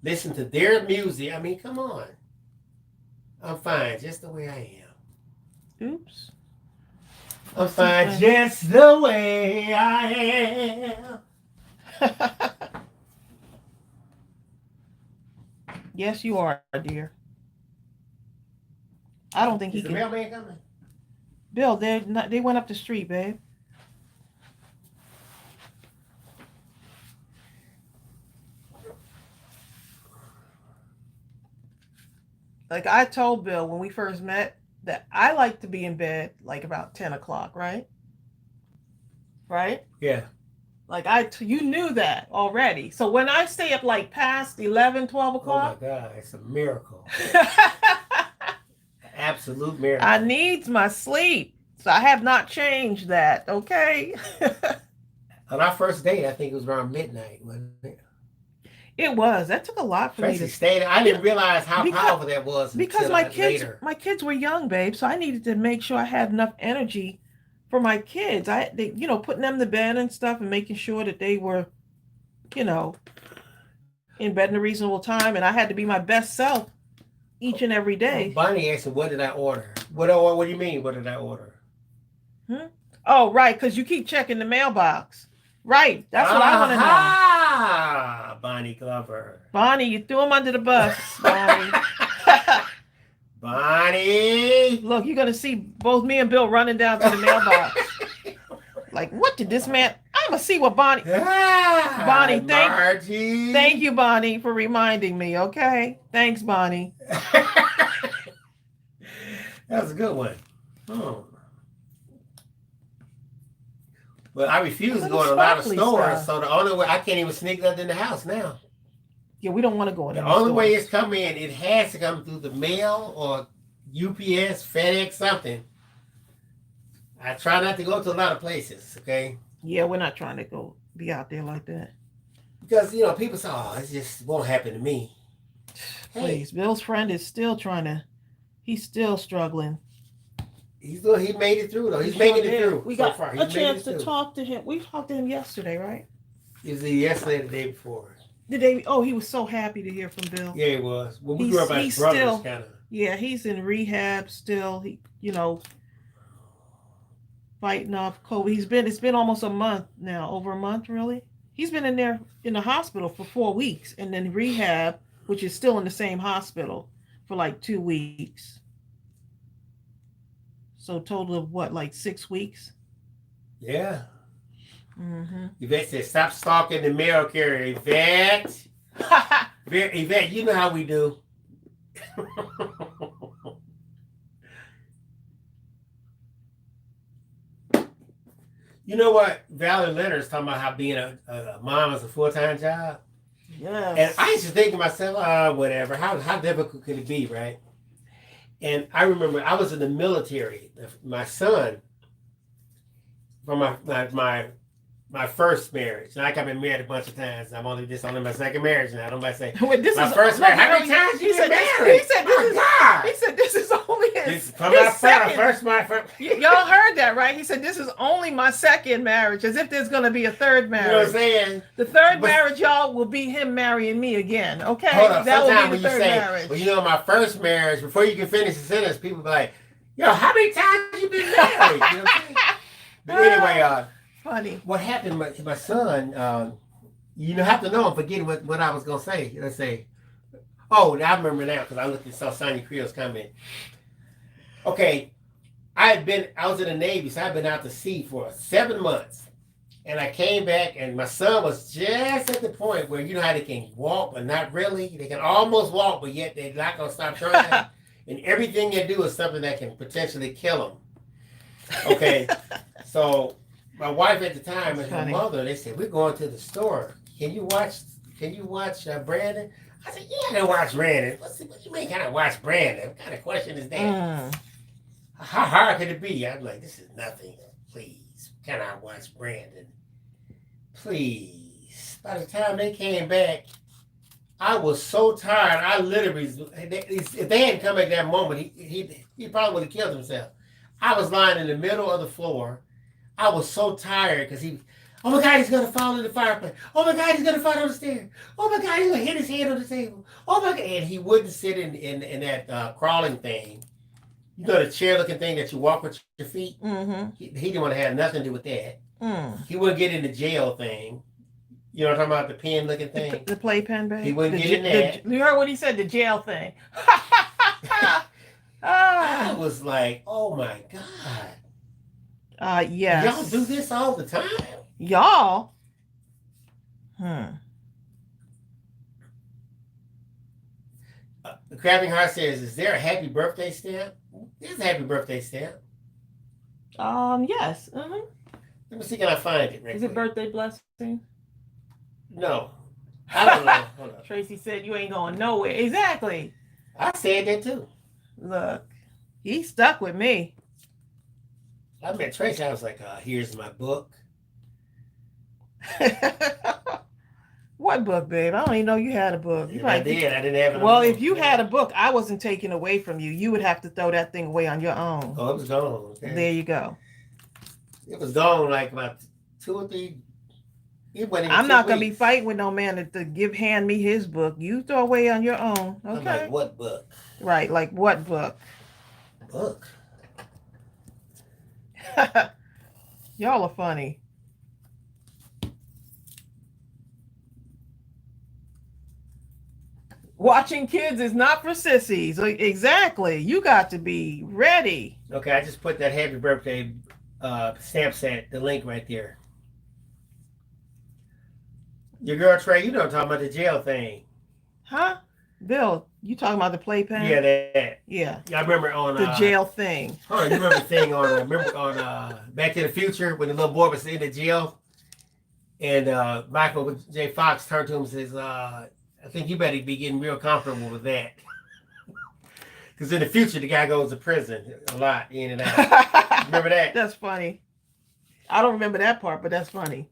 Speaker 2: listen to their music. I mean, come on. I'm fine just the way I am.
Speaker 1: Oops.
Speaker 2: I'm fine just the way I am.
Speaker 1: Yes, you are, dear. I don't think he can.
Speaker 2: Is the mailman coming?
Speaker 1: Bill, they went up the street, babe. Like I told Bill when we first met that I like to be in bed like about 10 o'clock, right? Right?
Speaker 2: Yeah.
Speaker 1: Like you knew that already. So when I stay up like past 11, 12 o'clock.
Speaker 2: Oh my God, it's a miracle. Absolute miracle.
Speaker 1: I need my sleep. So I have not changed that, okay?
Speaker 2: On our first date, I think it was around midnight, wasn't it?
Speaker 1: It was. That took a lot for me to
Speaker 2: stay. I didn't realize how powerful that was
Speaker 1: because my kids were young, babe. So I needed to make sure I had enough energy for my kids. Putting them to bed and stuff and making sure that they were, in bed in a reasonable time. And I had to be my best self each and every day.
Speaker 2: Bonnie asked me, what did I order? What do you mean, what did I order?
Speaker 1: Oh, right, because you keep checking the mailbox. Right, that's what I want to know.
Speaker 2: Ah, Bonnie Glover.
Speaker 1: Bonnie, you threw him under the bus, Bonnie.
Speaker 2: Bonnie.
Speaker 1: Look, you're going to see both me and Bill running down to the mailbox. Like, what did this man... I'm going to see what Bonnie... Bonnie, thank you, Bonnie, for reminding me, okay? Thanks, Bonnie.
Speaker 2: That was a good one. Oh. But I refuse to go in a lot of stores, so the only way I can't even sneak nothing in the house now.
Speaker 1: Yeah, we don't want to go in
Speaker 2: the only way it's coming in, it has to come through the mail or UPS, FedEx, something. I try not to go to a lot of places, okay?
Speaker 1: Yeah, we're not trying to be out there like that.
Speaker 2: Because, people say, oh, it just won't happen to me.
Speaker 1: Please, hey. Bill's friend is still he's still struggling.
Speaker 2: He made it through, though. He's making it through.
Speaker 1: We got a chance to talk to him. We talked to him yesterday, right?
Speaker 2: It was yesterday or the day before.
Speaker 1: He was so happy to hear from Bill.
Speaker 2: Yeah, he was. Well, we grew up as brothers, kind of.
Speaker 1: Yeah, he's in rehab still. He, fighting off COVID. It's been almost a month now, over a month, really. He's been in the hospital for 4 weeks, and then rehab, which is still in the same hospital, for like 2 weeks. So total of what, like 6 weeks?
Speaker 2: Yeah.
Speaker 1: Mm-hmm.
Speaker 2: Yvette said, stop stalking the mail carrier, Yvette. Yvette, you know how we do. You know what? Valerie Leonard's talking about how being a mom is a full-time job.
Speaker 1: Yes.
Speaker 2: And I used to think to myself, whatever. How difficult could it be, right? And I remember I was in the military. My son, from my first marriage. Like I've been married a bunch of times. I'm only my second marriage now. Don't say
Speaker 1: Wait, this
Speaker 2: my
Speaker 1: is
Speaker 2: first marriage. How many times you been married?
Speaker 1: He said this is only his
Speaker 2: second.
Speaker 1: Y'all heard that, right? He said this is only my second marriage, as if there's going to be a third marriage.
Speaker 2: You know what I'm saying?
Speaker 1: The third marriage, y'all, will be him marrying me again. Okay,
Speaker 2: hold on.
Speaker 1: that
Speaker 2: Sometimes
Speaker 1: will be the
Speaker 2: when
Speaker 1: third
Speaker 2: you say,
Speaker 1: marriage.
Speaker 2: well, you know, my first marriage. Before you can finish the sentence, people be like, "Yo, how many times you been married?" You know what I'm saying? But anyway,
Speaker 1: funny.
Speaker 2: What happened? My son. You have to know. I'm forgetting what I was gonna say. Let's say. Oh, I remember now because I looked and saw Sonya Creel's comment. Okay, I was in the Navy, so I've been out to sea for 7 months. And I came back and my son was just at the point where you know how they can walk, but not really. They can almost walk, but yet they're not going to stop trying. And everything they do is something that can potentially kill them. Okay, so my wife at the time and her mother, they said, we're going to the store. Can you watch Brandon? I said, yeah, I can watch Brandon. What do you mean, can I watch Brandon? What kind of question is that? How hard could it be? I'm like, this is nothing. Please, can I watch Brandon? Please. By the time they came back, I was so tired. I literally, if they hadn't come back that moment, he probably would have killed himself. I was lying in the middle of the floor. I was so tired because oh my God, he's going to fall in the fireplace. Oh my God, he's going to fall on the stairs. Oh my God, he's going to hit his head on the table. Oh my God. And he wouldn't sit in that crawling thing. You know, the chair-looking thing that you walk with your feet? Mm-hmm. He didn't want to have nothing to do with that. He wouldn't get in the jail thing. You know what I'm talking about? The pen-looking thing?
Speaker 1: The playpen, baby?
Speaker 2: He wouldn't get in that.
Speaker 1: You heard what he said, the jail thing.
Speaker 2: I was like, oh my God.
Speaker 1: Yes.
Speaker 2: Y'all do this all the time?
Speaker 1: Y'all?
Speaker 2: The Crafting Heart says, is there a happy birthday stamp? There's a happy birthday stamp.
Speaker 1: Yes.
Speaker 2: Let me see, can I find it?
Speaker 1: Is it birthday blessing?
Speaker 2: No. I don't know. Hold on.
Speaker 1: Tracy said you ain't going nowhere. Exactly.
Speaker 2: I said that too.
Speaker 1: Look, he stuck with me.
Speaker 2: I met Tracy. I was like, here's my book.
Speaker 1: What book, babe? I don't even know you had a book.
Speaker 2: I did. I didn't have it.
Speaker 1: Well, if you had a book, I wasn't taken away from you. You would have to throw that thing away on your own.
Speaker 2: Oh, it was gone. Okay.
Speaker 1: There you go.
Speaker 2: It was gone like about 2 or 3.
Speaker 1: I'm not going to be fighting with no man to hand me his book. You throw away on your own. Okay.
Speaker 2: I'm like, what book?
Speaker 1: Right. Like what book?
Speaker 2: Book.
Speaker 1: Y'all are funny. Watching kids is not for sissies. Exactly. You got to be ready.
Speaker 2: Okay, I just put that happy birthday stamp set, the link right there. Your girl Trey, you know I'm talking about the jail thing.
Speaker 1: Huh? Bill, you talking about the playpen?
Speaker 2: Yeah, that.
Speaker 1: Yeah.
Speaker 2: I remember on
Speaker 1: the jail thing.
Speaker 2: You remember the thing on Back to the Future when the little boy was in the jail, and Michael J. Fox turned to him and says, "I think you better be getting real comfortable with that." Because in the future, the guy goes to prison a lot, in and out. Remember that?
Speaker 1: That's funny. I don't remember that part, but that's funny.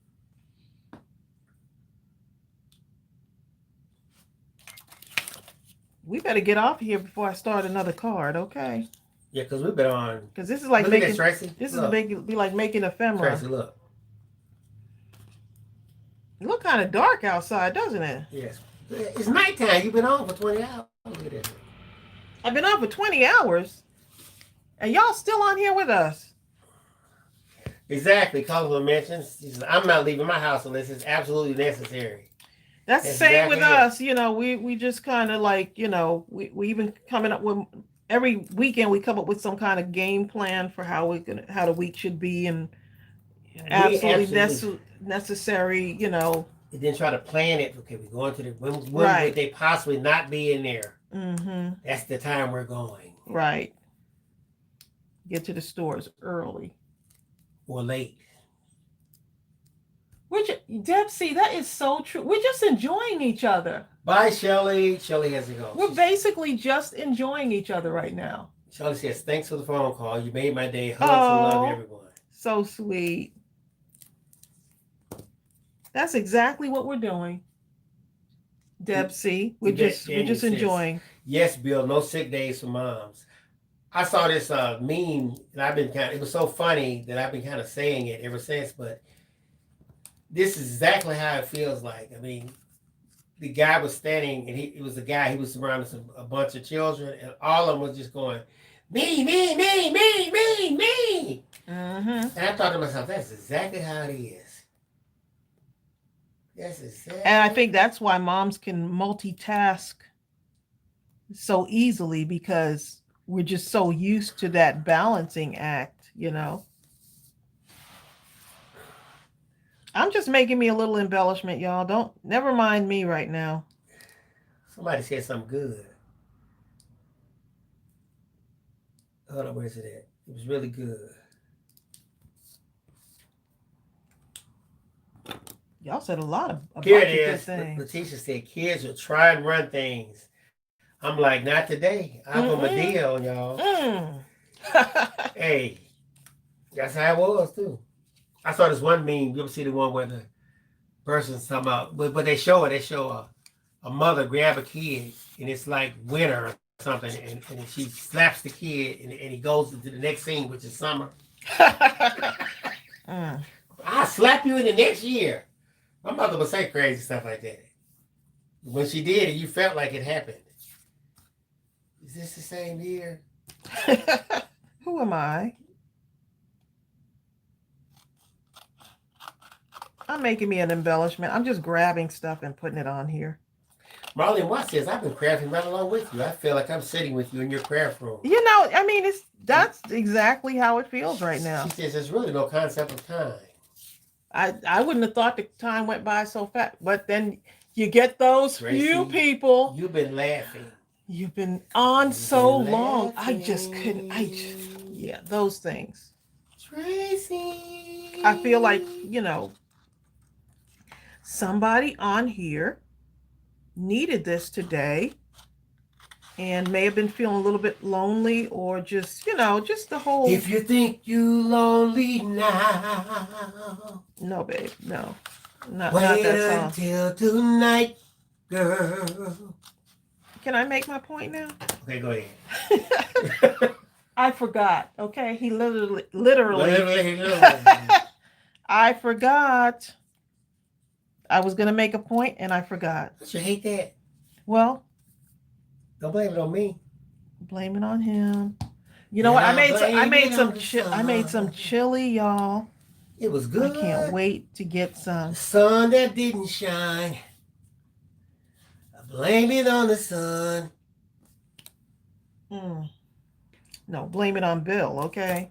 Speaker 1: We better get off here before I start another card, okay?
Speaker 2: Yeah, because we've been on.
Speaker 1: Because this is like
Speaker 2: look
Speaker 1: making.
Speaker 2: At this, Tracy.
Speaker 1: This look. Is be like making ephemera.
Speaker 2: Tracy, look.
Speaker 1: It look kind of dark outside, doesn't it?
Speaker 2: Yes. It's nighttime. You've been on for 20 hours. Look at this.
Speaker 1: I've been on for 20 hours, and y'all still on here with us.
Speaker 2: Exactly. Colorful mentions. She says, I'm not leaving my house unless it's absolutely necessary.
Speaker 1: That's the same with us. You know, we just kind of like, you know, we even coming up with every weekend we come up with some kind of game plan for how the week should be, and absolutely necessary, you know.
Speaker 2: And then try to plan it. Okay, we're going to when would they possibly not be in there? Mm-hmm. That's the time we're going.
Speaker 1: Right. Get to the stores early.
Speaker 2: Or late.
Speaker 1: Debsy, that is so true. We're just enjoying each other.
Speaker 2: Bye, Shelly. Shelly has to go.
Speaker 1: We're basically just enjoying each other right now.
Speaker 2: Shelly says, thanks for the phone call. You made my day. Hugs and love, everyone.
Speaker 1: So sweet. That's exactly what we're doing. Debsy, we're just enjoying.
Speaker 2: Yes, Bill, no sick days for moms. I saw this meme, and it was so funny that I've been kind of saying it ever since, but this is exactly how it feels like. I mean, the guy was standing, and he was surrounded with a bunch of children, and all of them was just going, me, me, me, me, me, me.
Speaker 1: Mm-hmm.
Speaker 2: And I thought to myself, that's exactly how it is. That's exactly.
Speaker 1: And I think that's why moms can multitask so easily, because we're just so used to that balancing act, you know. I'm just making me a little embellishment, y'all. Never mind me right now.
Speaker 2: Somebody said something good. Hold on, where's it at? It was really good.
Speaker 1: Y'all said a lot of
Speaker 2: Here
Speaker 1: good
Speaker 2: it is.
Speaker 1: things.
Speaker 2: Letitia said, kids will try and run things. I'm like, not today. I'm on my deal, y'all. Hey, that's how it was, too. I saw this one meme. You ever see the one where the person's talking about, but they show a mother grab a kid, and it's like winter or something, and she slaps the kid, and he goes into the next scene, which is summer. I'll slap you in the next year. My mother would say crazy stuff like that. When she did it, you felt like it happened. Is this the same year?
Speaker 1: Who am I? I'm making me an embellishment. I'm just grabbing stuff and putting it on here.
Speaker 2: Marlene Watt says, I've been crafting right along with you. I feel like I'm sitting with you in your craft room.
Speaker 1: You know, I mean, that's exactly how it feels right now.
Speaker 2: She says there's really no concept of time.
Speaker 1: I wouldn't have thought the time went by so fast, but then you get those few people.
Speaker 2: You've been laughing.
Speaker 1: You've been on so long. I just couldn't. Yeah, those things.
Speaker 2: Tracey.
Speaker 1: I feel like, you know, somebody on here needed this today and may have been feeling a little bit lonely, or just, you know, just the whole.
Speaker 2: If you think you lonely now.
Speaker 1: No, babe, no. Not
Speaker 2: wait
Speaker 1: that song.
Speaker 2: Until tonight, girl.
Speaker 1: Can I make my point now?
Speaker 2: Okay, go ahead.
Speaker 1: I forgot. Okay, he literally. I forgot. I was gonna make a point and I forgot.
Speaker 2: Don't you hate that?
Speaker 1: Well,
Speaker 2: don't blame it on me.
Speaker 1: Blame it on him. You know what? I made some chili, y'all.
Speaker 2: It was good.
Speaker 1: I can't wait to get some.
Speaker 2: The sun that didn't shine. I blame it on the sun.
Speaker 1: No, blame it on Bill, okay?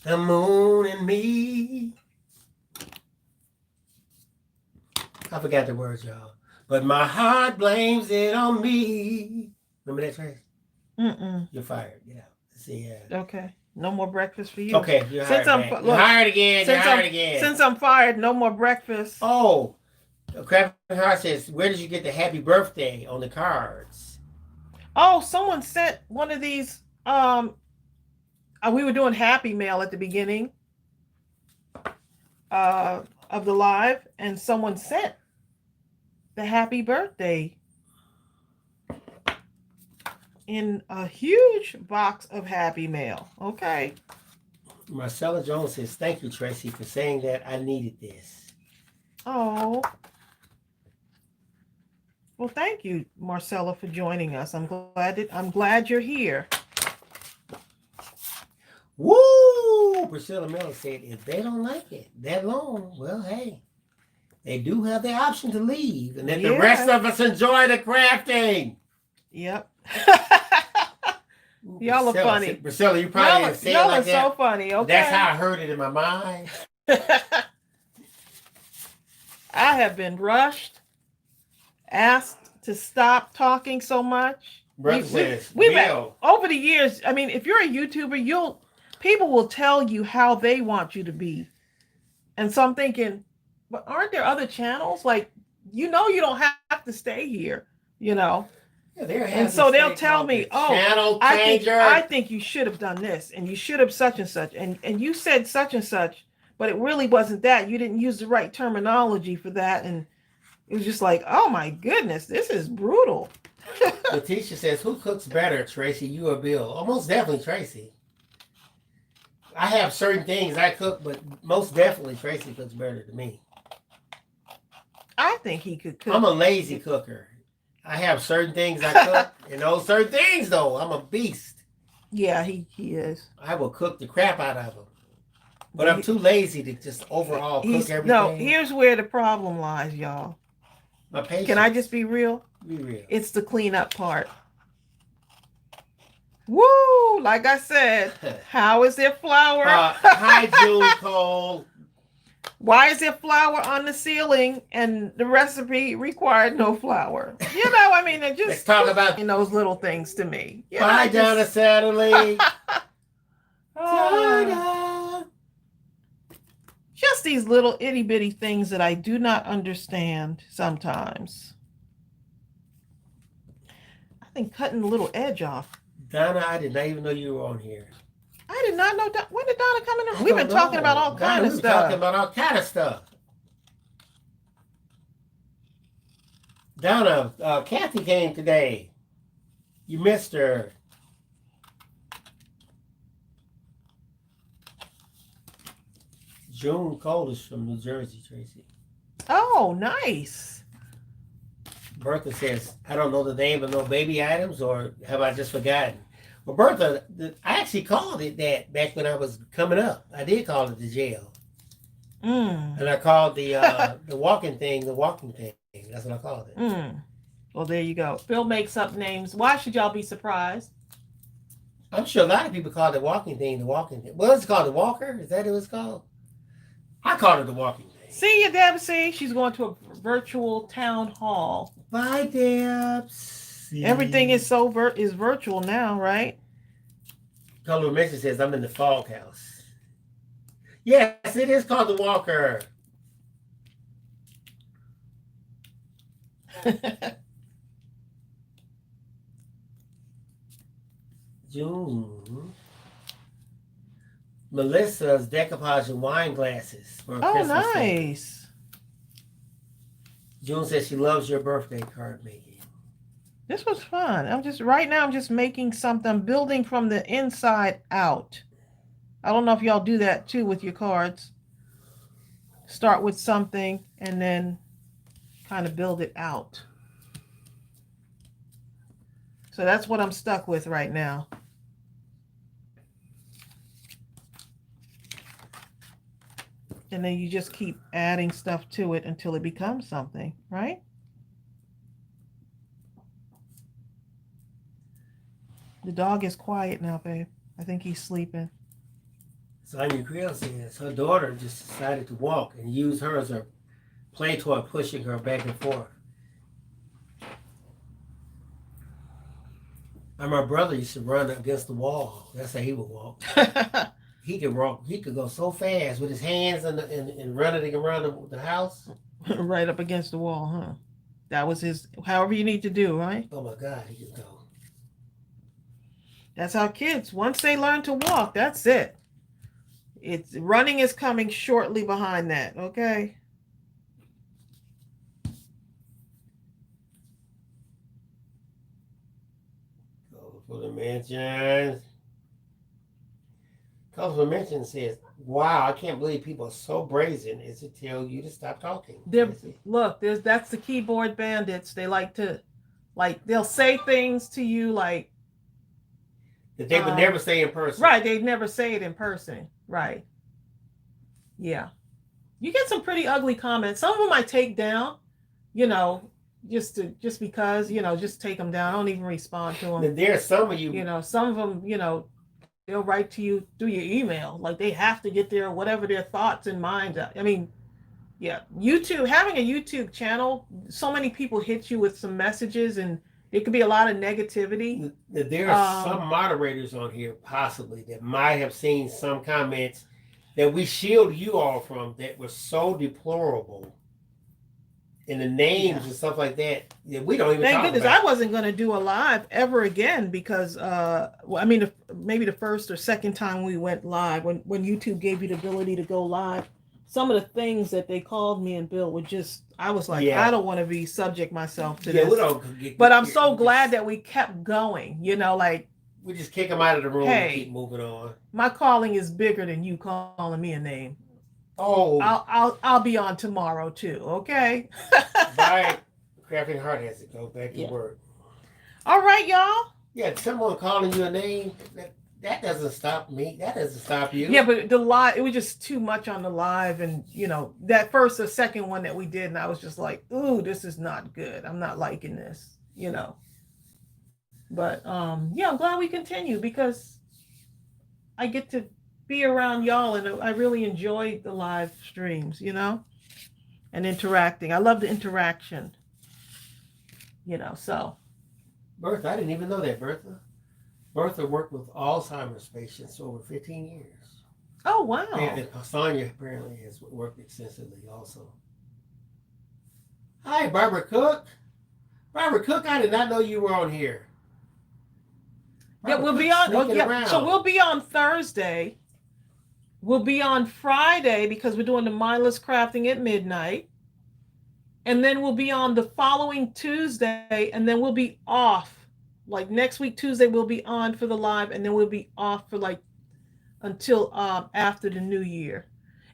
Speaker 2: The moon and me. I forgot the words, y'all. But my heart blames it on me. Remember that, Trace? You're fired. Get out. See ya.
Speaker 1: Okay. No more breakfast for you.
Speaker 2: Okay, you're hired again. You're hired again.
Speaker 1: Since I'm fired, no more breakfast.
Speaker 2: Oh, Crafting Heart says, where did you get the happy birthday on the cards?
Speaker 1: Oh, someone sent one of these. We were doing Happy Mail at the beginning of the live, and someone sent the happy birthday in a huge box of Happy Mail. Okay.
Speaker 2: Marcella Jones says, thank you, Tracey, for saying that. I needed this.
Speaker 1: Oh. Well, thank you, Marcella, for joining us. I'm glad you're here.
Speaker 2: Woo! Priscilla Miller said, if they don't like it that long, well, hey, they do have the option to leave, and let the rest of us enjoy the crafting.
Speaker 1: Yep. Y'all are funny.
Speaker 2: Priscilla, you probably didn't say it like that.
Speaker 1: Y'all are so funny, okay?
Speaker 2: That's how I heard it in my mind.
Speaker 1: I have been rushed, asked to stop talking so much. Over the years, I mean, if you're a YouTuber, people will tell you how they want you to be. And so I'm thinking, But aren't there other channels? Like, you don't have to stay here, you know.
Speaker 2: Yeah, there
Speaker 1: And
Speaker 2: has
Speaker 1: so
Speaker 2: a
Speaker 1: they'll
Speaker 2: thing
Speaker 1: tell
Speaker 2: called
Speaker 1: me,
Speaker 2: the
Speaker 1: "Oh,
Speaker 2: channel
Speaker 1: I
Speaker 2: changer.
Speaker 1: think you should have done this, and you should have such and such, and you said such and such, but it really wasn't that. You didn't use the right terminology for that." And it was just like, "Oh my goodness, this is brutal."
Speaker 2: Letitia says, "Who cooks better, Tracey, you or Bill?" Almost definitely Tracey. I have certain things I cook, but most definitely Tracey cooks better than me.
Speaker 1: I think he could cook.
Speaker 2: I'm a lazy cooker. I have certain things I cook, and those certain things, though, I'm a beast.
Speaker 1: Yeah, he is.
Speaker 2: I will cook the crap out of them. But I'm too lazy to just overall cook everything.
Speaker 1: No, here's where the problem lies, y'all.
Speaker 2: My patience.
Speaker 1: Can I just be real?
Speaker 2: Be real.
Speaker 1: It's the cleanup part. Woo! Like I said, how is there flour?
Speaker 2: Hi, June Cole.
Speaker 1: Why is there flour on the ceiling and the recipe required no flour? You know, I mean, it just
Speaker 2: Let's talk about
Speaker 1: those little things to me. You
Speaker 2: bye,
Speaker 1: know,
Speaker 2: Donna Satterley.
Speaker 1: Just these little itty bitty things that I do not understand sometimes. I think cutting the little edge off.
Speaker 2: Donna, I did not even know you were on here.
Speaker 1: I did not know. When did Donna come in? We've been talking about all kind of stuff.
Speaker 2: Talking about all kind of stuff. Donna, Kathy came today. You missed her. June Cole is from New Jersey, Tracey.
Speaker 1: Oh, nice.
Speaker 2: Bertha says, I don't know the name of no baby items, or have I just forgotten? Well, Bertha, I actually called it that back when I was coming up. I did call it the jail. And I called the walking thing, the walking thing. That's what I called it.
Speaker 1: Well, there you go. Phil makes up names. Why should y'all be surprised?
Speaker 2: I'm sure a lot of people call the walking thing the walking thing. Well, it's called the walker. Is that what it's called? I called it the walking thing.
Speaker 1: See you, Deb. See, she's going to a virtual town hall.
Speaker 2: Bye, Debs.
Speaker 1: Everything is is virtual now, right?
Speaker 2: Color Mention says, I'm in the fog house. Yes, it is called the walker. June. Melissa's decoupage and wine glasses for Christmas.
Speaker 1: Nice.
Speaker 2: Day. June says she loves your birthday card making.
Speaker 1: This was fun. I'm just making something. I'm building from the inside out. I don't know if y'all do that too with your cards. Start with something and then kind of build it out. So that's what I'm stuck with right now. And then you just keep adding stuff to it until it becomes something, right? The dog is quiet now, babe. I think he's sleeping.
Speaker 2: Sonia Creel says her daughter just decided to walk and use her as a play toy, pushing her back and forth. And my brother used to run against the wall. That's how he would walk. He could walk. He could go so fast with his hands and running around the house.
Speaker 1: Right up against the wall, huh? That was his. However you need to do, right?
Speaker 2: Oh my God, he could go.
Speaker 1: That's how kids, once they learn to walk, that's it. It's running is coming shortly behind that, okay?
Speaker 2: Go for the mentions. Go for the mention says, wow, I can't believe people are so brazen as to tell you to stop talking.
Speaker 1: Look, that's the keyboard bandits. They they'll say things to you like,
Speaker 2: that they would never say in person.
Speaker 1: Right, they'd never say it in person. Right. Yeah. You get some pretty ugly comments. Some of them I take down, just because, just take them down. I don't even respond to them.
Speaker 2: And there's some of you.
Speaker 1: Some of them, they'll write to you through your email. Like they have to get whatever their thoughts and minds are. I mean, yeah, YouTube, having a YouTube channel, so many people hit you with some messages and it could be a lot of negativity.
Speaker 2: There are some moderators on here possibly that might have seen some comments that we shield you all from that was so deplorable. And the names and stuff like that, we don't even
Speaker 1: Thank
Speaker 2: talk
Speaker 1: goodness
Speaker 2: about.
Speaker 1: I wasn't going to do a live ever again because, well, I mean, maybe the first or second time we went live, when YouTube gave you the ability to go live, some of the things that they called me and Bill were just, I was like, I don't want to be subject myself to this.
Speaker 2: We don't
Speaker 1: but I'm so glad that we kept going, like.
Speaker 2: We just kick them out of the room and keep moving on.
Speaker 1: My calling is bigger than you calling me a name.
Speaker 2: Oh,
Speaker 1: I'll be on tomorrow too. Okay.
Speaker 2: Bye. Crafting Heart has to go back to work.
Speaker 1: All right, y'all.
Speaker 2: Yeah, someone calling you a name that doesn't stop me. That doesn't stop you.
Speaker 1: Yeah, but the live, it was just too much on the live, and that first or second one that we did, and I was just like, ooh, this is not good. I'm not liking this. But I'm glad we continue because I get to be around y'all, and I really enjoy the live streams, and interacting. I love the interaction, so.
Speaker 2: Bertha, I didn't even know that, Bertha. Bertha worked with Alzheimer's patients for over 15 years.
Speaker 1: Oh, wow.
Speaker 2: And Sonia apparently has worked extensively also. Hi, Barbara Cook. Barbara Cook, I did not know you were on here.
Speaker 1: Barbara, we'll be on. So we'll be on Thursday. We'll be on Friday because we're doing the Mindless Crafting at midnight. And then we'll be on the following Tuesday, and then we'll be off. Like next week, Tuesday, we'll be on for the live, and then we'll be off for until after the new year.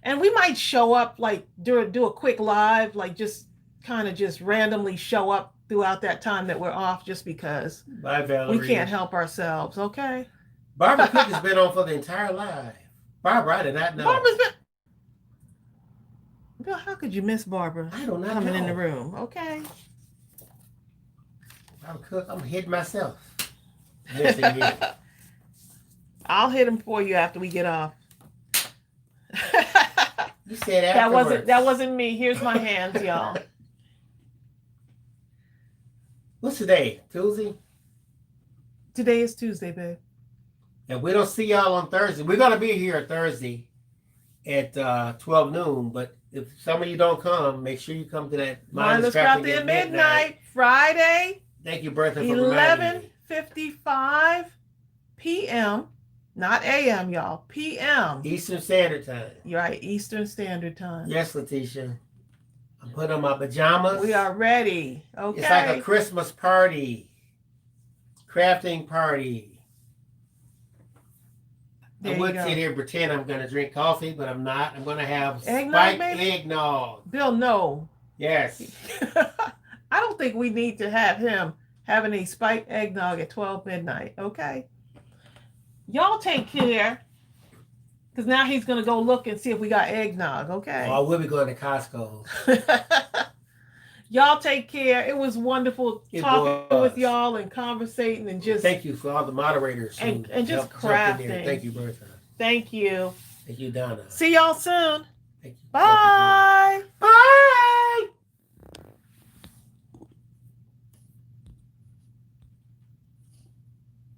Speaker 1: And we might show up, do a quick live, just kind of just randomly show up throughout that time that we're off just because.
Speaker 2: Bye, Valerie.
Speaker 1: We can't help ourselves, okay?
Speaker 2: Barbara Cook has been on for the entire live. Barbara, I did not know.
Speaker 1: Barbara's been. Bill, how could you miss Barbara?
Speaker 2: I don't know.
Speaker 1: Coming in the room, okay?
Speaker 2: Barbara Cook, I'm hitting myself.
Speaker 1: I'll hit him for you after we get off.
Speaker 2: You said afterwards.
Speaker 1: That wasn't me. Here's my hands, y'all.
Speaker 2: What's today? Tuesday?
Speaker 1: Today is Tuesday, babe.
Speaker 2: And we don't see y'all on Thursday. We're going to be here Thursday at 12 noon. But if some of you don't come, make sure you come to that
Speaker 1: Mindless Crafting at midnight. Friday.
Speaker 2: Thank you, Bertha, for reminding me.
Speaker 1: 11:55 p.m. Not a.m., y'all. p.m.
Speaker 2: Eastern Standard Time.
Speaker 1: You're right. Eastern Standard Time.
Speaker 2: Yes, Letitia. I'm putting on my pajamas.
Speaker 1: We are ready. Okay.
Speaker 2: It's like a Christmas party. Crafting party. I would sit here and pretend I'm going to drink coffee, but I'm not. I'm going to have spiked eggnog.
Speaker 1: Bill, no.
Speaker 2: Yes.
Speaker 1: I don't think we need to have him having a spiked eggnog at 12 midnight. Okay. Y'all take care. Because now he's going to go look and see if we got eggnog. Okay.
Speaker 2: Oh, I will be going to Costco.
Speaker 1: Y'all take care. It was wonderful talking with y'all and conversating and just.
Speaker 2: Thank you for all the moderators
Speaker 1: and just crafting.
Speaker 2: Thank you, Bertha.
Speaker 1: Thank you.
Speaker 2: Thank you, Donna.
Speaker 1: See y'all soon.
Speaker 2: Thank you.
Speaker 1: Bye.
Speaker 2: Bye.